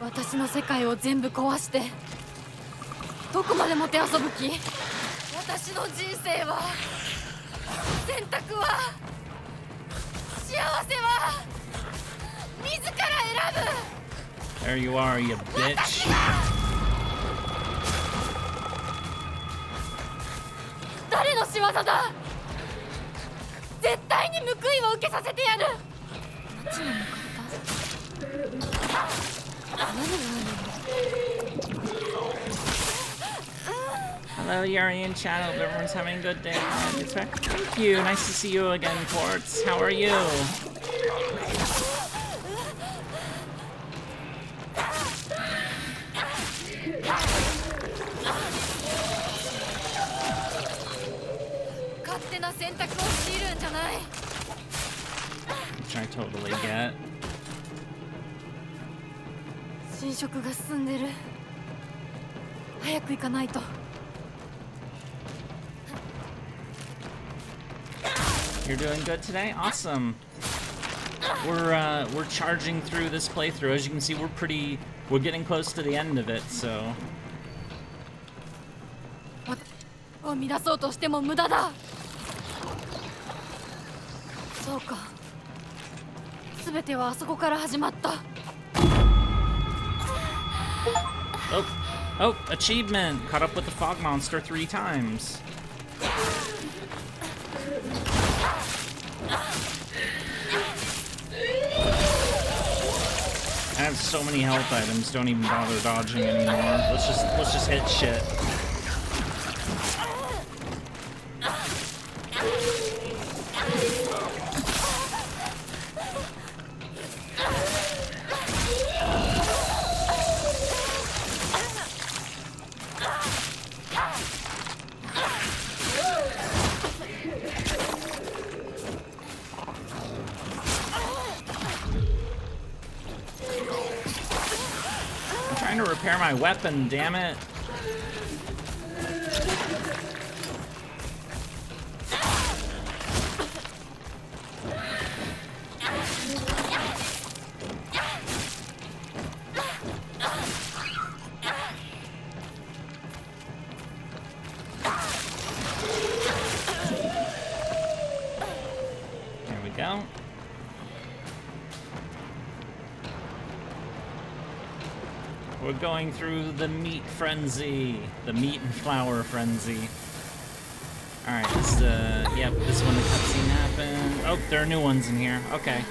私の世界を全部壊してどこまでもてあそぶ気。私の人生は、選択は、幸せは自ら選ぶ。 There you are, you bitch. 誰の仕業だ。絶対に報いを受けさせてやる。町の味方。 Hello, Yurie and chat. Hope everyone's having a good day. Thank you. Nice to see you again, Quartz. How are you? Which I totally get. 侵食が進んでる。早く行かないと。 You're doing good today? Awesome. We're charging through this playthrough. As you can see, we're getting close to the end of it, so. を乱そうとしても無駄だ。そうか。すべてはあそこから始まった。 Oh, achievement! Caught up with the fog monster 3 times. so many health items, don't even bother dodging anymore. Let's just hit shit. To repair my weapon, damn it. There we go. We're going through the meat frenzy. The meat and flour frenzy. Alright, this, yep, this is when the cutscene happened. Oh, there are new ones in here. Okay.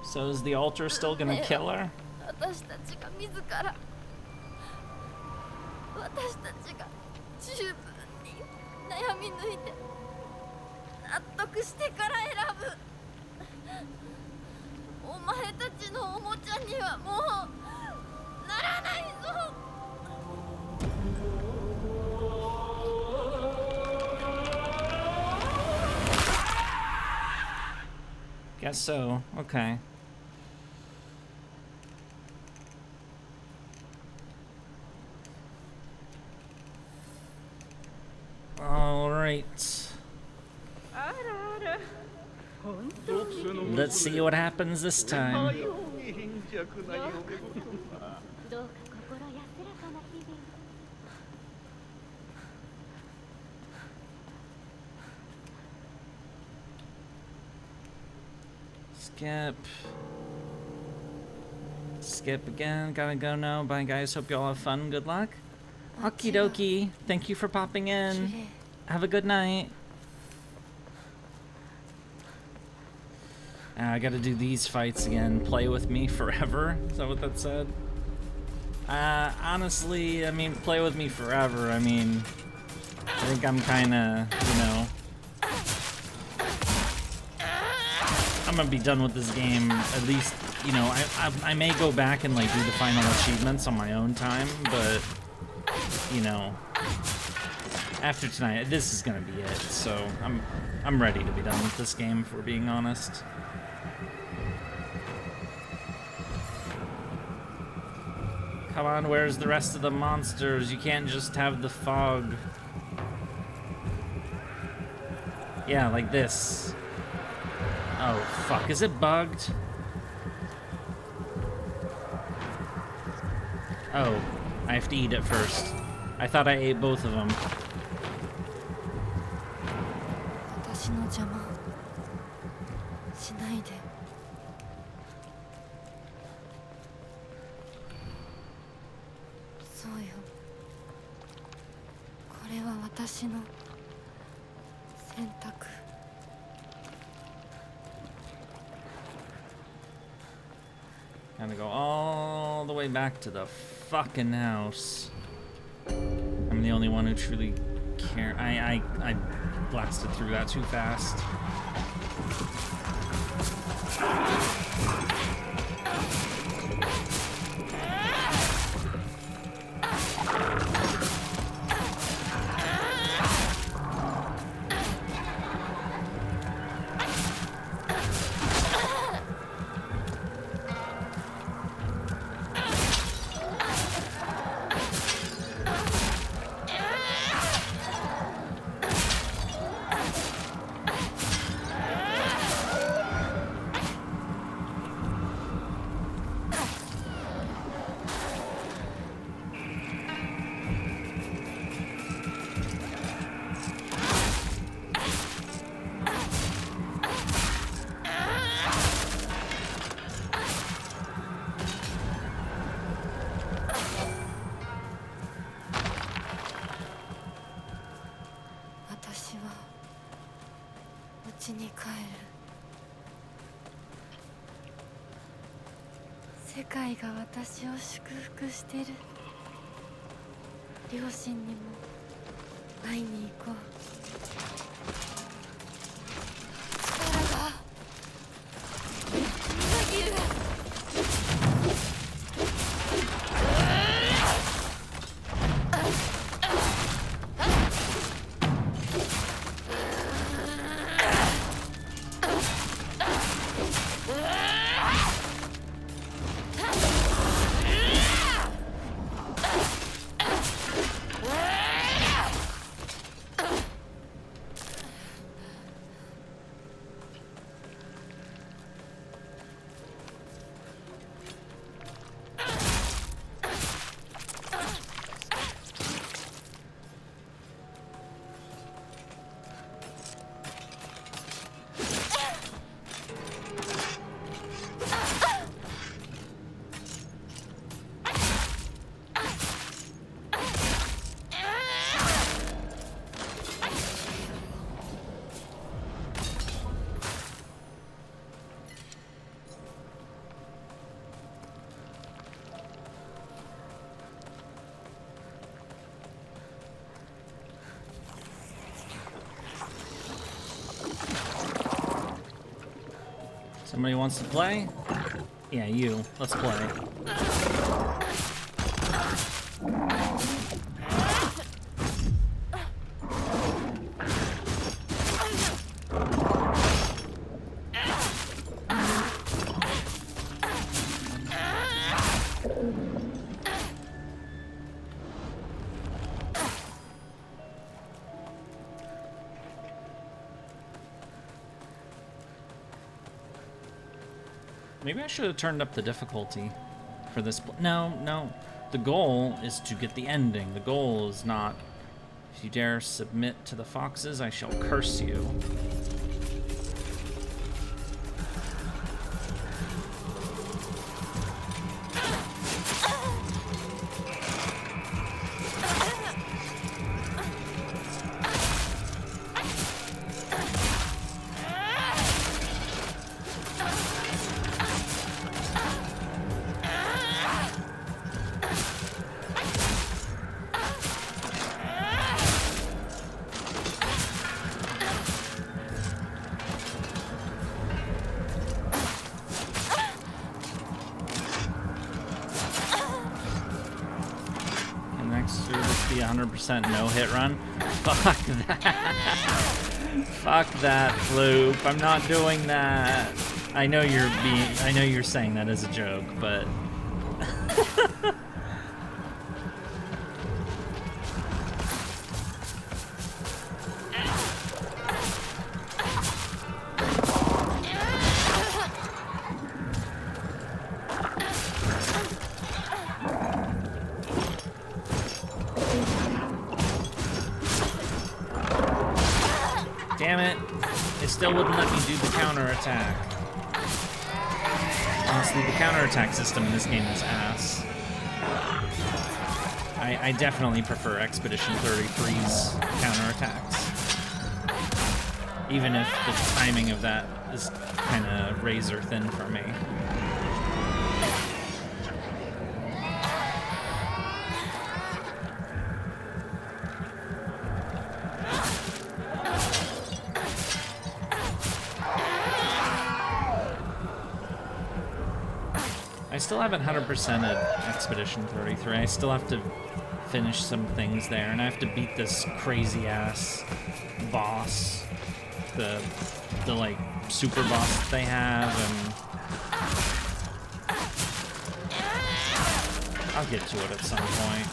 So is the altar still gonna kill her? Guess so. Okay. All right. Let's see what happens this time. Skip. Skip again. Gotta go now. Bye, guys. Hope you all have fun. Good luck. Okie dokie. Thank you for popping in. Have a good night. I gotta do these fights again. Play with me forever. Is that what that said? Honestly, I mean, play with me forever. I mean, I think I'm kinda, you know, I'm gonna be done with this game, at least, you know, I may go back and, like, do the final achievements on my own time, but, you know, after tonight, this is gonna be it, so I'm ready to be done with this game, if we're being honest. Come on, where's the rest of the monsters? You can't just have the fog. Yeah, like this. Oh, fuck. Is it bugged? Oh, I have to eat it first. I thought I ate both of them. 私の邪魔しないで。そうよ。これは私の選択。Gotta go all the way back to the fucking house. I'm the only one who truly care. I blasted through that too fast.世界が私を祝福してる。両親にも会いに行こう。力がみなぎる。Somebody wants to play? Yeah, you. Let's play. Maybe I should have turned up the difficulty for this. No. The goal is to get the ending. The goal is not, if you dare submit to the foxes, I shall curse you. Next, would this be 100% no-hit run? Fuck that. Fuck that, Floop. I'm not doing that. I know you're saying that as a joke, but Damn it. It still wouldn't let me do the counterattack. Honestly, the counterattack system in this game is ass. I definitely prefer Expedition 33's counterattacks. Even if the timing of that is kind of razor thin for me. I still haven't 100%ed Expedition 33. I still have to finish some things there, and I have to beat this crazy-ass boss. The like, super boss that they have, and I'll get to it at some point.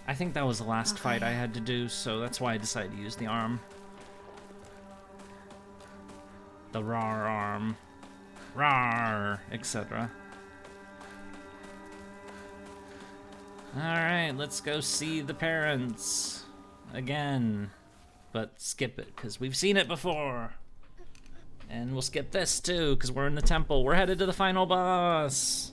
I think that was the last fight I had to do, so that's why I decided to use the arm. The rawr arm. Rawr, etc. Alright, let's go see the parents. Again. But skip it, because we've seen it before. And we'll skip this, too, because we're in the temple. We're headed to the final boss.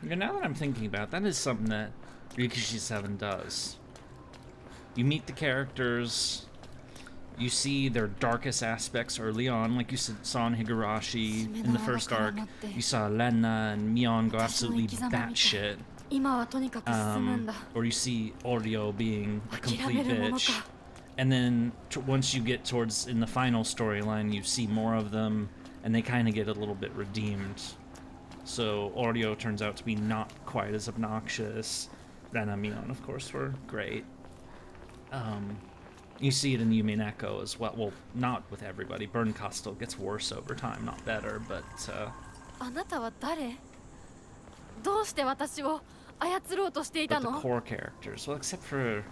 Now that I'm thinking about it, that is something that Rikishi 7 does. You meet the characters, you see their darkest aspects early on, like you saw in Higurashi in the first arc. You saw Lena and Mion go absolutely batshit. Or you see Oryo being a complete bitch. And then once you get towards in the final storyline, you see more of them, and they kind of get a little bit redeemed. So Oryo turns out to be not quite as obnoxious. Ren and Mion, of course, were great. You see it in Yume and Echo as well. Well, not with everybody. Burn Costal gets worse over time, not better, but the core characters, well, except for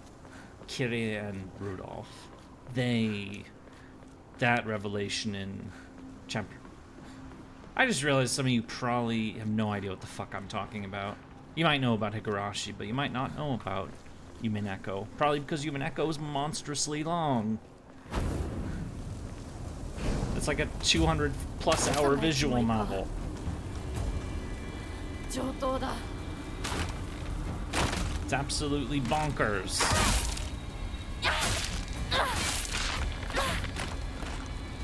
Kyrie and Rudolph, that revelation in chapter. I just realized some of you probably have no idea what the fuck I'm talking about. You might know about Higurashi, but you might not know about Yume and Echo. Probably because Yume and Echo is monstrously long. It's like a 200+ hour visual novel. It's absolutely bonkers.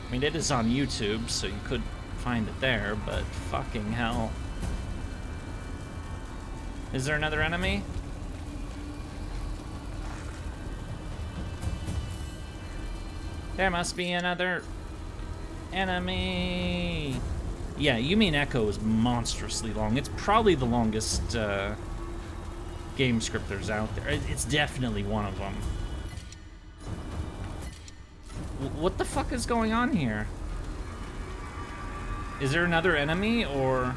I mean, it is on YouTube, so you could find it there, but fucking hell. Is there another enemy? There must be another enemy. Yeah, Yume and Echo is monstrously long. It's probably the longest game script there's out there. It's definitely one of them. What the fuck is going on here? Is there another enemy, or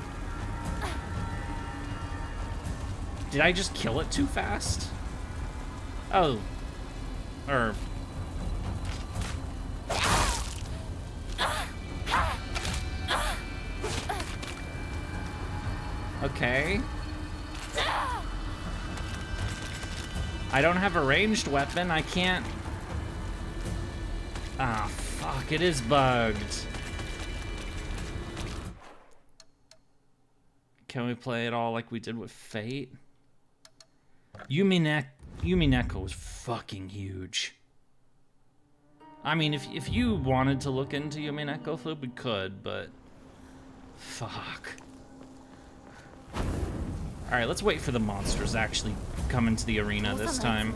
did I just kill it too fast? Oh. Okay. I don't have a ranged weapon. I can't. Ah, fuck. It is bugged. Can we play it all like we did with Fate? Yume and Echo is fucking huge. I mean, if you wanted to look into Yume and Echo Flip, we could, but fuck. Alright, let's wait for the monsters to actually come into the arena this time.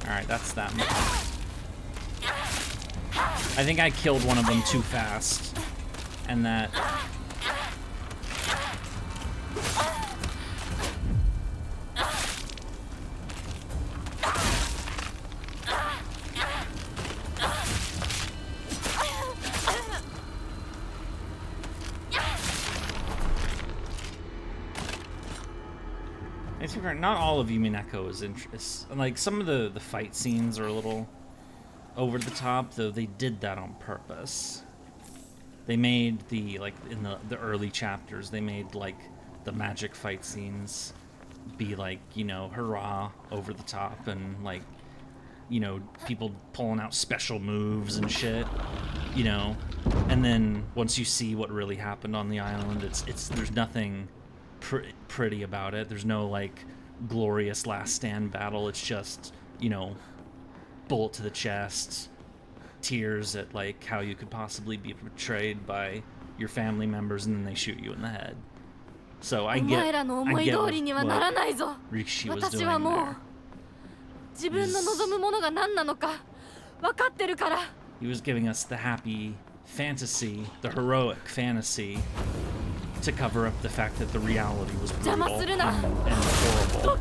Alright, that's them. I think I killed one of them too fast. And that... I figure not all of Yumineko is interesting. Like, some of the fight scenes are a little over the top, though they did that on purpose. They made the, like, in the early chapters, they made, like, the magic fight scenes be, like, you know, hurrah, over the top, and, like, you know, people pulling out special moves and shit, you know. And then, once you see what really happened on the island, there's nothing pretty about it. There's no, like, glorious last stand battle. It's just, you know, bullet to the chest, tears at, like, how you could possibly be betrayed by your family members, and then they shoot you in the head. So I get what Rikishi was doing there. He was giving us the happy fantasy, the heroic fantasy, to cover up the fact that the reality was brutal and horrible.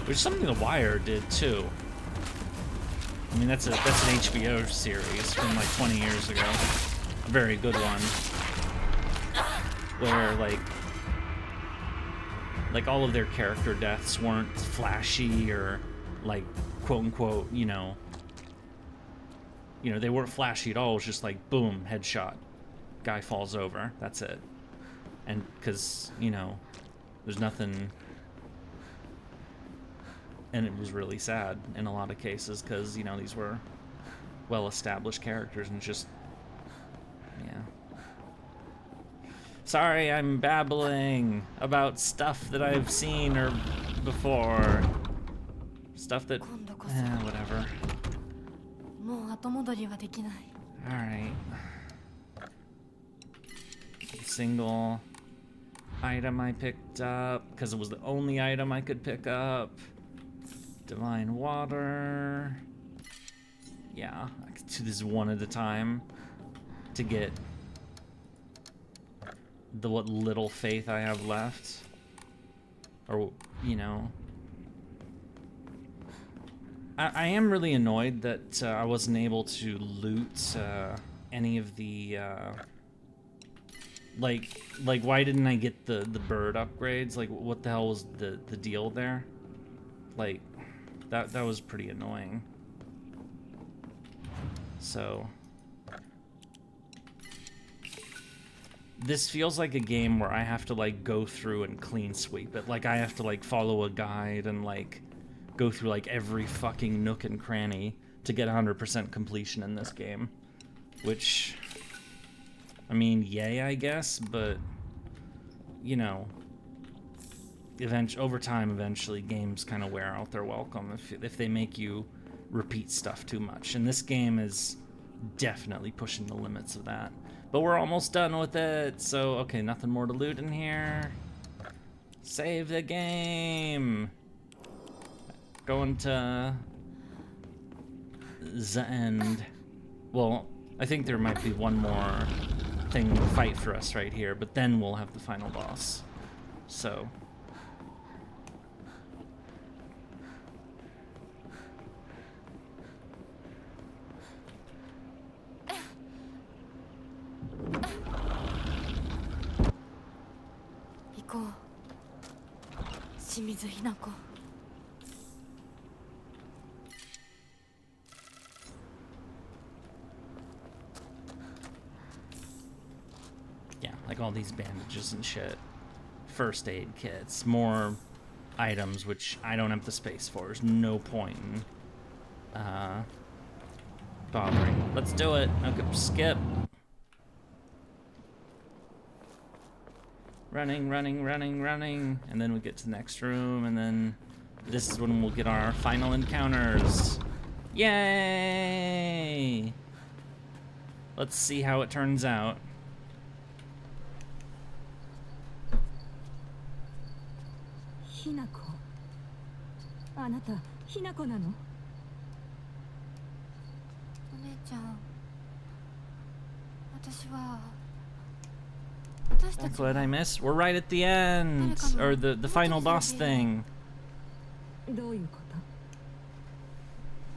Which is something The Wire did too. I mean, that's an HBO series from like 20 years ago. A very good one. Where like all of their character deaths weren't flashy or like quote unquote, you know, they weren't flashy at all. It was just like boom, headshot, guy falls over, that's it. And because, you know, there's nothing. And it was really sad in a lot of cases because, you know, these were well-established characters and just, yeah. Sorry, I'm babbling about stuff that I've seen or before. Stuff that, whatever. Alright. Single item I picked up because it was the only item I could pick up. Divine water. Yeah, I could do this one at a time to get what little faith I have left. Or, you know. I am really annoyed that I wasn't able to loot any of the like why didn't I get the bird upgrades? Like, what the hell was the deal there? Like, that was pretty annoying. So this feels like a game where I have to like go through and clean sweep it. Like, I have to like follow a guide and like go through like every fucking nook and cranny to get 100% completion in this game. Which, I mean, yay, I guess, but you know, over time, eventually, games kind of wear out their welcome if they make you repeat stuff too much. And this game is definitely pushing the limits of that. But we're almost done with it, so okay, nothing more to loot in here. Save the game. Going to the end. Well, I think there might be one more thing to fight for us right here, but then we'll have the final boss. So. Yeah, like all these bandages and shit. First aid kits, more items, which I don't have the space for. There's no point in bothering. Let's do it. Okay, skip. Running, running, running, running. And then we get to the next room, and then this is when we'll get our final encounters. Yay! Let's see how it turns out. ひなこ。あなたひなこなの？お姉ちゃん、私た That's ち what I missed. We're right at the end, or the final boss thing. どういうこ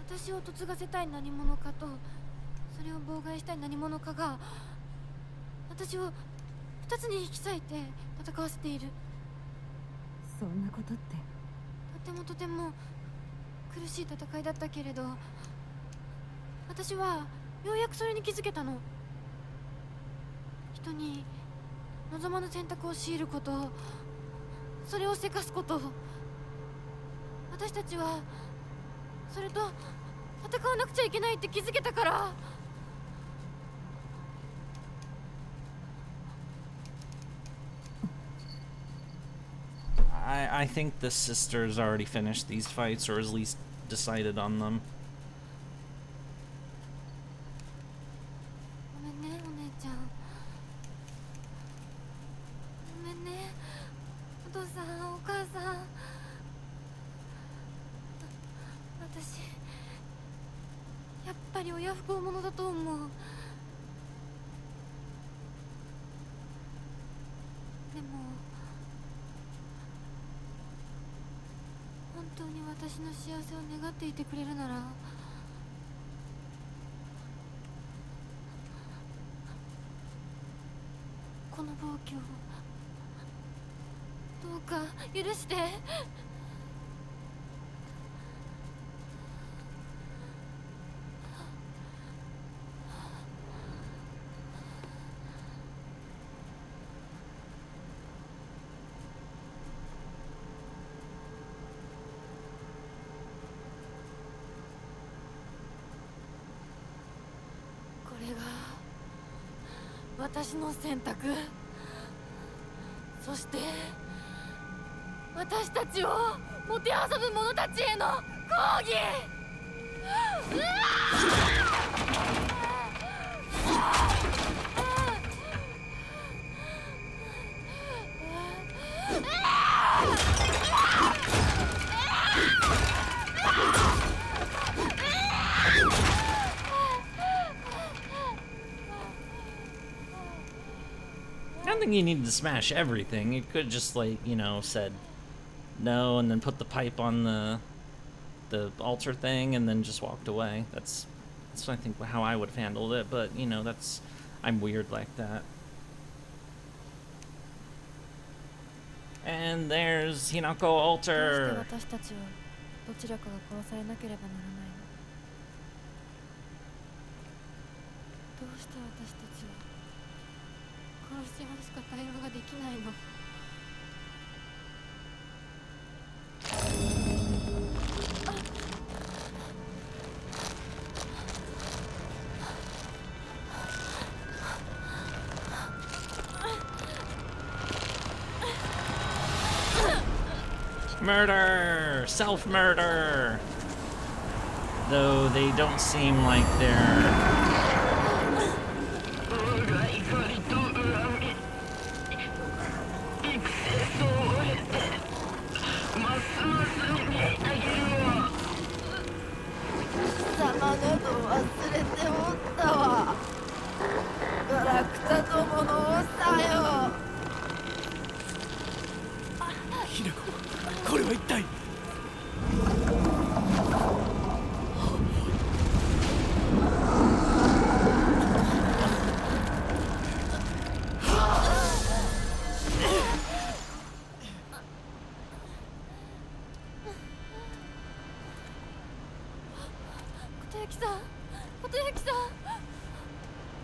と？私を嫁がせたい何者かと、それを妨害したい何者かが私を二つに引き裂いて戦わせている。そんなことって。とても苦しい戦いだったけれど、私はようやくそれに気づけたの。人に望まぬ選択を強いること、それをせかすこと、私たちはそれと戦わなくちゃいけないって気づけたから。I think the sisters already finished these fights, or at least decided on them. ごめんね、お姉ちゃん。ごめんね、お父さん、お母さん。私、やっぱり親不孝者だと思う。でも本当に私の幸せを願っていてくれるなら、この暴挙をどうか許して。これが私の選択、そして私たちをもてあそぶ者たちへの抗議。I don't think you needed to smash everything. You could just, like, you know, said no and then put the pipe on the altar thing and then just walked away. That's I think how I would have handled it, but you know, I'm weird like that. And there's Hinako どう altar. して私たちはどちらかが殺されなければならないの？どうして私たちは殺し合うしか対応ができないの？Murder! Self-murder! Though they don't seem like they're...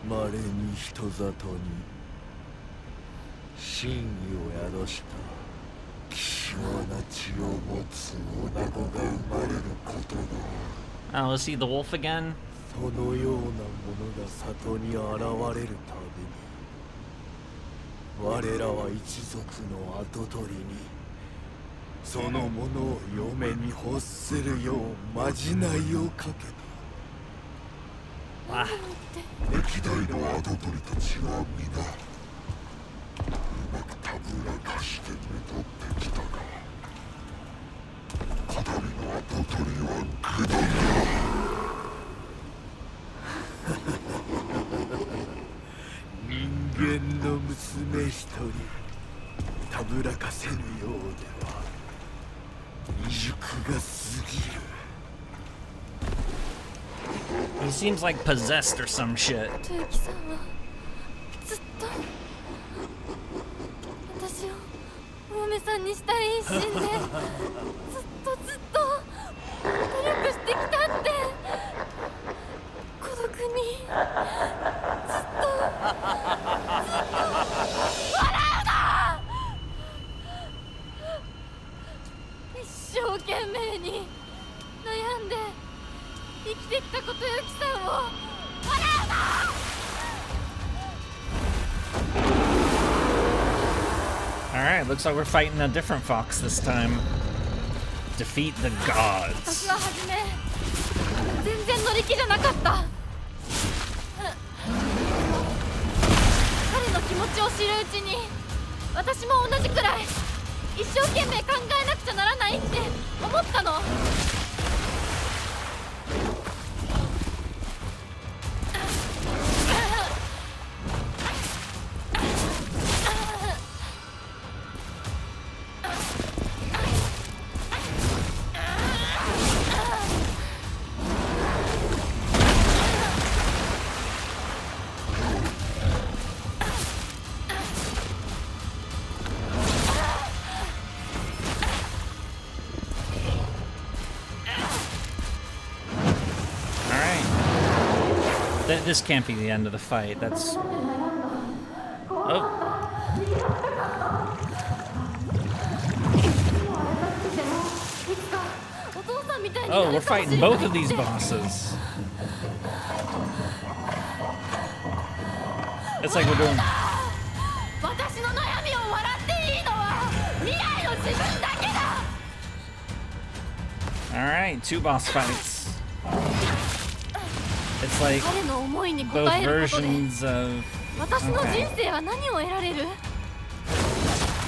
稀に人里に真意を宿した希少な血を持つ女子が生まれることがある。 Oh, is he the wolf again? そのようなものが里に現れるたびに我らは一族の跡取りにそのものを嫁に欲するようまじないをかけた。歴代の跡取りたちは皆うまくたぶらかしてめとってきたが人間の娘一人たぶらかせぬようでは未熟が過ぎる。 He seems like possessed or some shit. 豊樹さんはずっと私をお嫁さんにしたい一心でずっと努力してきたって孤独にずっと笑うな。一生懸命に悩んで生きてきたことゆきさんを笑うな。Alright, looks like we're fighting a different fox this time. Defeat the 私 gods. は初め全然乗り気じゃなかった。彼の気持ちを知るうちに私も同じくらい一生懸命考えなくちゃならないって思ったの。This can't be the end of the fight. That's... Oh. Oh, we're fighting both of these bosses. It's like we're doing... Alright, 2 boss fights. It's like both versions of... 私の人生は何を得られる？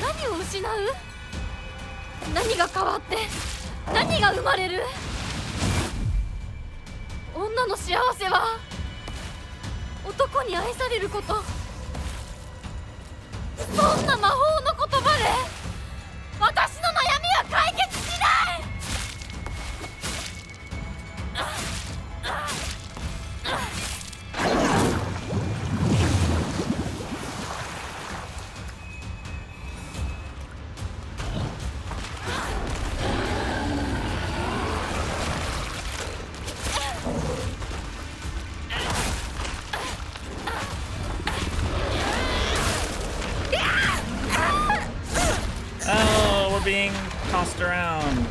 何を失う？何が変わって何が生まれる？女の幸せは男に愛されること。そんな魔法の言葉で私の悩みは解決しない。Being tossed around.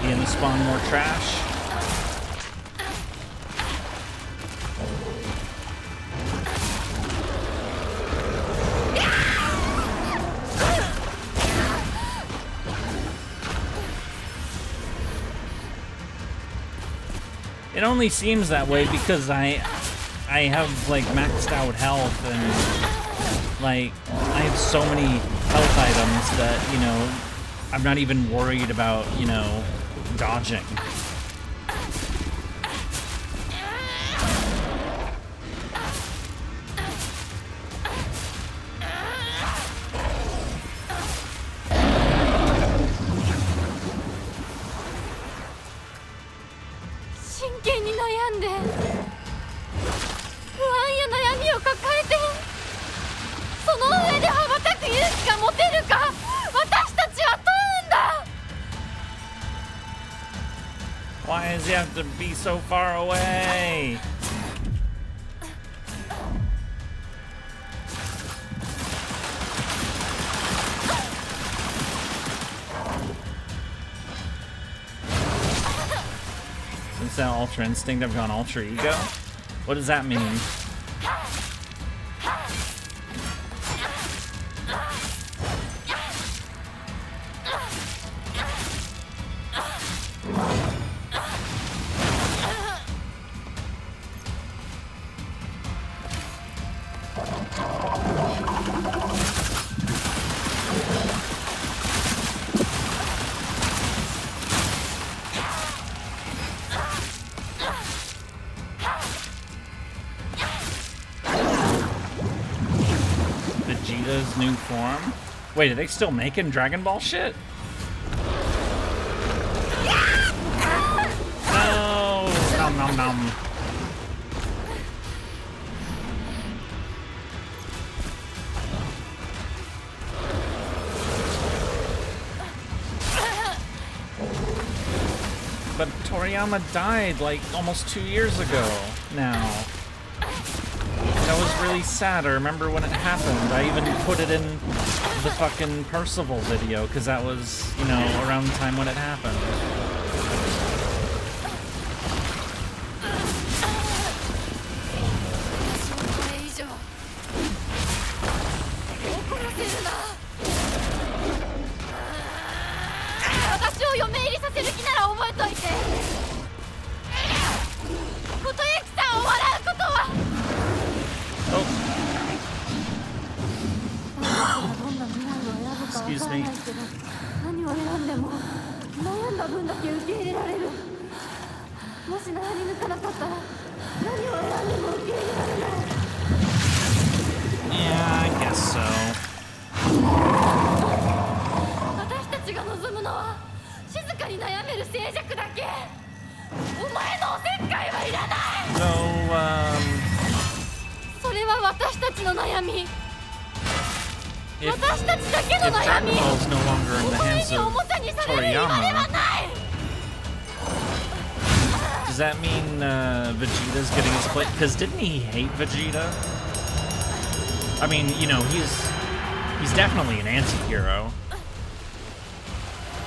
You gonna spawn more trash? It only seems that way because I have like maxed out health and like I have so many health items that, you know, I'm not even worried about, you know, dodging. Why does he have to be so far away? Since that Ultra Instinct, I've gone Ultra Ego? What does that mean? new form. Wait, are they still making Dragon Ball shit? No! Nom nom nom. But Toriyama died like almost 2 years ago now. That was really sad. I remember when it happened. I even put it in the fucking Percival video because that was, you know, around the time when it happened. Excuse me. 何を選んでも悩んだ分だけ受け入れられる。もし悩み抜かなかったら何を選んでも受け入れられない。 Yeah, I guess so. 私たちが望むのは静かに悩める静寂だけ。お前のおせっかいはいらない。 So, それは私たちの悩み。 if Dragon Ball is no longer in the hands of Toriyama, does that mean Vegeta's getting his plate? Because didn't he hate Vegeta? I mean, you know, he's definitely an anti-hero.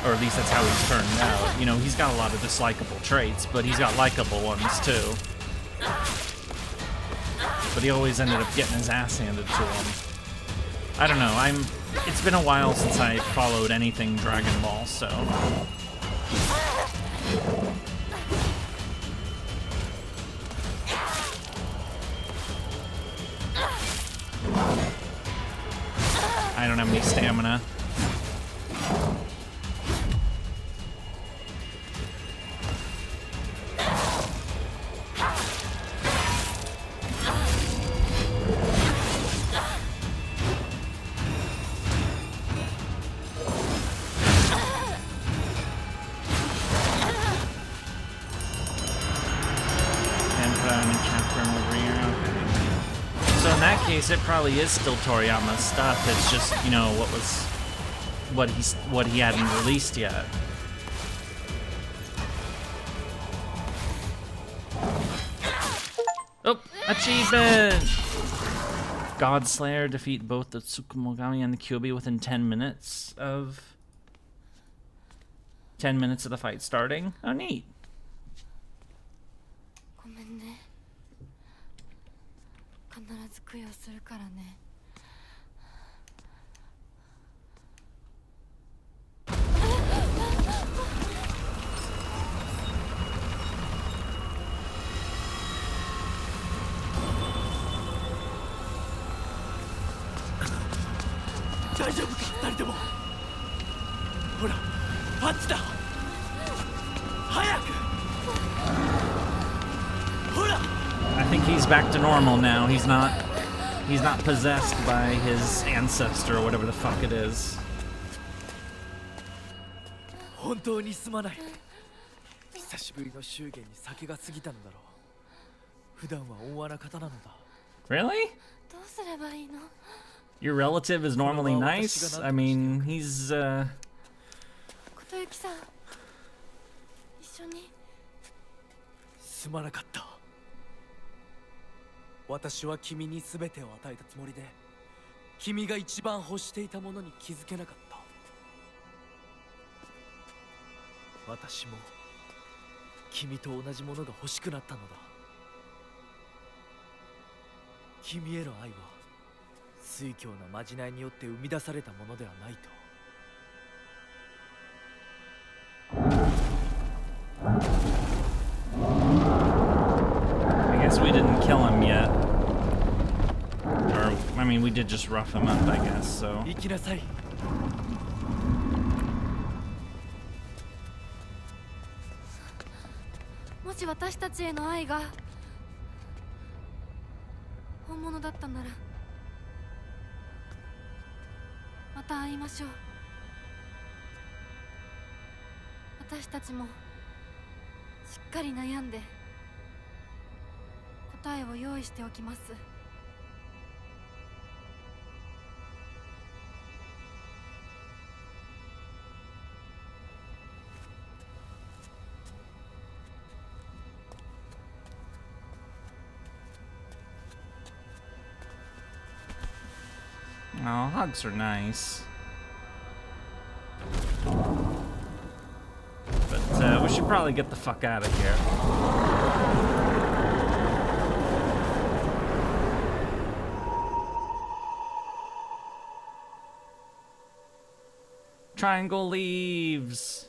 Or at least that's how he's turned out. You know, he's got a lot of dislikable traits, but he's got likable ones too. But he always ended up getting his ass handed to him. I don't know, it's been a while since I followed anything Dragon Ball, so... I don't have any stamina. It probably is still Toriyama's stuff. It's just, you know, what he hadn't released yet. Oh, achievement! Godslayer defeat both the Tsukumogami and the Kyuubi within 10 minutes of the fight starting. Oh, neat. 必ず供養するからね。大丈夫か、二人とも。ほら、あっちだ。早く。ほら。 I think he's back to normal now. He's not possessed by his ancestor or whatever the fuck it is. 本当にすまない。久しぶりの祝言に酒が過ぎたのだろう。普段は温和な方なのだ。Really? どうすればいいの? Your relative is normally nice? I mean, he's, 琴雪さん、一緒に。すまなかった。私は君に全てを与えたつもりで、君が一番欲していたものに気づけなかった。私も君と同じものが欲しくなったのだ。君への愛は酔狂なまじないによって生み出されたものではないと。I guess we didn't kill him yet. Or, I mean, we did just rough him up, I guess, so. 行きなさい。もし私たちへの愛が本物だったならまた会いましょう。私たちもしっかり悩んで答えを用意しておきます。Oh, hugs are nice. But we should probably get the fuck out of here. Triangle leaves.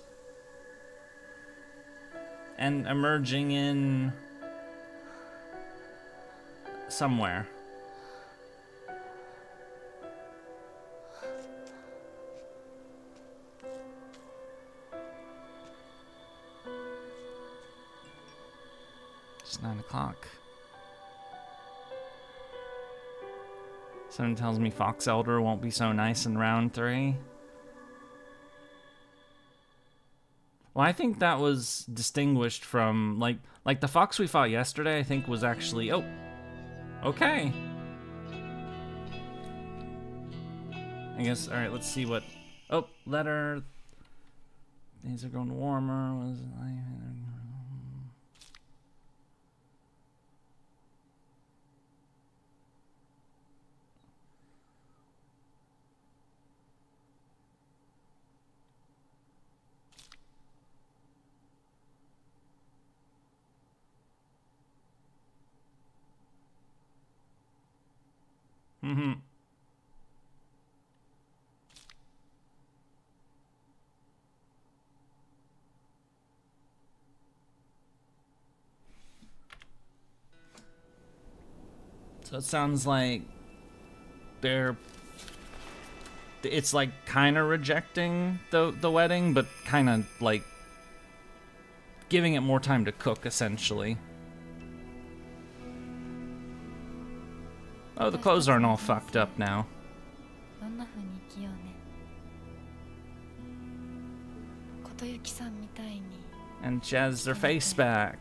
And emerging in somewhere. It's 9 o'clock. Someone tells me Fox Elder won't be so nice in round 3. Well, I think that was distinguished from, like the fox we fought yesterday, I think was actually, oh, okay. I guess, alright, let's see what, oh, letter, days are growing warmer, was mm-hmm. So it sounds like it's like kind of rejecting the wedding, but kind of like giving it more time to cook, essentially. Oh, the clothes aren't all fucked up now. どんな風に生きようね。琴雪さんみたいに And she has her face back.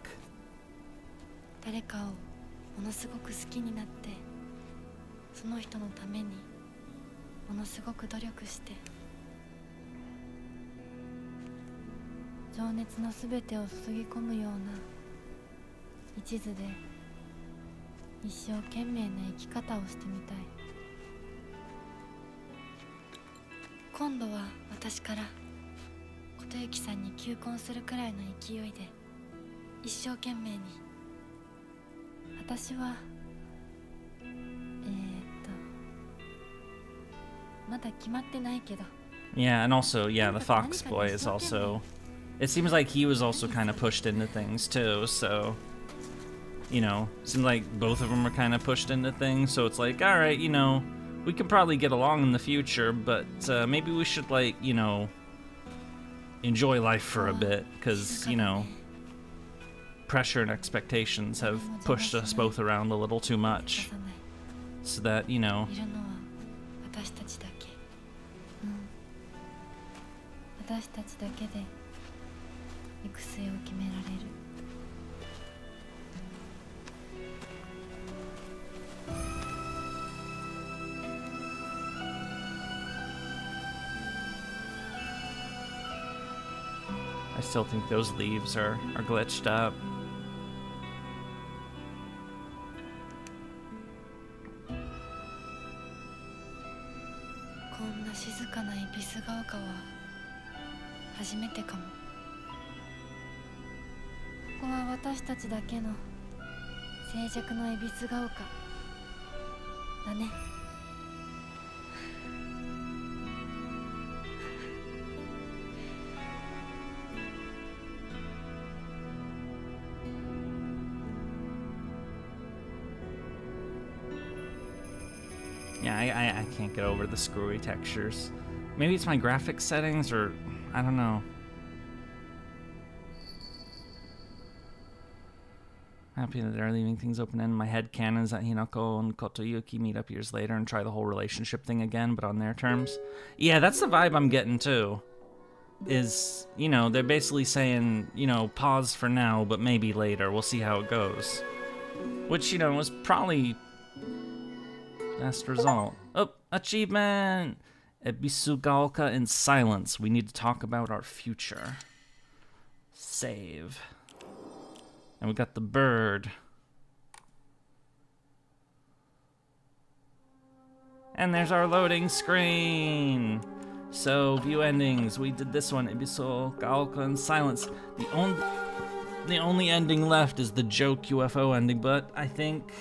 誰かをものすごく好きになって、その人のためにものすごく努力して、情熱のすべてを注ぎ込むような一途で一生懸命な生き方をしてみたい。今度は私から琴雪さんに求婚するくらいの勢いで一生懸命に。私はまだ決まってないけど。 Yeah, and also, yeah, the fox boy is also... It seems like he was also kind of pushed into things, too, so... You know, seems like both of them are kind of pushed into things, so it's like, alright, you know, we could probably get along in the future, but maybe we should, like, you know, enjoy life for a bit, because, you know, pressure and expectations have pushed us both around a little too much. So that, you know... いるのは私たちだけ。私たちだけで行く末を決められる。I still think those leaves are glitched up. こんな静かな恵比寿ヶ丘は初めてかも。ここは私たちだけの静寂の恵比寿ヶ丘だね。Yeah, I can't get over the screwy textures. Maybe it's my graphics settings, or I don't know. Happy that they're leaving things open in. My head canon is that Hinako and Kotoyuki meet up years later and try the whole relationship thing again, but on their terms. Yeah, that's the vibe I'm getting too. Is, you know, they're basically saying, you know, pause for now, but maybe later. We'll see how it goes. Which, you know, was probably best result. Oh, achievement! Ebisugaoka in silence. We need to talk about our future. Save. And we got the bird. And there's our loading screen. So, view endings. We did this one. Ebisugaoka in silence. The only ending left is the joke UFO ending, but I think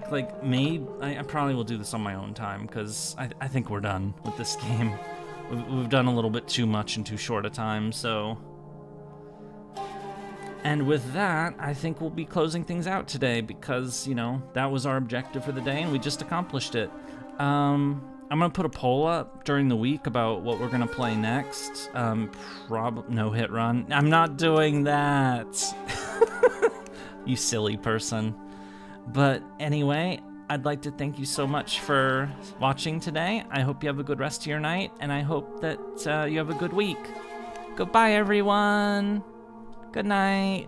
like maybe I probably will do this on my own time because I think we're done with this game. We've done a little bit too much in too short a time, so. And with that, I think we'll be closing things out today because, you know, that was our objective for the day and we just accomplished it. I'm gonna put a poll up during the week about what we're gonna play next. No hit run. I'm not doing that. You silly person. But anyway, I'd like to thank you so much for watching today. I hope you have a good rest of your night, and I hope that you have a good week. Goodbye, everyone. Good night.